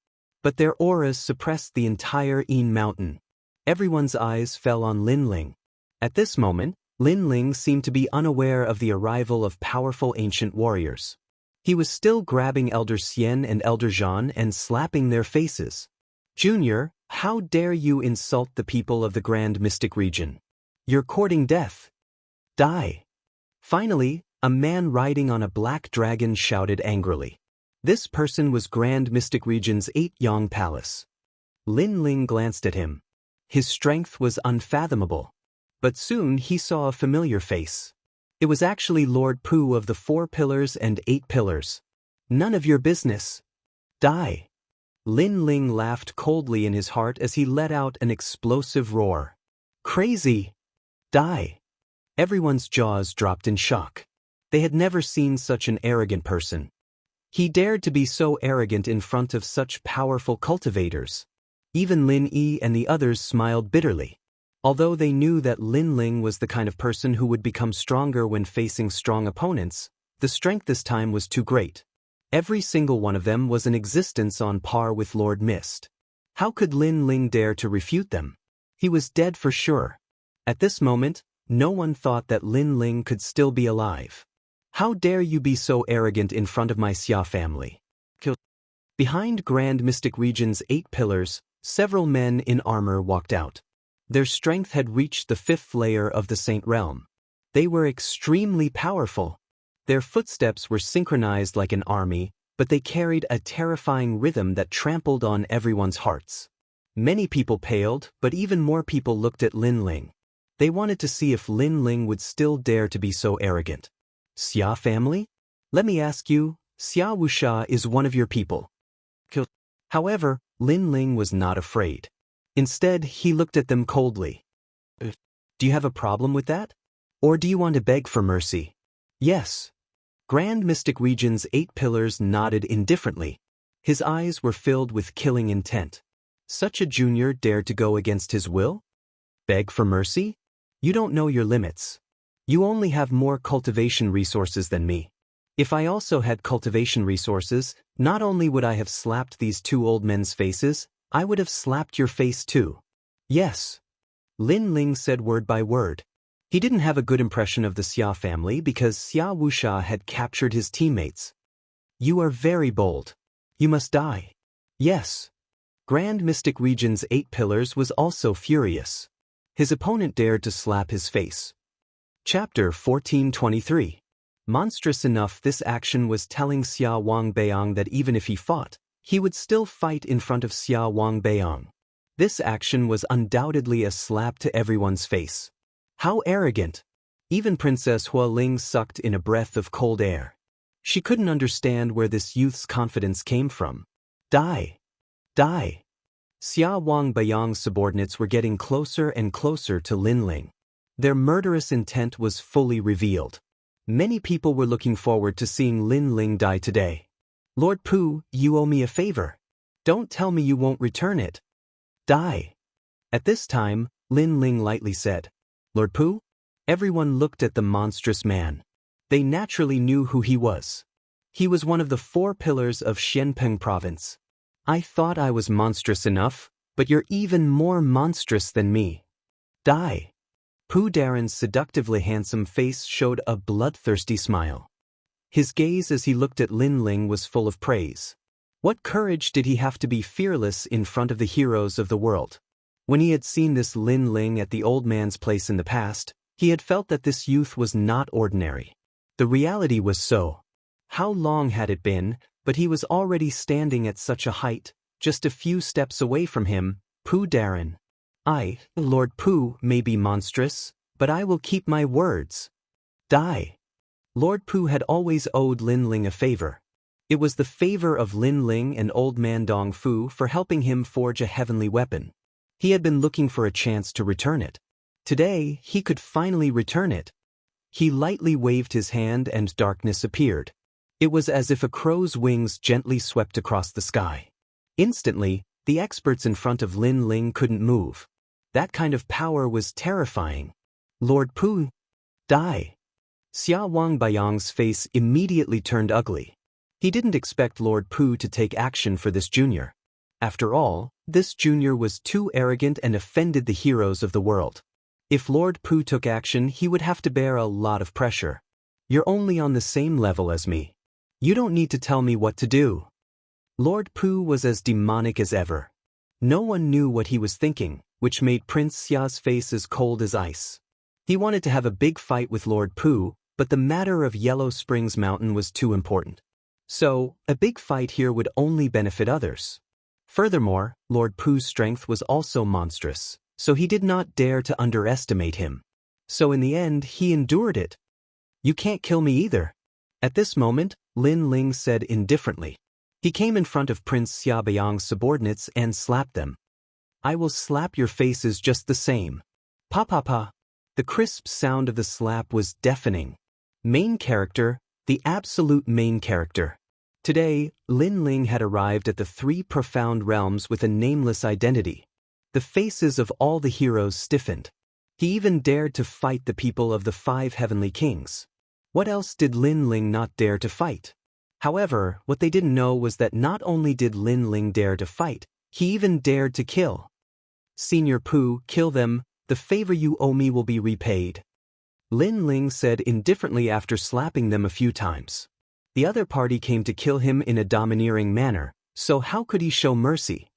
Speaker 1: But their auras suppressed the entire Yin Mountain. Everyone's eyes fell on Lin Ling. At this moment, Lin Ling seemed to be unaware of the arrival of powerful ancient warriors. He was still grabbing Elder Xian and Elder Zhan and slapping their faces. Junior, how dare you insult the people of the Grand Mystic Region? You're courting death. Die. Finally, a man riding on a black dragon shouted angrily. This person was Grand Mystic Region's 8 Yang Palace. Lin Ling glanced at him. His strength was unfathomable. But soon he saw a familiar face. It was actually Lord Pu of the 4 Pillars and 8 Pillars. None of your business. Die. Lin Ling laughed coldly in his heart as he let out an explosive roar. Crazy. Die. Everyone's jaws dropped in shock. They had never seen such an arrogant person. He dared to be so arrogant in front of such powerful cultivators. Even Lin Yi and the others smiled bitterly. Although they knew that Lin Ling was the kind of person who would become stronger when facing strong opponents, the strength this time was too great. Every single one of them was an existence on par with Lord Mist. How could Lin Ling dare to refute them? He was dead for sure. At this moment, no one thought that Lin Ling could still be alive. How dare you be so arrogant in front of my Xia family? Behind Grand Mystic Region's 8 pillars, several men in armor walked out. Their strength had reached the 5th layer of the Saint Realm. They were extremely powerful. Their footsteps were synchronized like an army, but they carried a terrifying rhythm that trampled on everyone's hearts. Many people paled, but even more people looked at Lin Ling. They wanted to see if Lin Ling would still dare to be so arrogant. Xia family? Let me ask you, Xia Wuxia is one of your people. However, Lin Ling was not afraid. Instead, he looked at them coldly. Do you have a problem with that? Or do you want to beg for mercy? Yes. Grand Mystic Region's 8 pillars nodded indifferently. His eyes were filled with killing intent. Such a junior dared to go against his will? Beg for mercy? You don't know your limits. You only have more cultivation resources than me. If I also had cultivation resources, not only would I have slapped these 2 old men's faces, I would have slapped your face too. Yes. Lin Ling said word by word. He didn't have a good impression of the Xia family because Xia Wuxia had captured his teammates. You are very bold. You must die. Yes. Grand Mystic Region's 8 pillars was also furious. His opponent dared to slap his face. Chapter 1423. Monstrous enough, this action was telling Xia Wangbeiyang that even if he fought, he would still fight in front of Xia Wangbeiyang. This action was undoubtedly a slap to everyone's face. How arrogant! Even Princess Hualing sucked in a breath of cold air. She couldn't understand where this youth's confidence came from. Die! Die! Xia Wangbeiyang's subordinates were getting closer and closer to Lin Ling. Their murderous intent was fully revealed. Many people were looking forward to seeing Lin Ling die today. Lord Pu, you owe me a favor. Don't tell me you won't return it. Die. At this time, Lin Ling lightly said, Lord Pu? Everyone looked at the monstrous man. They naturally knew who he was. He was one of the 4 pillars of Xianping Province. I thought I was monstrous enough, but you're even more monstrous than me. Die. Pu Daren's seductively handsome face showed a bloodthirsty smile. His gaze as he looked at Lin Ling was full of praise. What courage did he have to be fearless in front of the heroes of the world? When he had seen this Lin Ling at the old man's place in the past, he had felt that this youth was not ordinary. The reality was so. How long had it been, but he was already standing at such a height, just a few steps away from him. Pu Darren. I, Lord Pu, may be monstrous, but I will keep my words. Die. Lord Pu had always owed Lin Ling a favor. It was the favor of Lin Ling and Old Man Dong Fu for helping him forge a heavenly weapon. He had been looking for a chance to return it. Today, he could finally return it. He lightly waved his hand and darkness appeared. It was as if a crow's wings gently swept across the sky. Instantly, the experts in front of Lin Ling couldn't move. That kind of power was terrifying. Lord Pu, die. Xia Wang Bayang's face immediately turned ugly. He didn't expect Lord Pu to take action for this junior. After all, this junior was too arrogant and offended the heroes of the world. If Lord Pu took action, he would have to bear a lot of pressure. You're only on the same level as me. You don't need to tell me what to do. Lord Pu was as demonic as ever. No one knew what he was thinking, which made Prince Xia's face as cold as ice. He wanted to have a big fight with Lord Pu, but the matter of Yellow Springs Mountain was too important. So, a big fight here would only benefit others. Furthermore, Lord Pu's strength was also monstrous, so he did not dare to underestimate him. So in the end, he endured it. You can't kill me either. At this moment, Lin Ling said indifferently. He came in front of Prince Xia Bayang's subordinates and slapped them. I will slap your faces just the same. Pa pa pa. The crisp sound of the slap was deafening. Main character, the absolute main character. Today, Lin Ling had arrived at the three profound realms with a nameless identity. The faces of all the heroes stiffened. He even dared to fight the people of the 5 heavenly kings. What else did Lin Ling not dare to fight? However, what they didn't know was that not only did Lin Ling dare to fight, he even dared to kill. Senior Pu, kill them, the favor you owe me will be repaid. Lin Ling said indifferently after slapping them a few times. The other party came to kill him in a domineering manner, so how could he show mercy?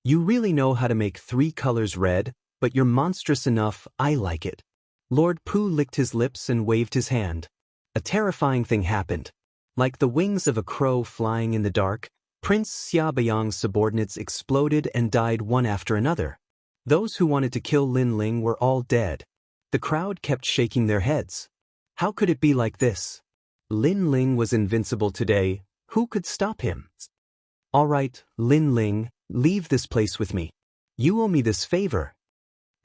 Speaker 1: You really know how to make 3 colors red, but you're monstrous enough, I like it. Lord Pu licked his lips and waved his hand. A terrifying thing happened. Like the wings of a crow flying in the dark, Prince Xia Bayang's subordinates exploded and died one after another. Those who wanted to kill Lin Ling were all dead. The crowd kept shaking their heads. How could it be like this? Lin Ling was invincible today. Who could stop him? All right, Lin Ling, leave this place with me. You owe me this favor.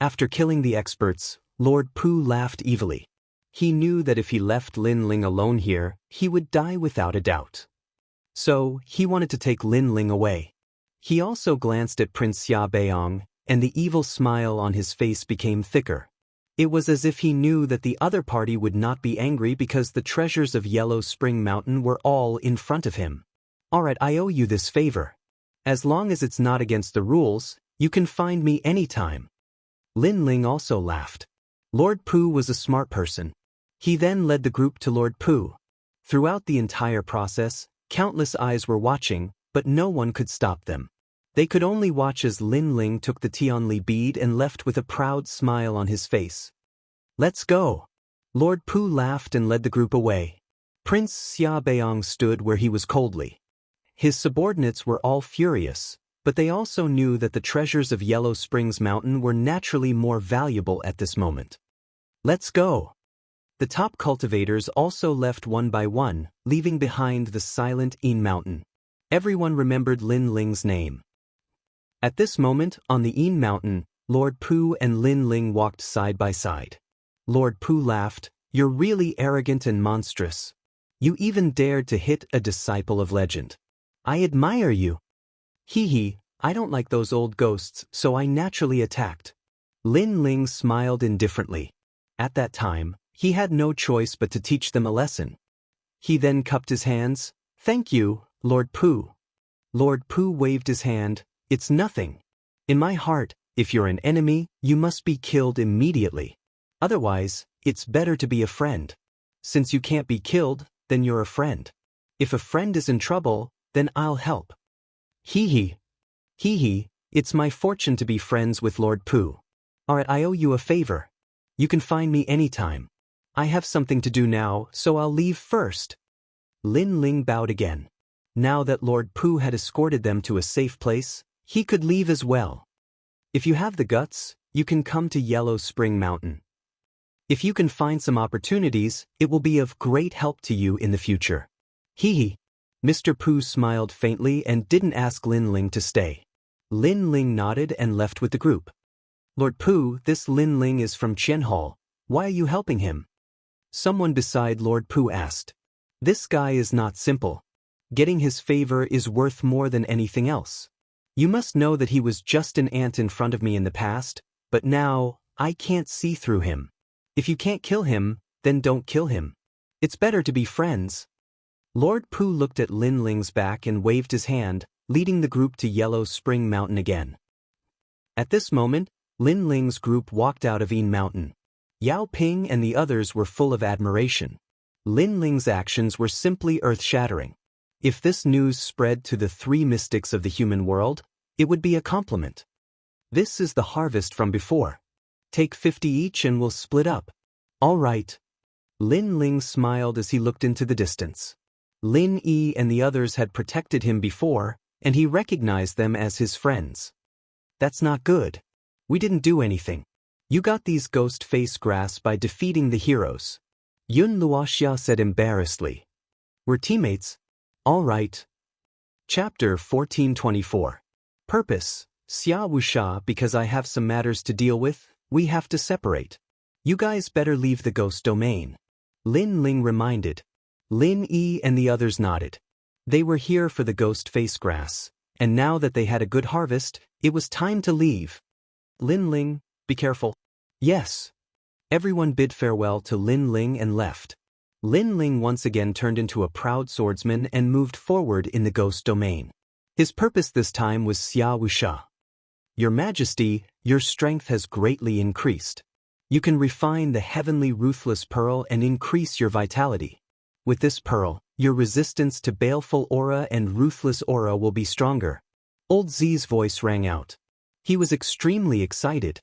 Speaker 1: After killing the experts, Lord Pu laughed evilly. He knew that if he left Lin Ling alone here, he would die without a doubt. So, he wanted to take Lin Ling away. He also glanced at Prince Xia Bayang, and the evil smile on his face became thicker. It was as if he knew that the other party would not be angry because the treasures of Yellow Spring Mountain were all in front of him. Alright, I owe you this favor. As long as it's not against the rules, you can find me anytime. Lin Ling also laughed. Lord Pu was a smart person. He then led the group to Lord Pu. Throughout the entire process, countless eyes were watching, but no one could stop them. They could only watch as Lin Ling took the Tianli bead and left with a proud smile on his face. Let's go. Lord Pu laughed and led the group away. Prince Xia Bayang stood where he was coldly. His subordinates were all furious, but they also knew that the treasures of Yellow Springs Mountain were naturally more valuable at this moment. Let's go. The top cultivators also left one by one, leaving behind the silent Yin Mountain. Everyone remembered Lin Ling's name. At this moment, on the Yin Mountain, Lord Pu and Lin Ling walked side by side. Lord Pu laughed, "You're really arrogant and monstrous. You even dared to hit a disciple of legend. I admire you." Hee hee, I don't like those old ghosts, so I naturally attacked. Lin Ling smiled indifferently. At that time, he had no choice but to teach them a lesson. He then cupped his hands. "Thank you, Lord Pu." Lord Pu waved his hand. "It's nothing. In my heart, if you're an enemy, you must be killed immediately. Otherwise, it's better to be a friend. Since you can't be killed, then you're a friend. If a friend is in trouble, then I'll help." Hee hee. Hee hee, it's my fortune to be friends with Lord Pu. Alright, I owe you a favor. You can find me anytime. I have something to do now, so I'll leave first. Lin Ling bowed again. Now that Lord Pu had escorted them to a safe place, he could leave as well. If you have the guts, you can come to Yellow Spring Mountain. If you can find some opportunities, it will be of great help to you in the future. Hee hee. Mr. Pu smiled faintly and didn't ask Lin Ling to stay. Lin Ling nodded and left with the group. Lord Pu, this Lin Ling is from Qianhao. Why are you helping him? Someone beside Lord Pu asked. This guy is not simple. Getting his favor is worth more than anything else. You must know that he was just an ant in front of me in the past, but now, I can't see through him. If you can't kill him, then don't kill him. It's better to be friends. Lord Pu looked at Lin Ling's back and waved his hand, leading the group to Yellow Spring Mountain again. At this moment, Lin Ling's group walked out of Yin Mountain. Yao Ping and the others were full of admiration. Lin Ling's actions were simply earth-shattering. If this news spread to the 3 mystics of the human world, it would be a compliment. This is the harvest from before. Take 50 each and we'll split up. All right. Lin Ling smiled as he looked into the distance. Lin Yi and the others had protected him before, and he recognized them as his friends. That's not good. We didn't do anything. You got these ghost face grass by defeating the heroes. Yun Luoxia said embarrassedly. We're teammates. All right. Chapter 1424. Purpose. Xia Wuxia, because I have some matters to deal with, we have to separate. You guys better leave the ghost domain. Lin Ling reminded. Lin Yi and the others nodded. They were here for the ghost face grass, and now that they had a good harvest, it was time to leave. Lin Ling, be careful. Yes. Everyone bid farewell to Lin Ling and left. Lin Ling once again turned into a proud swordsman and moved forward in the ghost domain. His purpose this time was Xia Wuxia. Your Majesty, your strength has greatly increased. You can refine the heavenly ruthless pearl and increase your vitality. With this pearl, your resistance to baleful aura and ruthless aura will be stronger. Old Z's voice rang out. He was extremely excited.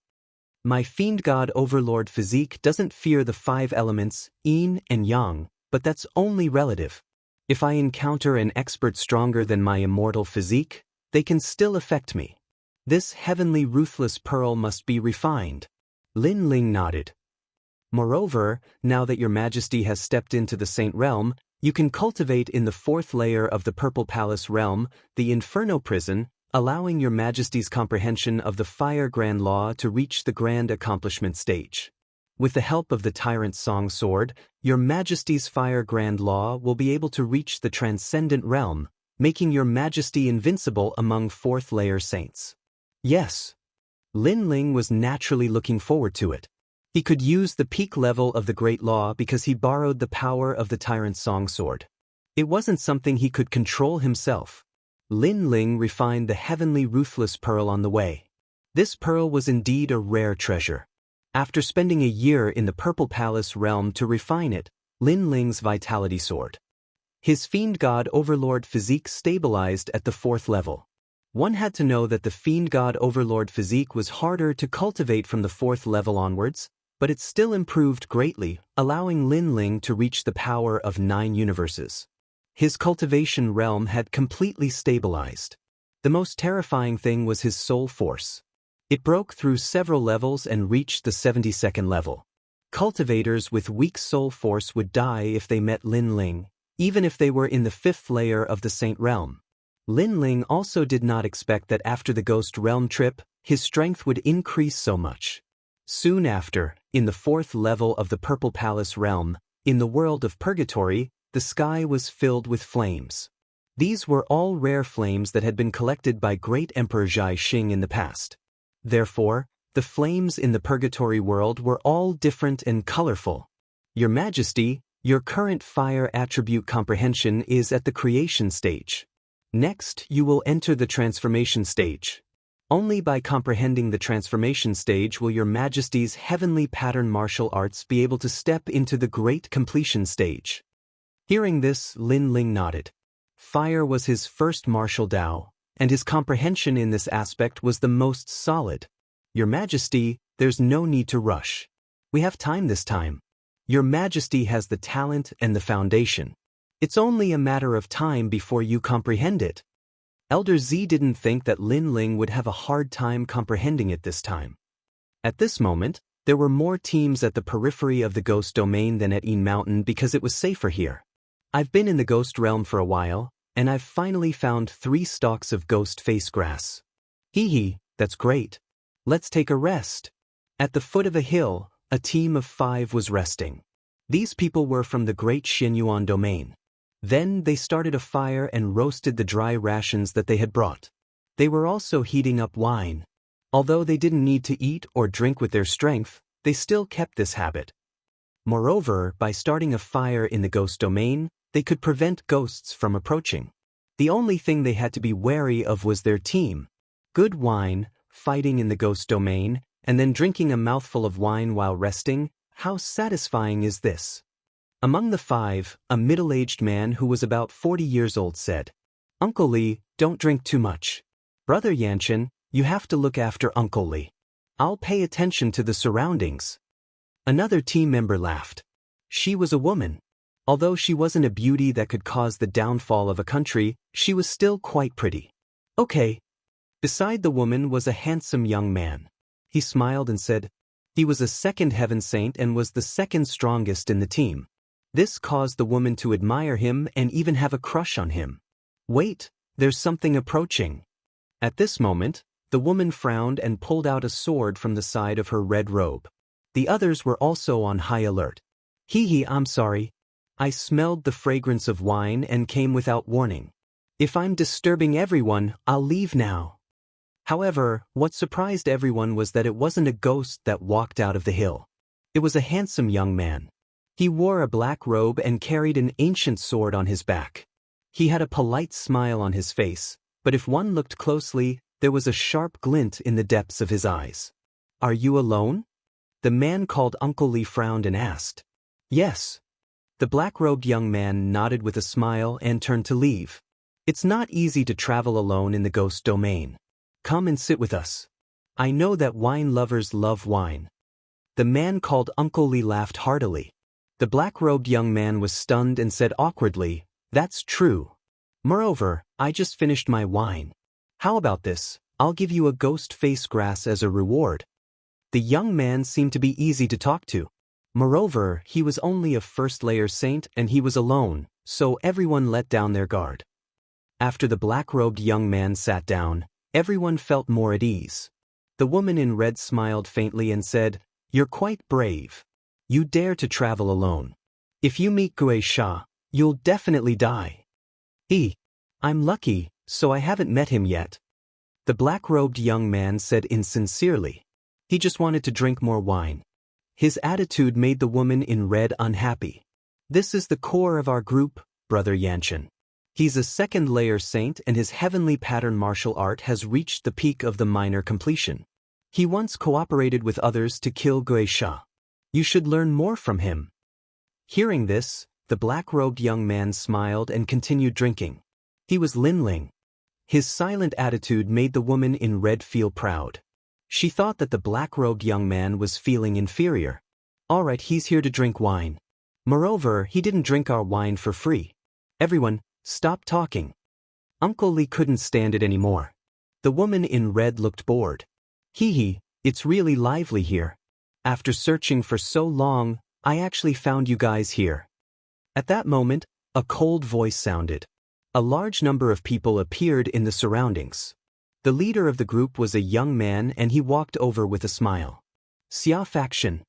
Speaker 1: My fiend god overlord physique doesn't fear the 5 elements, yin and yang, but that's only relative. If I encounter an expert stronger than my immortal physique, they can still affect me. This heavenly ruthless pearl must be refined. Lin Ling nodded. Moreover, now that your Majesty has stepped into the Saint Realm, you can cultivate in the 4th layer of the Purple Palace realm, the Inferno Prison, allowing your Majesty's comprehension of the Fire Grand Law to reach the Grand Accomplishment stage. With the help of the Tyrant's Song Sword, your Majesty's Fire Grand Law will be able to reach the Transcendent Realm, making your Majesty invincible among 4th layer saints. Yes. Lin Ling was naturally looking forward to it. He could use the peak level of the Great Law because he borrowed the power of the Tyrant's Song Sword. It wasn't something he could control himself. Lin Ling refined the heavenly ruthless pearl on the way. This pearl was indeed a rare treasure. After spending a year in the Purple Palace realm to refine it, Lin Ling's vitality soared. His fiend god overlord physique stabilized at the 4th level. One had to know that the fiend god overlord physique was harder to cultivate from the 4th level onwards, but it still improved greatly, allowing Lin Ling to reach the power of 9 universes. His cultivation realm had completely stabilized. The most terrifying thing was his soul force. It broke through several levels and reached the 72nd level. Cultivators with weak soul force would die if they met Lin Ling, even if they were in the 5th layer of the Saint Realm. Lin Ling also did not expect that after the Ghost Realm trip, his strength would increase so much. Soon after, in the 4th level of the Purple Palace realm, in the world of Purgatory, the sky was filled with flames. These were all rare flames that had been collected by Great Emperor Zhai Xing in the past. Therefore, the flames in the Purgatory world were all different and colorful. Your Majesty, your current fire attribute comprehension is at the creation stage. Next, you will enter the transformation stage. Only by comprehending the transformation stage will your Majesty's heavenly pattern martial arts be able to step into the great completion stage. Hearing this, Lin Ling nodded. Fire was his first martial Dao, and his comprehension in this aspect was the most solid. Your Majesty, there's no need to rush. We have time this time. Your Majesty has the talent and the foundation. It's only a matter of time before you comprehend it. Elder Z didn't think that Lin Ling would have a hard time comprehending it this time. At this moment, there were more teams at the periphery of the ghost domain than at Een Mountain because it was safer here. I've been in the ghost realm for a while, and I've finally found 3 stalks of ghost face grass. Hee hee, that's great. Let's take a rest. At the foot of a hill, a team of 5 was resting. These people were from the great Xianyuan domain. Then they started a fire and roasted the dry rations that they had brought. They were also heating up wine. Although they didn't need to eat or drink with their strength, they still kept this habit. Moreover, by starting a fire in the ghost domain, they could prevent ghosts from approaching. The only thing they had to be wary of was their team. Good wine, fighting in the ghost domain, and then drinking a mouthful of wine while resting, how satisfying is this? Among the 5, a middle-aged man who was about 40 years old said, "Uncle Li, don't drink too much. Brother Yanchen, you have to look after Uncle Li. I'll pay attention to the surroundings." Another team member laughed. She was a woman. Although she wasn't a beauty that could cause the downfall of a country, she was still quite pretty. Okay. Beside the woman was a handsome young man. He smiled and said, he was a second heaven saint and was the second strongest in the team. This caused the woman to admire him and even have a crush on him. Wait, there's something approaching. At this moment, the woman frowned and pulled out a sword from the side of her red robe. The others were also on high alert. Hee hee, I'm sorry. I smelled the fragrance of wine and came without warning. If I'm disturbing everyone, I'll leave now. However, what surprised everyone was that it wasn't a ghost that walked out of the hill. It was a handsome young man. He wore a black robe and carried an ancient sword on his back. He had a polite smile on his face, but if one looked closely, there was a sharp glint in the depths of his eyes. Are you alone? The man called Uncle Li frowned and asked. Yes. The black-robed young man nodded with a smile and turned to leave. It's not easy to travel alone in the ghost domain. Come and sit with us. I know that wine lovers love wine. The man called Uncle Li laughed heartily. The black-robed young man was stunned and said awkwardly, "That's true. Moreover, I just finished my wine. How about this? I'll give you a ghost face grass as a reward." The young man seemed to be easy to talk to. Moreover, he was only a first-layer saint and he was alone, so everyone let down their guard. After the black-robed young man sat down, everyone felt more at ease. The woman in red smiled faintly and said, "You're quite brave. You dare to travel alone. If you meet Guisha, you'll definitely die." I'm lucky, so I haven't met him yet. The black-robed young man said insincerely. He just wanted to drink more wine. His attitude made the woman in red unhappy. This is the core of our group, Brother Yanchen. He's a second-layer saint and his heavenly pattern martial art has reached the peak of the minor completion. He once cooperated with others to kill Guisha. You should learn more from him. Hearing this, the black-robed young man smiled and continued drinking. He was Lin Ling. His silent attitude made the woman in red feel proud. She thought that the black-robed young man was feeling inferior. All right, he's here to drink wine. Moreover, he didn't drink our wine for free. Everyone, stop talking. Uncle Li couldn't stand it anymore. The woman in red looked bored. It's really lively here. After searching for so long, I actually found you guys here. At that moment, a cold voice sounded. A large number of people appeared in the surroundings. The leader of the group was a young man and he walked over with a smile. Xia faction.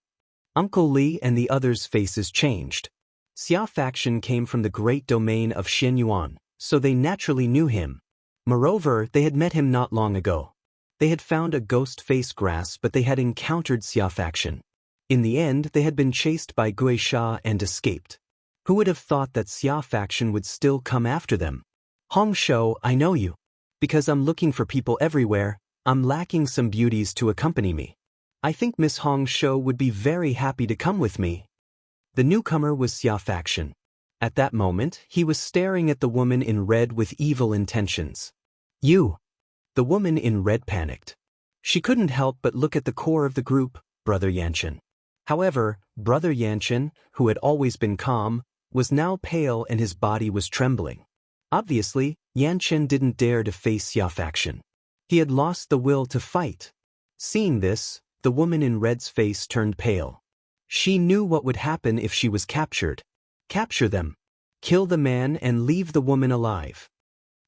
Speaker 1: Uncle Li and the others' faces changed. Xia faction came from the great domain of Xianyuan, so they naturally knew him. Moreover, they had met him not long ago. They had found a ghost face grass but they had encountered Xia faction. In the end, they had been chased by Guisha and escaped. Who would have thought that Xia faction would still come after them? Hong Shou, I know you. Because I'm looking for people everywhere, I'm lacking some beauties to accompany me. I think Miss Hong Shou would be very happy to come with me. The newcomer was Xia faction. At that moment, he was staring at the woman in red with evil intentions. You! The woman in red panicked. She couldn't help but look at the core of the group, Brother Yanchen. However, Brother Yanchen, who had always been calm, was now pale and his body was trembling. Obviously, Yanchen didn't dare to face Xia faction. He had lost the will to fight. Seeing this, the woman in red's face turned pale. She knew what would happen if she was captured. Capture them. Kill the man and leave the woman alive.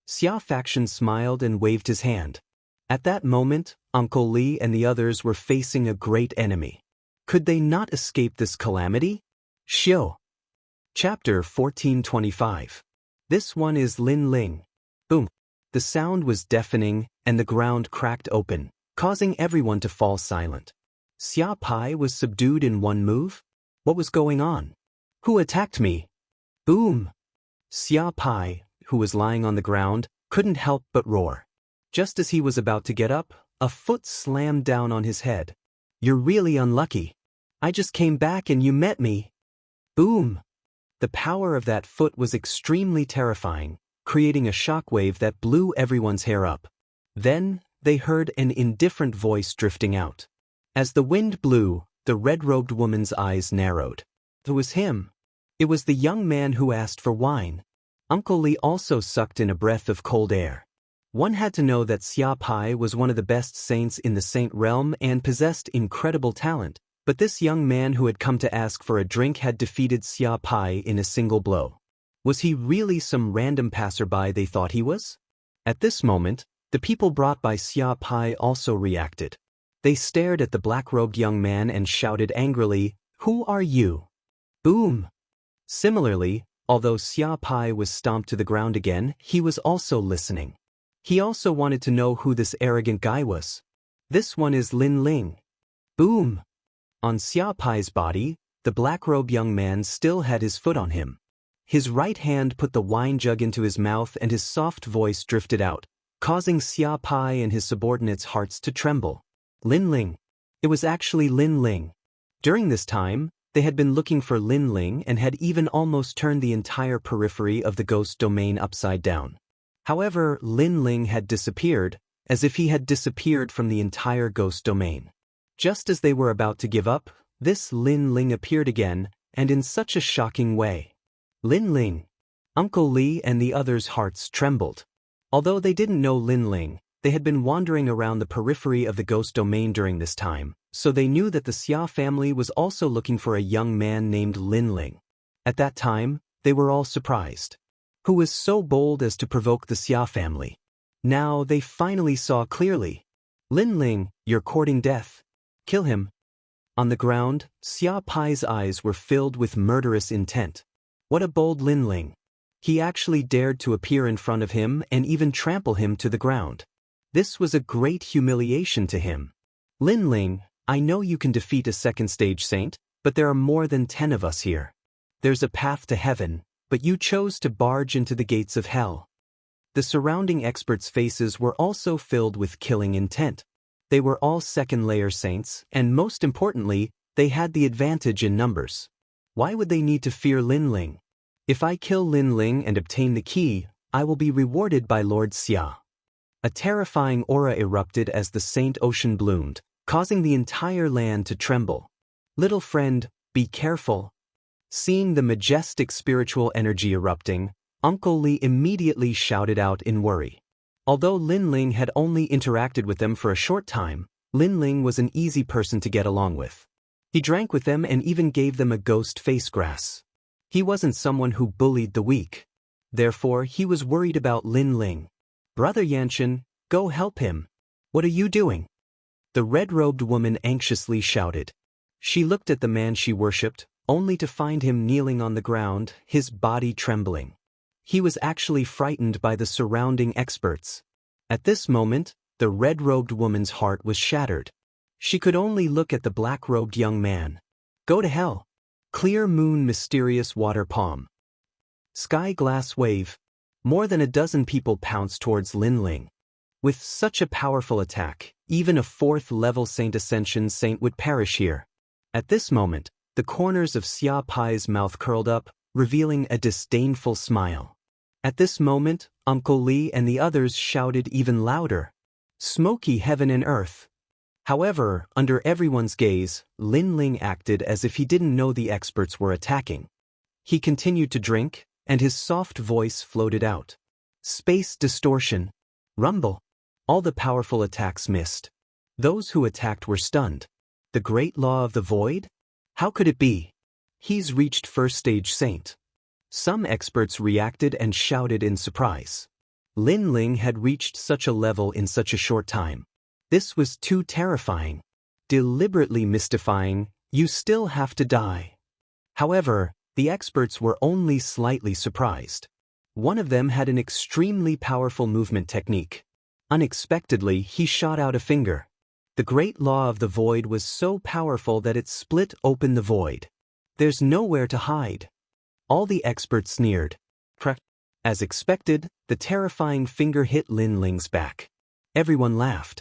Speaker 1: Xia faction smiled and waved his hand. At that moment, Uncle Li and the others were facing a great enemy. Could they not escape this calamity? Xiu. Chapter 1425. This one is Lin Ling. Boom. The sound was deafening, and the ground cracked open, causing everyone to fall silent. Xia Pai was subdued in one move? What was going on? Who attacked me? Boom! Xia Pai, who was lying on the ground, couldn't help but roar. Just as he was about to get up, a foot slammed down on his head. You're really unlucky. I just came back and you met me. Boom! The power of that foot was extremely terrifying, creating a shockwave that blew everyone's hair up. Then, they heard an indifferent voice drifting out. As the wind blew, the red-robed woman's eyes narrowed. It was him. It was the young man who asked for wine. Uncle Li also sucked in a breath of cold air. One had to know that Xia Pai was one of the best saints in the saint realm and possessed incredible talent, but this young man who had come to ask for a drink had defeated Xia Pai in a single blow. Was he really some random passerby they thought he was? At this moment, the people brought by Xia Pai also reacted. They stared at the black-robed young man and shouted angrily, "Who are you?" Boom! Similarly, although Xia Pai was stomped to the ground again, he was also listening. He also wanted to know who this arrogant guy was. This one is Lin Ling. Boom! On Xia Pai's body, the black-robed young man still had his foot on him. His right hand put the wine jug into his mouth and his soft voice drifted out, causing Xia Pai and his subordinates' hearts to tremble. Lin Ling. It was actually Lin Ling. During this time, they had been looking for Lin Ling and had even almost turned the entire periphery of the ghost domain upside down. However, Lin Ling had disappeared, as if he had disappeared from the entire ghost domain. Just as they were about to give up, this Lin Ling appeared again, and in such a shocking way. Lin Ling. Uncle Li and the others' hearts trembled. Although they didn't know Lin Ling, they had been wandering around the periphery of the ghost domain during this time, so they knew that the Xia family was also looking for a young man named Lin Ling. At that time, they were all surprised. Who was so bold as to provoke the Xia family? Now they finally saw clearly. Lin Ling, you're courting death. Kill him. On the ground, Xia Pai's eyes were filled with murderous intent. What a bold Lin Ling. He actually dared to appear in front of him and even trample him to the ground. This was a great humiliation to him. Lin Ling, I know you can defeat a second-stage saint, but there are more than 10 of us here. There's a path to heaven, but you chose to barge into the gates of hell. The surrounding experts' faces were also filled with killing intent. They were all second-layer saints, and most importantly, they had the advantage in numbers. Why would they need to fear Lin Ling? If I kill Lin Ling and obtain the key, I will be rewarded by Lord Xia. A terrifying aura erupted as the Saint Ocean bloomed, causing the entire land to tremble. Little friend, be careful. Seeing the majestic spiritual energy erupting, Uncle Li immediately shouted out in worry. Although Lin Ling had only interacted with them for a short time, Lin Ling was an easy person to get along with. He drank with them and even gave them a ghost face grass. He wasn't someone who bullied the weak. Therefore, he was worried about Lin Ling. Brother Yanchen, go help him. What are you doing? The red-robed woman anxiously shouted. She looked at the man she worshipped, only to find him kneeling on the ground, his body trembling. He was actually frightened by the surrounding experts. At this moment, the red-robed woman's heart was shattered. She could only look at the black-robed young man. Go to hell. Clear moon mysterious water palm. Sky glass wave. More than a dozen people pounced towards Lin Ling. With such a powerful attack, even a 4th-level Saint Ascension saint would perish here. At this moment, the corners of Xia Pai's mouth curled up, revealing a disdainful smile. At this moment, Uncle Li and the others shouted even louder. Smoky heaven and earth. However, under everyone's gaze, Lin Ling acted as if he didn't know the experts were attacking. He continued to drink, and his soft voice floated out. Space distortion. Rumble. All the powerful attacks missed. Those who attacked were stunned. The great law of the void? How could it be? He's reached first stage saint. Some experts reacted and shouted in surprise. Lin Ling had reached such a level in such a short time. This was too terrifying. Deliberately mystifying, you still have to die. However, the experts were only slightly surprised. One of them had an extremely powerful movement technique. Unexpectedly, he shot out a finger. The great law of the void was so powerful that it split open the void. There's nowhere to hide. All the experts sneered. As expected, the terrifying finger hit Lin Ling's back. Everyone laughed.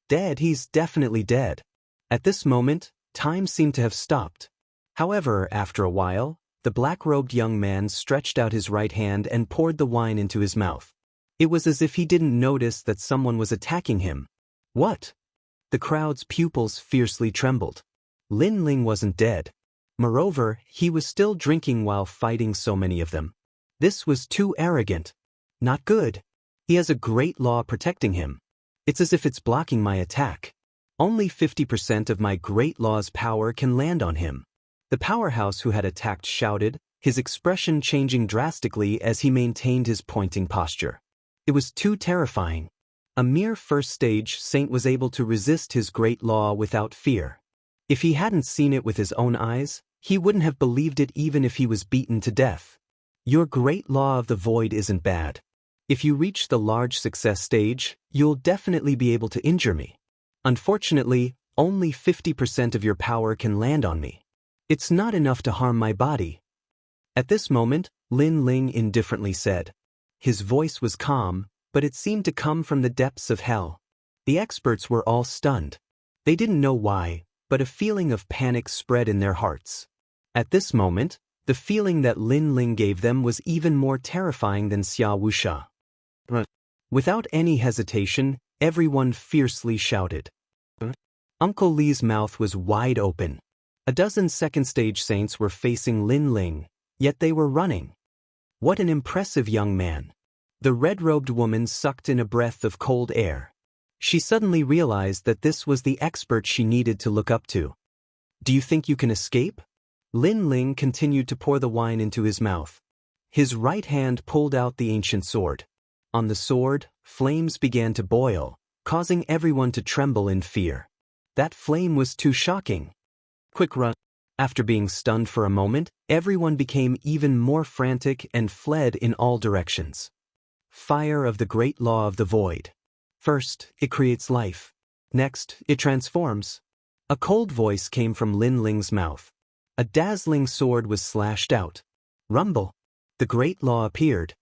Speaker 1: Dead, he's definitely dead. At this moment, time seemed to have stopped. However, after a while, the black-robed young man stretched out his right hand and poured the wine into his mouth. It was as if he didn't notice that someone was attacking him. What? The crowd's pupils fiercely trembled. Lin Ling wasn't dead. Moreover, he was still drinking while fighting so many of them. This was too arrogant. Not good. He has a great law protecting him. It's as if it's blocking my attack. Only 50% of my great law's power can land on him. The powerhouse who had attacked shouted, his expression changing drastically as he maintained his pointing posture. It was too terrifying. A mere first stage saint was able to resist his great law without fear. If he hadn't seen it with his own eyes, he wouldn't have believed it even if he was beaten to death. Your great law of the void isn't bad. If you reach the large success stage, you'll definitely be able to injure me. Unfortunately, only 50% of your power can land on me. It's not enough to harm my body. At this moment, Lin Ling indifferently said. His voice was calm, but it seemed to come from the depths of hell. The experts were all stunned. They didn't know why, but a feeling of panic spread in their hearts. At this moment, the feeling that Lin Ling gave them was even more terrifying than Xia Wuxia. Without any hesitation, everyone fiercely shouted. Uncle Li's mouth was wide open. A dozen second-stage saints were facing Lin Ling, yet they were running. What an impressive young man. The red-robed woman sucked in a breath of cold air. She suddenly realized that this was the expert she needed to look up to. Do you think you can escape? Lin Ling continued to pour the wine into his mouth. His right hand pulled out the ancient sword. On the sword, flames began to boil, causing everyone to tremble in fear. That flame was too shocking. Quick run. After being stunned for a moment, everyone became even more frantic and fled in all directions. Fire of the great law of the void. First, it creates life. Next, it transforms. A cold voice came from Lin Ling's mouth. A dazzling sword was slashed out. Rumble. The great law appeared.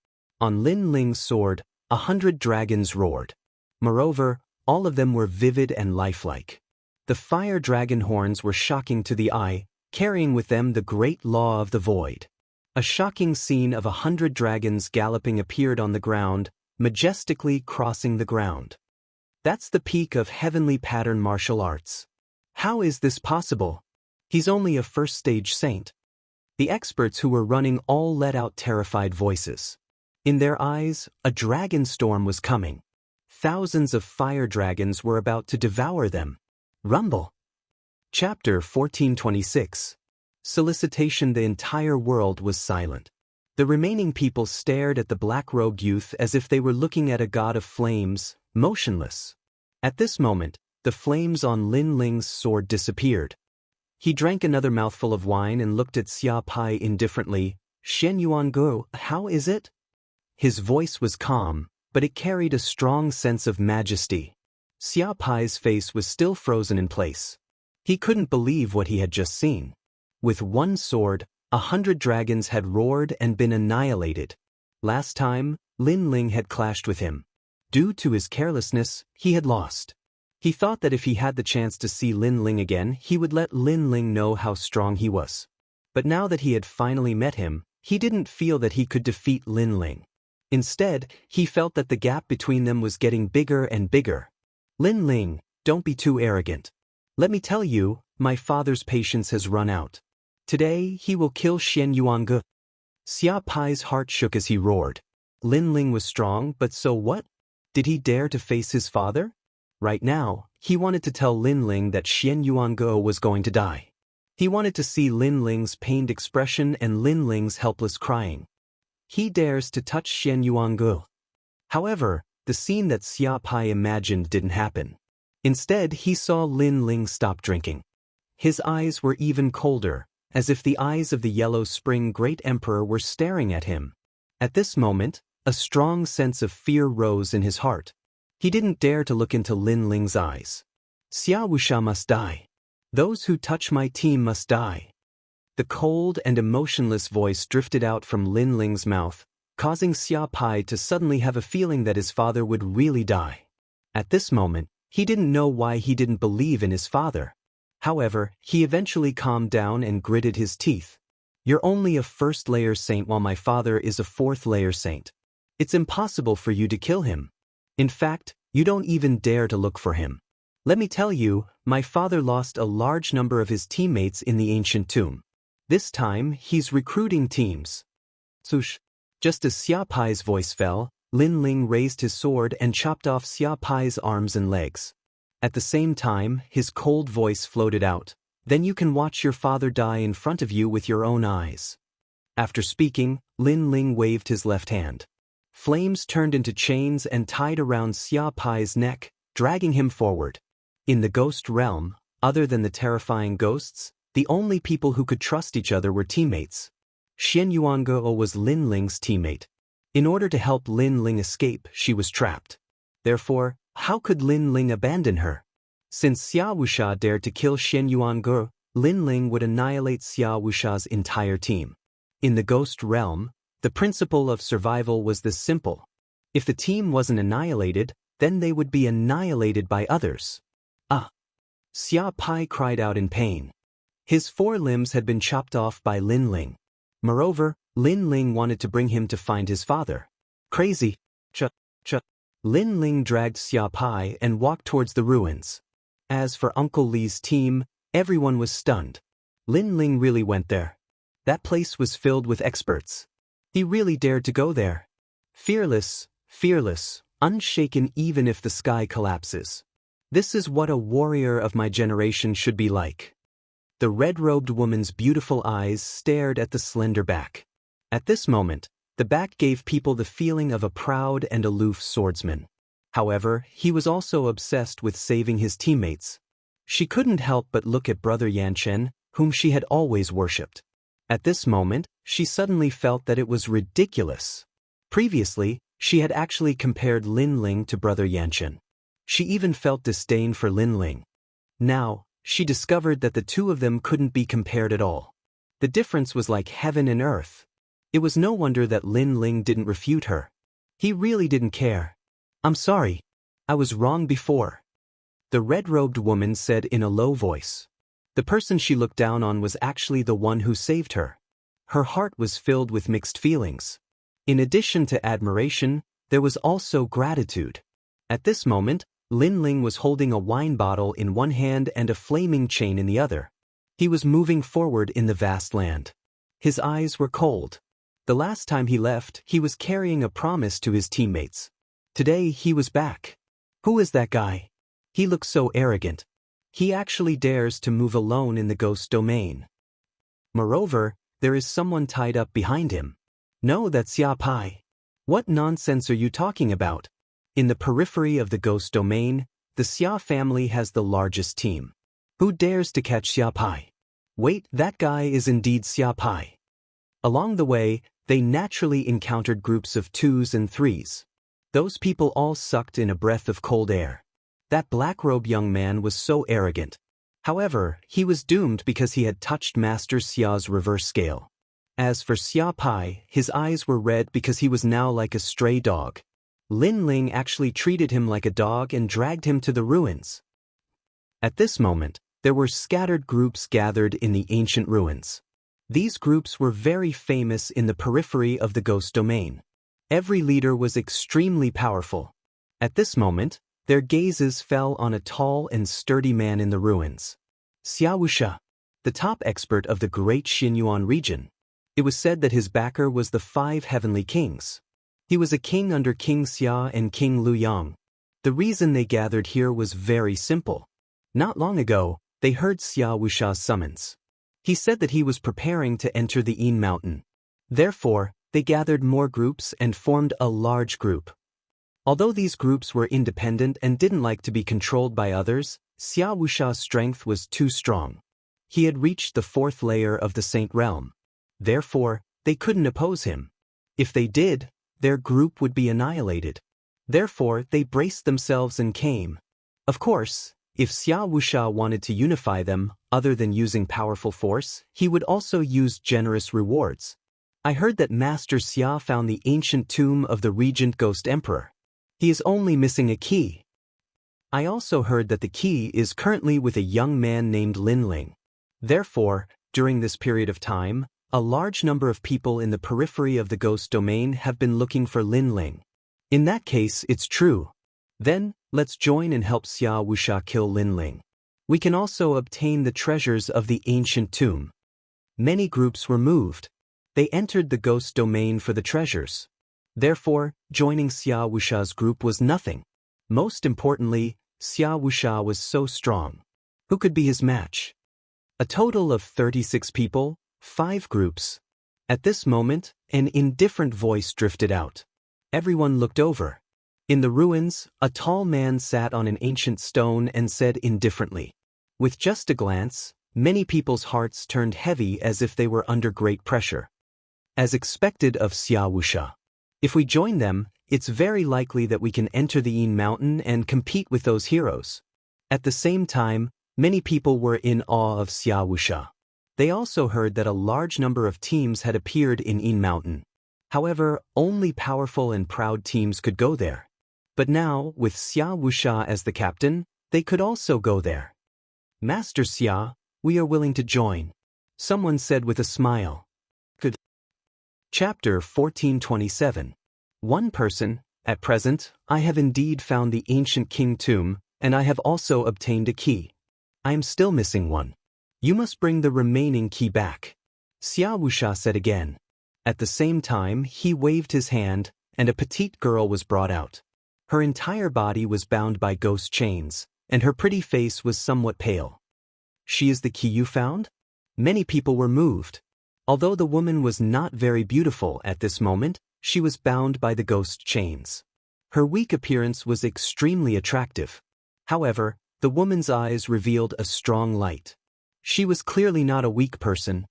Speaker 1: On Lin Ling's sword, 100 dragons roared. Moreover, all of them were vivid and lifelike. The fire dragon horns were shocking to the eye, carrying with them the great law of the void. A shocking scene of 100 dragons galloping appeared on the ground, majestically crossing the ground. That's the peak of heavenly pattern martial arts. How is this possible? He's only a first-stage saint. The experts who were running all let out terrified voices. In their eyes, a dragon storm was coming. Thousands of fire dragons were about to devour them. Rumble. Chapter 1426. Solicitation. The entire world was silent. The remaining people stared at the black-robed youth as if they were looking at a god of flames, motionless. At this moment, the flames on Lin Ling's sword disappeared. He drank another mouthful of wine and looked at Xia Pai indifferently. Xianyuangu, how is it? His voice was calm, but it carried a strong sense of majesty. Xia Pai's face was still frozen in place. He couldn't believe what he had just seen. With one sword, 100 dragons had roared and been annihilated. Last time, Lin Ling had clashed with him. Due to his carelessness, he had lost. He thought that if he had the chance to see Lin Ling again, he would let Lin Ling know how strong he was. But now that he had finally met him, he didn't feel that he could defeat Lin Ling. Instead, he felt that the gap between them was getting bigger and bigger. Lin Ling, don't be too arrogant. Let me tell you, my father's patience has run out. Today, he will kill Xianyuangu. Xia Pai's heart shook as he roared. Lin Ling was strong, but so what? Did he dare to face his father? Right now, he wanted to tell Lin Ling that Xian Yuanguo was going to die. He wanted to see Lin Ling's pained expression and Lin Ling's helpless crying. He dares to touch Xian Yuanguo. However, the scene that Xia Pai imagined didn't happen. Instead, he saw Lin Ling stop drinking. His eyes were even colder, as if the eyes of the Yellow Spring Great Emperor were staring at him. At this moment, a strong sense of fear rose in his heart. He didn't dare to look into Lin Ling's eyes. Xia Wuxia must die. Those who touch my team must die. The cold and emotionless voice drifted out from Lin Ling's mouth, causing Xia Pai to suddenly have a feeling that his father would really die. At this moment, he didn't know why he didn't believe in his father. However, he eventually calmed down and gritted his teeth. You're only a first-layer saint while my father is a fourth-layer saint. It's impossible for you to kill him. In fact, you don't even dare to look for him. Let me tell you, my father lost a large number of his teammates in the ancient tomb. This time, he's recruiting teams. Swoosh. Just as Xia Pai's voice fell, Lin Ling raised his sword and chopped off Xia Pai's arms and legs. At the same time, his cold voice floated out. Then you can watch your father die in front of you with your own eyes. After speaking, Lin Ling waved his left hand. Flames turned into chains and tied around Xia Pai's neck, dragging him forward. In the ghost realm, other than the terrifying ghosts, the only people who could trust each other were teammates. Xian Yuanguo was Lin Ling's teammate. In order to help Lin Ling escape, she was trapped. Therefore, how could Lin Ling abandon her? Since Xia Wuxia dared to kill Xian Yuanguo, Lin Ling would annihilate Xia Wuxia's entire team. In the ghost realm, the principle of survival was this simple. If the team wasn't annihilated, then they would be annihilated by others. Ah! Xia Pai cried out in pain. His 4 limbs had been chopped off by Lin Ling. Moreover, Lin Ling wanted to bring him to find his father. Crazy! Lin Ling dragged Xia Pai and walked towards the ruins. As for Uncle Li's team, everyone was stunned. Lin Ling really went there. That place was filled with experts. He really dared to go there. Fearless, unshaken even if the sky collapses. This is what a warrior of my generation should be like. The red-robed woman's beautiful eyes stared at the slender back. At this moment, the back gave people the feeling of a proud and aloof swordsman. However, he was also obsessed with saving his teammates. She couldn't help but look at Brother Yanchen, whom she had always worshipped. At this moment, she suddenly felt that it was ridiculous. Previously, she had actually compared Lin Ling to Brother Yanchen. She even felt disdain for Lin Ling. Now, she discovered that the two of them couldn't be compared at all. The difference was like heaven and earth. It was no wonder that Lin Ling didn't refute her. He really didn't care. I'm sorry. I was wrong before. The red-robed woman said in a low voice. The person she looked down on was actually the one who saved her. Her heart was filled with mixed feelings. In addition to admiration, there was also gratitude. At this moment, Lin Ling was holding a wine bottle in one hand and a flaming chain in the other. He was moving forward in the vast land. His eyes were cold. The last time he left, he was carrying a promise to his teammates. Today, he was back. Who is that guy? He looks so arrogant. He actually dares to move alone in the ghost domain. Moreover, there is someone tied up behind him. No, that's Xia Pai. What nonsense are you talking about? In the periphery of the ghost domain, the Xia family has the largest team. Who dares to catch Xia Pai? Wait, that guy is indeed Xia Pai. Along the way, they naturally encountered groups of 2s and 3s. Those people all sucked in a breath of cold air. That black-robed young man was so arrogant. However, he was doomed because he had touched Master Xia's reverse scale. As for Xia Pai, his eyes were red because he was now like a stray dog. Lin Ling actually treated him like a dog and dragged him to the ruins. At this moment, there were scattered groups gathered in the ancient ruins. These groups were very famous in the periphery of the ghost domain. Every leader was extremely powerful. At this moment, their gazes fell on a tall and sturdy man in the ruins. Xia Wuxia, the top expert of the great Xinyuan region. It was said that his backer was the 5 heavenly kings. He was a king under King Xia and King Luyang. The reason they gathered here was very simple. Not long ago, they heard Xia Wuxia's summons. He said that he was preparing to enter the Yin Mountain. Therefore, they gathered more groups and formed a large group. Although these groups were independent and didn't like to be controlled by others, Xia Wuxia's strength was too strong. He had reached the 4th layer of the Saint Realm. Therefore, they couldn't oppose him. If they did, their group would be annihilated. Therefore, they braced themselves and came. Of course, if Xia Wuxia wanted to unify them, other than using powerful force, he would also use generous rewards. I heard that Master Xia found the ancient tomb of the Regent Ghost Emperor. He is only missing a key. I also heard that the key is currently with a young man named Lin Ling. Therefore, during this period of time, a large number of people in the periphery of the ghost domain have been looking for Lin Ling. In that case, it's true. Then, let's join and help Xia Wuxia kill Lin Ling. We can also obtain the treasures of the ancient tomb. Many groups were moved. They entered the ghost domain for the treasures. Therefore, joining Xia Wuxia's group was nothing. Most importantly, Xia Wuxia was so strong. Who could be his match? A total of 36 people, 5 groups. At this moment, an indifferent voice drifted out. Everyone looked over. In the ruins, a tall man sat on an ancient stone and said indifferently. With just a glance, many people's hearts turned heavy as if they were under great pressure. As expected of Xia Wuxia. If we join them, it's very likely that we can enter the Yin Mountain and compete with those heroes. At the same time, many people were in awe of Xia Wuxia. They also heard that a large number of teams had appeared in Yin Mountain. However, only powerful and proud teams could go there. But now, with Xia Wuxia as the captain, they could also go there. Master Xia, we are willing to join. Someone said with a smile. Good. Chapter 1427. One person, at present, I have indeed found the ancient king tomb, and I have also obtained a key. I am still missing one. You must bring the remaining key back. Xia Wuxia said again. At the same time, he waved his hand, and a petite girl was brought out. Her entire body was bound by ghost chains, and her pretty face was somewhat pale. She is the key you found? Many people were moved. Although the woman was not very beautiful at this moment, she was bound by the ghost chains. Her weak appearance was extremely attractive. However, the woman's eyes revealed a strong light. She was clearly not a weak person.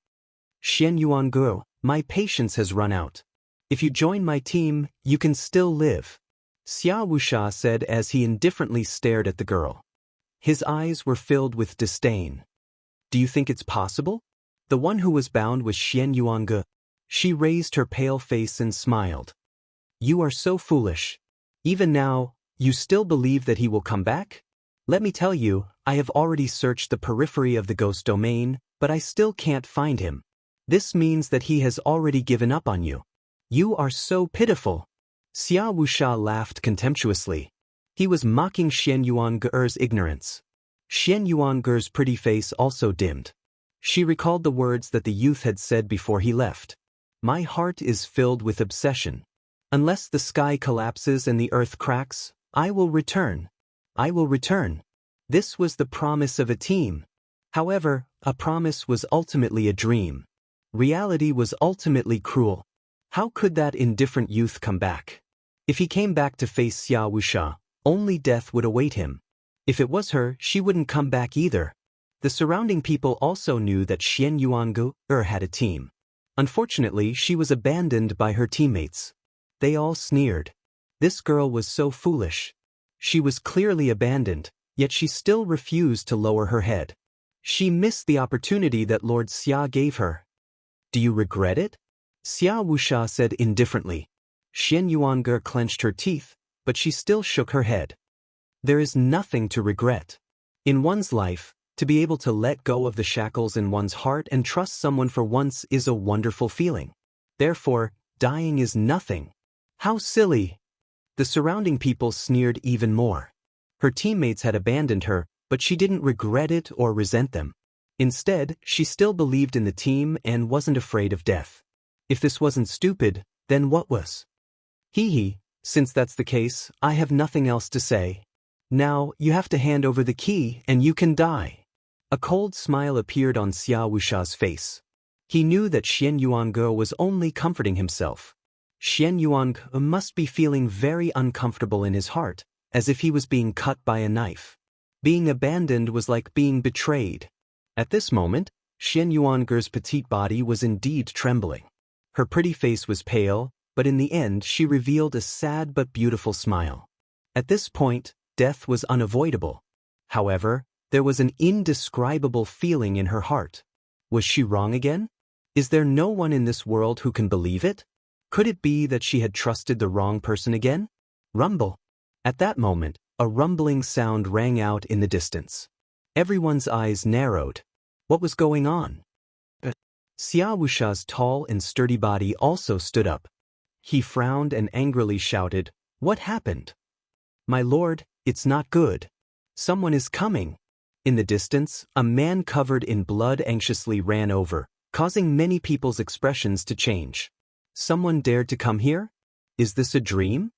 Speaker 1: Xianyuangu, my patience has run out. If you join my team, you can still live. Xia Wuxia said as he indifferently stared at the girl. His eyes were filled with disdain. Do you think it's possible? The one who was bound was Xianyuangu. She raised her pale face and smiled. You are so foolish. Even now, you still believe that he will come back? Let me tell you, I have already searched the periphery of the ghost domain, but I still can't find him. This means that he has already given up on you. You are so pitiful. Xia Wuxia laughed contemptuously. He was mocking Xianyuangu's ignorance. Xianyuangu's pretty face also dimmed. She recalled the words that the youth had said before he left. My heart is filled with obsession. Unless the sky collapses and the earth cracks, I will return. I will return. This was the promise of a team. However, a promise was ultimately a dream. Reality was ultimately cruel. How could that indifferent youth come back? If he came back to face Xia Wuxia, only death would await him. If it was her, she wouldn't come back either. The surrounding people also knew that Xianyuangu had a team. Unfortunately, she was abandoned by her teammates. They all sneered. This girl was so foolish. She was clearly abandoned, yet she still refused to lower her head. She missed the opportunity that Lord Xia gave her. Do you regret it? Xia Wuxia said indifferently. Xianyuangu clenched her teeth, but she still shook her head. There is nothing to regret. In one's life, to be able to let go of the shackles in one's heart and trust someone for once is a wonderful feeling. Therefore, dying is nothing. How silly! The surrounding people sneered even more. Her teammates had abandoned her, but she didn't regret it or resent them. Instead, she still believed in the team and wasn't afraid of death. If this wasn't stupid, then what was? Hee, since that's the case, I have nothing else to say. Now, you have to hand over the key and you can die. A cold smile appeared on Xia Wuxia's face. He knew that Xian Yuange was only comforting himself. Xian Yuange must be feeling very uncomfortable in his heart, as if he was being cut by a knife. Being abandoned was like being betrayed. At this moment, Xian Yuange's petite body was indeed trembling. Her pretty face was pale, but in the end she revealed a sad but beautiful smile. At this point, death was unavoidable. However, there was an indescribable feeling in her heart. Was she wrong again? Is there no one in this world who can believe it? Could it be that she had trusted the wrong person again? Rumble. At that moment, a rumbling sound rang out in the distance. Everyone's eyes narrowed. What was going on? Xia Wuxia's tall and sturdy body also stood up. He frowned and angrily shouted, "What happened?" "My lord, it's not good. Someone is coming." In the distance, a man covered in blood anxiously ran over, causing many people's expressions to change. Someone dared to come here? Is this a dream?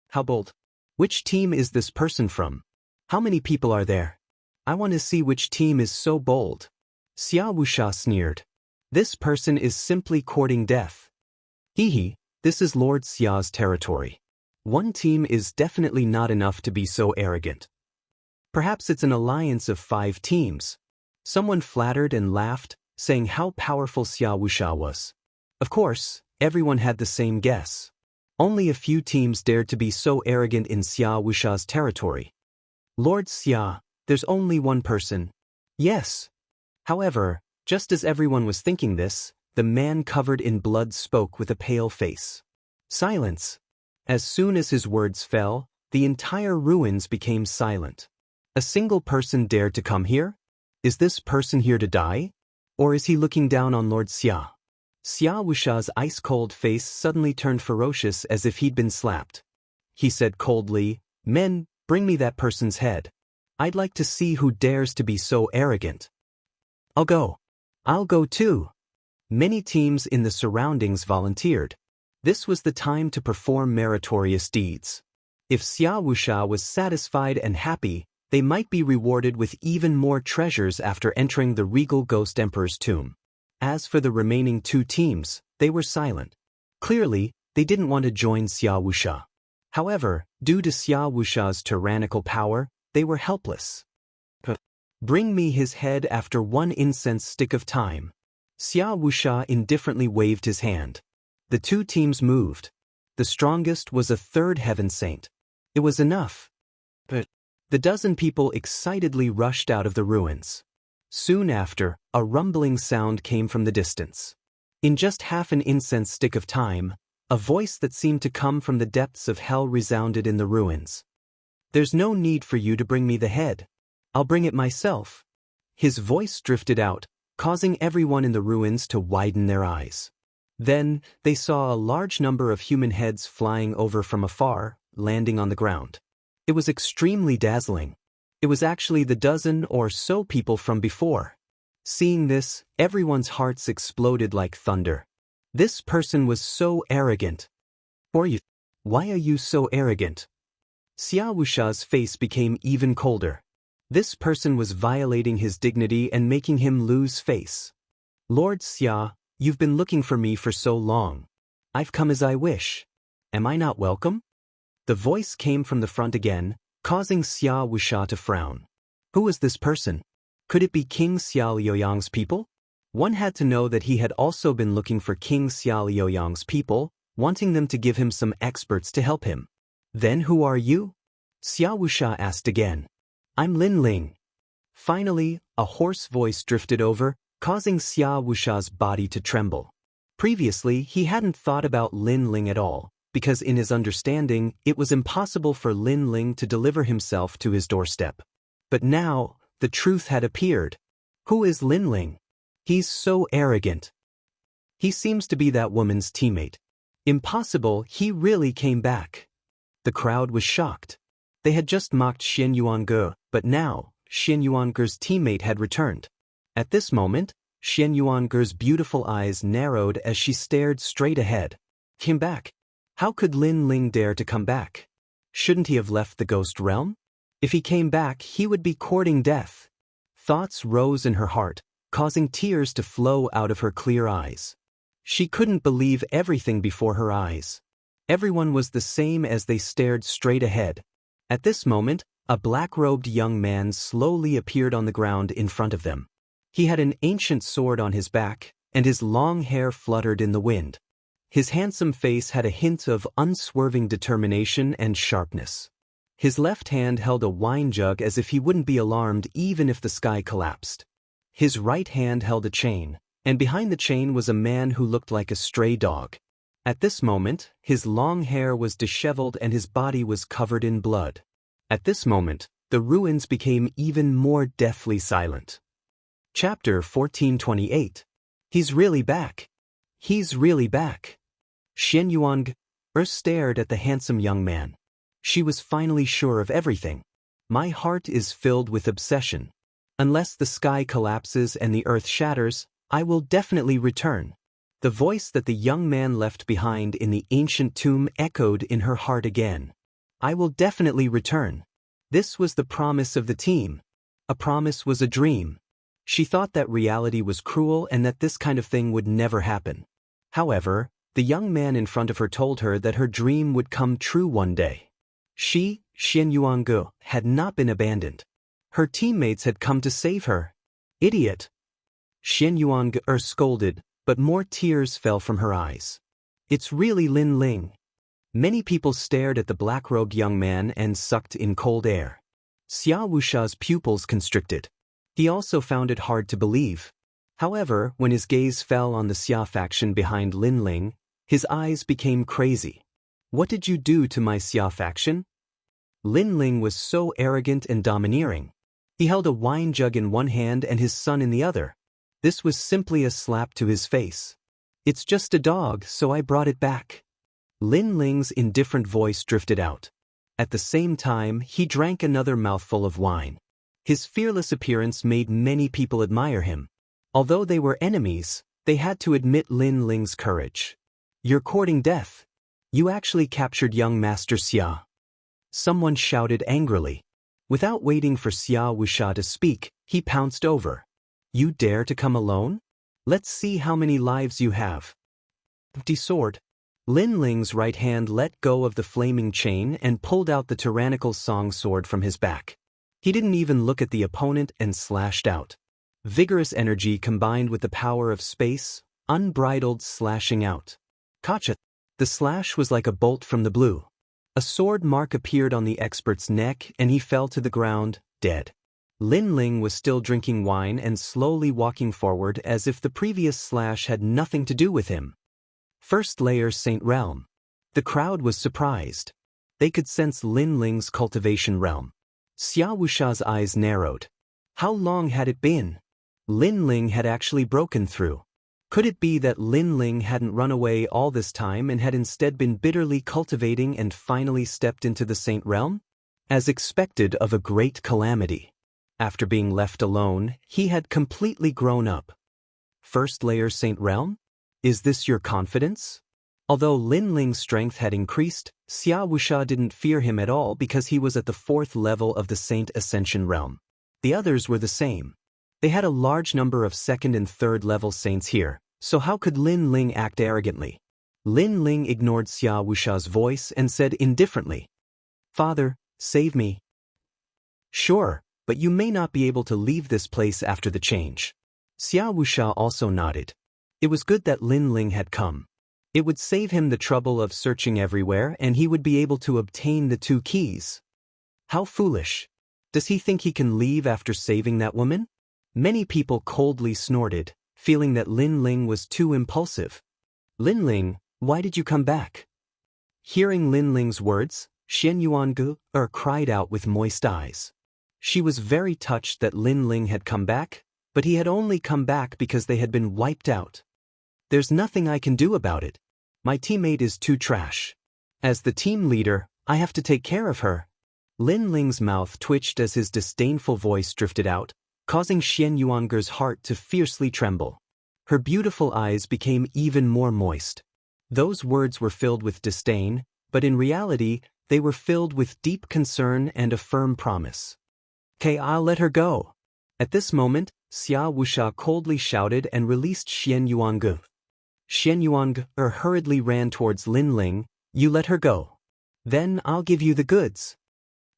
Speaker 1: How bold. Which team is this person from? How many people are there? I want to see which team is so bold. Xia Wuxia sneered. This person is simply courting death. Hee, this is Lord Xia's territory. One team is definitely not enough to be so arrogant. Perhaps it's an alliance of 5 teams. Someone flattered and laughed, saying how powerful Xia Wuxia was. Of course, everyone had the same guess. Only a few teams dared to be so arrogant in Xia Wuxia's territory. Lord Xia, there's only one person. Yes. However, just as everyone was thinking this, the man covered in blood spoke with a pale face. Silence. As soon as his words fell, the entire ruins became silent. A single person dared to come here? Is this person here to die? Or is he looking down on Lord Xia? Xia Wuxia's ice-cold face suddenly turned ferocious as if he'd been slapped. He said coldly, "Men, bring me that person's head. I'd like to see who dares to be so arrogant." I'll go too. Many teams in the surroundings volunteered. This was the time to perform meritorious deeds. If Xia Wuxia was satisfied and happy, they might be rewarded with even more treasures after entering the regal ghost emperor's tomb. As for the remaining 2 teams, they were silent. Clearly, they didn't want to join Xia Wuxia. However, due to Xia Wuxia's tyrannical power, they were helpless. Bring me his head after 1 incense stick of time. Xia Wuxia indifferently waved his hand. The 2 teams moved. The strongest was a 3rd heaven saint. It was enough. But the dozen people excitedly rushed out of the ruins. Soon after, a rumbling sound came from the distance. In just half an incense stick of time, a voice that seemed to come from the depths of hell resounded in the ruins. "There's no need for you to bring me the head. I'll bring it myself." His voice drifted out, causing everyone in the ruins to widen their eyes. Then, they saw a large number of human heads flying over from afar, landing on the ground. It was extremely dazzling. It was actually the dozen or so people from before. Seeing this, everyone's hearts exploded like thunder. This person was so arrogant. Why are you so arrogant? Xia Wuxia's face became even colder. This person was violating his dignity and making him lose face. Lord Xia, you've been looking for me for so long. I've come as I wish. Am I not welcome? The voice came from the front again, causing Xia Wuxia to frown. Who was this person? Could it be King Xia Liuyang's people? One had to know that he had also been looking for King Xia Liuyang's people, wanting them to give him some experts to help him. Then who are you? Xia Wuxia asked again. I'm Lin Ling. Finally, a hoarse voice drifted over, causing Xia Wuxia's body to tremble. Previously, he hadn't thought about Lin Ling at all, because in his understanding, it was impossible for Lin Ling to deliver himself to his doorstep. But now, the truth had appeared. Who is Lin Ling? He's so arrogant. He seems to be that woman's teammate. Impossible, he really came back. The crowd was shocked. They had just mocked Xian Yuange, but now, Xian Yuange's teammate had returned. At this moment, Xianyuanger's beautiful eyes narrowed as she stared straight ahead. Came back? How could Lin Ling dare to come back? Shouldn't he have left the ghost realm? If he came back, he would be courting death. Thoughts rose in her heart, causing tears to flow out of her clear eyes. She couldn't believe everything before her eyes. Everyone was the same as they stared straight ahead. At this moment, a black-robed young man slowly appeared on the ground in front of them. He had an ancient sword on his back, and his long hair fluttered in the wind. His handsome face had a hint of unswerving determination and sharpness. His left hand held a wine jug as if he wouldn't be alarmed even if the sky collapsed. His right hand held a chain, and behind the chain was a man who looked like a stray dog. At this moment, his long hair was disheveled and his body was covered in blood. At this moment, the ruins became even more deathly silent. Chapter 1428. He's really back. He's really back. Xianyuan stared at the handsome young man. She was finally sure of everything. My heart is filled with obsession. Unless the sky collapses and the earth shatters, I will definitely return. The voice that the young man left behind in the ancient tomb echoed in her heart again. I will definitely return. This was the promise of the team. A promise was a dream. She thought that reality was cruel and that this kind of thing would never happen. However, the young man in front of her told her that her dream would come true one day. She, Xianyuan, had not been abandoned. Her teammates had come to save her. Idiot! Xianyuan scolded, but more tears fell from her eyes. It's really Lin Ling. Many people stared at the black-robed young man and sucked in cold air. Xia Wuxia's pupils constricted. He also found it hard to believe. However, when his gaze fell on the Xia faction behind Lin Ling, his eyes became crazy. What did you do to my Xia faction? Lin Ling was so arrogant and domineering. He held a wine jug in one hand and his son in the other. This was simply a slap to his face. It's just a dog, so I brought it back. Lin Ling's indifferent voice drifted out. At the same time, he drank another mouthful of wine. His fearless appearance made many people admire him. Although they were enemies, they had to admit Lin Ling's courage. You're courting death. You actually captured young Master Xia. Someone shouted angrily. Without waiting for Xia Wuxia to speak, he pounced over. You dare to come alone? Let's see how many lives you have. Empty sword. Lin Ling's right hand let go of the flaming chain and pulled out the tyrannical song sword from his back. He didn't even look at the opponent and slashed out. Vigorous energy combined with the power of space, unbridled slashing out. Gotcha! The slash was like a bolt from the blue. A sword mark appeared on the expert's neck and he fell to the ground, dead. Lin Ling was still drinking wine and slowly walking forward as if the previous slash had nothing to do with him. First layer Saint Realm. The crowd was surprised. They could sense Lin Ling's cultivation realm. Xia Wuxia's eyes narrowed. How long had it been? Lin Ling had actually broken through. Could it be that Lin Ling hadn't run away all this time and had instead been bitterly cultivating and finally stepped into the Saint Realm? As expected of a great calamity. After being left alone, he had completely grown up. First layer Saint Realm? Is this your confidence? Although Lin Ling's strength had increased, Xia Wuxia didn't fear him at all because he was at the 4th level of the Saint Ascension realm. The others were the same. They had a large number of 2nd and 3rd level saints here, so how could Lin Ling act arrogantly? Lin Ling ignored Xia Wuxia's voice and said indifferently, Father, save me. Sure, but you may not be able to leave this place after the change. Xia Wuxia also nodded. It was good that Lin Ling had come. It would save him the trouble of searching everywhere and he would be able to obtain the 2 keys. How foolish. Does he think he can leave after saving that woman? Many people coldly snorted, feeling that Lin Ling was too impulsive. Lin Ling, why did you come back? Hearing Lin Ling's words, Xianyuan cried out with moist eyes. She was very touched that Lin Ling had come back, but he had only come back because they had been wiped out. There's nothing I can do about it. My teammate is too trash. As the team leader, I have to take care of her. Lin Ling's mouth twitched as his disdainful voice drifted out, causing Xian Yuange's heart to fiercely tremble. Her beautiful eyes became even more moist. Those words were filled with disdain, but in reality, they were filled with deep concern and a firm promise. "Okay, I'll let her go." At this moment, Xia Wuxia coldly shouted and released Xian Yuange. Xian Yuange hurriedly ran towards Lin Ling. "You let her go. Then I'll give you the goods."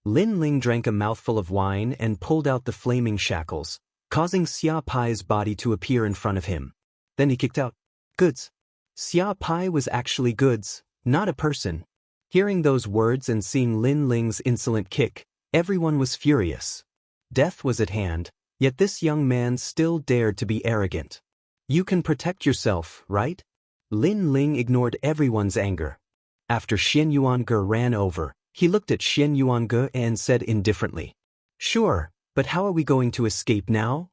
Speaker 1: Lin Ling drank a mouthful of wine and pulled out the flaming shackles, causing Xia Pai's body to appear in front of him. Then he kicked out, "Goods." Xia Pai was actually goods, not a person. Hearing those words and seeing Lin Ling's insolent kick, everyone was furious. Death was at hand, yet this young man still dared to be arrogant. "You can protect yourself, right?" Lin Ling ignored everyone's anger. After Xian Yuange ran over, he looked at Xian Yuange and said indifferently, "Sure, but how are we going to escape now?"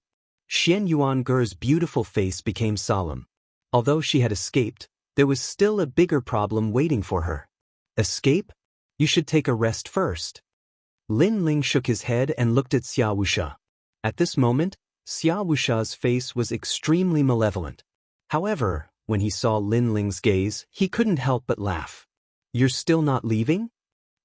Speaker 1: Xian Yuange's beautiful face became solemn. Although she had escaped, there was still a bigger problem waiting for her. "Escape? You should take a rest first." Lin Ling shook his head and looked at Xia Wuxia. At this moment, Xia Wuxia's face was extremely malevolent. However, when he saw Lin Ling's gaze, he couldn't help but laugh. "You're still not leaving?"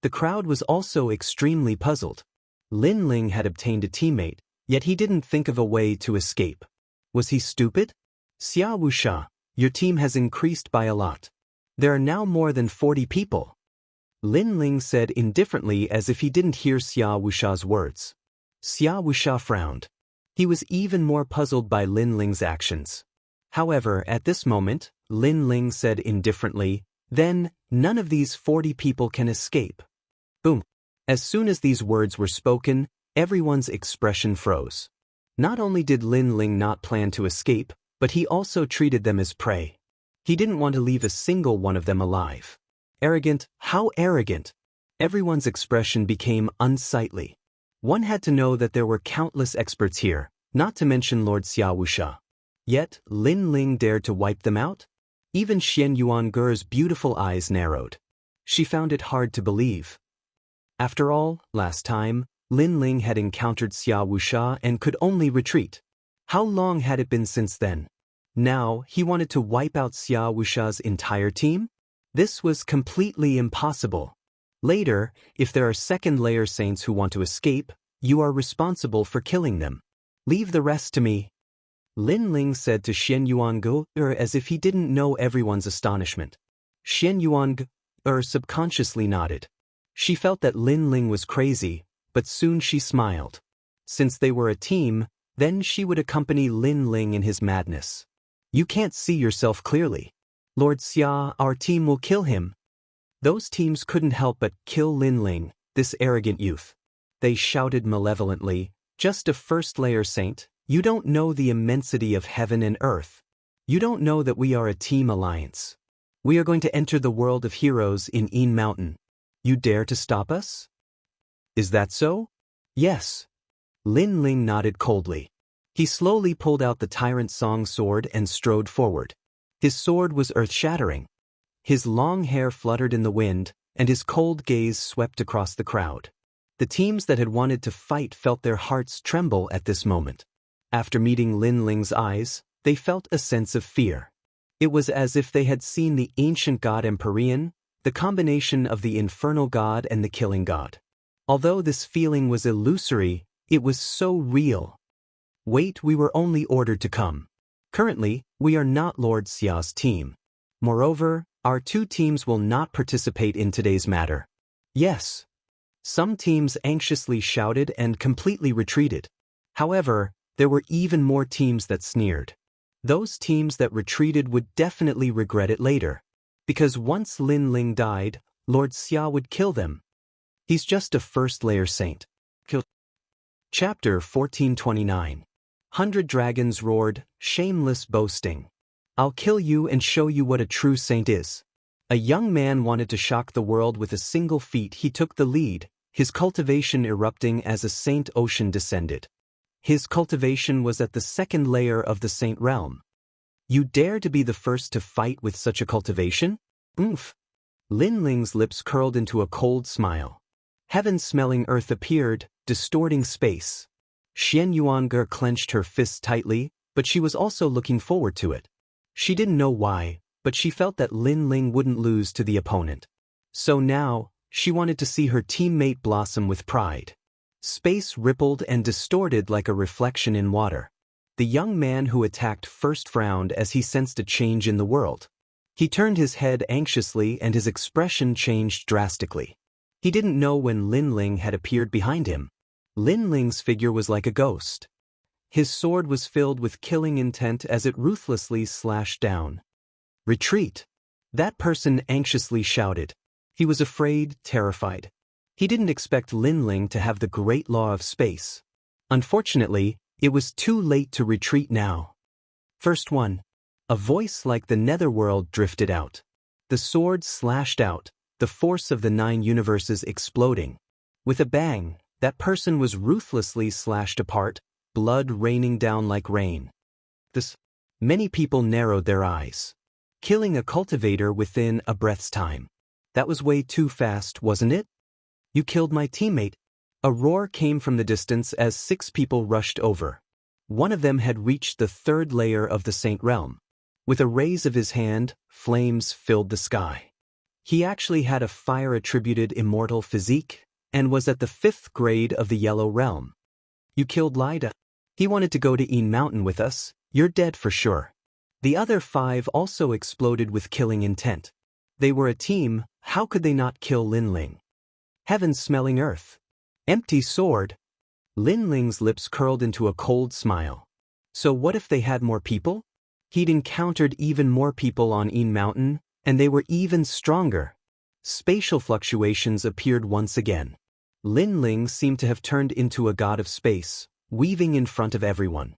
Speaker 1: The crowd was also extremely puzzled. Lin Ling had obtained a teammate, yet he didn't think of a way to escape. Was he stupid? "Xia Wuxia, your team has increased by a lot. There are now more than 40 people." Lin Ling said indifferently as if he didn't hear Xia Wuxia's words. Xia Wuxia frowned. He was even more puzzled by Lin Ling's actions. However, at this moment, Lin Ling said indifferently, "Then, none of these 40 people can escape." Boom. As soon as these words were spoken, everyone's expression froze. Not only did Lin Ling not plan to escape, but he also treated them as prey. He didn't want to leave a single one of them alive. Arrogant, how arrogant! Everyone's expression became unsightly. One had to know that there were countless experts here, not to mention Lord Xia Wuxia. Yet, Lin Ling dared to wipe them out? Even Xian Yuange's beautiful eyes narrowed. She found it hard to believe. After all, last time, Lin Ling had encountered Xia Wuxia and could only retreat. How long had it been since then? Now, he wanted to wipe out Xia Wuxia's entire team? This was completely impossible. Later, if there are second-layer saints who want to escape, you are responsible for killing them. Leave the rest to me. Lin Ling said to Xian Yuange as if he didn't know everyone's astonishment. Xian Yuange subconsciously nodded. She felt that Lin Ling was crazy, but soon she smiled. Since they were a team, then she would accompany Lin Ling in his madness. "You can't see yourself clearly. Lord Xia, our team will kill him." Those teams couldn't help but kill Lin Ling, this arrogant youth. They shouted malevolently, "Just a first-layer saint, you don't know the immensity of heaven and earth. You don't know that we are a team alliance. We are going to enter the world of heroes in Yin Mountain. You dare to stop us?" "Is that so?" "Yes." Lin Ling nodded coldly. He slowly pulled out the Tyrant Song sword and strode forward. His sword was earth-shattering. His long hair fluttered in the wind, and his cold gaze swept across the crowd. The teams that had wanted to fight felt their hearts tremble at this moment. After meeting Lin Ling's eyes, they felt a sense of fear. It was as if they had seen the ancient god Empyrean, the combination of the infernal god and the killing god. Although this feeling was illusory, it was so real. "Wait, we were only ordered to come. Currently, we are not Lord Xia's team. Moreover, our two teams will not participate in today's matter." "Yes." Some teams anxiously shouted and completely retreated. However, there were even more teams that sneered. Those teams that retreated would definitely regret it later. Because once Lin Ling died, Lord Xia would kill them. He's just a first-layer saint. Chapter 1429. 100 Dragons roared, "Shameless boasting. I'll kill you and show you what a true saint is." A young man wanted to shock the world with a single feat. He took the lead, his cultivation erupting as a saint ocean descended. His cultivation was at the second layer of the saint realm. "You dare to be the first to fight with such a cultivation? Oomph." Lin Ling's lips curled into a cold smile. Heaven-smelling earth appeared, distorting space. Xianxia clenched her fists tightly, but she was also looking forward to it. She didn't know why, but she felt that Lin Ling wouldn't lose to the opponent. So now, she wanted to see her teammate blossom with pride. Space rippled and distorted like a reflection in water. The young man who attacked first frowned as he sensed a change in the world. He turned his head anxiously and his expression changed drastically. He didn't know when Lin Ling had appeared behind him. Lin Ling's figure was like a ghost. His sword was filled with killing intent as it ruthlessly slashed down. "Retreat!" That person anxiously shouted. He was afraid, terrified. He didn't expect Lin Ling to have the great law of space. Unfortunately, it was too late to retreat now. First one. A voice like the netherworld drifted out. The sword slashed out, the force of the 9 universes exploding. With a bang, that person was ruthlessly slashed apart, blood raining down like rain. Many people narrowed their eyes. Killing a cultivator within a breath's time. That was way too fast, wasn't it? "You killed my teammate." A roar came from the distance as 6 people rushed over. One of them had reached the 3rd layer of the Saint Realm. With a raise of his hand, flames filled the sky. He actually had a fire-attributed immortal physique, and was at the 5th grade of the Yellow Realm. "You killed Lida. He wanted to go to Een Mountain with us. You're dead for sure." The other 5 also exploded with killing intent. They were a team, how could they not kill Lin Ling? Heaven smelling earth. Empty sword. Lin Ling's lips curled into a cold smile. So what if they had more people? He'd encountered even more people on Een Mountain, and they were even stronger. Spatial fluctuations appeared once again. Lin Ling seemed to have turned into a god of space, weaving in front of everyone.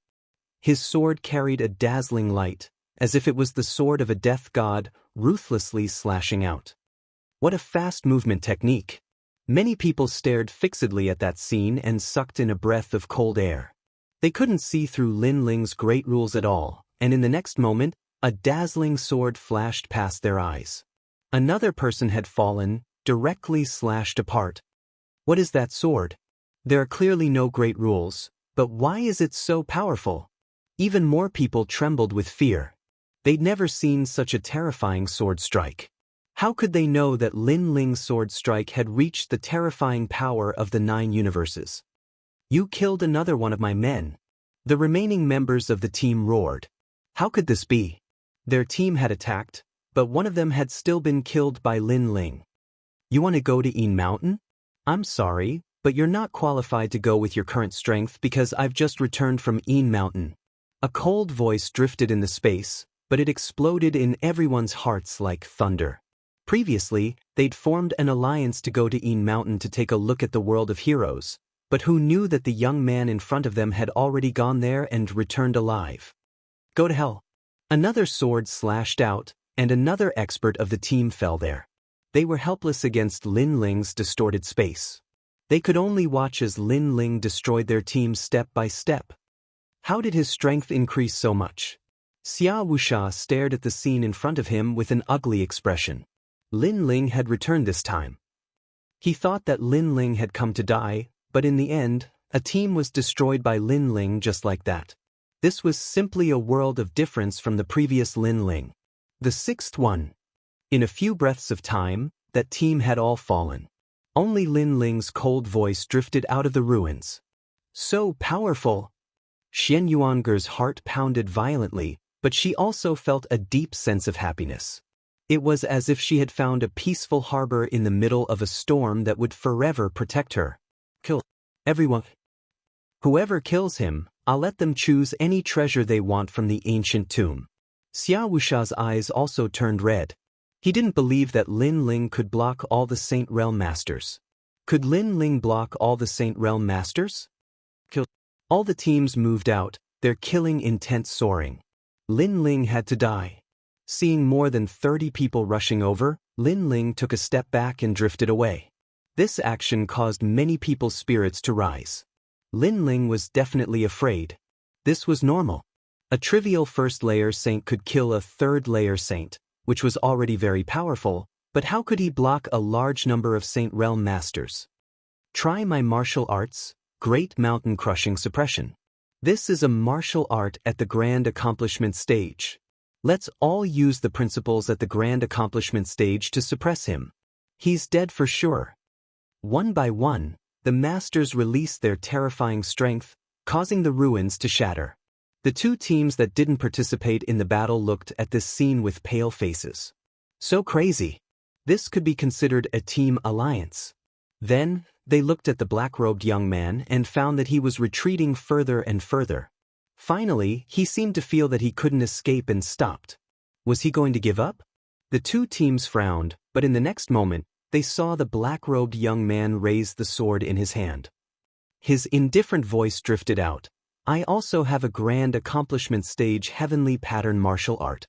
Speaker 1: His sword carried a dazzling light, as if it was the sword of a death god, ruthlessly slashing out. What a fast movement technique! Many people stared fixedly at that scene and sucked in a breath of cold air. They couldn't see through Lin Ling's great rules at all, and in the next moment, a dazzling sword flashed past their eyes. Another person had fallen, directly slashed apart. What is that sword? There are clearly no great rules, but why is it so powerful? Even more people trembled with fear. They'd never seen such a terrifying sword strike. How could they know that Lin Ling's sword strike had reached the terrifying power of the 9 universes? "You killed another one of my men." The remaining members of the team roared. How could this be? Their team had attacked, but one of them had still been killed by Lin Ling. "You want to go to Een Mountain? I'm sorry, but you're not qualified to go with your current strength because I've just returned from Een Mountain." A cold voice drifted in the space, but it exploded in everyone's hearts like thunder. Previously, they'd formed an alliance to go to Een Mountain to take a look at the world of heroes, but who knew that the young man in front of them had already gone there and returned alive? "Go to hell." Another sword slashed out, and another expert of the team fell there. They were helpless against Lin Ling's distorted space. They could only watch as Lin Ling destroyed their team step by step. How did his strength increase so much? Wuxia stared at the scene in front of him with an ugly expression. Lin Ling had returned this time. He thought that Lin Ling had come to die, but in the end, a team was destroyed by Lin Ling just like that. This was simply a world of difference from the previous Lin Ling. The 6th one. In a few breaths of time, that team had all fallen. Only Lin Ling's cold voice drifted out of the ruins. "So powerful!" Xianxuanger's heart pounded violently, but she also felt a deep sense of happiness. It was as if she had found a peaceful harbor in the middle of a storm that would forever protect her. "Kill everyone. Whoever kills him, I'll let them choose any treasure they want from the ancient tomb." Wuxia's eyes also turned red. He didn't believe that Lin Ling could block all the Saint Realm Masters. Could Lin Ling block all the Saint Realm Masters? Kill. All the teams moved out, their killing intent soaring. Lin Ling had to die. Seeing more than 30 people rushing over, Lin Ling took a step back and drifted away. This action caused many people's spirits to rise. Lin Ling was definitely afraid. This was normal. A trivial first-layer saint could kill a third-layer saint, which was already very powerful, but how could he block a large number of Saint Realm Masters? "Try my martial arts," Great Mountain Crushing Suppression. This is a martial art at the Grand Accomplishment stage. Let's all use the principles at the Grand Accomplishment stage to suppress him. He's dead for sure. One by one, the masters released their terrifying strength, causing the ruins to shatter. The two teams that didn't participate in the battle looked at this scene with pale faces. So crazy. This could be considered a team alliance. Then, they looked at the black-robed young man and found that he was retreating further and further. Finally, he seemed to feel that he couldn't escape and stopped. Was he going to give up? The two teams frowned, but in the next moment, they saw the black-robed young man raise the sword in his hand. His indifferent voice drifted out. I also have a Grand Accomplishment stage heavenly pattern martial art.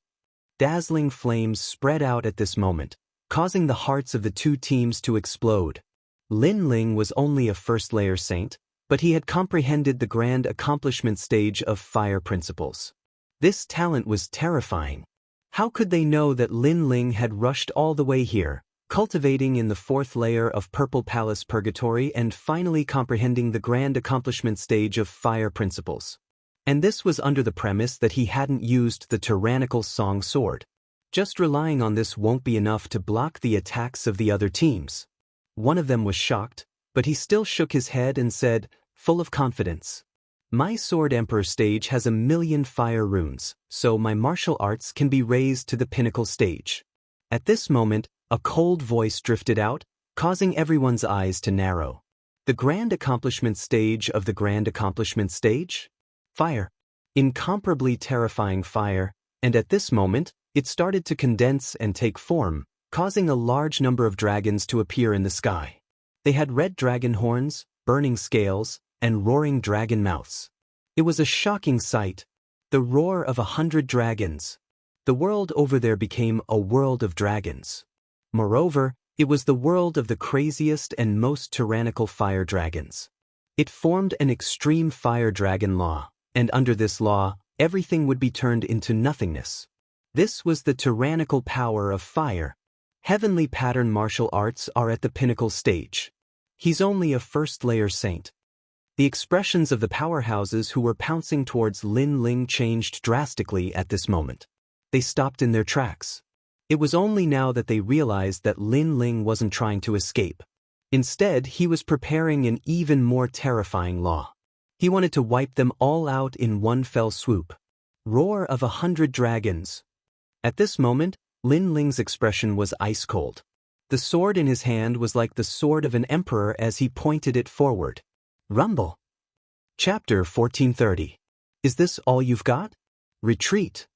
Speaker 1: Dazzling flames spread out at this moment, causing the hearts of the two teams to explode. Lin Ling was only a first-layer saint, but he had comprehended the Grand Accomplishment stage of fire principles. This talent was terrifying. How could they know that Lin Ling had rushed all the way here, cultivating in the fourth layer of Purple Palace Purgatory and finally comprehending the Grand Accomplishment stage of fire principles? And this was under the premise that he hadn't used the tyrannical song sword. Just relying on this won't be enough to block the attacks of the other teams. One of them was shocked, but he still shook his head and said, full of confidence, my Sword Emperor stage has 1,000,000 fire runes, so my martial arts can be raised to the pinnacle stage. At this moment, a cold voice drifted out, causing everyone's eyes to narrow. The Grand Accomplishment stage of the Grand Accomplishment stage? Fire. Incomparably terrifying fire, and at this moment, it started to condense and take form, causing a large number of dragons to appear in the sky. They had red dragon horns, burning scales, and roaring dragon mouths. It was a shocking sight. The roar of 100 dragons. The world over there became a world of dragons. Moreover, it was the world of the craziest and most tyrannical fire dragons. It formed an extreme fire dragon law, and under this law, everything would be turned into nothingness. This was the tyrannical power of fire. Heavenly pattern martial arts are at the pinnacle stage. He's only a first-layer saint. The expressions of the powerhouses who were pouncing towards Lin Ling changed drastically at this moment. They stopped in their tracks. It was only now that they realized that Lin Ling wasn't trying to escape. Instead, he was preparing an even more terrifying law. He wanted to wipe them all out in one fell swoop. Roar of 100 dragons. At this moment, Lin Ling's expression was ice-cold. The sword in his hand was like the sword of an emperor as he pointed it forward. Rumble. Chapter 1430. Is this all you've got? Retreat.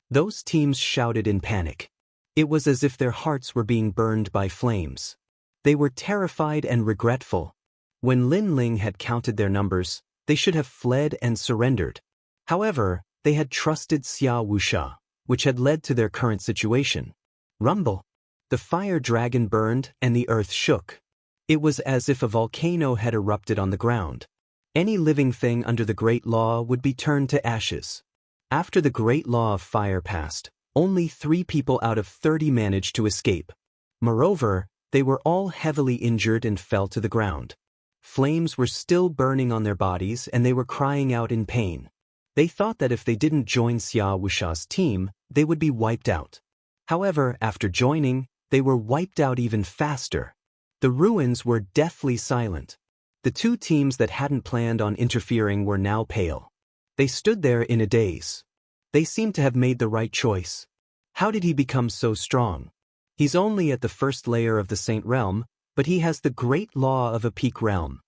Speaker 1: Those teams shouted in panic. It was as if their hearts were being burned by flames. They were terrified and regretful. When Lin Ling had counted their numbers, they should have fled and surrendered. However, they had trusted Xia Wuxia, which had led to their current situation. Rumble. The fire dragon burned and the earth shook. It was as if a volcano had erupted on the ground. Any living thing under the Great Law would be turned to ashes. After the Great Law of Fire passed, only 3 people out of 30 managed to escape. Moreover, they were all heavily injured and fell to the ground. Flames were still burning on their bodies and they were crying out in pain. They thought that if they didn't join Xia Wuxia's team, they would be wiped out. However, after joining, they were wiped out even faster. The ruins were deathly silent. The 2 teams that hadn't planned on interfering were now pale. They stood there in a daze. They seemed to have made the right choice. How did he become so strong? He's only at the first layer of the Saint Realm, but he has the great law of a peak realm.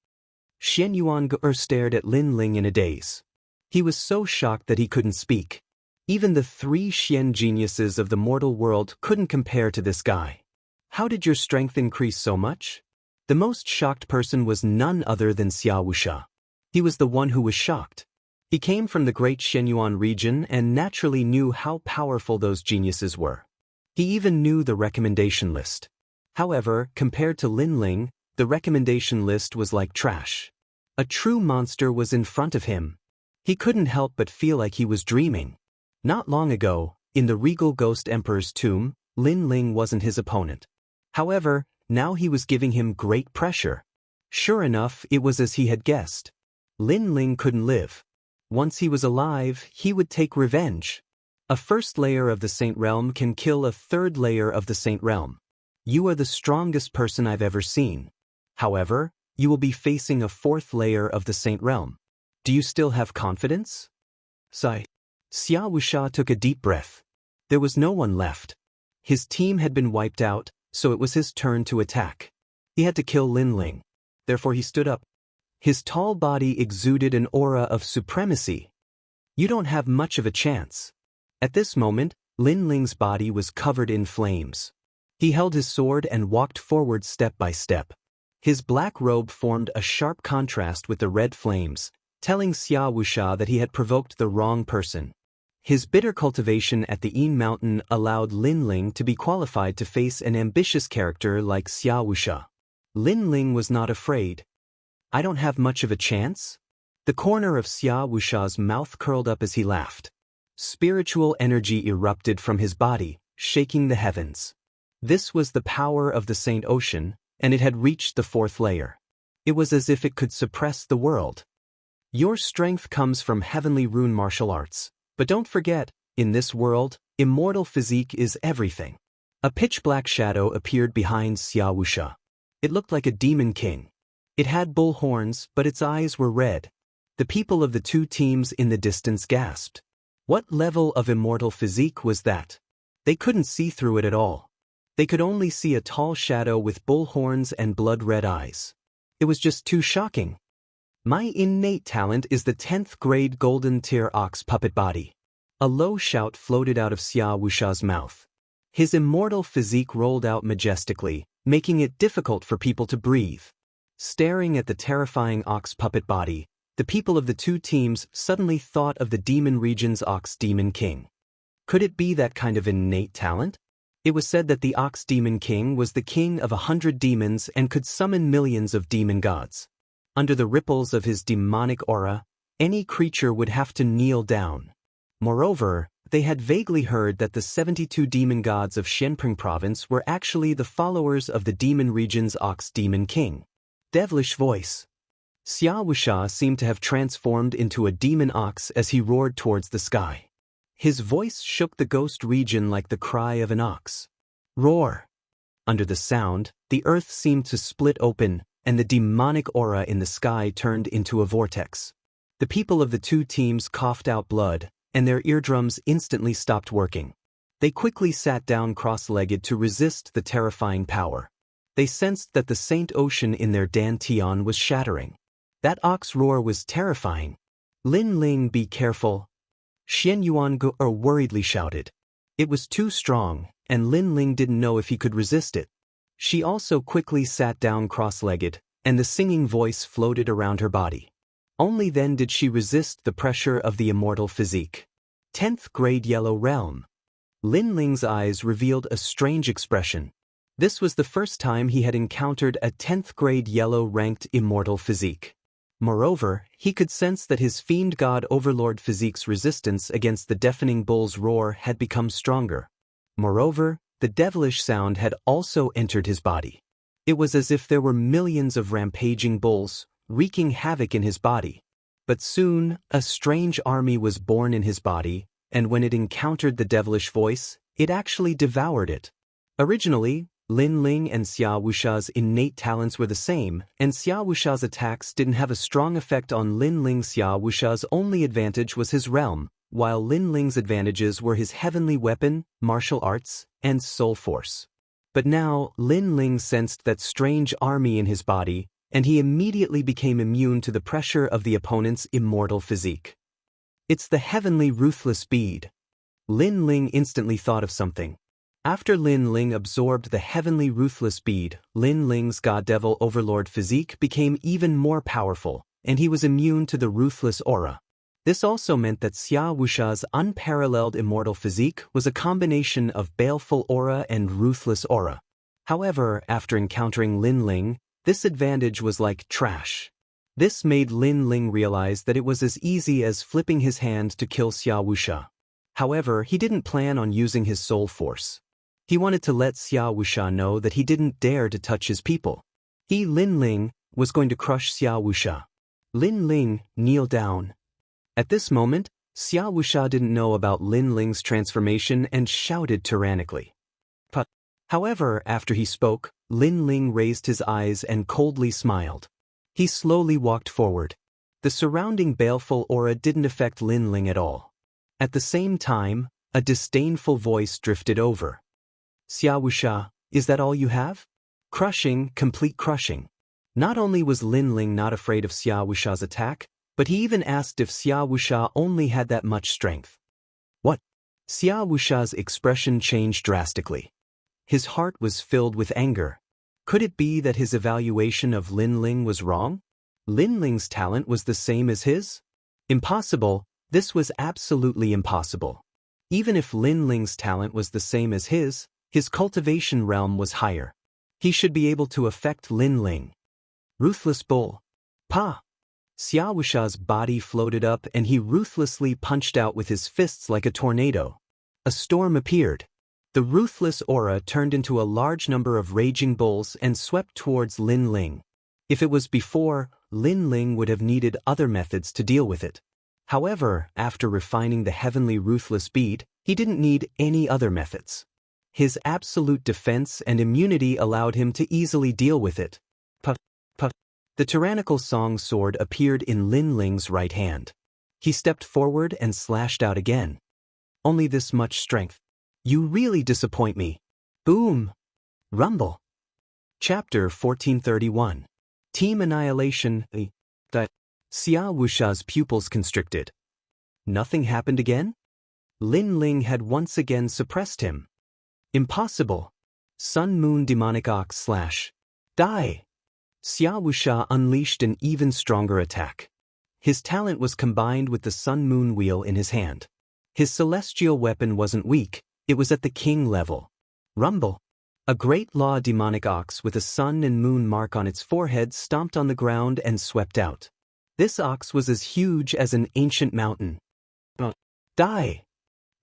Speaker 1: Xianyuan stared at Lin Ling in a daze. He was so shocked that he couldn't speak. Even the 3 Xian geniuses of the mortal world couldn't compare to this guy. How did your strength increase so much? The most shocked person was none other than Xia Wuxia. He was the one who was shocked. He came from the great Shenyuan region and naturally knew how powerful those geniuses were. He even knew the recommendation list. However, compared to Lin Ling, the recommendation list was like trash. A true monster was in front of him. He couldn't help but feel like he was dreaming. Not long ago, in the regal Ghost Emperor's tomb, Lin Ling wasn't his opponent. However, now he was giving him great pressure. Sure enough, it was as he had guessed. Lin Ling couldn't live. Once he was alive, he would take revenge. A first layer of the Saint Realm can kill a third layer of the Saint Realm. You are the strongest person I've ever seen. However, you will be facing a fourth layer of the Saint Realm. Do you still have confidence? Sigh. Xia Wuxia took a deep breath. There was no one left. His team had been wiped out, so it was his turn to attack. He had to kill Lin Ling. Therefore he stood up. His tall body exuded an aura of supremacy. You don't have much of a chance. At this moment, Lin Ling's body was covered in flames. He held his sword and walked forward step by step. His black robe formed a sharp contrast with the red flames, telling Xia Wuxia that he had provoked the wrong person. His bitter cultivation at the Yin Mountain allowed Lin Ling to be qualified to face an ambitious character like Xia Wuxia. Lin Ling was not afraid. I don't have much of a chance? The corner of Xia Wuxia's mouth curled up as he laughed. Spiritual energy erupted from his body, shaking the heavens. This was the power of the Saint Ocean, and it had reached the fourth layer. It was as if it could suppress the world. Your strength comes from heavenly rune martial arts, but don't forget, in this world, immortal physique is everything. A pitch-black shadow appeared behind Xia Wuxia. It looked like a demon king. It had bull horns, but its eyes were red. The people of the two teams in the distance gasped. What level of immortal physique was that? They couldn't see through it at all. They could only see a tall shadow with bull horns and blood-red eyes. It was just too shocking. My innate talent is the 10th grade golden tier ox puppet body. A low shout floated out of Xia Wuxia's mouth. His immortal physique rolled out majestically, making it difficult for people to breathe. Staring at the terrifying ox puppet body, the people of the two teams suddenly thought of the demon region's ox demon king. Could it be that kind of innate talent? It was said that the ox demon king was the king of 100 demons and could summon millions of demon gods. Under the ripples of his demonic aura, any creature would have to kneel down. Moreover, they had vaguely heard that the 72 demon gods of Xianping province were actually the followers of the demon region's ox demon king. Devilish voice. Xia Wuxia seemed to have transformed into a demon ox as he roared towards the sky. His voice shook the ghost region like the cry of an ox. Roar! Under the sound, the earth seemed to split open, and the demonic aura in the sky turned into a vortex. The people of the two teams coughed out blood, and their eardrums instantly stopped working. They quickly sat down cross-legged to resist the terrifying power. They sensed that the Saint Ocean in their dantian was shattering. That ox roar was terrifying. Lin Ling, be careful. Xian Yuangu worriedly shouted. It was too strong, and Lin Ling didn't know if he could resist it. She also quickly sat down cross-legged, and the singing voice floated around her body. Only then did she resist the pressure of the immortal physique. 10th grade Yellow Realm. Lin Ling's eyes revealed a strange expression. This was the first time he had encountered a 10th grade yellow-ranked immortal physique. Moreover, he could sense that his fiend god overlord physique's resistance against the deafening bull's roar had become stronger. Moreover, the devilish sound had also entered his body. It was as if there were millions of rampaging bulls, wreaking havoc in his body. But soon, a strange army was born in his body, and when it encountered the devilish voice, it actually devoured it. Originally, Lin Ling and Xia Wuxia's innate talents were the same, and Xia Wuxia's attacks didn't have a strong effect on Lin Ling. Xia Wuxia's only advantage was his realm, while Lin Ling's advantages were his heavenly weapon, martial arts, and soul force. But now, Lin Ling sensed that strange army in his body, and he immediately became immune to the pressure of the opponent's immortal physique. It's the heavenly ruthless bead. Lin Ling instantly thought of something. After Lin Ling absorbed the heavenly ruthless bead, Lin Ling's god-devil overlord physique became even more powerful, and he was immune to the ruthless aura. This also meant that Xia Wuxia's unparalleled immortal physique was a combination of baleful aura and ruthless aura. However, after encountering Lin Ling, this advantage was like trash. This made Lin Ling realize that it was as easy as flipping his hand to kill Xia Wuxia. However, he didn't plan on using his soul force. He wanted to let Xia Wuxia know that he didn't dare to touch his people. He, Lin Ling, was going to crush Xia Wuxia. Lin Ling, kneel down. At this moment, Xia Wuxia didn't know about Lin Ling's transformation and shouted tyrannically. However, after he spoke, Lin Ling raised his eyes and coldly smiled. He slowly walked forward. The surrounding baleful aura didn't affect Lin Ling at all. At the same time, a disdainful voice drifted over. Xia Wuxia, is that all you have? Crushing, complete crushing. Not only was Lin Ling not afraid of Xia Wuxia's attack, but he even asked if Xia Wuxia only had that much strength. What? Xia Wuxia's expression changed drastically. His heart was filled with anger. Could it be that his evaluation of Lin Ling was wrong? Lin Ling's talent was the same as his? Impossible, this was absolutely impossible. Even if Lin Ling's talent was the same as his cultivation realm was higher. He should be able to affect Lin Ling. Ruthless bull. Pa! Xia Wuxia's body floated up and he ruthlessly punched out with his fists like a tornado. A storm appeared. The ruthless aura turned into a large number of raging bulls and swept towards Lin Ling. If it was before, Lin Ling would have needed other methods to deal with it. However, after refining the heavenly ruthless bead, he didn't need any other methods. His absolute defense and immunity allowed him to easily deal with it. Puff, puff. The tyrannical song sword appeared in Lin Ling's right hand. He stepped forward and slashed out again. Only this much strength. You really disappoint me. Boom! Rumble. Chapter 1431. Team Annihilation. Xia Wuxia's pupils constricted. Nothing happened again? Lin Ling had once again suppressed him. Impossible. Sun Moon Demonic Ox slash. Die! Xia Wuxia unleashed an even stronger attack. His talent was combined with the Sun Moon Wheel in his hand. His celestial weapon wasn't weak. It was at the king level. Rumble. A great law demonic ox with a sun and moon mark on its forehead stomped on the ground and swept out. This ox was as huge as an ancient mountain. Die!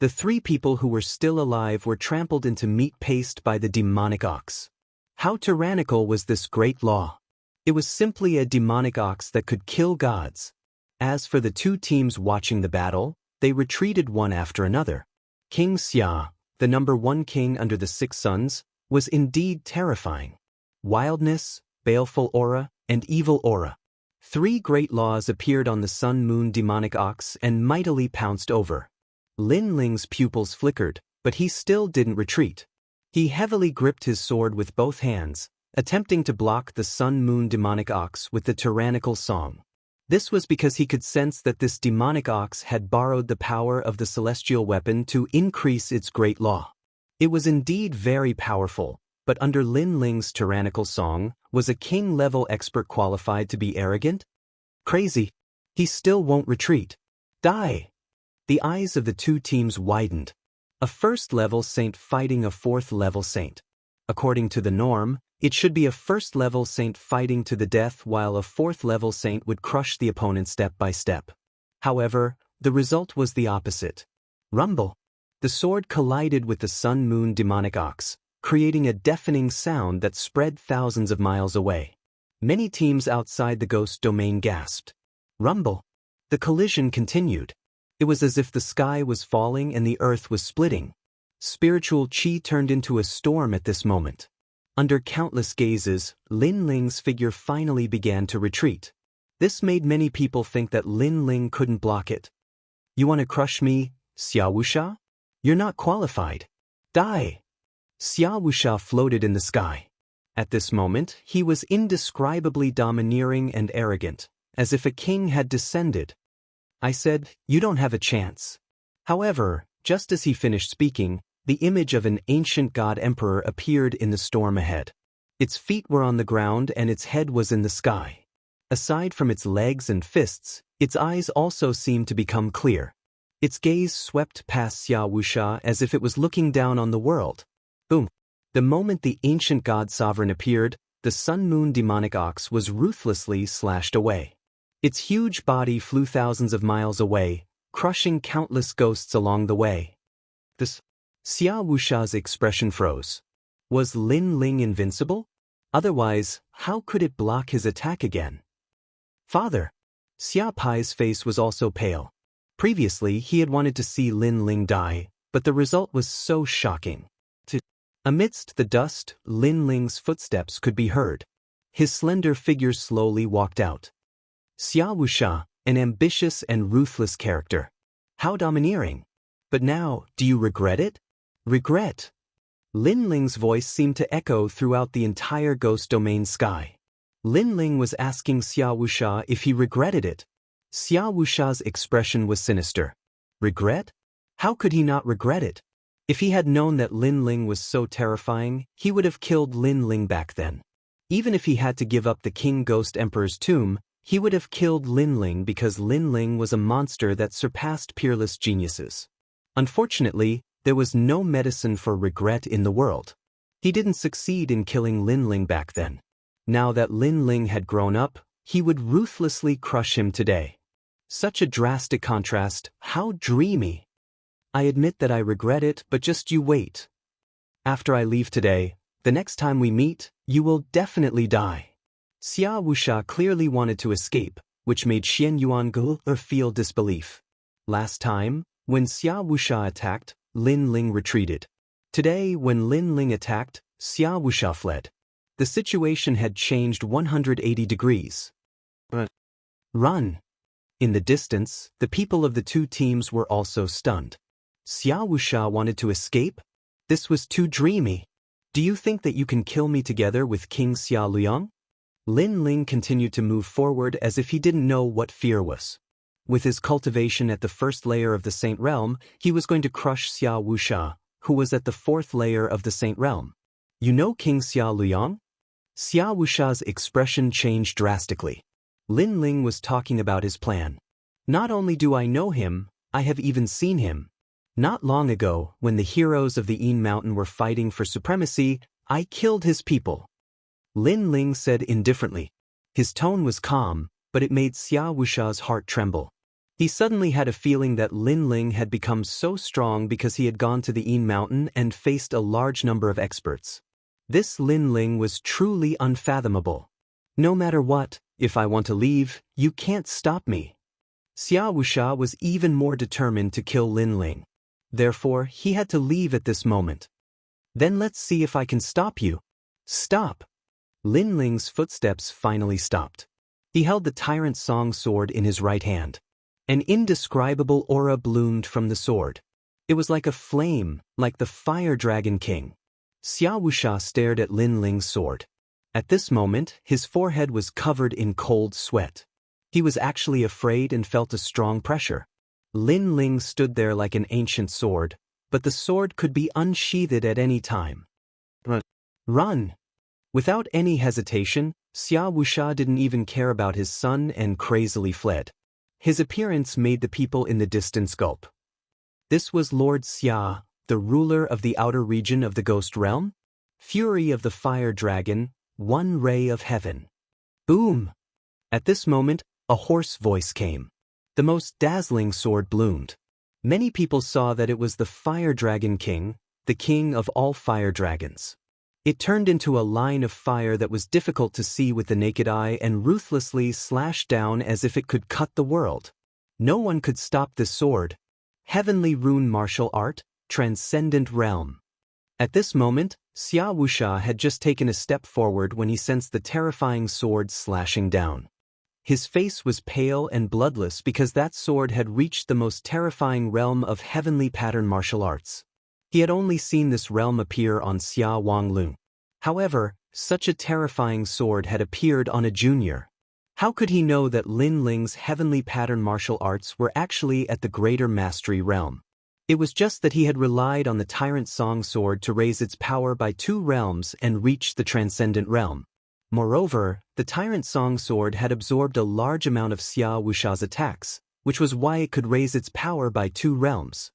Speaker 1: The three people who were still alive were trampled into meat paste by the demonic ox. How tyrannical was this great law? It was simply a demonic ox that could kill gods. As for the two teams watching the battle, they retreated one after another. King Xia, the number one king under the six suns, was indeed terrifying. Wildness, baleful aura, and evil aura. Three great laws appeared on the Sun Moon demonic ox and mightily pounced over. Lin Ling's pupils flickered, but he still didn't retreat. He heavily gripped his sword with both hands, attempting to block the Sun Moon demonic ox with the tyrannical song. This was because he could sense that this demonic ox had borrowed the power of the celestial weapon to increase its great law. It was indeed very powerful, but under Lin Ling's tyrannical song, was a king-level expert qualified to be arrogant? Crazy. He still won't retreat. Die! The eyes of the two teams widened. A first-level saint fighting a fourth-level saint. According to the norm, it should be a first-level saint fighting to the death while a fourth-level saint would crush the opponent step by step. However, the result was the opposite. Rumble. The sword collided with the Sun Moon demonic ox, creating a deafening sound that spread thousands of miles away. Many teams outside the ghost domain gasped. Rumble. The collision continued. It was as if the sky was falling and the earth was splitting. Spiritual chi turned into a storm at this moment. Under countless gazes, Lin Ling's figure finally began to retreat. This made many people think that Lin Ling couldn't block it. You want to crush me, Xia Wuxia? You're not qualified. Die! Xia Wuxia floated in the sky. At this moment, he was indescribably domineering and arrogant, as if a king had descended. I said, you don't have a chance. However, just as he finished speaking, the image of an ancient god emperor appeared in the storm ahead. Its feet were on the ground and its head was in the sky. Aside from its legs and fists, its eyes also seemed to become clear. Its gaze swept past Xia Wuxia as if it was looking down on the world. Boom! The moment the ancient god sovereign appeared, the Sun Moon demonic ox was ruthlessly slashed away. Its huge body flew thousands of miles away, crushing countless ghosts along the way. Xia Wuxia's expression froze. Was Lin Ling invincible? Otherwise, how could it block his attack again? Father! Xia Pai's face was also pale. Previously, he had wanted to see Lin Ling die, but the result was so shocking. Amidst the dust, Lin Ling's footsteps could be heard. His slender figure slowly walked out. Xia Wuxia, an ambitious and ruthless character. How domineering. But now, do you regret it? Regret? Lin Ling's voice seemed to echo throughout the entire ghost domain sky. Lin Ling was asking Xia Wuxia if he regretted it. Xia Wuxia's expression was sinister. Regret? How could he not regret it? If he had known that Lin Ling was so terrifying, he would have killed Lin Ling back then. Even if he had to give up the King Ghost Emperor's tomb, he would have killed Lin Ling because Lin Ling was a monster that surpassed peerless geniuses. Unfortunately, there was no medicine for regret in the world. He didn't succeed in killing Lin Ling back then. Now that Lin Ling had grown up, he would ruthlessly crush him today. Such a drastic contrast, how dreamy. I admit that I regret it, but just you wait. After I leave today, the next time we meet, you will definitely die. Xia Wuxia clearly wanted to escape, which made Xian Yuangu feel disbelief. Last time, when Xia Wuxia attacked, Lin Ling retreated. Today, when Lin Ling attacked, Xia Wuxia fled. The situation had changed 180 degrees. Run! In the distance, the people of the two teams were also stunned. Xia Wuxia wanted to escape? This was too dreamy. Do you think that you can kill me together with King Xia Liang? Lin Ling continued to move forward as if he didn't know what fear was. With his cultivation at the first layer of the Saint Realm, he was going to crush Xia Wuxia, who was at the fourth layer of the Saint Realm. You know King Xia Liang? Xia Wuxia's expression changed drastically. Lin Ling was talking about his plan. Not only do I know him, I have even seen him. Not long ago, when the heroes of the Yin Mountain were fighting for supremacy, I killed his people. Lin Ling said indifferently. His tone was calm, but it made Xia Wuxia's heart tremble. He suddenly had a feeling that Lin Ling had become so strong because he had gone to the Yin Mountain and faced a large number of experts. This Lin Ling was truly unfathomable. No matter what, if I want to leave, you can't stop me. Xia Wuxia was even more determined to kill Lin Ling. Therefore, he had to leave at this moment. Then let's see if I can stop you. Stop! Lin Ling's footsteps finally stopped. He held the Tyrant Song sword in his right hand. An indescribable aura bloomed from the sword. It was like a flame, like the Fire Dragon King. Xia Wuxia stared at Lin Ling's sword. At this moment, his forehead was covered in cold sweat. He was actually afraid and felt a strong pressure. Lin Ling stood there like an ancient sword, but the sword could be unsheathed at any time. Run! Without any hesitation, Xia Wuxia didn't even care about his son and crazily fled. His appearance made the people in the distance gulp. This was Lord Xia, the ruler of the outer region of the Ghost Realm? Fury of the Fire Dragon, one ray of heaven. Boom! At this moment, a hoarse voice came. The most dazzling sword bloomed. Many people saw that it was the Fire Dragon King, the king of all fire dragons. It turned into a line of fire that was difficult to see with the naked eye and ruthlessly slashed down as if it could cut the world. No one could stop this sword. Heavenly rune martial art, transcendent realm. At this moment, Xia Wuxia had just taken a step forward when he sensed the terrifying sword slashing down. His face was pale and bloodless because that sword had reached the most terrifying realm of heavenly pattern martial arts. He had only seen this realm appear on Xia Wang Lin. However, such a terrifying sword had appeared on a junior. How could he know that Lin Ling's heavenly pattern martial arts were actually at the greater mastery realm? It was just that he had relied on the Tyrant Song sword to raise its power by 2 realms and reach the transcendent realm. Moreover, the Tyrant Song sword had absorbed a large amount of Xia Wuxia's attacks, which was why it could raise its power by 2 realms.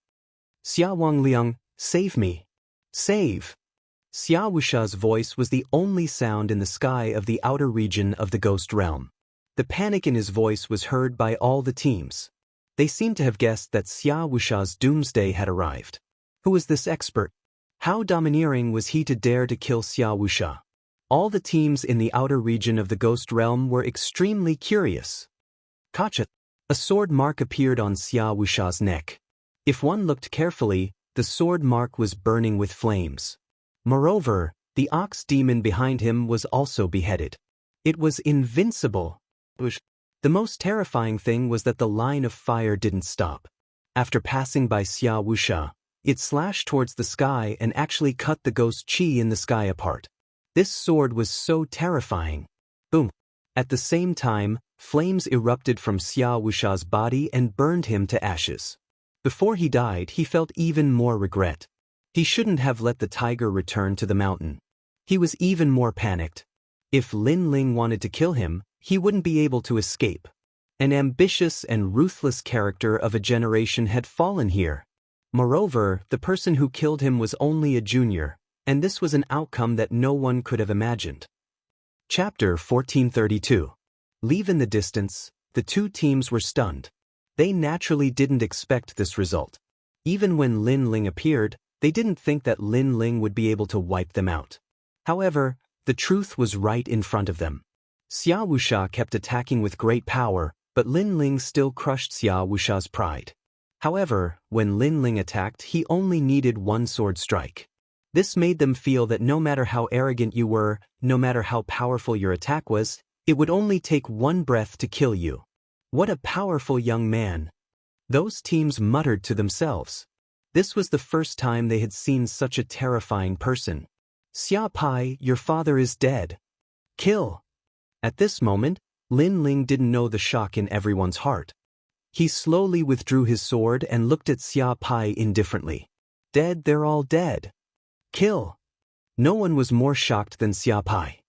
Speaker 1: Xia Wangliang, save me! Save! Xia Wuxia's voice was the only sound in the sky of the outer region of the Ghost Realm. The panic in his voice was heard by all the teams. They seemed to have guessed that Xia Wuxia's doomsday had arrived. Who was this expert? How domineering was he to dare to kill Xia Wuxia? All the teams in the outer region of the Ghost Realm were extremely curious. Gotcha. A sword mark appeared on Xia Wuxia's neck. If one looked carefully, the sword mark was burning with flames. Moreover, the ox demon behind him was also beheaded. It was invincible. The most terrifying thing was that the line of fire didn't stop. After passing by Xia Wuxia, it slashed towards the sky and actually cut the ghost qi in the sky apart. This sword was so terrifying. Boom. At the same time, flames erupted from Xia Wuxia's body and burned him to ashes. Before he died, he felt even more regret. He shouldn't have let the tiger return to the mountain. He was even more panicked. If Lin Ling wanted to kill him, he wouldn't be able to escape. An ambitious and ruthless character of a generation had fallen here. Moreover, the person who killed him was only a junior, and this was an outcome that no one could have imagined. Chapter 1432. Leave in the distance, the two teams were stunned. They naturally didn't expect this result. Even when Lin Ling appeared, they didn't think that Lin Ling would be able to wipe them out. However, the truth was right in front of them. Xia Wuxia kept attacking with great power, but Lin Ling still crushed Xia Wuxia's pride. However, when Lin Ling attacked, he only needed one sword strike. This made them feel that no matter how arrogant you were, no matter how powerful your attack was, it would only take one breath to kill you. What a powerful young man. Those teams muttered to themselves. This was the first time they had seen such a terrifying person. Xia Pai, your father is dead. Kill. At this moment, Lin Ling didn't know the shock in everyone's heart. He slowly withdrew his sword and looked at Xia Pai indifferently. Dead, they're all dead. Kill. No one was more shocked than Xia Pai.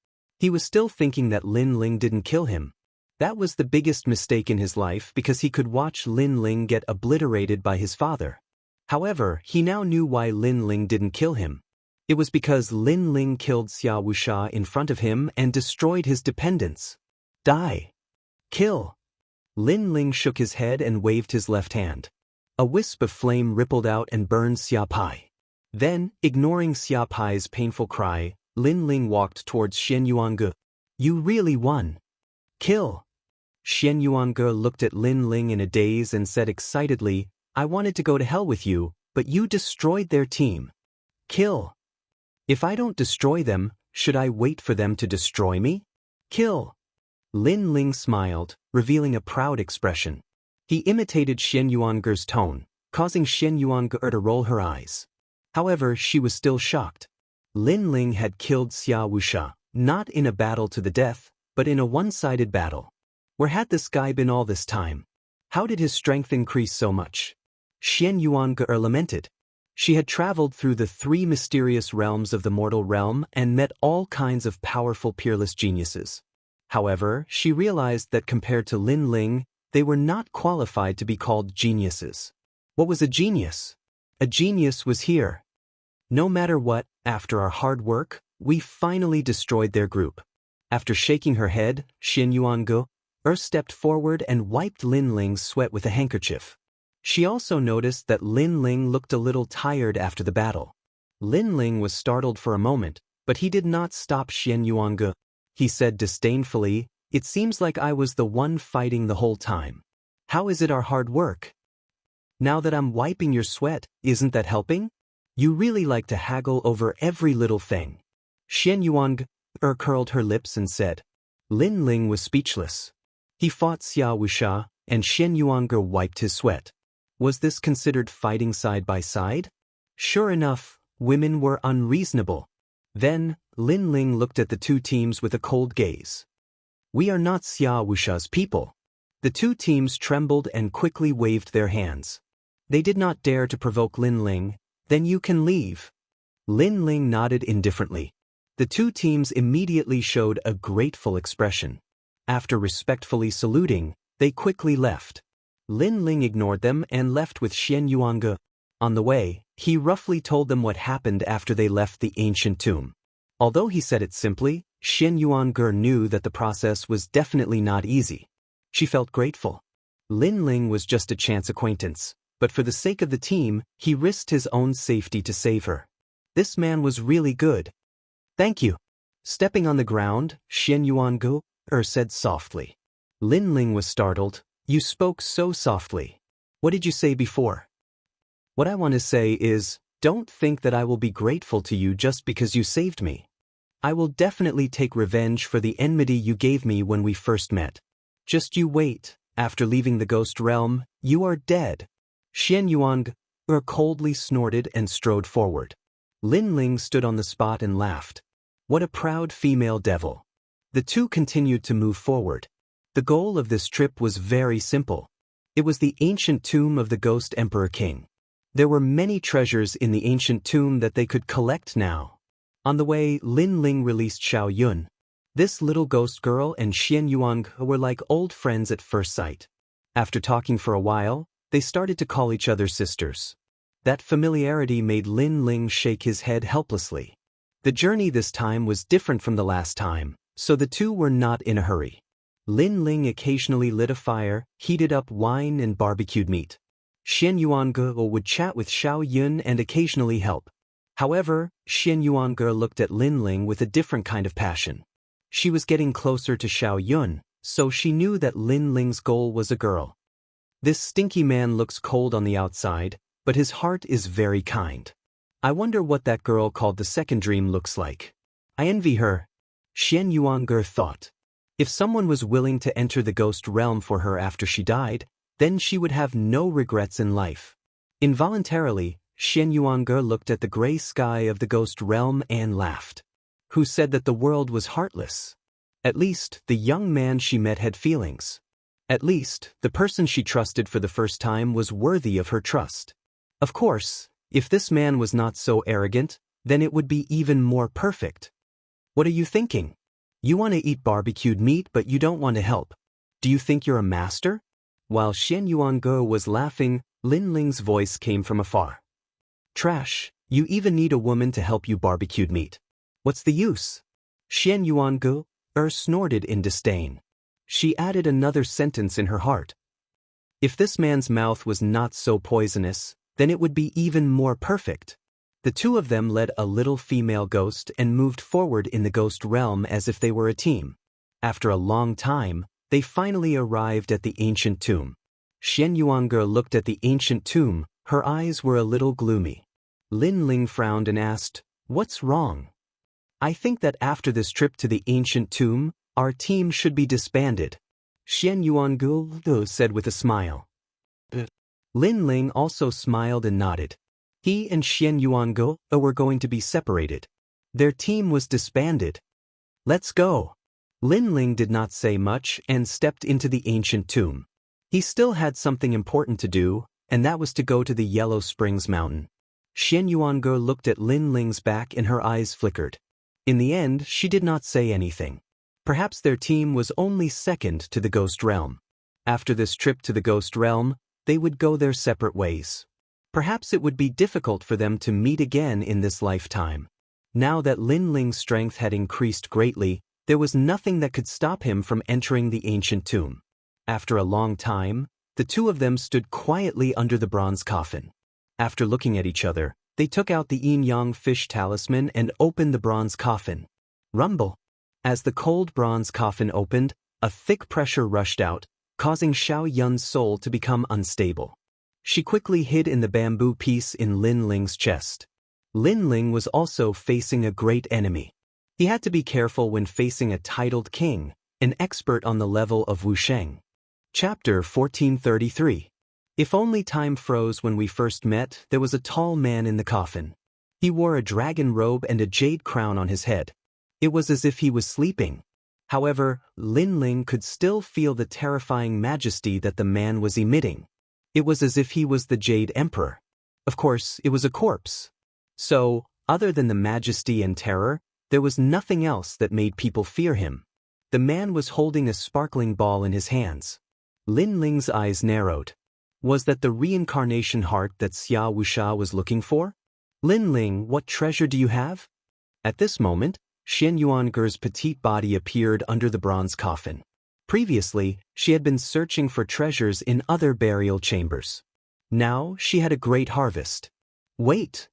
Speaker 1: He was still thinking that Lin Ling didn't kill him. That was the biggest mistake in his life because he could watch Lin Ling get obliterated by his father. However, he now knew why Lin Ling didn't kill him. It was because Lin Ling killed Xia Wuxia in front of him and destroyed his dependents. Die. Kill. Lin Ling shook his head and waved his left hand. A wisp of flame rippled out and burned Xia Pai. Then, ignoring Xia Pai's painful cry, Lin Ling walked towards Shen Yuange. You really won. Kill. Shen Yuange looked at Lin Ling in a daze and said excitedly, I wanted to go to hell with you, but you destroyed their team. Kill. If I don't destroy them, should I wait for them to destroy me? Kill. Lin Ling smiled, revealing a proud expression. He imitated Shen Yuange's tone, causing Shen Yuange to roll her eyes. However, she was still shocked. Lin Ling had killed Xia Wuxia, not in a battle to the death, but in a one-sided battle. Where had this guy been all this time? How did his strength increase so much? Shen Yuange lamented. She had traveled through the 3 mysterious realms of the mortal realm and met all kinds of powerful peerless geniuses. However, she realized that compared to Lin Ling, they were not qualified to be called geniuses. What was a genius? A genius was here. No matter what, after our hard work, we finally destroyed their group. After shaking her head, Shen Yuange stepped forward and wiped Lin Ling's sweat with a handkerchief. She also noticed that Lin Ling looked a little tired after the battle. Lin Ling was startled for a moment, but he did not stop Shen Yuange. He said disdainfully, it seems like I was the one fighting the whole time. How is it our hard work? Now that I'm wiping your sweat, isn't that helping? You really like to haggle over every little thing. Shen Yuange curled her lips and said. Lin Ling was speechless. He fought Xia Wuxia, and Shen Yuange wiped his sweat. Was this considered fighting side by side? Sure enough, women were unreasonable. Then, Lin Ling looked at the two teams with a cold gaze. We are not Xia Wuxia's people. The two teams trembled and quickly waved their hands. They did not dare to provoke Lin Ling. Then you can leave. Lin Ling nodded indifferently. The two teams immediately showed a grateful expression. After respectfully saluting, they quickly left. Lin Ling ignored them and left with Shen Yuange. On the way, he roughly told them what happened after they left the ancient tomb. Although he said it simply, Shen Yuange knew that the process was definitely not easy. She felt grateful. Lin Ling was just a chance acquaintance, but for the sake of the team, he risked his own safety to save her. This man was really good. Thank you. Stepping on the ground, Shen Yuange said softly. Lin Ling was startled. You spoke so softly. What did you say before? What I want to say is, don't think that I will be grateful to you just because you saved me. I will definitely take revenge for the enmity you gave me when we first met. Just you wait, after leaving the ghost realm, you are dead. Xianxia coldly snorted and strode forward. Lin Ling stood on the spot and laughed. What a proud female devil. The two continued to move forward. The goal of this trip was very simple. It was the ancient tomb of the Ghost Emperor King. There were many treasures in the ancient tomb that they could collect now. On the way, Lin Ling released Xiao Yun. This little ghost girl and Xianxia were like old friends at first sight. After talking for a while, they started to call each other sisters. That familiarity made Lin Ling shake his head helplessly. The journey this time was different from the last time, so the two were not in a hurry. Lin Ling occasionally lit a fire, heated up wine and barbecued meat. Xianxia would chat with Xiao Yun and occasionally help. However, Xianxia looked at Lin Ling with a different kind of passion. She was getting closer to Xiao Yun, so she knew that Lin Ling's goal was a girl. This stinky man looks cold on the outside, but his heart is very kind. I wonder what that girl called the second dream looks like. I envy her. Xianxia thought. If someone was willing to enter the ghost realm for her after she died, then she would have no regrets in life. Involuntarily, Xianxia looked at the gray sky of the ghost realm and laughed. Who said that the world was heartless? At least, the young man she met had feelings. At least, the person she trusted for the first time was worthy of her trust. Of course, if this man was not so arrogant, then it would be even more perfect. What are you thinking? You want to eat barbecued meat but you don't want to help. Do you think you're a master? While Xianxia was laughing, Lin Ling's voice came from afar. Trash, you even need a woman to help you barbecued meat. What's the use? Xianxia snorted in disdain. She added another sentence in her heart. If this man's mouth was not so poisonous, then it would be even more perfect. The two of them led a little female ghost and moved forward in the ghost realm as if they were a team. After a long time, they finally arrived at the ancient tomb. Xianxia looked at the ancient tomb, her eyes were a little gloomy. Lin Ling frowned and asked, "What's wrong?" I think that after this trip to the ancient tomb, our team should be disbanded, Xianxia said with a smile. Lin Ling also smiled and nodded. He and Xianxia were going to be separated. Their team was disbanded. Let's go. Lin Ling did not say much and stepped into the ancient tomb. He still had something important to do, and that was to go to the Yellow Springs Mountain. Xianxia looked at Lin Ling's back and her eyes flickered. In the end, she did not say anything. Perhaps their team was only second to the ghost realm. After this trip to the ghost realm, they would go their separate ways. Perhaps it would be difficult for them to meet again in this lifetime. Now that Lin Ling's strength had increased greatly, there was nothing that could stop him from entering the ancient tomb. After a long time, the two of them stood quietly under the bronze coffin. After looking at each other, they took out the yin-yang fish talisman and opened the bronze coffin. Rumble. As the cold bronze coffin opened, a thick pressure rushed out, causing Xiao Yun's soul to become unstable. She quickly hid in the bamboo piece in Lin Ling's chest. Lin Ling was also facing a great enemy. He had to be careful when facing a titled king, an expert on the level of Wusheng. Chapter 1433. If only time froze when we first met, there was a tall man in the coffin. He wore a dragon robe and a jade crown on his head. It was as if he was sleeping. However, Lin Ling could still feel the terrifying majesty that the man was emitting. It was as if he was the Jade Emperor. Of course, it was a corpse. So, other than the majesty and terror, there was nothing else that made people fear him. The man was holding a sparkling ball in his hands. Lin Ling's eyes narrowed. Was that the reincarnation heart that Xia Wuxia was looking for? Lin Ling, what treasure do you have? At this moment, Xianxuan's petite body appeared under the bronze coffin. Previously, she had been searching for treasures in other burial chambers. Now, she had a great harvest. Wait!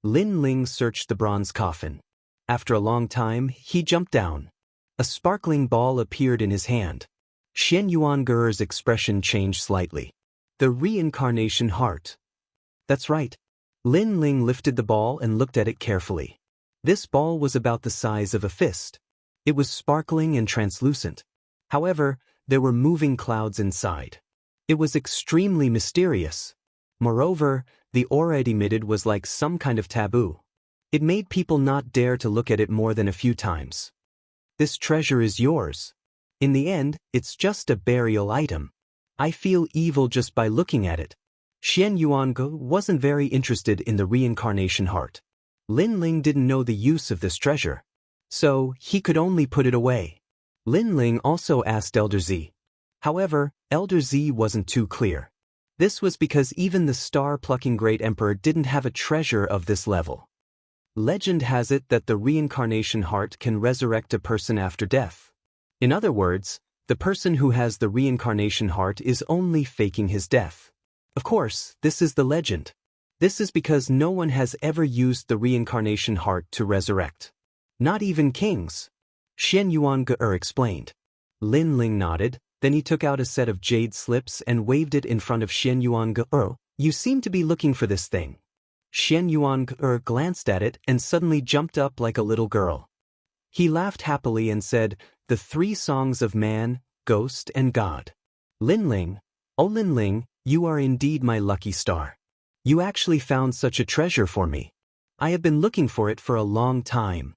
Speaker 1: Lin Ling searched the bronze coffin. After a long time, he jumped down. A sparkling ball appeared in his hand. Xian Yuanger's expression changed slightly. The reincarnation heart. That's right. Lin Ling lifted the ball and looked at it carefully. This ball was about the size of a fist. It was sparkling and translucent. However, there were moving clouds inside. It was extremely mysterious. Moreover, the aura it emitted was like some kind of taboo. It made people not dare to look at it more than a few times. This treasure is yours. In the end, it's just a burial item. I feel evil just by looking at it. Xian Yuange wasn't very interested in the reincarnation heart. Lin Ling didn't know the use of this treasure, so he could only put it away. Lin Ling also asked Elder Z. However, Elder Z wasn't too clear. This was because even the star-plucking great emperor didn't have a treasure of this level. Legend has it that the reincarnation heart can resurrect a person after death. In other words, the person who has the reincarnation heart is only faking his death. Of course, this is the legend. This is because no one has ever used the reincarnation heart to resurrect. Not even kings. Xian Yuange explained. Lin Ling nodded, then he took out a set of jade slips and waved it in front of Xian Yuange. You seem to be looking for this thing. Xian Yuange glanced at it and suddenly jumped up like a little girl. He laughed happily and said, "The 3 songs of man, ghost and god. Lin Ling, oh Lin Ling, you are indeed my lucky star. You actually found such a treasure for me. I have been looking for it for a long time."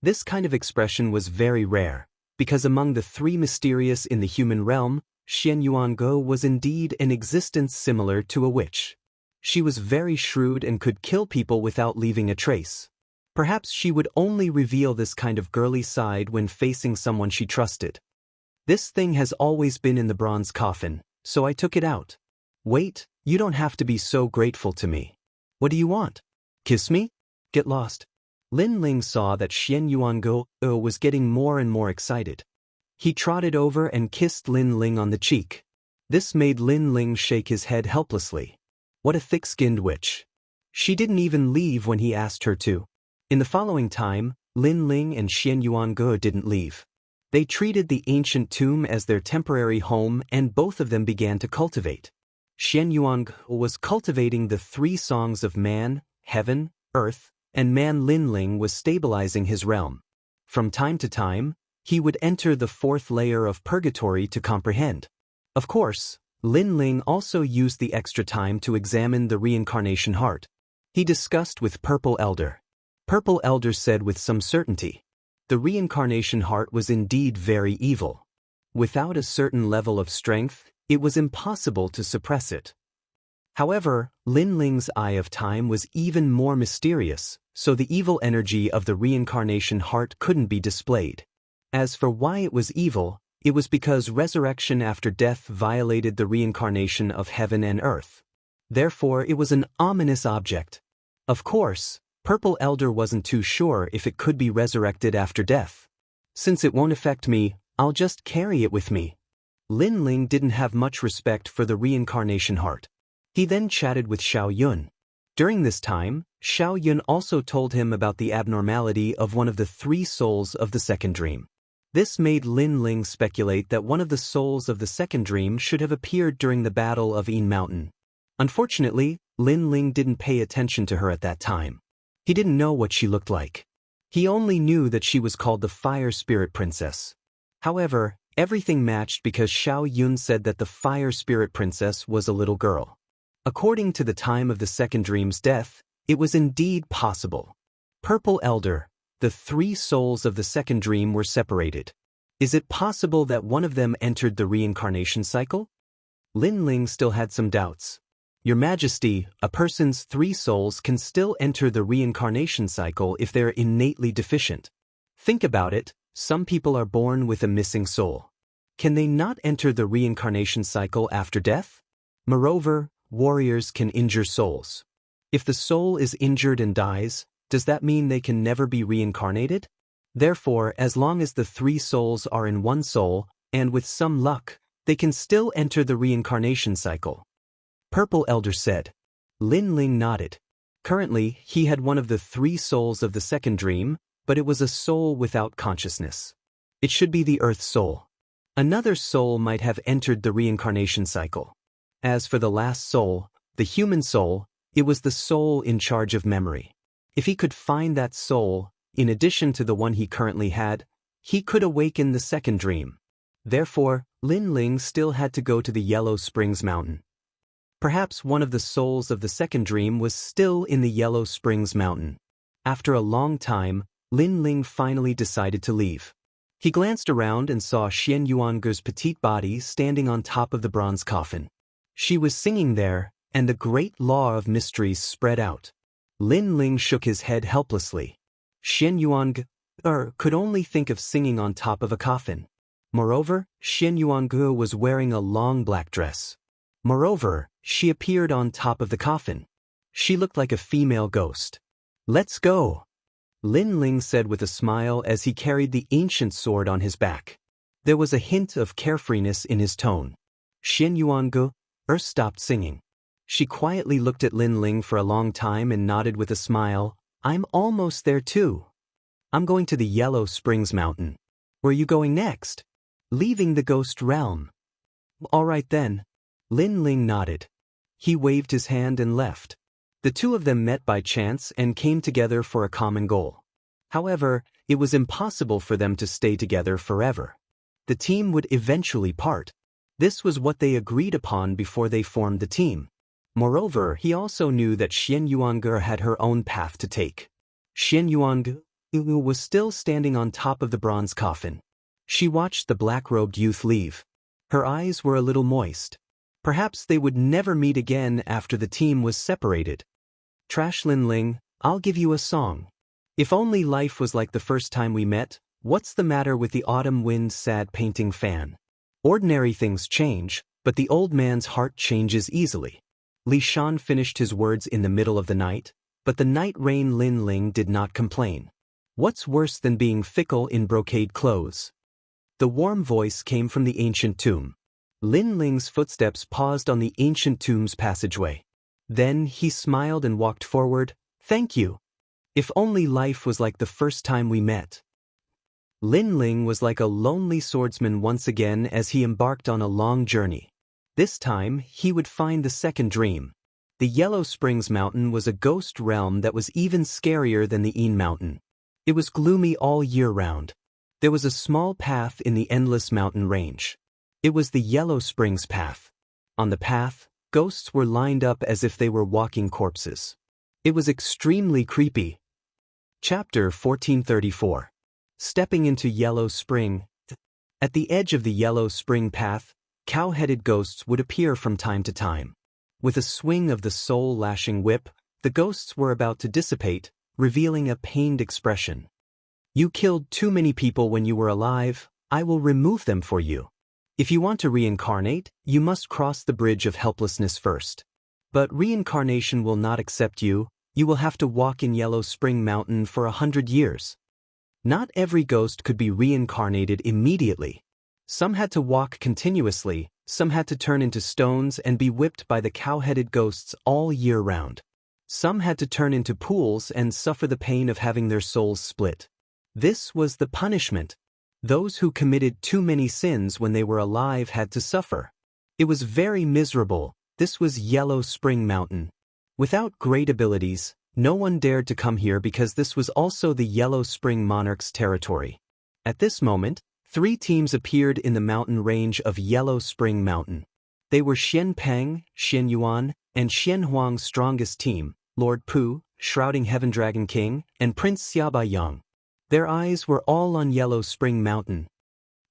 Speaker 1: This kind of expression was very rare, because among the 3 mysterious in the human realm, Xian Yuange was indeed an existence similar to a witch. She was very shrewd and could kill people without leaving a trace. Perhaps she would only reveal this kind of girly side when facing someone she trusted. This thing has always been in the bronze coffin, so I took it out. Wait, you don't have to be so grateful to me. What do you want? Kiss me? Get lost. Lin Ling saw that Xian Yuange was getting more and more excited. He trotted over and kissed Lin Ling on the cheek. This made Lin Ling shake his head helplessly. What a thick-skinned witch. She didn't even leave when he asked her to. In the following time, Lin Ling and Xian Yuange didn't leave. They treated the ancient tomb as their temporary home and both of them began to cultivate. Xian Yuange was cultivating the 3 songs of man, heaven, earth, and man. Lin Ling was stabilizing his realm. From time to time, he would enter the 4th layer of purgatory to comprehend. Of course, Lin Ling also used the extra time to examine the reincarnation heart. He discussed with Purple Elder. Purple Elder said with some certainty, the reincarnation heart was indeed very evil. Without a certain level of strength, it was impossible to suppress it. However, Lin Ling's Eye of Time was even more mysterious, so the evil energy of the reincarnation heart couldn't be displayed. As for why it was evil, it was because resurrection after death violated the reincarnation of heaven and earth. Therefore, it was an ominous object. Of course, Purple Elder wasn't too sure if it could be resurrected after death. Since it won't affect me, I'll just carry it with me. Lin Ling didn't have much respect for the reincarnation heart. He then chatted with Xiao Yun. During this time, Xiao Yun also told him about the abnormality of one of the 3 souls of the second dream. This made Lin Ling speculate that one of the souls of the second dream should have appeared during the Battle of Yin Mountain. Unfortunately, Lin Ling didn't pay attention to her at that time. He didn't know what she looked like. He only knew that she was called the Fire Spirit Princess. However, everything matched because Xiao Yun said that the Fire Spirit Princess was a little girl. According to the time of the second dream's death, it was indeed possible. Purple Elder, the 3 souls of the second dream were separated. Is it possible that one of them entered the reincarnation cycle? Lin Ling still had some doubts. Your Majesty, a person's 3 souls can still enter the reincarnation cycle if they're innately deficient. Think about it, some people are born with a missing soul. Can they not enter the reincarnation cycle after death? Moreover, warriors can injure souls. If the soul is injured and dies, does that mean they can never be reincarnated? Therefore, as long as the 3 souls are in one soul, and with some luck, they can still enter the reincarnation cycle. Purple Elder said. Lin Ling nodded. Currently, he had one of the 3 souls of the second dream, but it was a soul without consciousness. It should be the Earth soul. Another soul might have entered the reincarnation cycle. As for the last soul, the human soul, it was the soul in charge of memory. If he could find that soul, in addition to the one he currently had, he could awaken the second dream. Therefore, Lin Ling still had to go to the Yellow Springs Mountain. Perhaps one of the souls of the second dream was still in the Yellow Springs Mountain. After a long time, Lin Ling finally decided to leave. He glanced around and saw Xianxia's petite body standing on top of the bronze coffin. She was singing there, and the great law of mysteries spread out. Lin Ling shook his head helplessly. Xianxia could only think of singing on top of a coffin. Moreover, Xianxia was wearing a long black dress. Moreover, she appeared on top of the coffin. She looked like a female ghost. "Let's go," Lin Ling said with a smile as he carried the ancient sword on his back. There was a hint of carefreeness in his tone. Xianxia stopped singing. She quietly looked at Lin Ling for a long time and nodded with a smile. "I'm almost there too. I'm going to the Yellow Springs Mountain." "Where are you going next?" "Leaving the ghost realm." "All right then." Lin Ling nodded. He waved his hand and left. The two of them met by chance and came together for a common goal. However, it was impossible for them to stay together forever. The team would eventually part. This was what they agreed upon before they formed the team. Moreover, he also knew that Xianxia had her own path to take. Xianxia was still standing on top of the bronze coffin. She watched the black-robed youth leave. Her eyes were a little moist. Perhaps they would never meet again after the team was separated. "Trash Lin Ling, I'll give you a song. If only life was like the first time we met, what's the matter with the autumn wind's sad painting fan? Ordinary things change, but the old man's heart changes easily." Li Shan finished his words in the middle of the night, but the night rain Lin Ling did not complain. What's worse than being fickle in brocade clothes? The warm voice came from the ancient tomb. Lin Ling's footsteps paused on the ancient tomb's passageway. Then he smiled and walked forward. "Thank you. If only life was like the first time we met." Lin Ling was like a lonely swordsman once again as he embarked on a long journey. This time, he would find the second dream. The Yellow Springs Mountain was a ghost realm that was even scarier than the Yin Mountain. It was gloomy all year round. There was a small path in the endless mountain range. It was the Yellow Springs path. On the path, ghosts were lined up as if they were walking corpses. It was extremely creepy. Chapter 1434. Stepping into Yellow Spring. At the edge of the Yellow Spring path, cow-headed ghosts would appear from time to time. With a swing of the soul-lashing whip, the ghosts were about to dissipate, revealing a pained expression. "You killed too many people when you were alive. I will remove them for you. If you want to reincarnate, you must cross the bridge of helplessness first. But reincarnation will not accept you. You will have to walk in Yellow Spring Mountain for 100 years. Not every ghost could be reincarnated immediately. Some had to walk continuously, some had to turn into stones and be whipped by the cow-headed ghosts all year round. Some had to turn into pools and suffer the pain of having their souls split. This was the punishment. Those who committed too many sins when they were alive had to suffer. It was very miserable. This was Yellow Spring Mountain. Without great abilities, no one dared to come here because this was also the Yellow Spring Monarch's territory. At this moment, 3 teams appeared in the mountain range of Yellow Spring Mountain. They were Xian Peng, Xian Yuan, and Xian Huang's strongest team, Lord Pu, Shrouding Heaven Dragon King, and Prince Xiaobai Yang. Their eyes were all on Yellow Spring Mountain.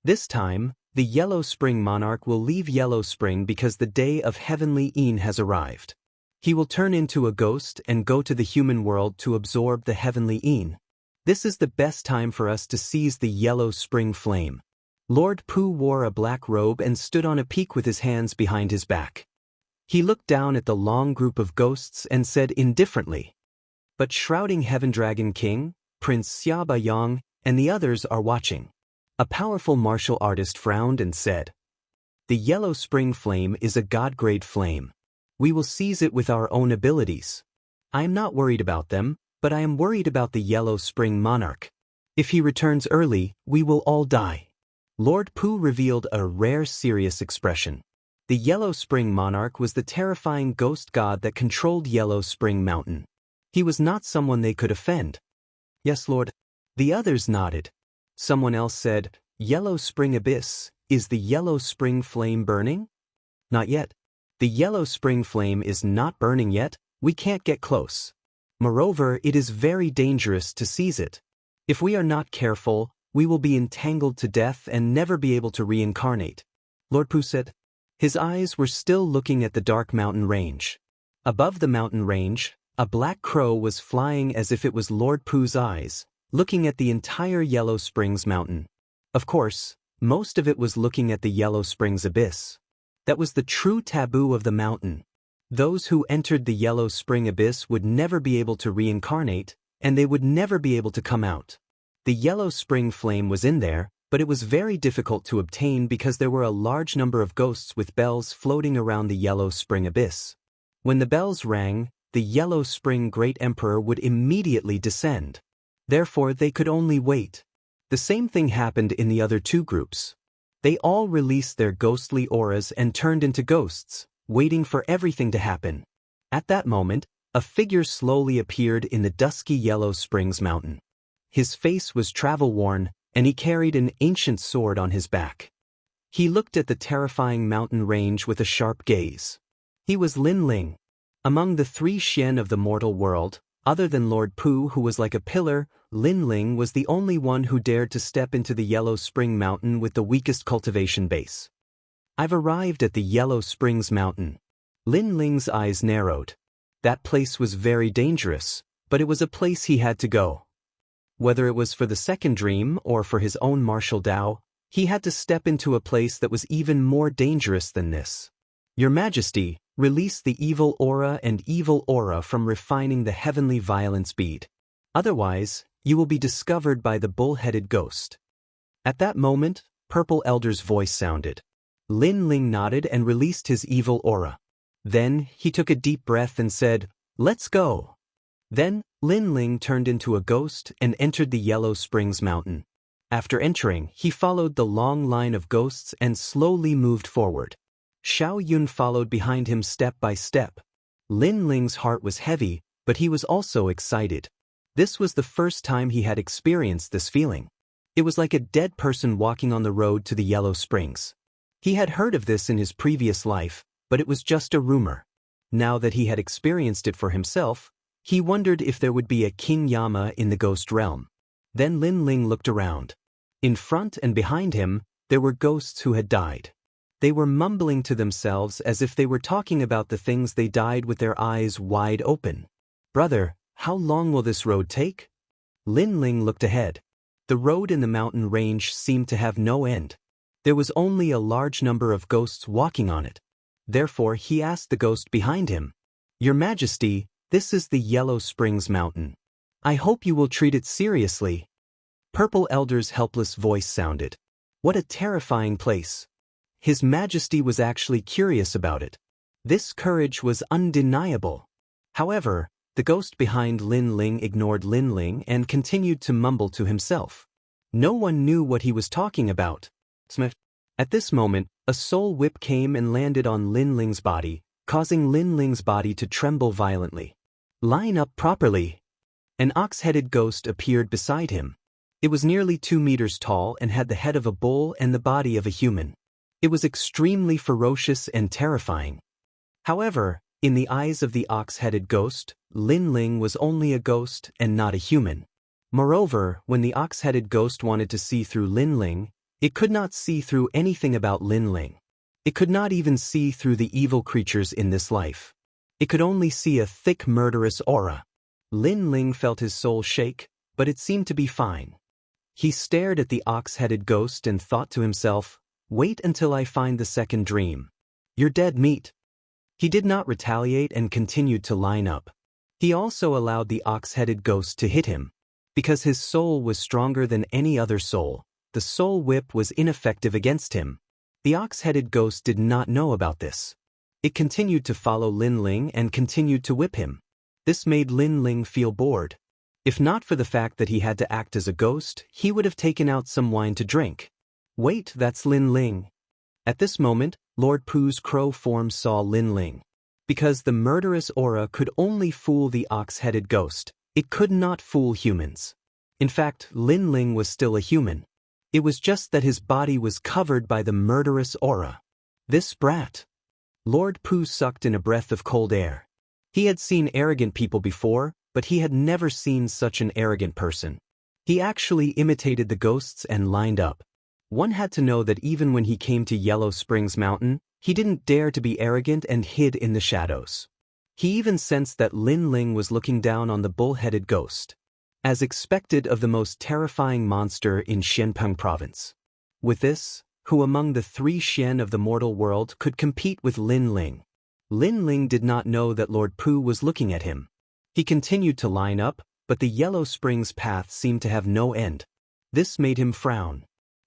Speaker 1: This time, the Yellow Spring Monarch will leave Yellow Spring because the day of Heavenly Yin has arrived. He will turn into a ghost and go to the human world to absorb the Heavenly Yin. This is the best time for us to seize the Yellow Spring Flame. Lord Pu wore a black robe and stood on a peak with his hands behind his back. He looked down at the long group of ghosts and said indifferently, "But Shrouding Heaven Dragon King, Prince Xiaobai Yang, and the others are watching." A powerful martial artist frowned and said, "The Yellow Spring Flame is a god-grade flame. We will seize it with our own abilities. I am not worried about them, but I am worried about the Yellow Spring Monarch. If he returns early, we will all die." Lord Pu revealed a rare serious expression. The Yellow Spring Monarch was the terrifying ghost god that controlled Yellow Spring Mountain. He was not someone they could offend. Yes, Lord. The others nodded. Someone else said, Yellow Spring Abyss, is the Yellow Spring flame burning? Not yet. The Yellow Spring flame is not burning yet, we can't get close. Moreover, it is very dangerous to seize it. If we are not careful, we will be entangled to death and never be able to reincarnate. Lord Pu said. His eyes were still looking at the dark mountain range. Above the mountain range, a black crow was flying as if it was Lord Pu's eyes, looking at the entire Yellow Springs Mountain. Of course, most of it was looking at the Yellow Springs Abyss. That was the true taboo of the mountain. Those who entered the Yellow Spring Abyss would never be able to reincarnate, and they would never be able to come out. The Yellow Spring flame was in there, but it was very difficult to obtain because there were a large number of ghosts with bells floating around the Yellow Spring Abyss. When the bells rang, the Yellow Spring Great Emperor would immediately descend. Therefore, they could only wait. The same thing happened in the other two groups. They all released their ghostly auras and turned into ghosts, waiting for everything to happen. At that moment, a figure slowly appeared in the dusky Yellow Springs Mountain. His face was travel-worn, and he carried an ancient sword on his back. He looked at the terrifying mountain range with a sharp gaze. He was Lin Ling. Among the three Xian of the mortal world, other than Lord Pu who was like a pillar, Lin Ling was the only one who dared to step into the Yellow Spring Mountain with the weakest cultivation base. I've arrived at the Yellow Springs Mountain. Lin Ling's eyes narrowed. That place was very dangerous, but it was a place he had to go. Whether it was for the second dream or for his own martial Dao, he had to step into a place that was even more dangerous than this. Your Majesty, release the evil aura from refining the heavenly violence bead. Otherwise, you will be discovered by the bull-headed ghost. At that moment, Purple Elder's voice sounded. Lin Ling nodded and released his evil aura. Then, he took a deep breath and said, "Let's go." Then, Lin Ling turned into a ghost and entered the Yellow Springs Mountain. After entering, he followed the long line of ghosts and slowly moved forward. Xiao Yun followed behind him step by step. Lin Ling's heart was heavy, but he was also excited. This was the first time he had experienced this feeling. It was like a dead person walking on the road to the Yellow Springs. He had heard of this in his previous life, but it was just a rumor. Now that he had experienced it for himself, he wondered if there would be a King Yama in the ghost realm. Then Lin Ling looked around. In front and behind him, there were ghosts who had died. They were mumbling to themselves as if they were talking about the things they died with their eyes wide open. "Brother, how long will this road take?" Lin Ling looked ahead. The road in the mountain range seemed to have no end. There was only a large number of ghosts walking on it. Therefore, he asked the ghost behind him, "Your Majesty, this is the Yellow Springs Mountain. I hope you will treat it seriously." Purple Elder's helpless voice sounded. What a terrifying place. His Majesty was actually curious about it. This courage was undeniable. However, the ghost behind Lin Ling ignored Lin Ling and continued to mumble to himself. No one knew what he was talking about. At this moment, a soul whip came and landed on Lin Ling's body, causing Lin Ling's body to tremble violently. "Line up properly." An ox-headed ghost appeared beside him. It was nearly 2 meters tall and had the head of a bull and the body of a human. It was extremely ferocious and terrifying. However, in the eyes of the ox-headed ghost, Lin Ling was only a ghost and not a human. Moreover, when the ox-headed ghost wanted to see through Lin Ling, it could not see through anything about Lin Ling. It could not even see through the evil creatures in this life. It could only see a thick murderous aura. Lin Ling felt his soul shake, but it seemed to be fine. He stared at the ox-headed ghost and thought to himself, "Wait until I find the second dream. You're dead meat." He did not retaliate and continued to line up. He also allowed the ox-headed ghost to hit him. Because his soul was stronger than any other soul, the soul whip was ineffective against him. The ox-headed ghost did not know about this. It continued to follow Lin Ling and continued to whip him. This made Lin Ling feel bored. If not for the fact that he had to act as a ghost, he would have taken out some wine to drink. Wait, that's Lin Ling. At this moment, Lord Pu's crow form saw Lin Ling. Because the murderous aura could only fool the ox-headed ghost, it could not fool humans. In fact, Lin Ling was still a human. It was just that his body was covered by the murderous aura. This brat. Lord Pu sucked in a breath of cold air. He had seen arrogant people before, but he had never seen such an arrogant person. He actually imitated the ghosts and lined up. One had to know that even when he came to Yellow Springs Mountain, he didn't dare to be arrogant and hid in the shadows. He even sensed that Lin Ling was looking down on the bull-headed ghost. As expected of the most terrifying monster in Xianpeng province. With this, who among the 3 Xian of the mortal world could compete with Lin Ling? Lin Ling did not know that Lord Pu was looking at him. He continued to line up, but the Yellow Springs path seemed to have no end. This made him frown.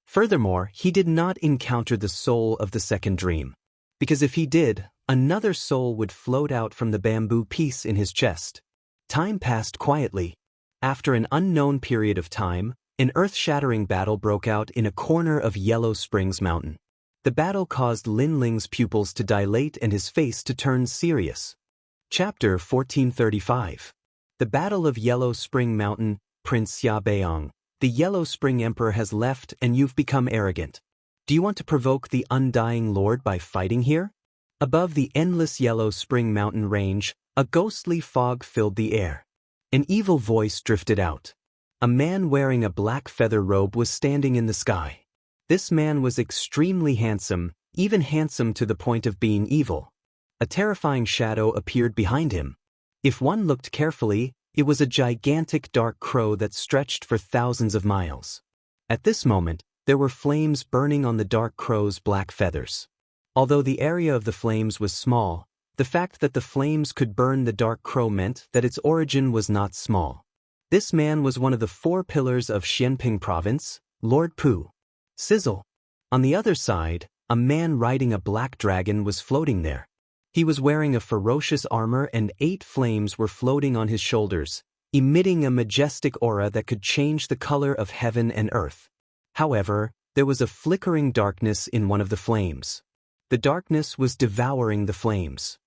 Speaker 1: Furthermore, he did not encounter the soul of the second dream. Because if he did, another soul would float out from the bamboo piece in his chest. Time passed quietly. After an unknown period of time, an earth-shattering battle broke out in a corner of Yellow Springs Mountain. The battle caused Lin Ling's pupils to dilate and his face to turn serious. Chapter 1435. The Battle of Yellow Spring Mountain. Prince Xia Beiyang, the Yellow Spring Emperor has left and you've become arrogant. Do you want to provoke the Undying Lord by fighting here? Above the endless Yellow Spring Mountain range, a ghostly fog filled the air. An evil voice drifted out. A man wearing a black feather robe was standing in the sky. This man was extremely handsome, even handsome to the point of being evil. A terrifying shadow appeared behind him. If one looked carefully, it was a gigantic dark crow that stretched for thousands of miles. At this moment, there were flames burning on the dark crow's black feathers. Although the area of the flames was small, the fact that the flames could burn the dark crow meant that its origin was not small. This man was one of the 4 pillars of Xianping province, Lord Pu. Sizzle. On the other side, a man riding a black dragon was floating there. He was wearing a ferocious armor and 8 flames were floating on his shoulders, emitting a majestic aura that could change the color of heaven and earth. However, there was a flickering darkness in one of the flames. The darkness was devouring the flames.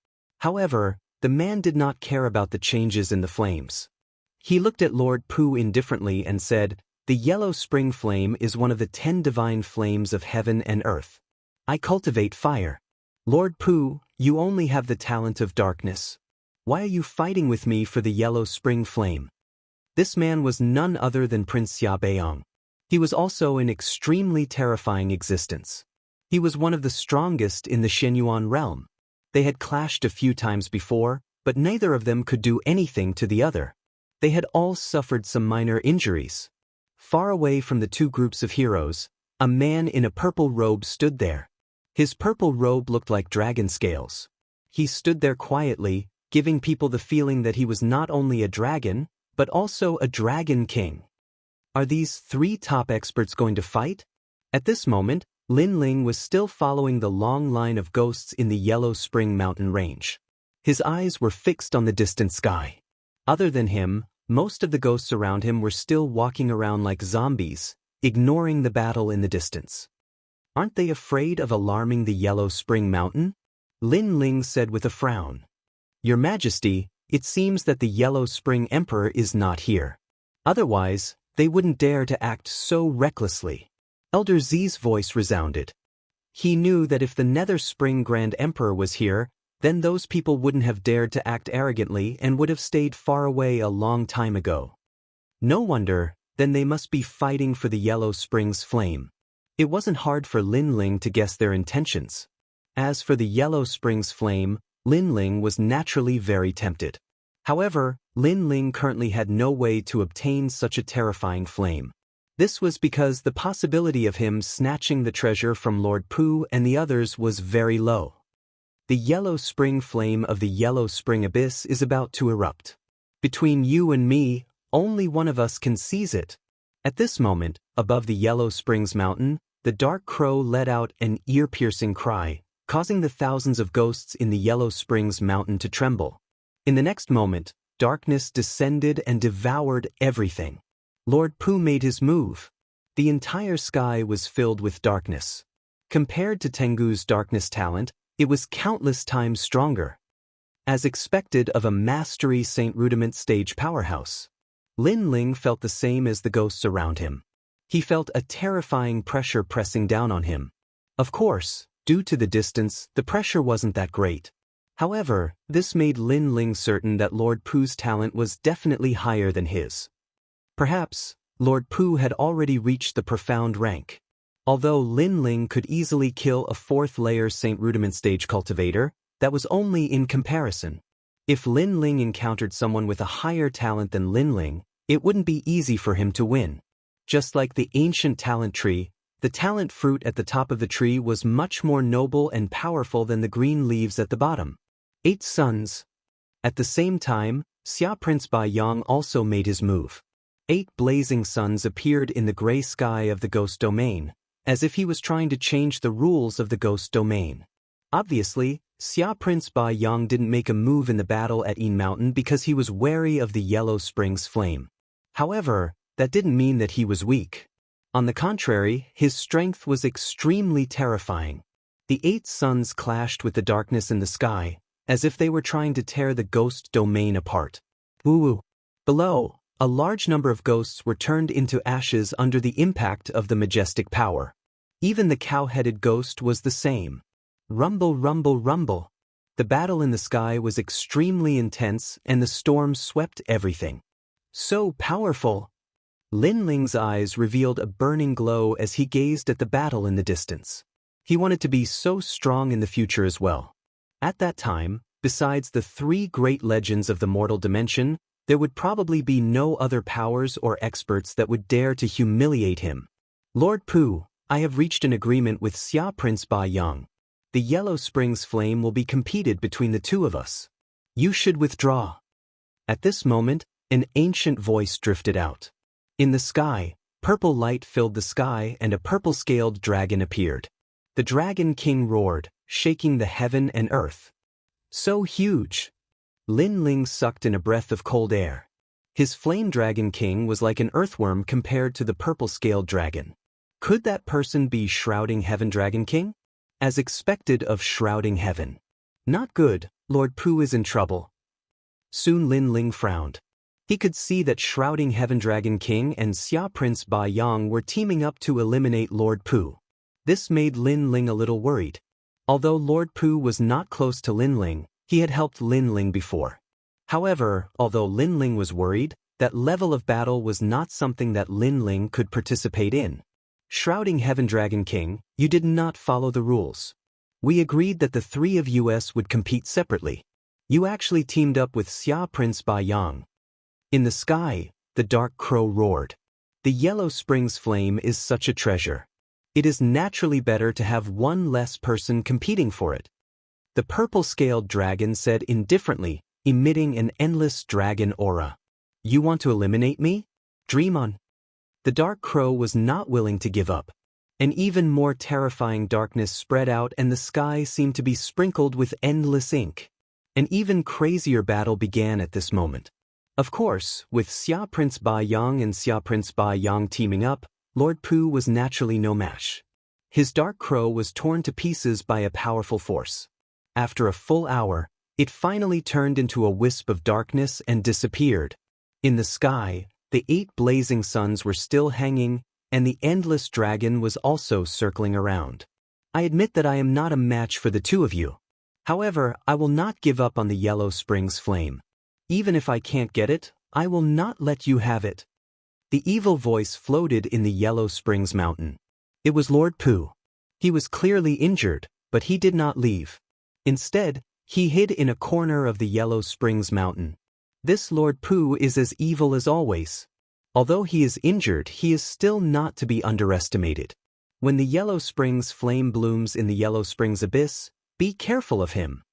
Speaker 1: However, the man did not care about the changes in the flames. He looked at Lord Pu indifferently and said, "The Yellow Spring Flame is one of the 10 divine flames of heaven and earth. I cultivate fire. Lord Pu, you only have the talent of darkness. Why are you fighting with me for the Yellow Spring Flame?" This man was none other than Prince Xia Beiyang. He was also an extremely terrifying existence. He was one of the strongest in the Shenyuan realm. They had clashed a few times before, but neither of them could do anything to the other. They had all suffered some minor injuries. Far away from the 2 groups of heroes, a man in a purple robe stood there. His purple robe looked like dragon scales. He stood there quietly, giving people the feeling that he was not only a dragon, but also a dragon king. Are these 3 top experts going to fight? At this moment, Lin Ling was still following the long line of ghosts in the Yellow Spring Mountain range. His eyes were fixed on the distant sky. Other than him, most of the ghosts around him were still walking around like zombies, ignoring the battle in the distance. Aren't they afraid of alarming the Yellow Spring Mountain? Lin Ling said with a frown. Your Majesty, it seems that the Yellow Spring Emperor is not here. Otherwise, they wouldn't dare to act so recklessly. Elder Zi's voice resounded. He knew that if the Nether Spring Grand Emperor was here, then those people wouldn't have dared to act arrogantly and would have stayed far away a long time ago. No wonder, then they must be fighting for the Yellow Springs Flame. It wasn't hard for Lin Ling to guess their intentions. As for the Yellow Springs Flame, Lin Ling was naturally very tempted. However, Lin Ling currently had no way to obtain such a terrifying flame. This was because the possibility of him snatching the treasure from Lord Pu and the others was very low. The Yellow Spring Flame of the Yellow Spring Abyss is about to erupt. Between you and me, only one of us can seize it. At this moment, above the Yellow Springs Mountain, the dark crow let out an ear-piercing cry, causing the thousands of ghosts in the Yellow Springs Mountain to tremble. In the next moment, darkness descended and devoured everything. Lord Pu made his move. the entire sky was filled with darkness. Compared to Tengu's darkness talent, it was countless times stronger. As expected of a mastery Saint Rudiment stage powerhouse, Lin Ling felt the same as the ghosts around him. He felt a terrifying pressure pressing down on him. Of course, due to the distance, the pressure wasn't that great. However, this made Lin Ling certain that Lord Pu's talent was definitely higher than his. Perhaps, Lord Pu had already reached the profound rank. Although Lin Ling could easily kill a 4th-layer Saint Rudiment stage cultivator, that was only in comparison. If Lin Ling encountered someone with a higher talent than Lin Ling, it wouldn't be easy for him to win. Just like the ancient talent tree, the talent fruit at the top of the tree was much more noble and powerful than the green leaves at the bottom. 8 suns. At the same time, Xia Prince Bai Yang also made his move. 8 blazing suns appeared in the gray sky of the ghost domain, as if he was trying to change the rules of the ghost domain. Obviously, Xia Prince Bai Yang didn't make a move in the battle at Yin Mountain because he was wary of the Yellow Springs flame. However, that didn't mean that he was weak. On the contrary, his strength was extremely terrifying. The 8 suns clashed with the darkness in the sky, as if they were trying to tear the ghost domain apart. Woo! Below, a large number of ghosts were turned into ashes under the impact of the majestic power. Even the cow-headed ghost was the same. Rumble, rumble, rumble. The battle in the sky was extremely intense and the storm swept everything. So powerful! Lin Ling's eyes revealed a burning glow as he gazed at the battle in the distance. He wanted to be so strong in the future as well. At that time, besides the 3 great legends of the mortal dimension, there would probably be no other powers or experts that would dare to humiliate him. Lord Pu, I have reached an agreement with Xia Prince Bai Yang. The Yellow Springs flame will be competed between the 2 of us. You should withdraw. At this moment, an ancient voice drifted out. In the sky, purple light filled the sky and a purple-scaled dragon appeared. The Dragon King roared, shaking the heaven and earth. So huge! Lin Ling sucked in a breath of cold air. His Flame Dragon King was like an earthworm compared to the purple-scaled dragon. Could that person be Shrouding Heaven Dragon King? As expected of Shrouding Heaven. Not good, Lord Pu is in trouble. Soon Lin Ling frowned. He could see that Shrouding Heaven Dragon King and Xia Prince Bai Yang were teaming up to eliminate Lord Pu. This made Lin Ling a little worried. Although Lord Pu was not close to Lin Ling, he had helped Lin Ling before. However, although Lin Ling was worried, that level of battle was not something that Lin Ling could participate in. Shrouding Heaven Dragon King, you did not follow the rules. We agreed that the 3 of us would compete separately. You actually teamed up with Xia Prince Bai Yang. In the sky, the dark crow roared. The Yellow Springs flame is such a treasure. It is naturally better to have 1 less person competing for it. The purple-scaled dragon said indifferently, emitting an endless dragon aura. You want to eliminate me? Dream on. The dark crow was not willing to give up. An even more terrifying darkness spread out and the sky seemed to be sprinkled with endless ink. An even crazier battle began at this moment. Of course, with Xia Prince Bai Yang and Xia Prince Bai Yang teaming up, Lord Pu was naturally no match. His dark crow was torn to pieces by a powerful force. After a full hour, it finally turned into a wisp of darkness and disappeared. In the sky, the 8 blazing suns were still hanging, and the endless dragon was also circling around. I admit that I am not a match for the 2 of you. However, I will not give up on the Yellow Springs flame. Even if I can't get it, I will not let you have it. The evil voice floated in the Yellow Springs mountain. It was Lord Pu. He was clearly injured, but he did not leave. Instead, he hid in a corner of the Yellow Springs mountain. This Lord Pu is as evil as always. Although he is injured, he is still not to be underestimated. When the Yellow Springs flame blooms in the Yellow Springs abyss, be careful of him.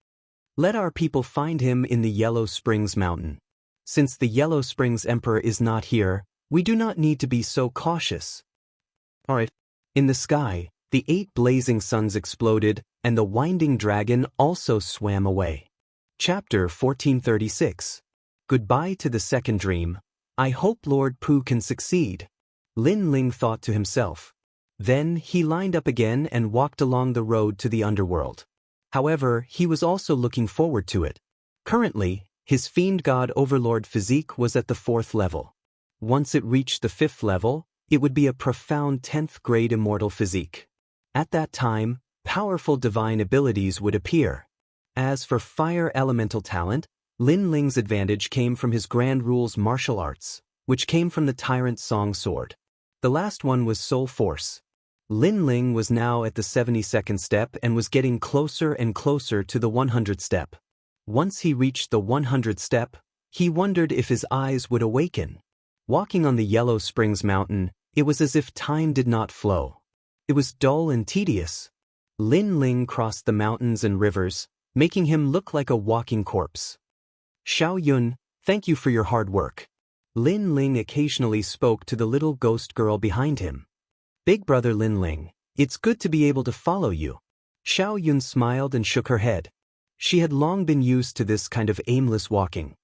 Speaker 1: Let our people find him in the Yellow Springs mountain. Since the Yellow Springs Emperor is not here, we do not need to be so cautious. Alright. In the sky, the 8 blazing suns exploded, and the winding dragon also swam away. Chapter 1436. Goodbye to the second dream. I hope Lord Pu can succeed. Lin Ling thought to himself. Then he lined up again and walked along the road to the underworld. However, he was also looking forward to it. Currently, his fiend god overlord physique was at the 4th level. Once it reached the 5th level, it would be a profound 10th grade immortal physique. At that time, powerful divine abilities would appear. As for fire elemental talent, Lin Ling's advantage came from his Grand Rule's martial arts, which came from the Tyrant Song Sword. The last one was Soul Force. Lin Ling was now at the 72nd step and was getting closer and closer to the 100th step. Once he reached the 100th step, he wondered if his eyes would awaken. Walking on the Yellow Springs Mountain, it was as if time did not flow. It was dull and tedious. Lin Ling crossed the mountains and rivers, making him look like a walking corpse. Xiao Yun, thank you for your hard work. Lin Ling occasionally spoke to the little ghost girl behind him. Big brother Lin Ling, it's good to be able to follow you. Xiao Yun smiled and shook her head. She had long been used to this kind of aimless walking.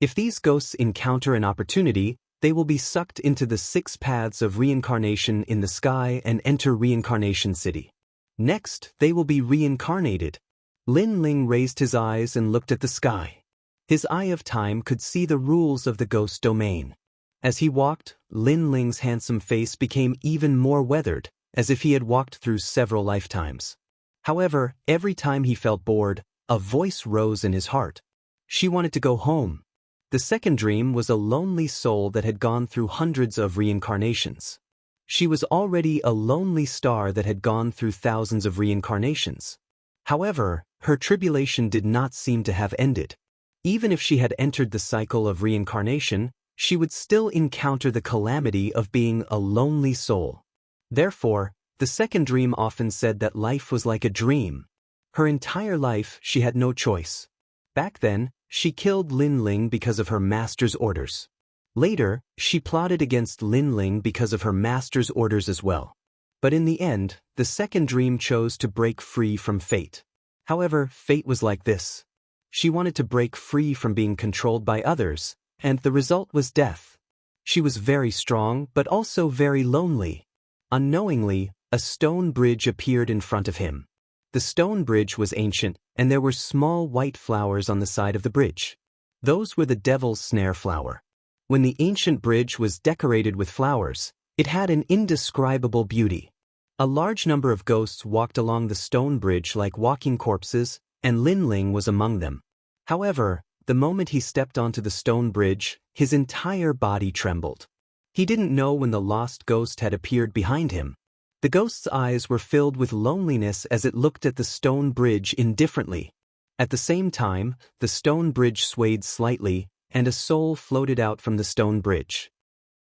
Speaker 1: If these ghosts encounter an opportunity, they will be sucked into the 6 paths of reincarnation in the sky and enter Reincarnation City. Next, they will be reincarnated. Lin Ling raised his eyes and looked at the sky. His eye of time could see the rules of the ghost domain. As he walked, Lin Ling's handsome face became even more weathered, as if he had walked through several lifetimes. However, every time he felt bored, a voice rose in his heart. She wanted to go home. The second dream was a lonely soul that had gone through hundreds of reincarnations. She was already a lonely star that had gone through thousands of reincarnations. However, her tribulation did not seem to have ended. Even if she had entered the cycle of reincarnation, she would still encounter the calamity of being a lonely soul. Therefore, the second dream often said that life was like a dream. Her entire life she had no choice. Back then, she killed Lin Ling because of her master's orders. Later, she plotted against Lin Ling because of her master's orders as well. But in the end, the second dream chose to break free from fate. However, fate was like this. She wanted to break free from being controlled by others, and the result was death. She was very strong but also very lonely. Unknowingly, a stone bridge appeared in front of him. The stone bridge was ancient, and there were small white flowers on the side of the bridge. Those were the devil's snare flower. When the ancient bridge was decorated with flowers, it had an indescribable beauty. A large number of ghosts walked along the stone bridge like walking corpses, and Lin Ling was among them. However, the moment he stepped onto the stone bridge, his entire body trembled. He didn't know when the lost ghost had appeared behind him. The ghost's eyes were filled with loneliness as it looked at the stone bridge indifferently. At the same time, the stone bridge swayed slightly, and a soul floated out from the stone bridge.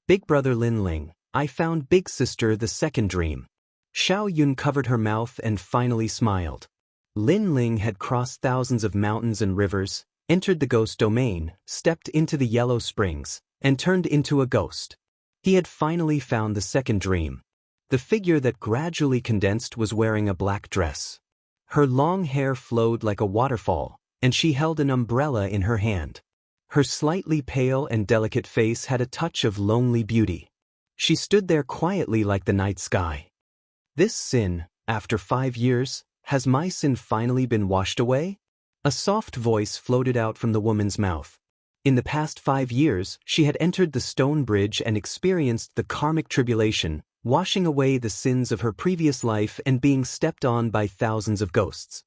Speaker 1: Big brother Lin Ling, I found big sister the second dream. Xiao Yun covered her mouth and finally smiled. Lin Ling had crossed thousands of mountains and rivers, entered the ghost domain, stepped into the Yellow Springs, and turned into a ghost. He had finally found the second dream. The figure that gradually condensed was wearing a black dress. Her long hair flowed like a waterfall, and she held an umbrella in her hand. Her slightly pale and delicate face had a touch of lonely beauty. She stood there quietly like the night sky. This sin, after 5 years, has my sin finally been washed away? A soft voice floated out from the woman's mouth. In the past 5 years, she had entered the stone bridge and experienced the karmic tribulation, washing away the sins of her previous life and being stepped on by thousands of ghosts.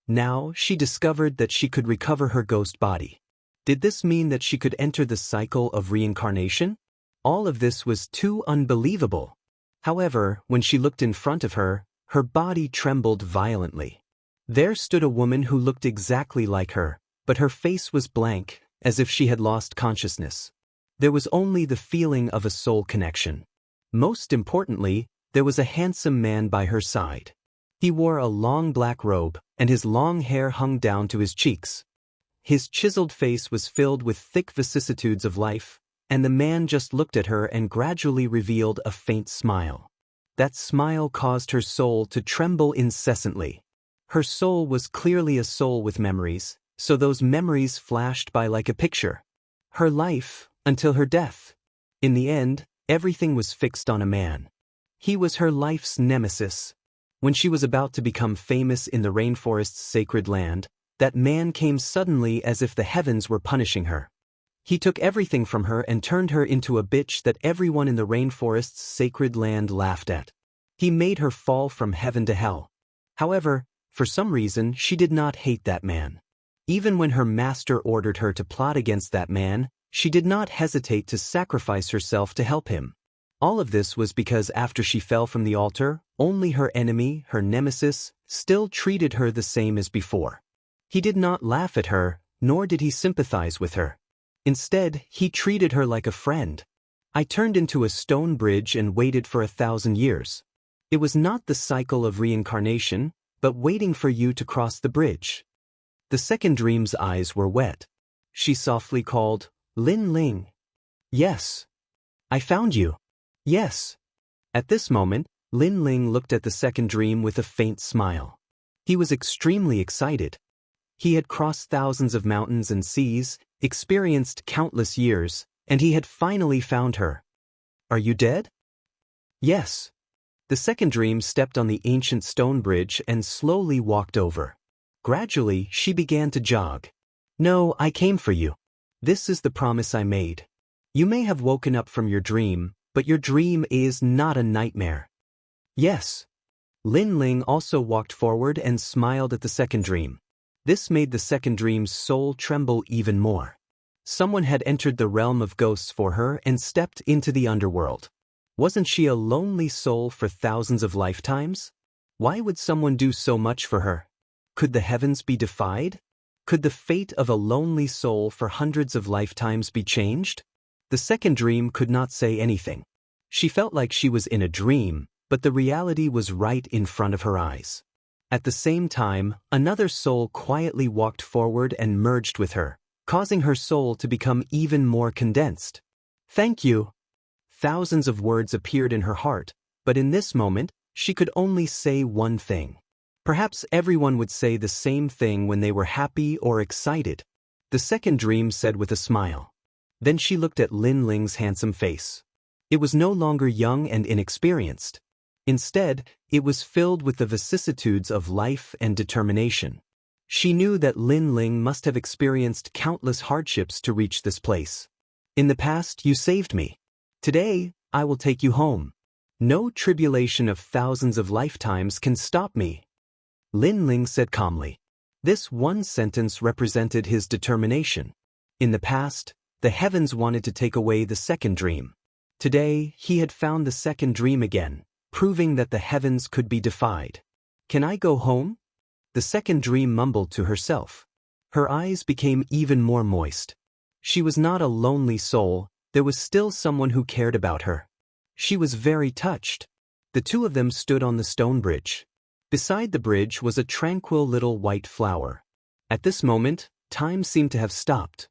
Speaker 1: Now, she discovered that she could recover her ghost body. Did this mean that she could enter the cycle of reincarnation? All of this was too unbelievable. However, when she looked in front of her, her body trembled violently. There stood a woman who looked exactly like her, but her face was blank, as if she had lost consciousness. There was only the feeling of a soul connection. Most importantly, there was a handsome man by her side. He wore a long black robe, and his long hair hung down to his cheeks. His chiseled face was filled with thick vicissitudes of life, and the man just looked at her and gradually revealed a faint smile. That smile caused her soul to tremble incessantly. Her soul was clearly a soul with memories, so those memories flashed by like a picture. Her life, until her death. In the end, everything was fixed on a man. He was her life's nemesis. When she was about to become famous in the rainforest's sacred land, that man came suddenly as if the heavens were punishing her. He took everything from her and turned her into a bitch that everyone in the rainforest's sacred land laughed at. He made her fall from heaven to hell. However, for some reason, she did not hate that man. Even when her master ordered her to plot against that man, she did not hesitate to sacrifice herself to help him. All of this was because after she fell from the altar, only her enemy, her nemesis, still treated her the same as before. He did not laugh at her, nor did he sympathize with her. Instead, he treated her like a friend. I turned into a stone bridge and waited for 1,000 years. It was not the cycle of reincarnation, but waiting for you to cross the bridge. The second dream's eyes were wet. She softly called, "Lin Ling." "Yes." "I found you." "Yes." At this moment, Lin Ling looked at the second dream with a faint smile. He was extremely excited. He had crossed thousands of mountains and seas, experienced countless years, and he had finally found her. "Are you dead?" "Yes." The second dream stepped on the ancient stone bridge and slowly walked over. Gradually, she began to jog. "No, I came for you. This is the promise I made. You may have woken up from your dream, but your dream is not a nightmare." "Yes." Lin Ling also walked forward and smiled at the second dream. This made the second dream's soul tremble even more. Someone had entered the realm of ghosts for her and stepped into the underworld. Wasn't she a lonely soul for thousands of lifetimes? Why would someone do so much for her? Could the heavens be defied? Could the fate of a lonely soul for hundreds of lifetimes be changed? The second dream could not say anything. She felt like she was in a dream, but the reality was right in front of her eyes. At the same time, another soul quietly walked forward and merged with her, causing her soul to become even more condensed. "Thank you." Thousands of words appeared in her heart, but in this moment, she could only say one thing. Perhaps everyone would say the same thing when they were happy or excited. The second dream said with a smile. Then she looked at Lin Ling's handsome face. It was no longer young and inexperienced. Instead, it was filled with the vicissitudes of life and determination. She knew that Lin Ling must have experienced countless hardships to reach this place. "In the past, you saved me. Today, I will take you home. No tribulation of thousands of lifetimes can stop me." Lin Ling said calmly. This one sentence represented his determination. In the past, the heavens wanted to take away the second dream. Today, he had found the second dream again, proving that the heavens could be defied. "Can I go home?" The second dream mumbled to herself. Her eyes became even more moist. She was not a lonely soul, there was still someone who cared about her. She was very touched. The two of them stood on the stone bridge. Beside the bridge was a tranquil little white flower. At this moment, time seemed to have stopped.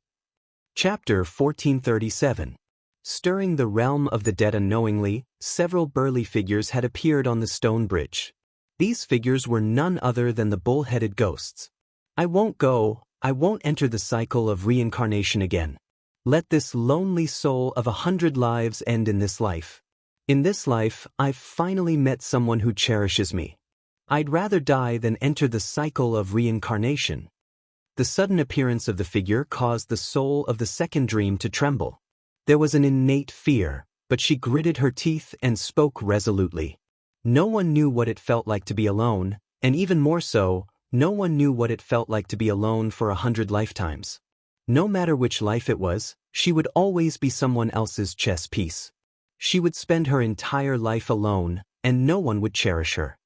Speaker 1: Chapter 1437. Stirring the realm of the dead unknowingly, several burly figures had appeared on the stone bridge. These figures were none other than the bull-headed ghosts. "I won't go, I won't enter the cycle of reincarnation again. Let this lonely soul of 100 lives end in this life. In this life, I've finally met someone who cherishes me. I'd rather die than enter the cycle of reincarnation." The sudden appearance of the figure caused the soul of the second dream to tremble. There was an innate fear, but she gritted her teeth and spoke resolutely. No one knew what it felt like to be alone, and even more so, no one knew what it felt like to be alone for 100 lifetimes. No matter which life it was, she would always be someone else's chess piece. She would spend her entire life alone, and no one would cherish her.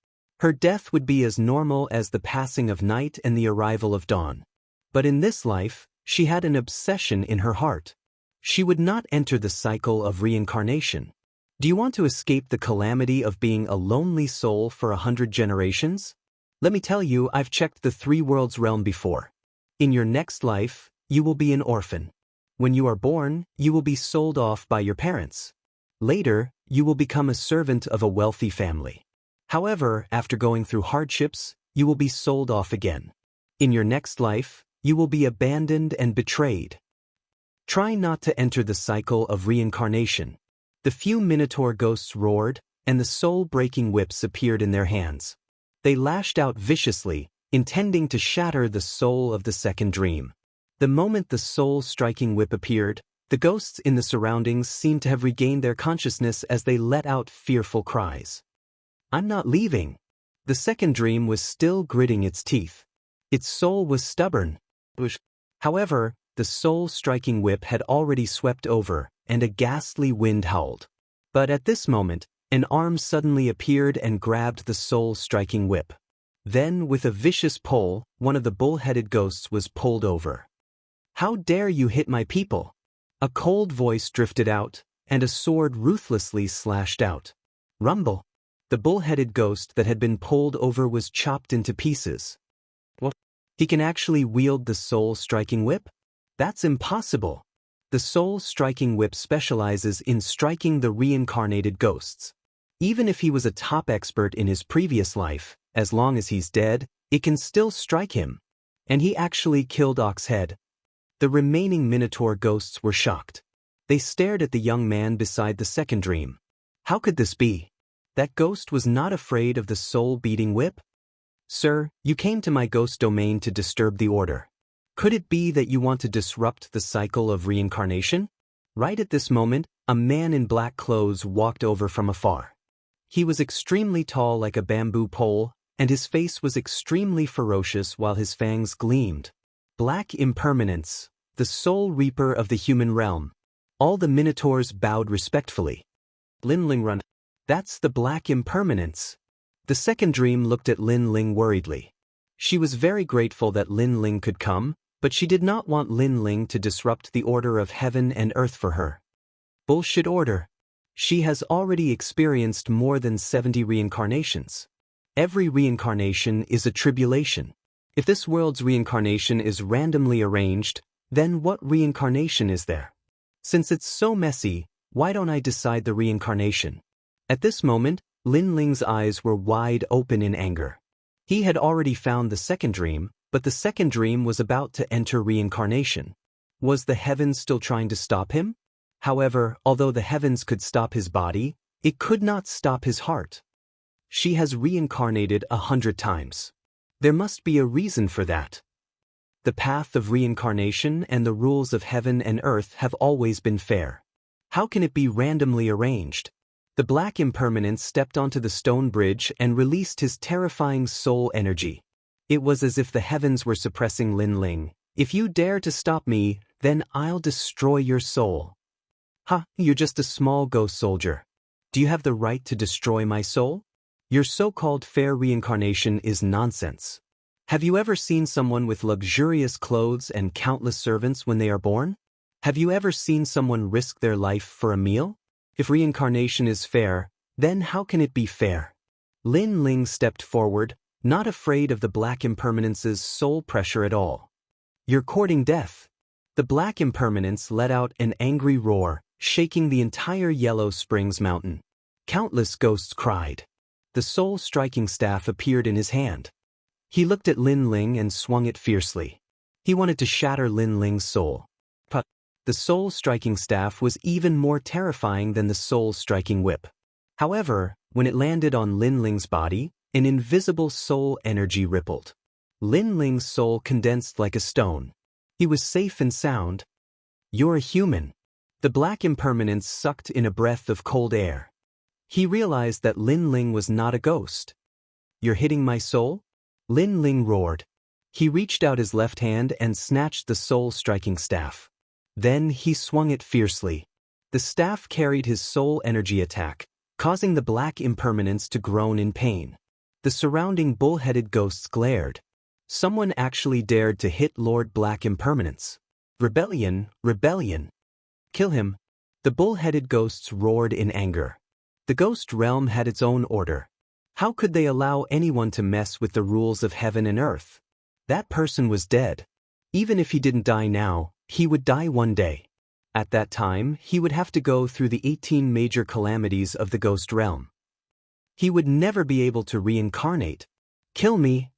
Speaker 1: Her death would be as normal as the passing of night and the arrival of dawn. But in this life, she had an obsession in her heart. She would not enter the cycle of reincarnation. Do you want to escape the calamity of being a lonely soul for 100 generations? Let me tell you, I've checked the 3 worlds realm before. In your next life, you will be an orphan. When you are born, you will be sold off by your parents. Later, you will become a servant of a wealthy family. However, after going through hardships, you will be sold off again. In your next life, you will be abandoned and betrayed. Try not to enter the cycle of reincarnation. The few Minotaur ghosts roared, and the soul-breaking whips appeared in their hands. They lashed out viciously, intending to shatter the soul of the second dream. The moment the soul-striking whip appeared, the ghosts in the surroundings seemed to have regained their consciousness as they let out fearful cries. "I'm not leaving." The second dream was still gritting its teeth. Its soul was stubborn. However, the soul-striking whip had already swept over, and a ghastly wind howled. But at this moment, an arm suddenly appeared and grabbed the soul-striking whip. Then, with a vicious pull, one of the bull-headed ghosts was pulled over. "How dare you hit my people?" A cold voice drifted out, and a sword ruthlessly slashed out. Rumble! The bull-headed ghost that had been pulled over was chopped into pieces. What? He can actually wield the soul-striking whip? That's impossible. The soul-striking whip specializes in striking the reincarnated ghosts. Even if he was a top expert in his previous life, as long as he's dead, it can still strike him. And he actually killed Oxhead. The remaining Minotaur ghosts were shocked. They stared at the young man beside the second dream. How could this be? That ghost was not afraid of the soul-beating whip? "Sir, you came to my ghost domain to disturb the order. Could it be that you want to disrupt the cycle of reincarnation?" Right at this moment, a man in black clothes walked over from afar. He was extremely tall like a bamboo pole, and his face was extremely ferocious while his fangs gleamed. Black Impermanence, the Soul Reaper of the human realm. All the Minotaurs bowed respectfully. Lin Ling run. That's the Black Impermanence. The second dream looked at Lin Ling worriedly. She was very grateful that Lin Ling could come, but she did not want Lin Ling to disrupt the order of heaven and earth for her. Bullshit order. She has already experienced more than 70 reincarnations. Every reincarnation is a tribulation. If this world's reincarnation is randomly arranged, then what reincarnation is there? Since it's so messy, why don't I decide the reincarnation? At this moment, Lin Ling's eyes were wide open in anger. He had already found the second dream, but the second dream was about to enter reincarnation. Was the heavens still trying to stop him? However, although the heavens could stop his body, it could not stop his heart. She has reincarnated 100 times. There must be a reason for that. The path of reincarnation and the rules of heaven and earth have always been fair. How can it be randomly arranged? The Black Impermanence stepped onto the stone bridge and released his terrifying soul energy. It was as if the heavens were suppressing Lin Ling. "If you dare to stop me, then I'll destroy your soul." "Ha, you're just a small ghost soldier. Do you have the right to destroy my soul? Your so-called fair reincarnation is nonsense. Have you ever seen someone with luxurious clothes and countless servants when they are born? Have you ever seen someone risk their life for a meal? If reincarnation is fair, then how can it be fair?" Lin Ling stepped forward, not afraid of the Black Impermanence's soul pressure at all. "You're courting death." The Black Impermanence let out an angry roar, shaking the entire Yellow Springs mountain. Countless ghosts cried. The soul-striking staff appeared in his hand. He looked at Lin Ling and swung it fiercely. He wanted to shatter Lin Ling's soul. But the soul-striking staff was even more terrifying than the soul-striking whip. However, when it landed on Lin Ling's body, an invisible soul energy rippled. Lin Ling's soul condensed like a stone. He was safe and sound. "You're a human." The Black Impermanence sucked in a breath of cold air. He realized that Lin Ling was not a ghost. "You're hitting my soul?" Lin Ling roared. He reached out his left hand and snatched the soul-striking staff. Then he swung it fiercely. The staff carried his soul energy attack, causing the Black Impermanence to groan in pain. The surrounding bull-headed ghosts glared. Someone actually dared to hit Lord Black Impermanence. Rebellion, rebellion. "Kill him." The bull-headed ghosts roared in anger. The ghost realm had its own order. How could they allow anyone to mess with the rules of heaven and earth? That person was dead. Even if he didn't die now, he would die one day. At that time, he would have to go through the 18 major calamities of the ghost realm. He would never be able to reincarnate. "Kill me."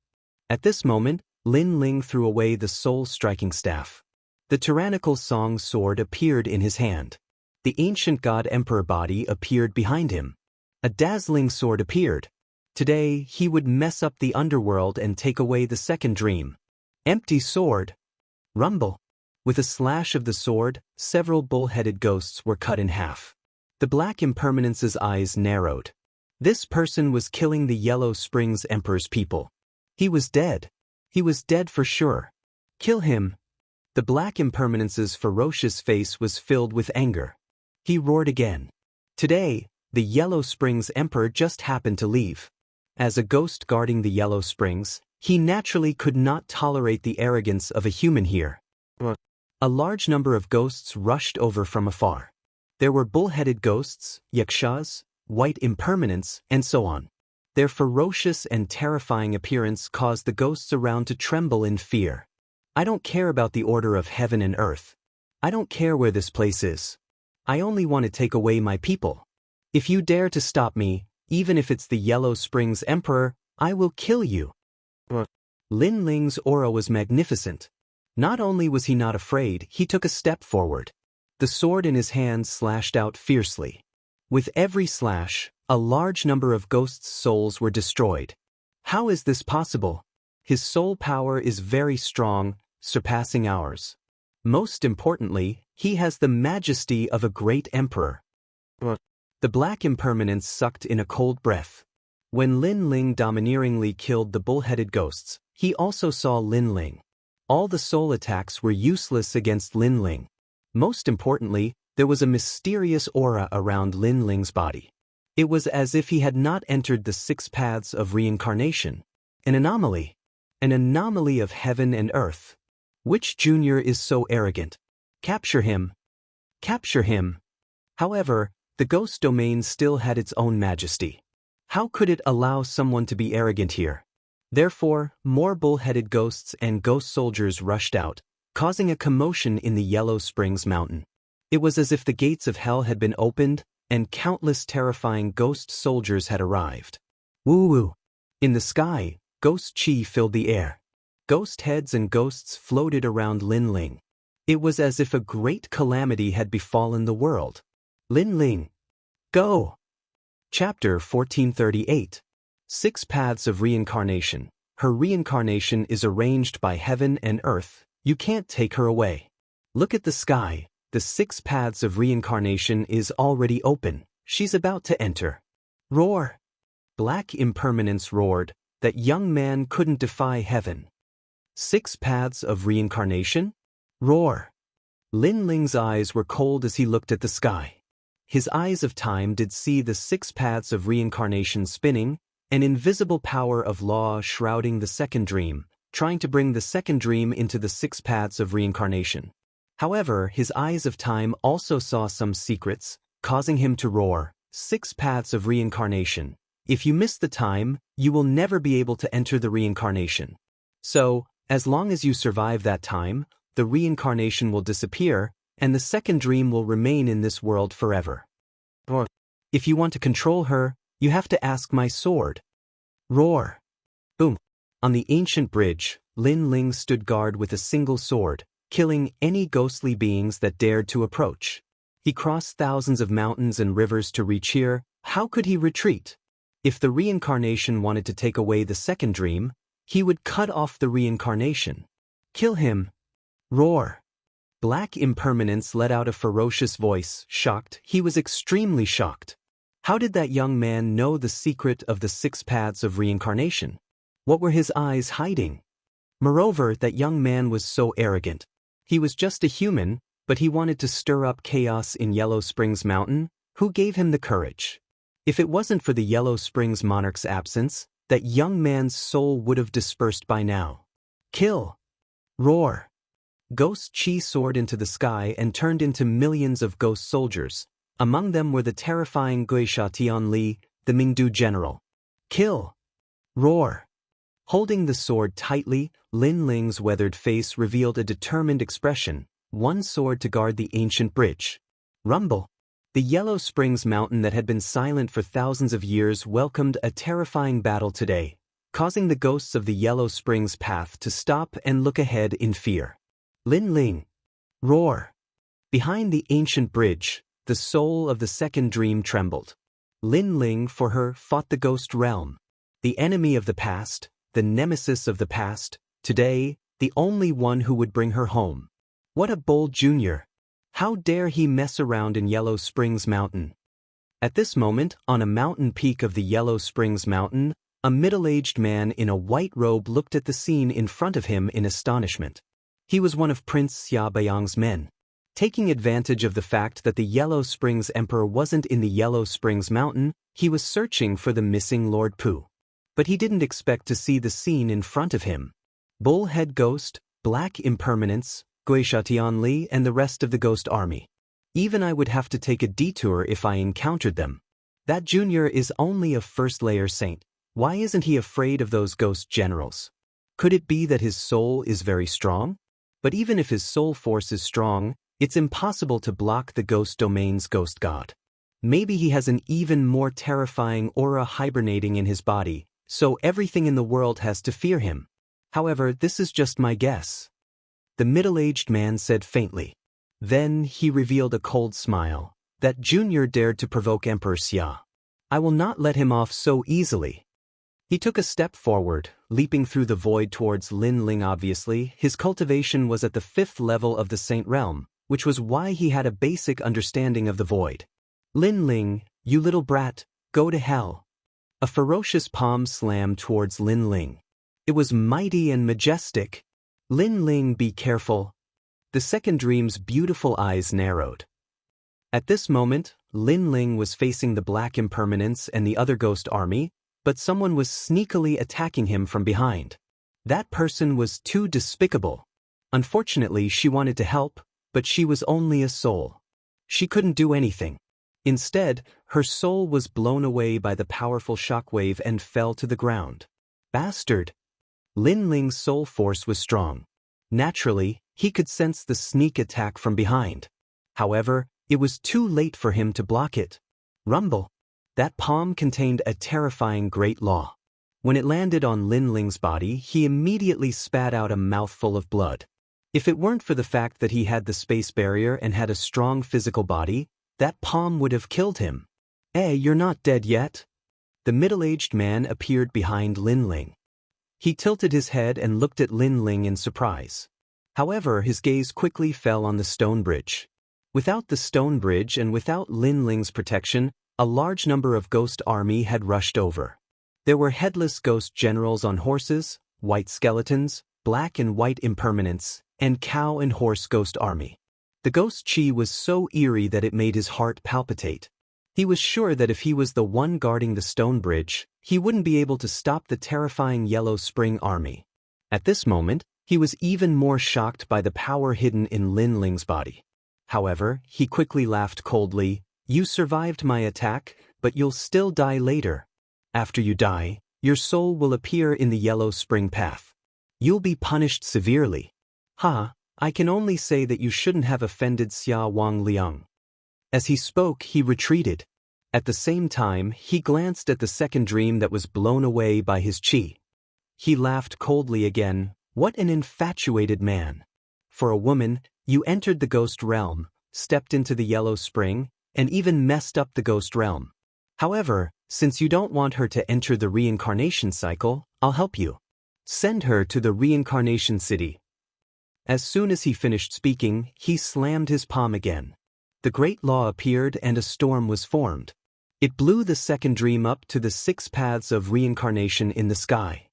Speaker 1: At this moment, Lin Ling threw away the soul-striking staff. The tyrannical song sword appeared in his hand. The ancient god emperor body appeared behind him. A dazzling sword appeared. Today, he would mess up the underworld and take away the second dream. Empty sword. Rumble. With a slash of the sword, several bull-headed ghosts were cut in half. The Black Impermanence's eyes narrowed. This person was killing the Yellow Springs Emperor's people. He was dead. He was dead for sure. Kill him. The Black Impermanence's ferocious face was filled with anger. He roared again. Today, the Yellow Springs Emperor just happened to leave. As a ghost guarding the Yellow Springs, he naturally could not tolerate the arrogance of a human here. A large number of ghosts rushed over from afar. There were bull-headed ghosts, yakshas, white impermanents, and so on. Their ferocious and terrifying appearance caused the ghosts around to tremble in fear. I don't care about the order of heaven and earth. I don't care where this place is. I only want to take away my people. If you dare to stop me, even if it's the Yellow Springs Emperor, I will kill you. Lin Ling's aura was magnificent. Not only was he not afraid, he took a step forward. The sword in his hand slashed out fiercely. With every slash, a large number of ghosts' souls were destroyed. How is this possible? His soul power is very strong, surpassing ours. Most importantly, he has the majesty of a great emperor. The Black Impermanence sucked in a cold breath. When Lin Ling domineeringly killed the bull-headed ghosts, he also saw Lin Ling. All the soul attacks were useless against Lin Ling. Most importantly, there was a mysterious aura around Lin Ling's body. It was as if he had not entered the 6 paths of reincarnation. An anomaly. An anomaly of heaven and earth. Which junior is so arrogant? Capture him. Capture him. However, the ghost domain still had its own majesty. How could it allow someone to be arrogant here? Therefore, more bull-headed ghosts and ghost soldiers rushed out, causing a commotion in the Yellow Springs Mountain. It was as if the gates of hell had been opened, and countless terrifying ghost soldiers had arrived. Woo-woo! In the sky, ghost chi filled the air. Ghost heads and ghosts floated around Lin Ling. It was as if a great calamity had befallen the world. Lin Ling. Go! Chapter 1438. 6 Paths of Reincarnation. Her reincarnation is arranged by heaven and earth. You can't take her away. Look at the sky. The 6 paths of reincarnation is already open. She's about to enter. Roar! Black Impermanence roared. That young man couldn't defy heaven. 6 paths of reincarnation? Roar! Lin Ling's eyes were cold as he looked at the sky. His eyes of time did see the 6 paths of reincarnation spinning, an invisible power of law shrouding the second dream, trying to bring the second dream into the 6 paths of reincarnation. However, his eyes of time also saw some secrets, causing him to roar, 6 paths of reincarnation. If you miss the time, you will never be able to enter the reincarnation. So, as long as you survive that time, the reincarnation will disappear, and the second dream will remain in this world forever. If you want to control her, you have to ask my sword. Roar! Boom! On the ancient bridge, Lin Ling stood guard with a single sword, killing any ghostly beings that dared to approach. He crossed thousands of mountains and rivers to reach here. How could he retreat? If the reincarnation wanted to take away the second dream, he would cut off the reincarnation. Kill him! Roar! Black Impermanence let out a ferocious voice, shocked. He was extremely shocked. How did that young man know the secret of the 6 paths of reincarnation? What were his eyes hiding? Moreover, that young man was so arrogant. He was just a human, but he wanted to stir up chaos in Yellow Springs Mountain. Who gave him the courage? If it wasn't for the Yellow Springs monarch's absence, that young man's soul would have dispersed by now. Kill! Roar! Ghost Chi soared into the sky and turned into millions of ghost soldiers. Among them were the terrifying Guisha Tianli, the Mingdu general. Kill! Roar! Holding the sword tightly, Lin Ling's weathered face revealed a determined expression, one sword to guard the ancient bridge. Rumble! The Yellow Springs Mountain that had been silent for thousands of years welcomed a terrifying battle today, causing the ghosts of the Yellow Springs path to stop and look ahead in fear. Lin Ling! Roar! Behind the ancient bridge, the soul of the second dream trembled. Lin Ling, for her, fought the ghost realm. The enemy of the past, the nemesis of the past, today, the only one who would bring her home. What a bold junior! How dare he mess around in Yellow Springs Mountain? At this moment, on a mountain peak of the Yellow Springs Mountain, a middle-aged man in a white robe looked at the scene in front of him in astonishment. He was one of Prince Xiaobayang's men. Taking advantage of the fact that the Yellow Springs Emperor wasn't in the Yellow Springs Mountain, he was searching for the missing Lord Pu. But he didn't expect to see the scene in front of him. Bullhead Ghost, Black Impermanence, Guixia Tianli, and the rest of the ghost army. Even I would have to take a detour if I encountered them. That junior is only a first-layer saint. Why isn't he afraid of those ghost generals? Could it be that his soul is very strong? But even if his soul force is strong, it's impossible to block the ghost domain's ghost god. Maybe he has an even more terrifying aura hibernating in his body, so everything in the world has to fear him. However, this is just my guess. The middle-aged man said faintly. Then he revealed a cold smile. That junior dared to provoke Emperor Xia. I will not let him off so easily. He took a step forward, leaping through the void towards Lin Ling. Obviously, his cultivation was at the 5th level of the Saint Realm, which was why he had a basic understanding of the void. Lin Ling, you little brat, go to hell. A ferocious palm slammed towards Lin Ling. It was mighty and majestic. Lin Ling, be careful. The second dream's beautiful eyes narrowed. At this moment, Lin Ling was facing the Black Impermanence and the other ghost army, but someone was sneakily attacking him from behind. That person was too despicable. Unfortunately, she wanted to help, but she was only a soul. She couldn't do anything. Instead, her soul was blown away by the powerful shockwave and fell to the ground. Bastard! Lin Ling's soul force was strong. Naturally, he could sense the sneak attack from behind. However, it was too late for him to block it. Rumble! That palm contained a terrifying great law. When it landed on Lin Ling's body, he immediately spat out a mouthful of blood. If it weren't for the fact that he had the space barrier and had a strong physical body, that palm would have killed him. You're not dead yet? The middle-aged man appeared behind Lin Ling. He tilted his head and looked at Lin Ling in surprise. However, his gaze quickly fell on the stone bridge. Without the stone bridge and without Lin Ling's protection, a large number of ghost army had rushed over. There were headless ghost generals on horses, white skeletons, black and white impermanents, and cow and horse ghost army. The ghost chi was so eerie that it made his heart palpitate. He was sure that if he was the one guarding the stone bridge, he wouldn't be able to stop the terrifying Yellow Spring army. At this moment, he was even more shocked by the power hidden in Lin Ling's body. However, he quickly laughed coldly. You survived my attack, but you'll still die later. After you die, your soul will appear in the Yellow Spring path. You'll be punished severely. I can only say that you shouldn't have offended Xia Wang Liang. As he spoke, he retreated. At the same time, he glanced at the second dream that was blown away by his chi. He laughed coldly again. What an infatuated man. For a woman, you entered the ghost realm, stepped into the Yellow Spring, and even messed up the ghost realm. However, since you don't want her to enter the reincarnation cycle, I'll help you. Send her to the reincarnation city. As soon as he finished speaking, he slammed his palm again. The great law appeared and a storm was formed. It blew the second dream up to the 6 paths of reincarnation in the sky.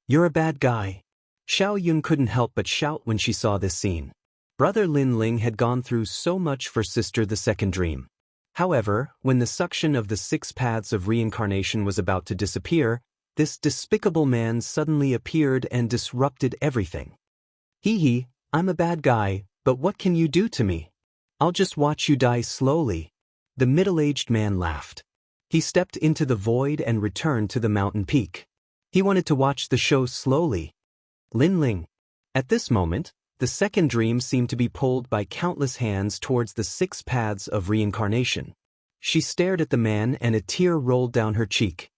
Speaker 1: You're a bad guy. Xiao Yun couldn't help but shout when she saw this scene. Brother Lin Ling had gone through so much for sister the second dream. However, when the suction of the 6 paths of reincarnation was about to disappear, this despicable man suddenly appeared and disrupted everything. I'm a bad guy, but what can you do to me? I'll just watch you die slowly. The middle-aged man laughed. He stepped into the void and returned to the mountain peak. He wanted to watch the show slowly. Lin Ling. At this moment, the second dream seemed to be pulled by countless hands towards the 6 paths of reincarnation. She stared at the man and a tear rolled down her cheek.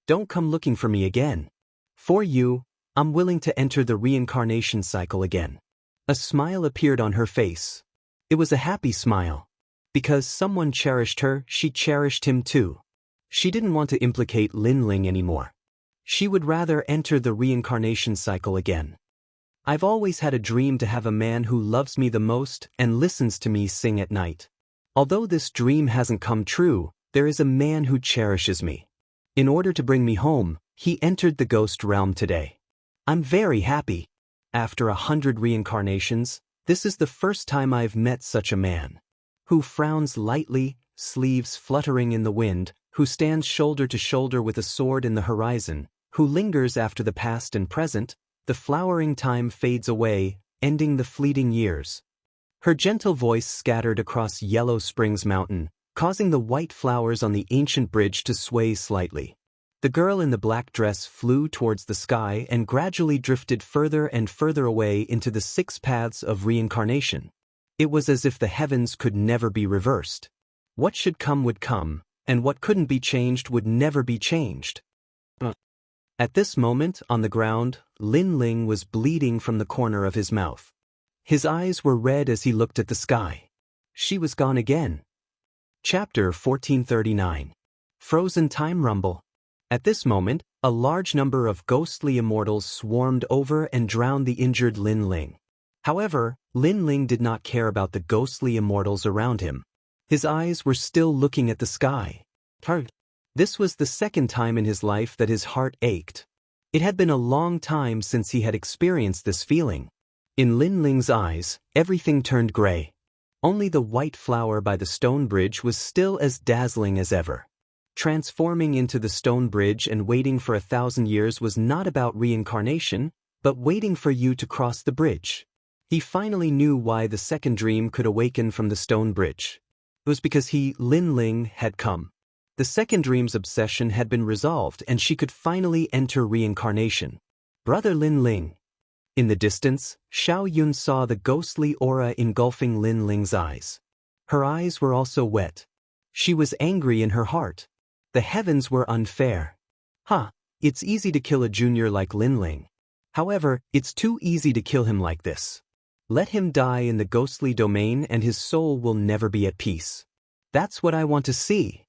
Speaker 1: Don't come looking for me again. For you, I'm willing to enter the reincarnation cycle again. A smile appeared on her face. It was a happy smile. Because someone cherished her, she cherished him too. She didn't want to implicate Lin Ling anymore. She would rather enter the reincarnation cycle again. I've always had a dream to have a man who loves me the most and listens to me sing at night. Although this dream hasn't come true, there is a man who cherishes me. In order to bring me home, he entered the ghost realm today. I'm very happy. After 100 reincarnations, this is the first time I've met such a man. Who frowns lightly, sleeves fluttering in the wind, who stands shoulder to shoulder with a sword in the horizon, who lingers after the past and present, the flowering time fades away, ending the fleeting years. Her gentle voice scattered across Yellow Springs Mountain, causing the white flowers on the ancient bridge to sway slightly. The girl in the black dress flew towards the sky and gradually drifted further and further away into the 6 paths of reincarnation. It was as if the heavens could never be reversed. What should come would come, and what couldn't be changed would never be changed. At this moment, on the ground, Lin Ling was bleeding from the corner of his mouth. His eyes were red as he looked at the sky. She was gone again. Chapter 1439. Frozen Time Rumble. At this moment, a large number of ghostly immortals swarmed over and drowned the injured Lin Ling. However, Lin Ling did not care about the ghostly immortals around him. His eyes were still looking at the sky. This was the second time in his life that his heart ached. It had been a long time since he had experienced this feeling. In Lin Ling's eyes, everything turned gray. Only the white flower by the stone bridge was still as dazzling as ever. Transforming into the stone bridge and waiting for 1,000 years was not about reincarnation, but waiting for you to cross the bridge. He finally knew why the second dream could awaken from the stone bridge. It was because he, Lin Ling, had come. The second dream's obsession had been resolved and she could finally enter reincarnation. Brother Lin Ling. In the distance, Xiao Yun saw the ghostly aura engulfing Lin Ling's eyes. Her eyes were also wet. She was angry in her heart. The heavens were unfair. It's easy to kill a junior like Lin Ling. However, it's too easy to kill him like this. Let him die in the ghostly domain and his soul will never be at peace. That's what I want to see.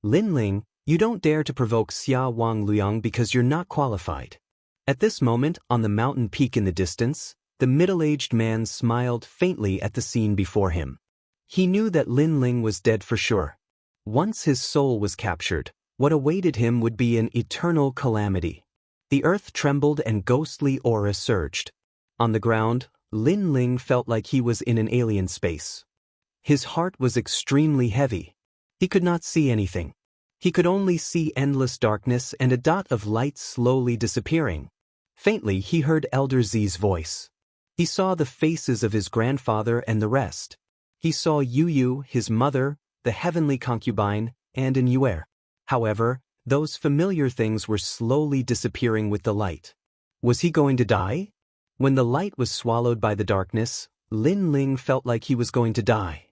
Speaker 1: Lin Ling, you don't dare to provoke Xia Wang Liang because you're not qualified. At this moment, on the mountain peak in the distance, the middle-aged man smiled faintly at the scene before him. He knew that Lin Ling was dead for sure. Once his soul was captured, what awaited him would be an eternal calamity. The earth trembled and ghostly aura surged. On the ground, Lin Ling felt like he was in an alien space. His heart was extremely heavy. He could not see anything. He could only see endless darkness and a dot of light slowly disappearing. Faintly, he heard Elder Z's voice. He saw the faces of his grandfather and the rest. He saw Yu Yu, his mother, the heavenly concubine, and an Yuer. However, those familiar things were slowly disappearing with the light. Was he going to die? When the light was swallowed by the darkness, Lin Ling felt like he was going to die.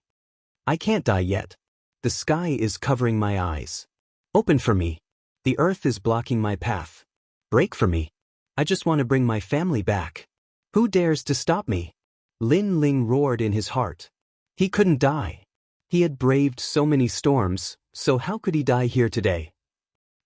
Speaker 1: I can't die yet. The sky is covering my eyes. Open for me. The earth is blocking my path. Break for me. I just want to bring my family back. Who dares to stop me? Lin Ling roared in his heart. He couldn't die. He had braved so many storms, so how could he die here today?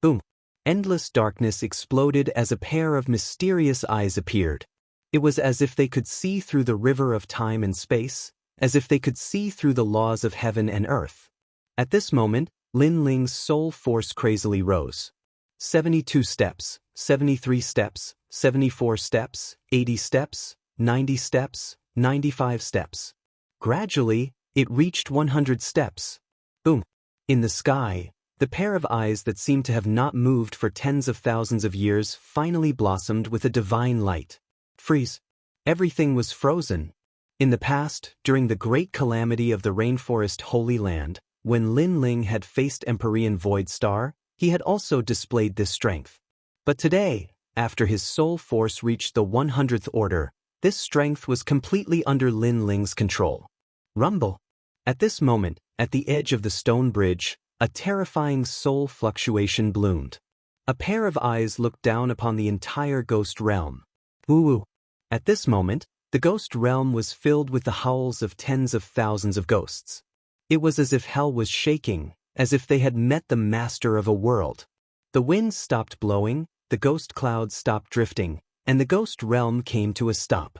Speaker 1: Boom. Endless darkness exploded as a pair of mysterious eyes appeared. It was as if they could see through the river of time and space, as if they could see through the laws of heaven and earth. At this moment, Lin Ling's soul force crazily rose. 72 steps, 73 steps, 74 steps, 80 steps, 90 steps, 95 steps. Gradually, it reached 100 steps. Boom. In the sky, the pair of eyes that seemed to have not moved for tens of thousands of years finally blossomed with a divine light. Freeze. Everything was frozen. In the past, during the great calamity of the rainforest Holy Land, when Lin Ling had faced Empyrean Void Star, he had also displayed this strength. But today, after his soul force reached the 100th order, this strength was completely under Lin Ling's control. Rumble. At this moment, at the edge of the stone bridge, a terrifying soul fluctuation bloomed. A pair of eyes looked down upon the entire ghost realm. Woo-woo. At this moment, the ghost realm was filled with the howls of tens of thousands of ghosts. It was as if hell was shaking, as if they had met the master of a world. The winds stopped blowing, the ghost clouds stopped drifting, and the ghost realm came to a stop.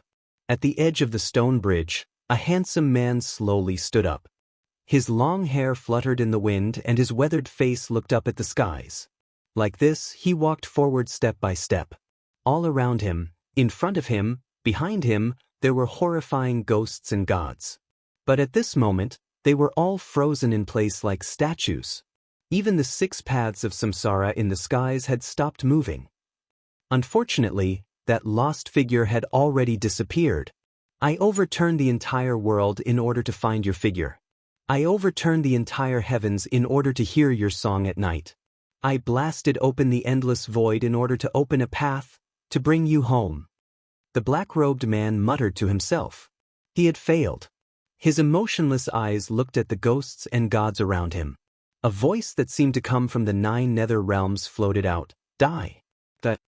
Speaker 1: At the edge of the stone bridge, a handsome man slowly stood up. His long hair fluttered in the wind and his weathered face looked up at the skies. Like this, he walked forward step by step. All around him, in front of him, behind him, there were horrifying ghosts and gods. But at this moment, they were all frozen in place like statues. Even the 6 paths of samsara in the skies had stopped moving. Unfortunately, that lost figure had already disappeared. I overturned the entire world in order to find your figure. I overturned the entire heavens in order to hear your song at night. I blasted open the endless void in order to open a path, to bring you home. The black-robed man muttered to himself. He had failed. His emotionless eyes looked at the ghosts and gods around him. A voice that seemed to come from the 9 nether realms floated out. Die. The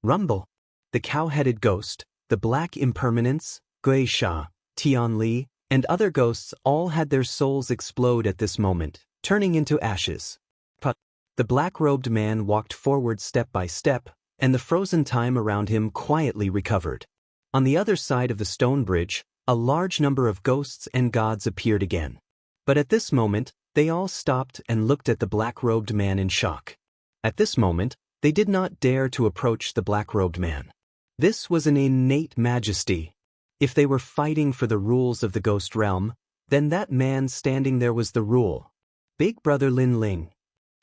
Speaker 1: rumble. The cow-headed ghost, the black impermanence, Guisha, Tianli, and other ghosts all had their souls explode at this moment, turning into ashes. But the black-robed man walked forward step by step, and the frozen time around him quietly recovered. On the other side of the stone bridge, a large number of ghosts and gods appeared again. But at this moment, they all stopped and looked at the black-robed man in shock. At this moment, they did not dare to approach the black-robed man. This was an innate majesty. If they were fighting for the rules of the ghost realm, then that man standing there was the rule. Big Brother Lin Ling.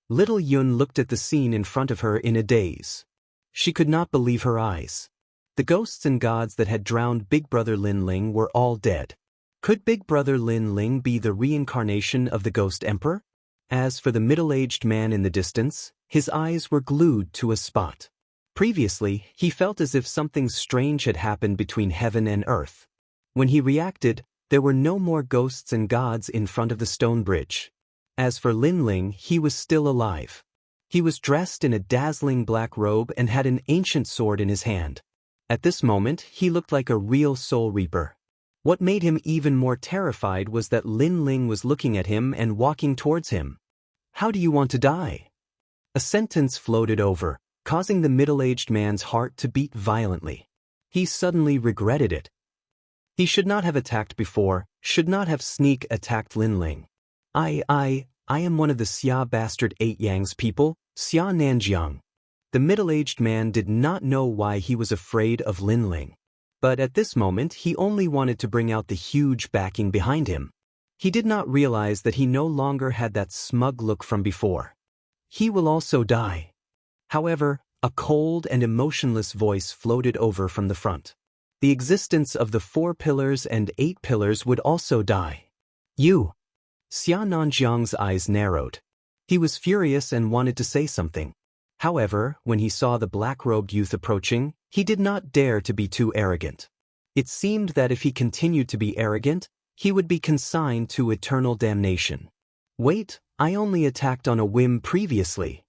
Speaker 1: Little Yun looked at the scene in front of her in a daze. She could not believe her eyes. The ghosts and gods that had drowned Big Brother Lin Ling were all dead. Could Big Brother Lin Ling be the reincarnation of the Ghost Emperor? As for the middle-aged man in the distance, his eyes were glued to a spot. Previously, he felt as if something strange had happened between heaven and earth. When he reacted, there were no more ghosts and gods in front of the stone bridge. As for Lin Ling, he was still alive. He was dressed in a dazzling black robe and had an ancient sword in his hand. At this moment, he looked like a real soul reaper. What made him even more terrified was that Lin Ling was looking at him and walking towards him. "How do you want to die?" A sentence floated over, causing the middle-aged man's heart to beat violently. He suddenly regretted it. He should not have attacked before, should not have sneak attacked Lin Ling. I am one of the Xia bastard 8 Yang's people, Xia Nanjiang. The middle-aged man did not know why he was afraid of Lin Ling. But at this moment he only wanted to bring out the huge backing behind him. He did not realize that he no longer had that smug look from before. He will also die. However, a cold and emotionless voice floated over from the front. The existence of the 4 pillars and 8 pillars would also die. You. Xia Nanjiang's eyes narrowed. He was furious and wanted to say something. However, when he saw the black-robed youth approaching, he did not dare to be too arrogant. It seemed that if he continued to be arrogant, he would be consigned to eternal damnation. Wait, I only attacked on a whim previously.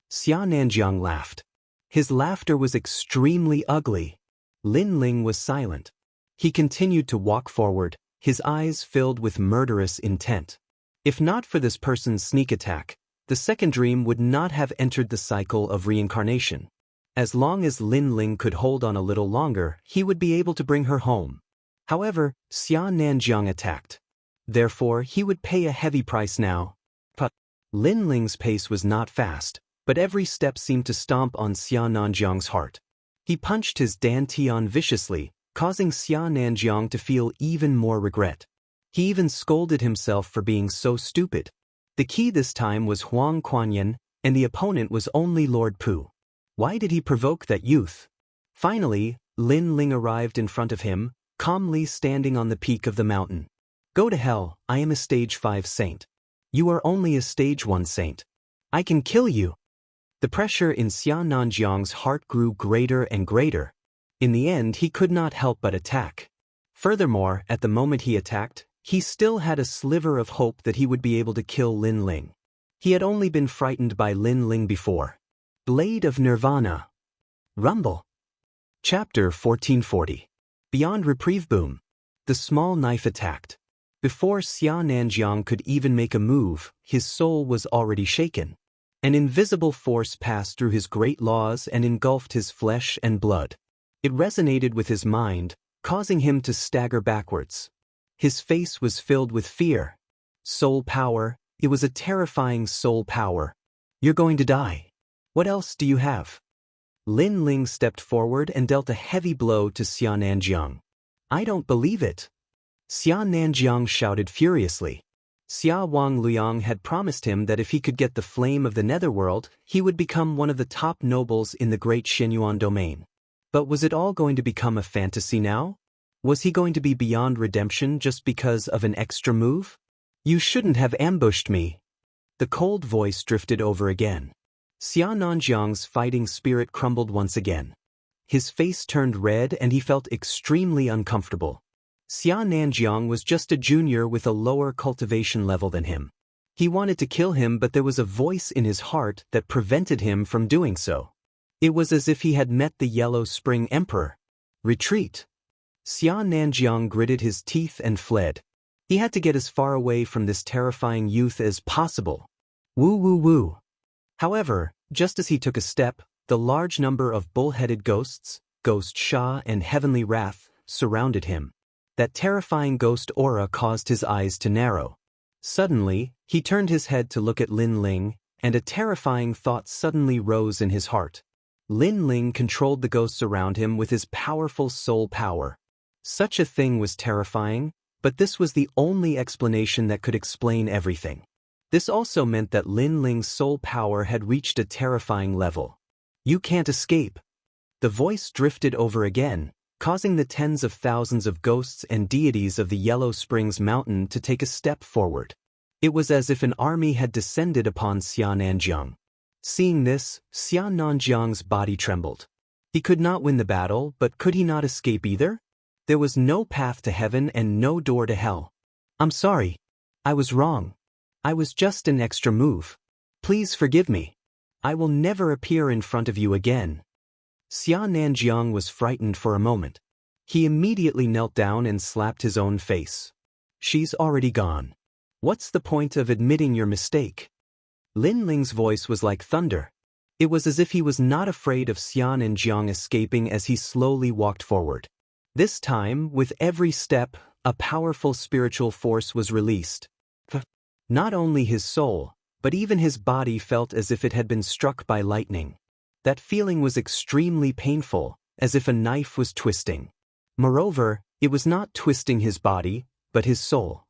Speaker 1: Xia Nanjiang laughed. His laughter was extremely ugly. Lin Ling was silent. He continued to walk forward, his eyes filled with murderous intent. If not for this person's sneak attack, the second dream would not have entered the cycle of reincarnation. As long as Lin Ling could hold on a little longer, he would be able to bring her home. However, Xia Nanjiang attacked. Therefore, he would pay a heavy price now. But Lin Ling's pace was not fast, but every step seemed to stomp on Xia Nanjiang's heart. He punched his dantian viciously, causing Xia Nanjiang to feel even more regret. He even scolded himself for being so stupid. The key this time was Huang Quanyan, and the opponent was only Lord Pu. Why did he provoke that youth? Finally, Lin Ling arrived in front of him, calmly standing on the peak of the mountain. Go to hell, I am a stage 5 saint. You are only a stage 1 saint. I can kill you. The pressure in Xia Nanjiang's heart grew greater and greater. In the end, he could not help but attack. Furthermore, at the moment he attacked, he still had a sliver of hope that he would be able to kill Lin Ling. He had only been frightened by Lin Ling before. Blade of Nirvana. Rumble. Chapter 1440. Beyond Reprieve Boom. The small knife attacked. Before Xianxia could even make a move, his soul was already shaken. An invisible force passed through his great laws and engulfed his flesh and blood. It resonated with his mind, causing him to stagger backwards. His face was filled with fear. Soul power, it was a terrifying soul power. You're going to die. What else do you have? Lin Ling stepped forward and dealt a heavy blow to Xianxia. I don't believe it. Xianxia shouted furiously. Xia Wang Liang had promised him that if he could get the flame of the netherworld, he would become one of the top nobles in the great Xinyuan domain. But was it all going to become a fantasy now? Was he going to be beyond redemption just because of an extra move? You shouldn't have ambushed me. The cold voice drifted over again. Xianxia's fighting spirit crumbled once again. His face turned red and he felt extremely uncomfortable. Xianxia was just a junior with a lower cultivation level than him. He wanted to kill him, but there was a voice in his heart that prevented him from doing so. It was as if he had met the Yellow Spring Emperor. Retreat. Xianxia gritted his teeth and fled. He had to get as far away from this terrifying youth as possible. Woo woo woo. However, just as he took a step, the large number of bull-headed ghosts, Ghost Sha and Heavenly Wrath, surrounded him. That terrifying ghost aura caused his eyes to narrow. Suddenly, he turned his head to look at Lin Ling, and a terrifying thought suddenly rose in his heart. Lin Ling controlled the ghosts around him with his powerful soul power. Such a thing was terrifying, but this was the only explanation that could explain everything. This also meant that Lin Ling's soul power had reached a terrifying level. You can't escape. The voice drifted over again, causing the tens of thousands of ghosts and deities of the Yellow Springs Mountain to take a step forward. It was as if an army had descended upon Xianxia. Seeing this, Xianxia's body trembled. He could not win the battle, but could he not escape either? There was no path to heaven and no door to hell. I'm sorry. I was wrong. I was just an extra move. Please forgive me. I will never appear in front of you again. Xianxia was frightened for a moment. He immediately knelt down and slapped his own face. She's already gone. What's the point of admitting your mistake? Lin Ling's voice was like thunder. It was as if he was not afraid of Xianxia escaping as he slowly walked forward. This time, with every step, a powerful spiritual force was released. Not only his soul, but even his body felt as if it had been struck by lightning. That feeling was extremely painful, as if a knife was twisting. Moreover, it was not twisting his body, but his soul.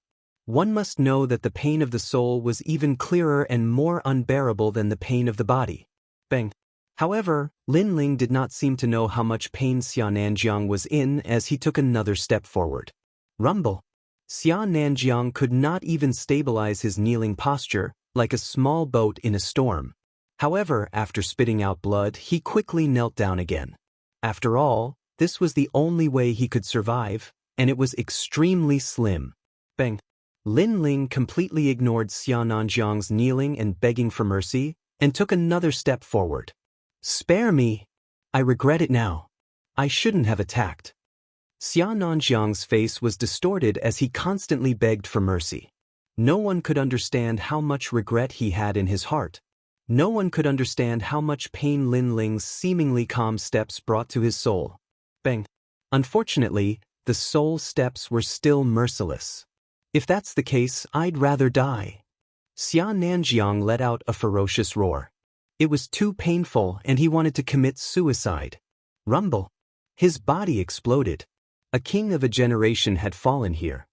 Speaker 1: One must know that the pain of the soul was even clearer and more unbearable than the pain of the body. Bang. However, Lin Ling did not seem to know how much pain Xianxia was in as he took another step forward. Rumble. Xianxia could not even stabilize his kneeling posture, like a small boat in a storm. However, after spitting out blood, he quickly knelt down again. After all, this was the only way he could survive, and it was extremely slim. Bang. Lin Ling completely ignored Xianxia's kneeling and begging for mercy, and took another step forward. Spare me. I regret it now. I shouldn't have attacked. Xianxia's face was distorted as he constantly begged for mercy. No one could understand how much regret he had in his heart. No one could understand how much pain Lin Ling's seemingly calm steps brought to his soul. Bang. Unfortunately, the soul steps were still merciless. If that's the case, I'd rather die. Xianxia let out a ferocious roar. It was too painful and he wanted to commit suicide. Rumble. His body exploded. A king of a generation had fallen here.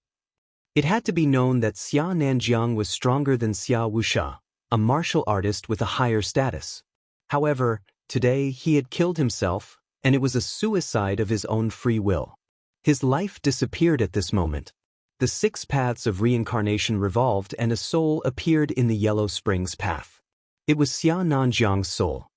Speaker 1: It had to be known that Xianxia was stronger than Xia Wuxia, a martial artist with a higher status. However, today he had killed himself, and it was a suicide of his own free will. His life disappeared at this moment. The 6 paths of reincarnation revolved and a soul appeared in the Yellow Springs path. It was Xianxia's soul.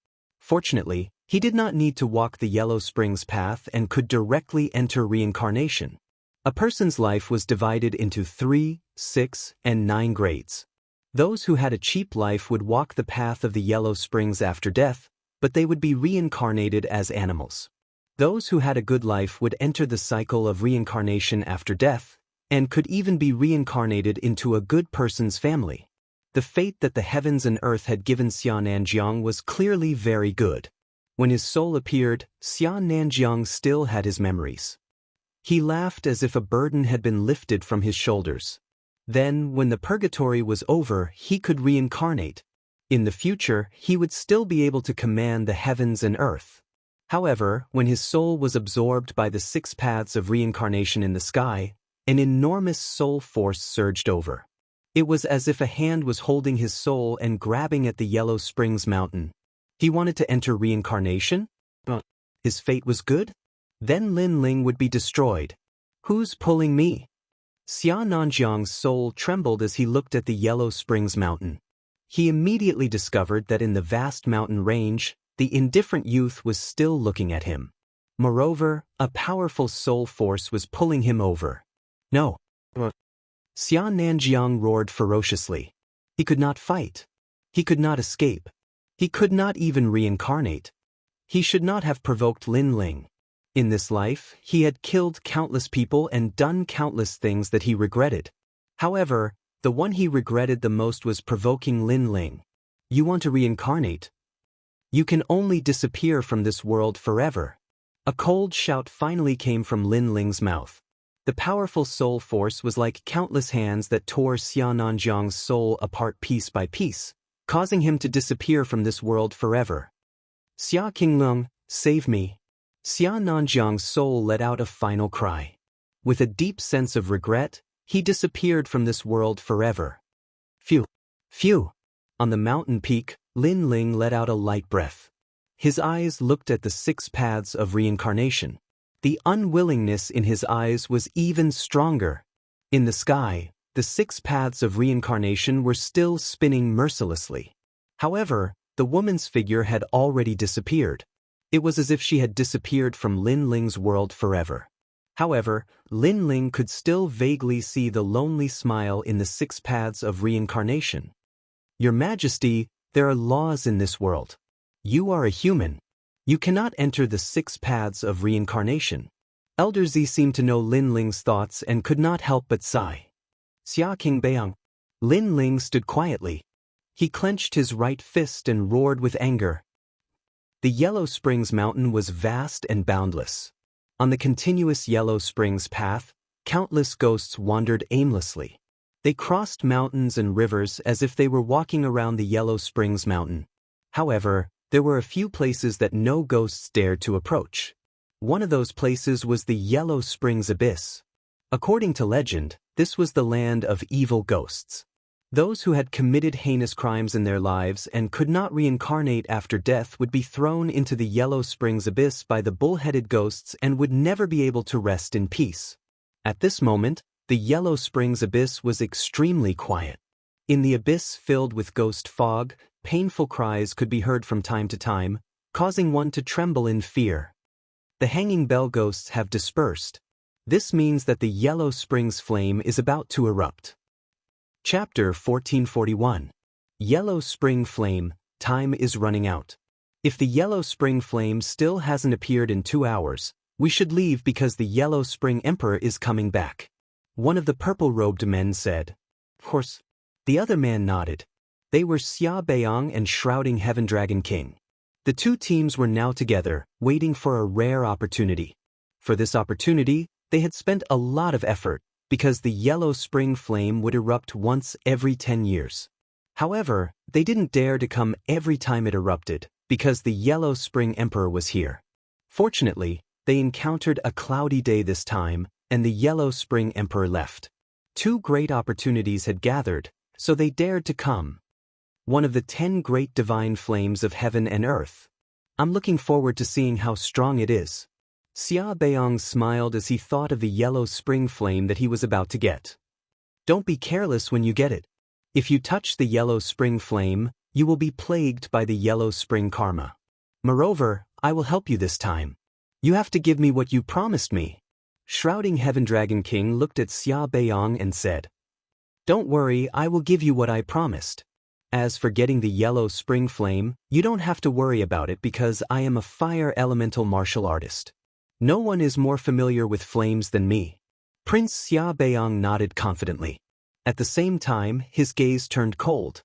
Speaker 1: Fortunately, he did not need to walk the Yellow Springs path and could directly enter reincarnation. A person's life was divided into 3, 6, and 9 grades. Those who had a cheap life would walk the path of the Yellow Springs after death, but they would be reincarnated as animals. Those who had a good life would enter the cycle of reincarnation after death, and could even be reincarnated into a good person's family. The fate that the heavens and earth had given Xianxia was clearly very good. When his soul appeared, Xianxia still had his memories. He laughed as if a burden had been lifted from his shoulders. Then, when the purgatory was over, he could reincarnate. In the future, he would still be able to command the heavens and earth. However, when his soul was absorbed by the 6 paths of reincarnation in the sky, an enormous soul force surged over. It was as if a hand was holding his soul and grabbing at the Yellow Springs mountain. He wanted to enter reincarnation? But his fate was good? Then Lin Ling would be destroyed. Who's pulling me? Xianxia's soul trembled as he looked at the Yellow Springs mountain. He immediately discovered that in the vast mountain range, the indifferent youth was still looking at him. Moreover, a powerful soul force was pulling him over. No. Xianxia roared ferociously. He could not fight. He could not escape. He could not even reincarnate. He should not have provoked Lin Ling. In this life, he had killed countless people and done countless things that he regretted. However, the one he regretted the most was provoking Lin Ling. You want to reincarnate? You can only disappear from this world forever. A cold shout finally came from Lin Ling's mouth. The powerful soul force was like countless hands that tore Xianxia's soul apart piece by piece, causing him to disappear from this world forever. Xia Qinglong, save me. Xianxia's soul let out a final cry. With a deep sense of regret, he disappeared from this world forever. Phew! Phew! On the mountain peak, Lin Ling let out a light breath. His eyes looked at the 6 paths of reincarnation. The unwillingness in his eyes was even stronger. In the sky, the 6 paths of reincarnation were still spinning mercilessly. However, the woman's figure had already disappeared. It was as if she had disappeared from Lin Ling's world forever. However, Lin Ling could still vaguely see the lonely smile in the 6 paths of reincarnation. Your Majesty, there are laws in this world. You are a human. You cannot enter the 6 paths of reincarnation. Elder Z seemed to know Lin Ling's thoughts and could not help but sigh. Xia Qingbeang. Lin Ling stood quietly. He clenched his right fist and roared with anger. The Yellow Springs mountain was vast and boundless. On the continuous Yellow Springs path, countless ghosts wandered aimlessly. They crossed mountains and rivers as if they were walking around the Yellow Springs mountain. However, there were a few places that no ghosts dared to approach. One of those places was the Yellow Springs Abyss. According to legend, this was the land of evil ghosts. Those who had committed heinous crimes in their lives and could not reincarnate after death would be thrown into the Yellow Springs Abyss by the bull-headed ghosts and would never be able to rest in peace. At this moment, the Yellow Springs Abyss was extremely quiet. In the abyss filled with ghost fog, painful cries could be heard from time to time, causing one to tremble in fear. The hanging bell ghosts have dispersed. This means that the Yellow Springs flame is about to erupt. Chapter 1441. Yellow Spring Flame, time is running out. If the Yellow Spring Flame still hasn't appeared in 2 hours, we should leave because the Yellow Spring Emperor is coming back. One of the purple-robed men said. Of course. The other man nodded. They were Xia Beiyang and Shrouding Heaven Dragon King. The 2 teams were now together, waiting for a rare opportunity. For this opportunity, they had spent a lot of effort, because the Yellow Spring Flame would erupt once every 10 years. However, they didn't dare to come every time it erupted, because the Yellow Spring Emperor was here. Fortunately, they encountered a cloudy day this time, and the Yellow Spring Emperor left. 2 great opportunities had gathered, so they dared to come. One of the 10 great divine flames of heaven and earth. I'm looking forward to seeing how strong it is. Xia Beiyang smiled as he thought of the Yellow Spring Flame that he was about to get. Don't be careless when you get it. If you touch the Yellow Spring Flame, you will be plagued by the Yellow Spring Karma. Moreover, I will help you this time. You have to give me what you promised me. Shrouding Heaven Dragon King looked at Xia Beiyang and said, Don't worry, I will give you what I promised. As for getting the Yellow Spring Flame, you don't have to worry about it because I am a fire elemental martial artist. No one is more familiar with flames than me. Prince Xia Beiyang nodded confidently. At the same time, his gaze turned cold.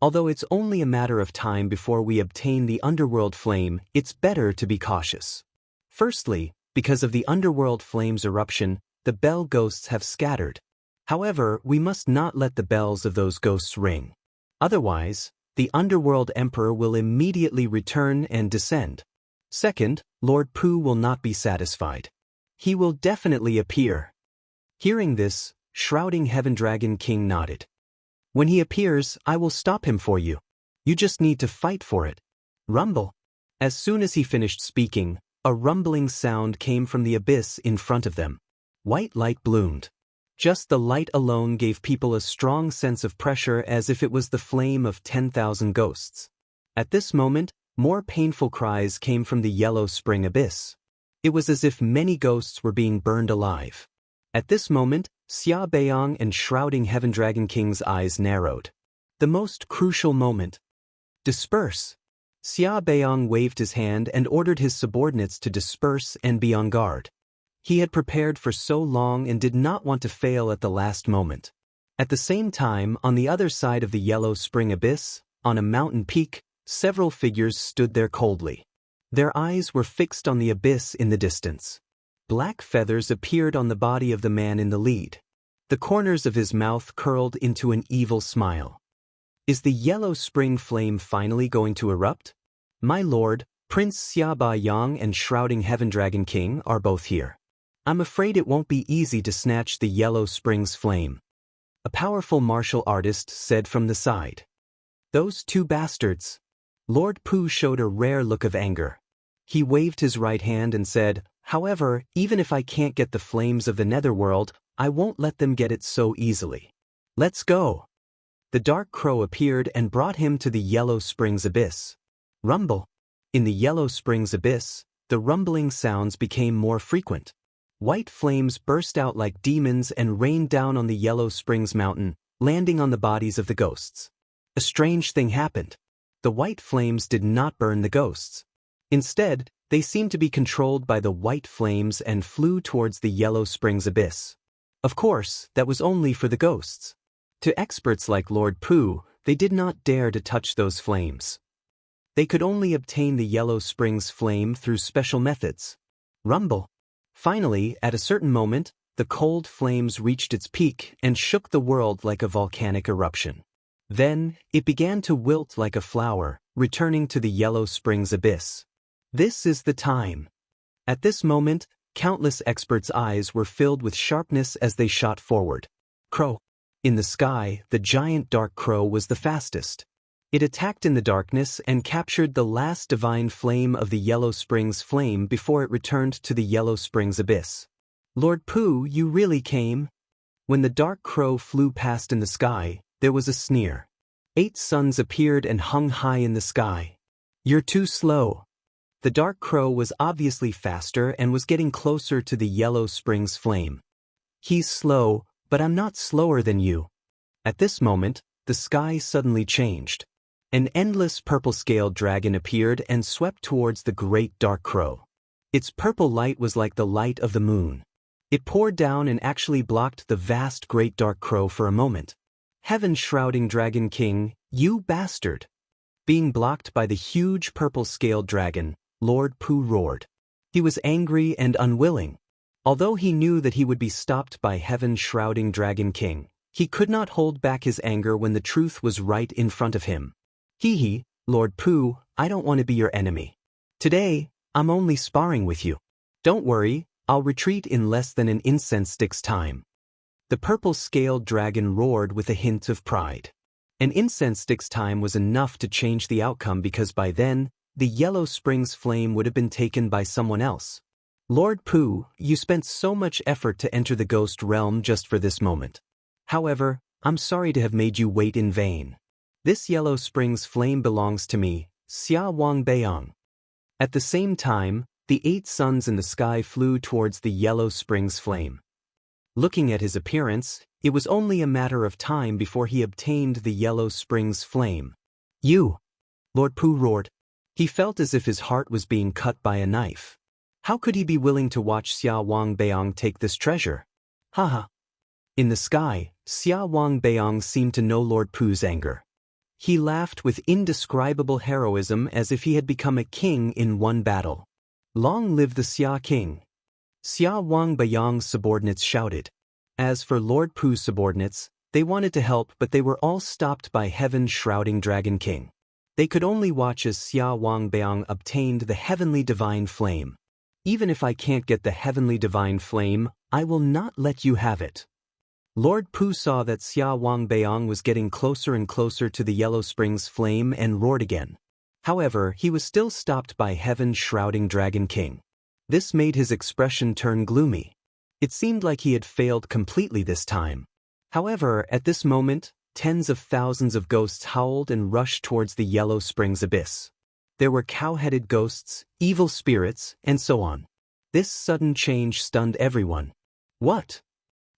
Speaker 1: Although it's only a matter of time before we obtain the underworld flame, it's better to be cautious. Firstly, because of the underworld flame's eruption, the bell ghosts have scattered. However, we must not let the bells of those ghosts ring. Otherwise, the underworld emperor will immediately return and descend. Second, Lord Pu will not be satisfied. He will definitely appear. Hearing this, Shrouding Heaven Dragon King nodded. When he appears, I will stop him for you. You just need to fight for it. Rumble. As soon as he finished speaking, a rumbling sound came from the abyss in front of them. White light bloomed. Just the light alone gave people a strong sense of pressure, as if it was the flame of 10,000 ghosts. At this moment, more painful cries came from the yellow spring abyss. It was as if many ghosts were being burned alive. At this moment, Xia Beiyang and Shrouding Heaven Dragon King's eyes narrowed. The most crucial moment. Disperse. Xia Beiyang waved his hand and ordered his subordinates to disperse and be on guard. He had prepared for so long and did not want to fail at the last moment. At the same time, on the other side of the yellow spring abyss, on a mountain peak, several figures stood there coldly. Their eyes were fixed on the abyss in the distance. Black feathers appeared on the body of the man in the lead. The corners of his mouth curled into an evil smile. Is the yellow spring flame finally going to erupt? My lord, Prince Xia Beiyang and Shrouding Heaven Dragon King are both here. I'm afraid it won't be easy to snatch the yellow spring's flame. A powerful martial artist said from the side. Those two bastards. Lord Pu showed a rare look of anger. He waved his right hand and said, however, even if I can't get the flames of the netherworld, I won't let them get it so easily. Let's go. The dark crow appeared and brought him to the yellow spring's abyss. Rumble. In the yellow spring's abyss, the rumbling sounds became more frequent. White flames burst out like demons and rained down on the yellow spring's mountain, landing on the bodies of the ghosts. A strange thing happened. The white flames did not burn the ghosts. Instead, they seemed to be controlled by the white flames and flew towards the yellow spring's abyss. Of course, that was only for the ghosts. To experts like Lord Pu, they did not dare to touch those flames. They could only obtain the yellow spring's flame through special methods. Rumble. Finally, at a certain moment, the cold flames reached its peak and shook the world like a volcanic eruption. Then, it began to wilt like a flower, returning to the yellow spring's abyss. This is the time. At this moment, countless experts' eyes were filled with sharpness as they shot forward. Crow. In the sky, the giant dark crow was the fastest. It attacked in the darkness and captured the last divine flame of the yellow spring's flame before it returned to the yellow spring's abyss. Lord Pu, you really came? When the dark crow flew past in the sky, there was a sneer. 8 suns appeared and hung high in the sky. You're too slow. The dark crow was obviously faster and was getting closer to the yellow spring's flame. He's slow, but I'm not slower than you. At this moment, the sky suddenly changed. An endless purple-scaled dragon appeared and swept towards the great dark crow. Its purple light was like the light of the moon. It poured down and actually blocked the vast great dark crow for a moment. Heaven Shrouding Dragon King, you bastard! Being blocked by the huge purple-scaled dragon, Lord Pu roared. He was angry and unwilling. Although he knew that he would be stopped by Heaven Shrouding Dragon King, he could not hold back his anger when the truth was right in front of him. Hee, Lord Pu, I don't want to be your enemy. Today, I'm only sparring with you. Don't worry, I'll retreat in less than an incense stick's time. The purple-scaled dragon roared with a hint of pride. An incense stick's time was enough to change the outcome because by then, the yellow spring's flame would have been taken by someone else. Lord Pu, you spent so much effort to enter the ghost realm just for this moment. However, I'm sorry to have made you wait in vain. This yellow spring's flame belongs to me, Xia Wang Beiyang. At the same time, the 8 suns in the sky flew towards the yellow spring's flame. Looking at his appearance, it was only a matter of time before he obtained the yellow spring's flame. You! Lord Pu roared. He felt as if his heart was being cut by a knife. How could he be willing to watch Xia Wang Beiyang take this treasure? Haha. In the sky, Xia Wang Beong seemed to know Lord Pu's anger. He laughed with indescribable heroism as if he had become a king in one battle. Long live the Xia King! Xia Wang Beong's subordinates shouted. As for Lord Pu's subordinates, they wanted to help, but they were all stopped by heaven-shrouding Dragon King. They could only watch as Xia Wang Beong obtained the heavenly divine flame. Even if I can't get the heavenly divine flame, I will not let you have it. Lord Pu saw that Xia Wang Beong was getting closer and closer to the Yellow Springs flame and roared again. However, he was still stopped by heaven-shrouding Dragon King. This made his expression turn gloomy. It seemed like he had failed completely this time. However, at this moment, tens of thousands of ghosts howled and rushed towards the Yellow Springs abyss. There were cow-headed ghosts, evil spirits, and so on. This sudden change stunned everyone. What?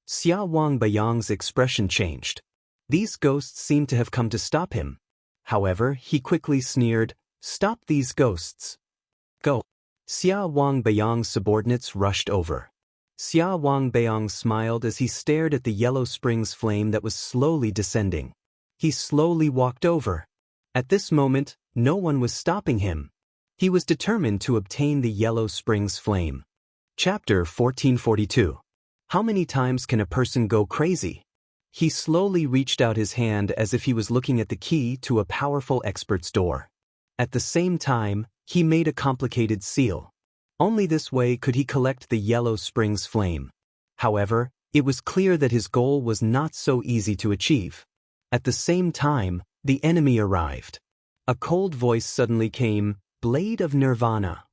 Speaker 1: Xia Wang Beong's expression changed. These ghosts seemed to have come to stop him. However, he quickly sneered, "Stop these ghosts. Go." Xia Wang Beong's subordinates rushed over. Xia Wang Beong smiled as he stared at the Yellow Springs flame that was slowly descending. He slowly walked over. At this moment, no one was stopping him. He was determined to obtain the Yellow Springs flame. Chapter 1442. How many times can a person go crazy? He slowly reached out his hand as if he was looking at the key to a powerful expert's door. At the same time, he made a complicated seal. Only this way could he collect the Yellow Springs flame. However, it was clear that his goal was not so easy to achieve. At the same time, the enemy arrived. A cold voice suddenly came, "Blade of Nirvana."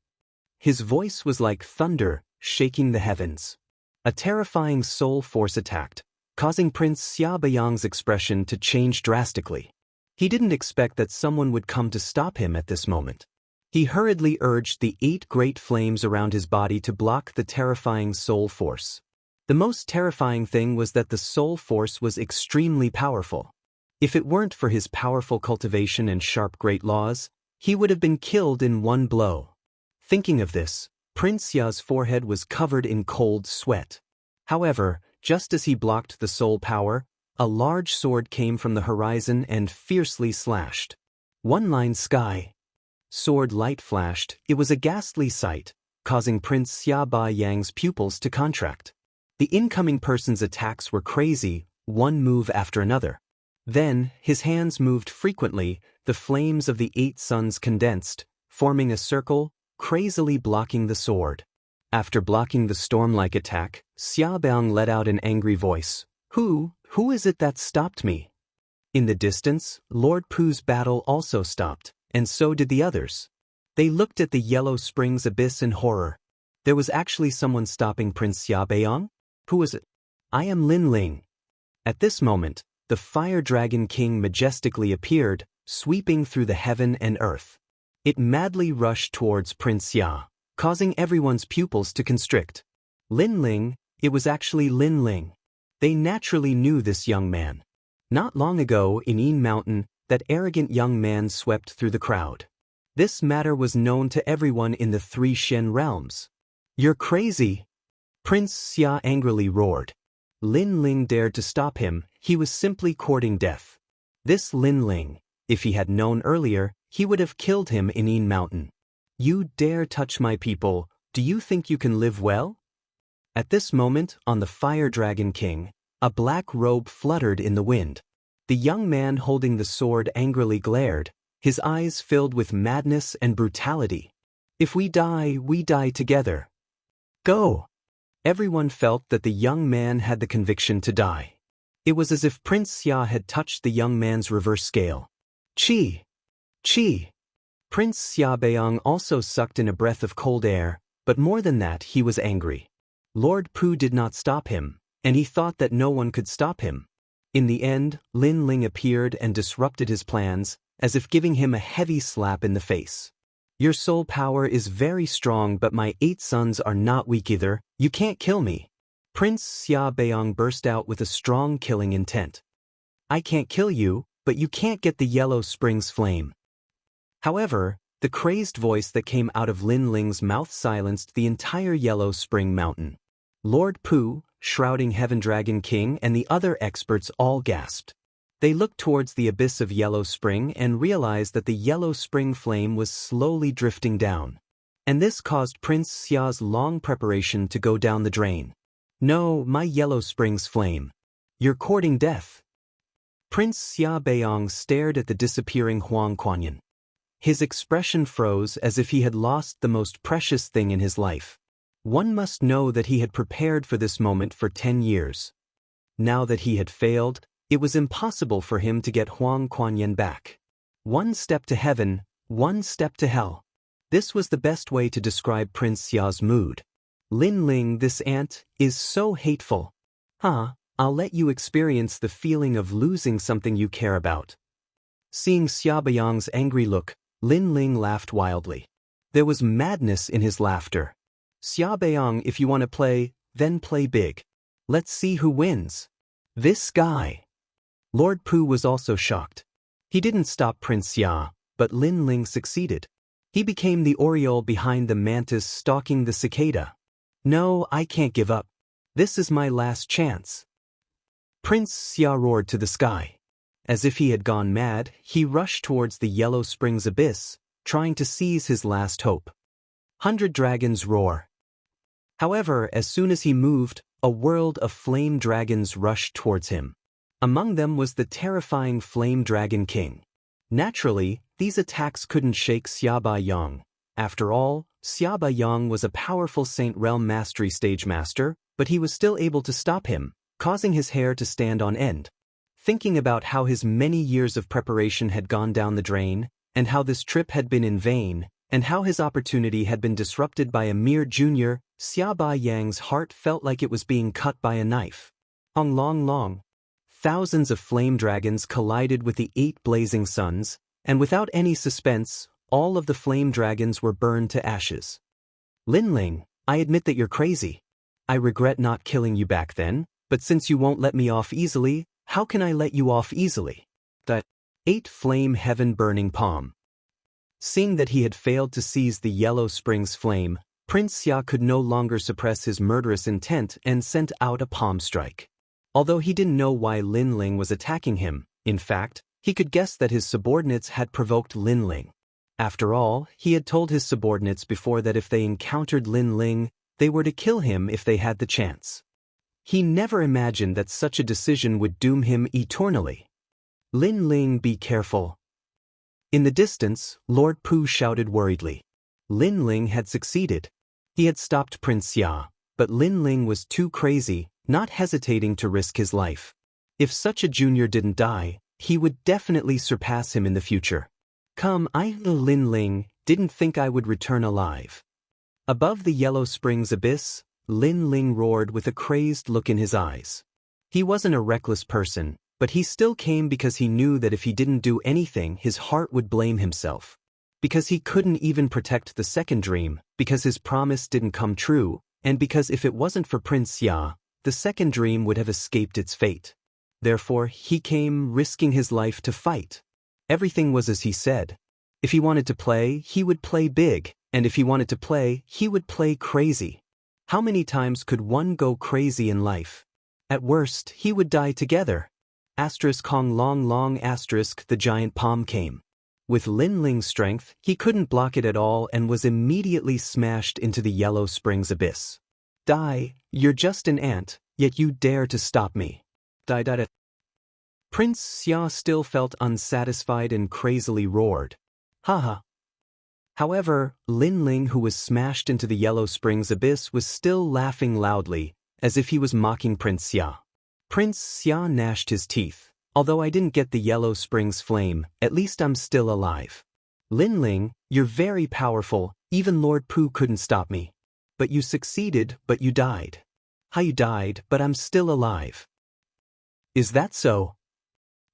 Speaker 1: His voice was like thunder, shaking the heavens. A terrifying soul force attacked, causing Prince Xia Beong's expression to change drastically. He didn't expect that someone would come to stop him at this moment. He hurriedly urged the 8 great flames around his body to block the terrifying soul force. The most terrifying thing was that the soul force was extremely powerful. If it weren't for his powerful cultivation and sharp great laws, he would have been killed in one blow. Thinking of this, Prince Xia's forehead was covered in cold sweat. However, just as he blocked the soul power, a large sword came from the horizon and fiercely slashed. One line sky. Sword light flashed. It was a ghastly sight, causing Prince Xia Ba Yang's pupils to contract. The incoming person's attacks were crazy, one move after another. Then, his hands moved frequently, the flames of the 8 suns condensed, forming a circle, crazily blocking the sword. After blocking the storm-like attack, Xia Beong let out an angry voice. Who is it that stopped me?" In the distance, Lord Pu's battle also stopped, and so did the others. They looked at the Yellow Springs abyss in horror. There was actually someone stopping Prince Xia Beong? Who was it? "I am Lin Ling." At this moment, the Fire Dragon King majestically appeared, sweeping through the heaven and earth. It madly rushed towards Prince Xia, causing everyone's pupils to constrict. Lin Ling, it was actually Lin Ling. They naturally knew this young man. Not long ago in Yin Mountain, that arrogant young man swept through the crowd. This matter was known to everyone in the 3 Shen realms. "You're crazy!" Prince Xia angrily roared. Lin Ling dared to stop him. He was simply courting death. This Lin Ling, if he had known earlier, he would have killed him in Yin Mountain. "You dare touch my people, do you think you can live well?" At this moment, on the Fire Dragon King, a black robe fluttered in the wind. The young man holding the sword angrily glared, his eyes filled with madness and brutality. "If we die together. Go!" Everyone felt that the young man had the conviction to die. It was as if Prince Xia had touched the young man's reverse scale. Chi! Chi! Prince Xia Beong also sucked in a breath of cold air, but more than that he was angry. Lord Pu did not stop him, and he thought that no one could stop him. In the end, Lin Ling appeared and disrupted his plans, as if giving him a heavy slap in the face. "Your soul power is very strong, but my 8 sons are not weak either. You can't kill me." Prince Xia Beong burst out with a strong killing intent. "I can't kill you, but you can't get the Yellow Springs flame." However, the crazed voice that came out of Lin Ling's mouth silenced the entire Yellow Spring Mountain. Lord Pu, Shrouding Heaven Dragon King and the other experts all gasped. They looked towards the abyss of Yellow Spring and realized that the Yellow Spring flame was slowly drifting down. And this caused Prince Xia's long preparation to go down the drain. No, my Yellow Spring's flame. You're courting death. Prince Xia Beiyang stared at the disappearing Huang Kuanyin. His expression froze as if he had lost the most precious thing in his life. One must know that he had prepared for this moment for 10 years. Now that he had failed, it was impossible for him to get Huang Kuanyin back. One step to heaven, one step to hell. This was the best way to describe Prince Xia's mood. Lin Ling, this ant, is so hateful. I'll let you experience the feeling of losing something you care about. Seeing Xia Beiyang's angry look, Lin Ling laughed wildly. There was madness in his laughter. Xia Beiyang, if you want to play, then play big. Let's see who wins. This guy. Lord Pu was also shocked. He didn't stop Prince Xia, but Lin Ling succeeded. He became the oriole behind the mantis stalking the cicada. No, I can't give up. This is my last chance. Prince Xia roared to the sky. As if he had gone mad, he rushed towards the Yellow Springs abyss, trying to seize his last hope. 100 dragons roar. However, as soon as he moved, a world of flame dragons rushed towards him. Among them was the terrifying Flame Dragon King. Naturally, these attacks couldn't shake Xia Beiyang. After all, Xia Beiyang was a powerful Saint Realm Mastery Stage Master, but he was still able to stop him, causing his hair to stand on end. Thinking about how his many years of preparation had gone down the drain, and how this trip had been in vain, and how his opportunity had been disrupted by a mere junior, Xia Beiyang's heart felt like it was being cut by a knife. Long. Thousands of flame dragons collided with the 8 blazing suns, and without any suspense, all of the flame dragons were burned to ashes. Lin Ling, I admit that you're crazy. I regret not killing you back then, but since you won't let me off easily, how can I let you off easily? The 8 flame heaven burning palm. Seeing that he had failed to seize the Yellow Springs flame, Prince Xia could no longer suppress his murderous intent and sent out a palm strike. Although he didn't know why Lin Ling was attacking him, in fact, he could guess that his subordinates had provoked Lin Ling. After all, he had told his subordinates before that if they encountered Lin Ling, they were to kill him if they had the chance. He never imagined that such a decision would doom him eternally. Lin Ling, be careful. In the distance, Lord Pu shouted worriedly. Lin Ling had succeeded. He had stopped Prince Xia, but Lin Ling was too crazy, not hesitating to risk his life. If such a junior didn't die, he would definitely surpass him in the future. Come, Lin Ling, didn't think I would return alive. Above the Yellow Springs abyss, Lin Ling roared with a crazed look in his eyes. He wasn't a reckless person, but he still came because he knew that if he didn't do anything, his heart would blame himself. Because he couldn't even protect the second dream, because his promise didn't come true, and because if it wasn't for Prince Xia, the second dream would have escaped its fate. Therefore, he came risking his life to fight. Everything was as he said. If he wanted to play, he would play big, and if he wanted to play, he would play crazy. How many times could one go crazy in life? At worst, he would die together. Kong long asterisk the giant palm came. With Lin Ling's strength, he couldn't block it at all and was immediately smashed into the Yellow Springs abyss. Die, you're just an ant, yet you dare to stop me. Die. Prince Xia still felt unsatisfied and crazily roared. Haha. However, Lin Ling, who was smashed into the Yellow Springs abyss, was still laughing loudly, as if he was mocking Prince Xia. Prince Xia gnashed his teeth. Although I didn't get the Yellow Springs flame, at least I'm still alive. Lin Ling, you're very powerful, even Lord Pu couldn't stop me. But you succeeded, but you died. How you died, but I'm still alive. Is that so?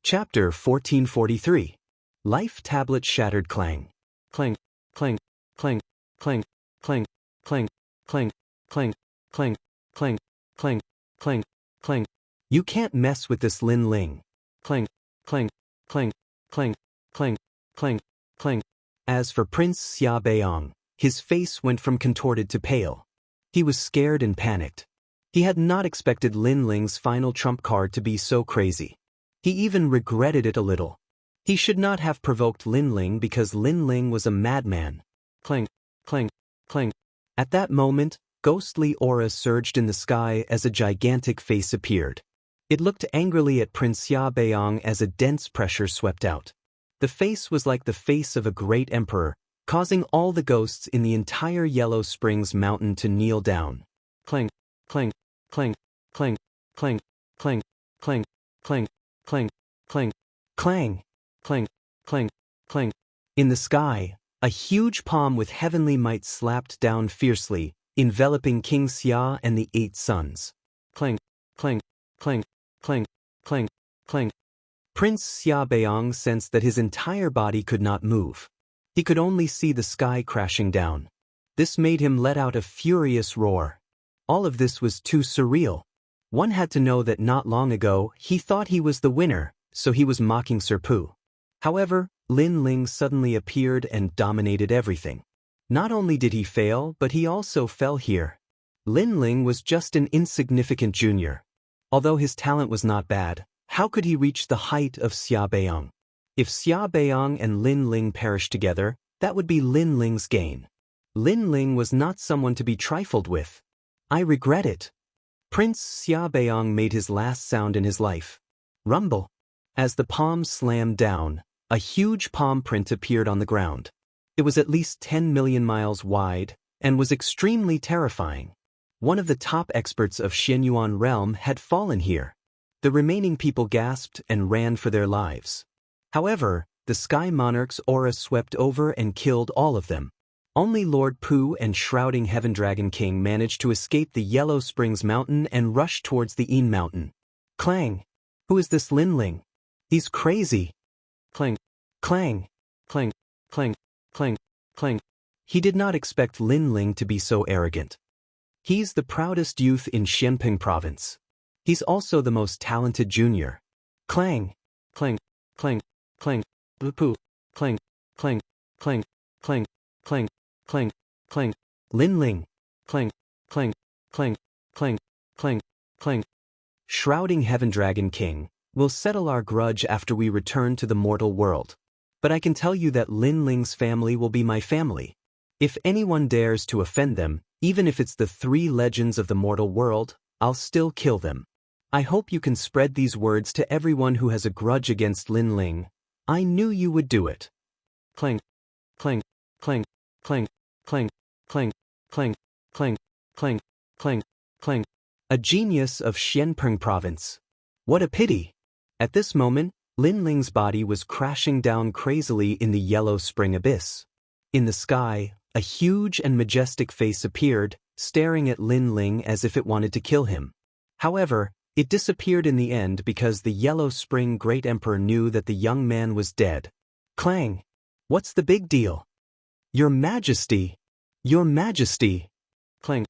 Speaker 1: Chapter 1443. Life Tablet Shattered Clang. Clang, clang, clang, clang, clang, clang, clang, clang, clang, clang, clang, clang, clang. You can't mess with this Lin Ling. Clang, clang, clang, clang, clang, clang, clang. As for Prince Xia Beiyang, his face went from contorted to pale. He was scared and panicked. He had not expected Lin Ling's final trump card to be so crazy. He even regretted it a little. He should not have provoked Lin Ling because Lin Ling was a madman. Clang, clang, clang. At that moment, ghostly auras surged in the sky as a gigantic face appeared. It looked angrily at Prince Xiaobeong as a dense pressure swept out. The face was like the face of a great emperor, causing all the ghosts in the entire Yellow Springs mountain to kneel down. Clang, clang, clang, clang, clang, clang, clang, clang, clang, clang, clang, clang, clang, clang. In the sky, a huge palm with heavenly might slapped down fiercely, enveloping King Xia and the 8 sons. Clang, clang, clang, clang, clang, clang. Prince Xiaobeong sensed that his entire body could not move. He could only see the sky crashing down. This made him let out a furious roar. All of this was too surreal. One had to know that not long ago he thought he was the winner, so he was mocking Sir Pu. However, Lin Ling suddenly appeared and dominated everything. Not only did he fail, but he also fell here. Lin Ling was just an insignificant junior. Although his talent was not bad, how could he reach the height of Xiaobeong? If Xiaobeong and Lin Ling perished together, that would be Lin Ling's gain. Lin Ling was not someone to be trifled with. I regret it. Prince Xiaobeong made his last sound in his life. Rumble. As the palm slammed down, a huge palm print appeared on the ground. It was at least 10 million miles wide and was extremely terrifying. One of the top experts of Xianyuan realm had fallen here. The remaining people gasped and ran for their lives. However, the Sky Monarch's aura swept over and killed all of them. Only Lord Pu and Shrouding Heaven Dragon King managed to escape the Yellow Springs Mountain and rush towards the Yin Mountain. Clang! Who is this Lin Ling? He's crazy! Clang! Clang! Clang! Clang! Clang! Clang! He did not expect Lin Ling to be so arrogant. He's the proudest youth in Xianping province. He's also the most talented junior. Clang! Clang! Clang! Clang! Pu! Clang! Clang! Clang! Clang! Clang! Clang! Clang! Lin Ling! Clang! Clang! Clang! Clang! Clang! Clang! Shrouding Heaven Dragon King, we'll settle our grudge after we return to the mortal world. But I can tell you that Lin Ling's family will be my family. If anyone dares to offend them, even if it's the 3 legends of the mortal world, I'll still kill them. I hope you can spread these words to everyone who has a grudge against Lin Ling. I knew you would do it. Clang! Clang! Clang! Clang! Clang! Clang! Clang! Clang! Clang! Clang! Clang! A genius of Xianping province. What a pity! At this moment, Lin Ling's body was crashing down crazily in the Yellow Spring abyss. In the sky, a huge and majestic face appeared, staring at Lin Ling as if it wanted to kill him. However, it disappeared in the end because the Yellow Spring Great Emperor knew that the young man was dead. Clang! What's the big deal? Your Majesty! Your Majesty! Clang!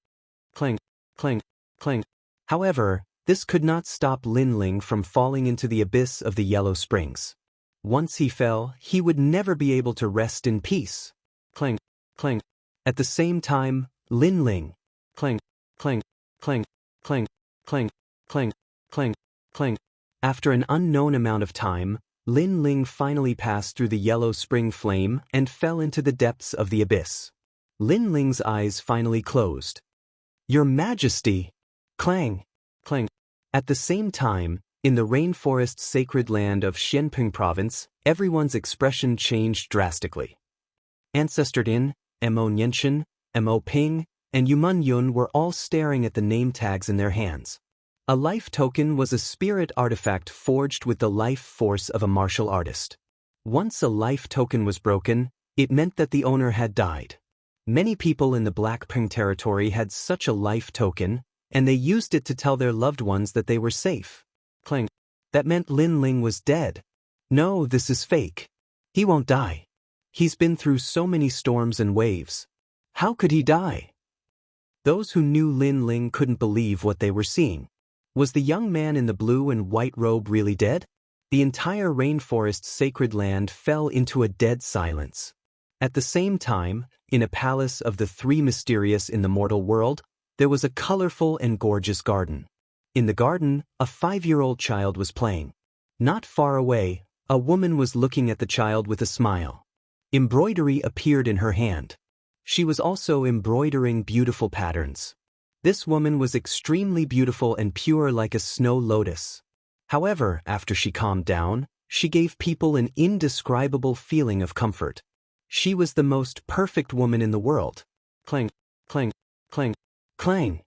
Speaker 1: Clang! Clang! Clang! However, this could not stop Lin Ling from falling into the abyss of the Yellow Springs. Once he fell, he would never be able to rest in peace. Clang! Clang! At the same time, Lin Ling! Clang! Clang! Clang! Clang! Clang! Clang! Clang! Clang! After an unknown amount of time, Lin Ling finally passed through the Yellow Spring flame and fell into the depths of the abyss. Lin Ling's eyes finally closed. Your Majesty! Clang! Clang! At the same time, in the rainforest sacred land of Xianping province, everyone's expression changed drastically. Ancestor Din, Mo Nianchen, Mo Ping, and Yumun Yun were all staring at the name tags in their hands. A life token was a spirit artifact forged with the life force of a martial artist. Once a life token was broken, it meant that the owner had died. Many people in the Blackping territory had such a life token, and they used it to tell their loved ones that they were safe. Clang. That meant Lin Ling was dead. No, this is fake. He won't die. He's been through so many storms and waves. How could he die? Those who knew Lin Ling couldn't believe what they were seeing. Was the young man in the blue and white robe really dead? The entire rainforest sacred land fell into a dead silence. At the same time, in a palace of the 3 mysterious in the mortal world, There was a colorful and gorgeous garden. In the garden, a 5-year-old child was playing. Not far away, a woman was looking at the child with a smile. Embroidery appeared in her hand. She was also embroidering beautiful patterns. This woman was extremely beautiful and pure like a snow lotus. However, after she calmed down, she gave people an indescribable feeling of comfort. She was the most perfect woman in the world. Clang, clang, clang, clang.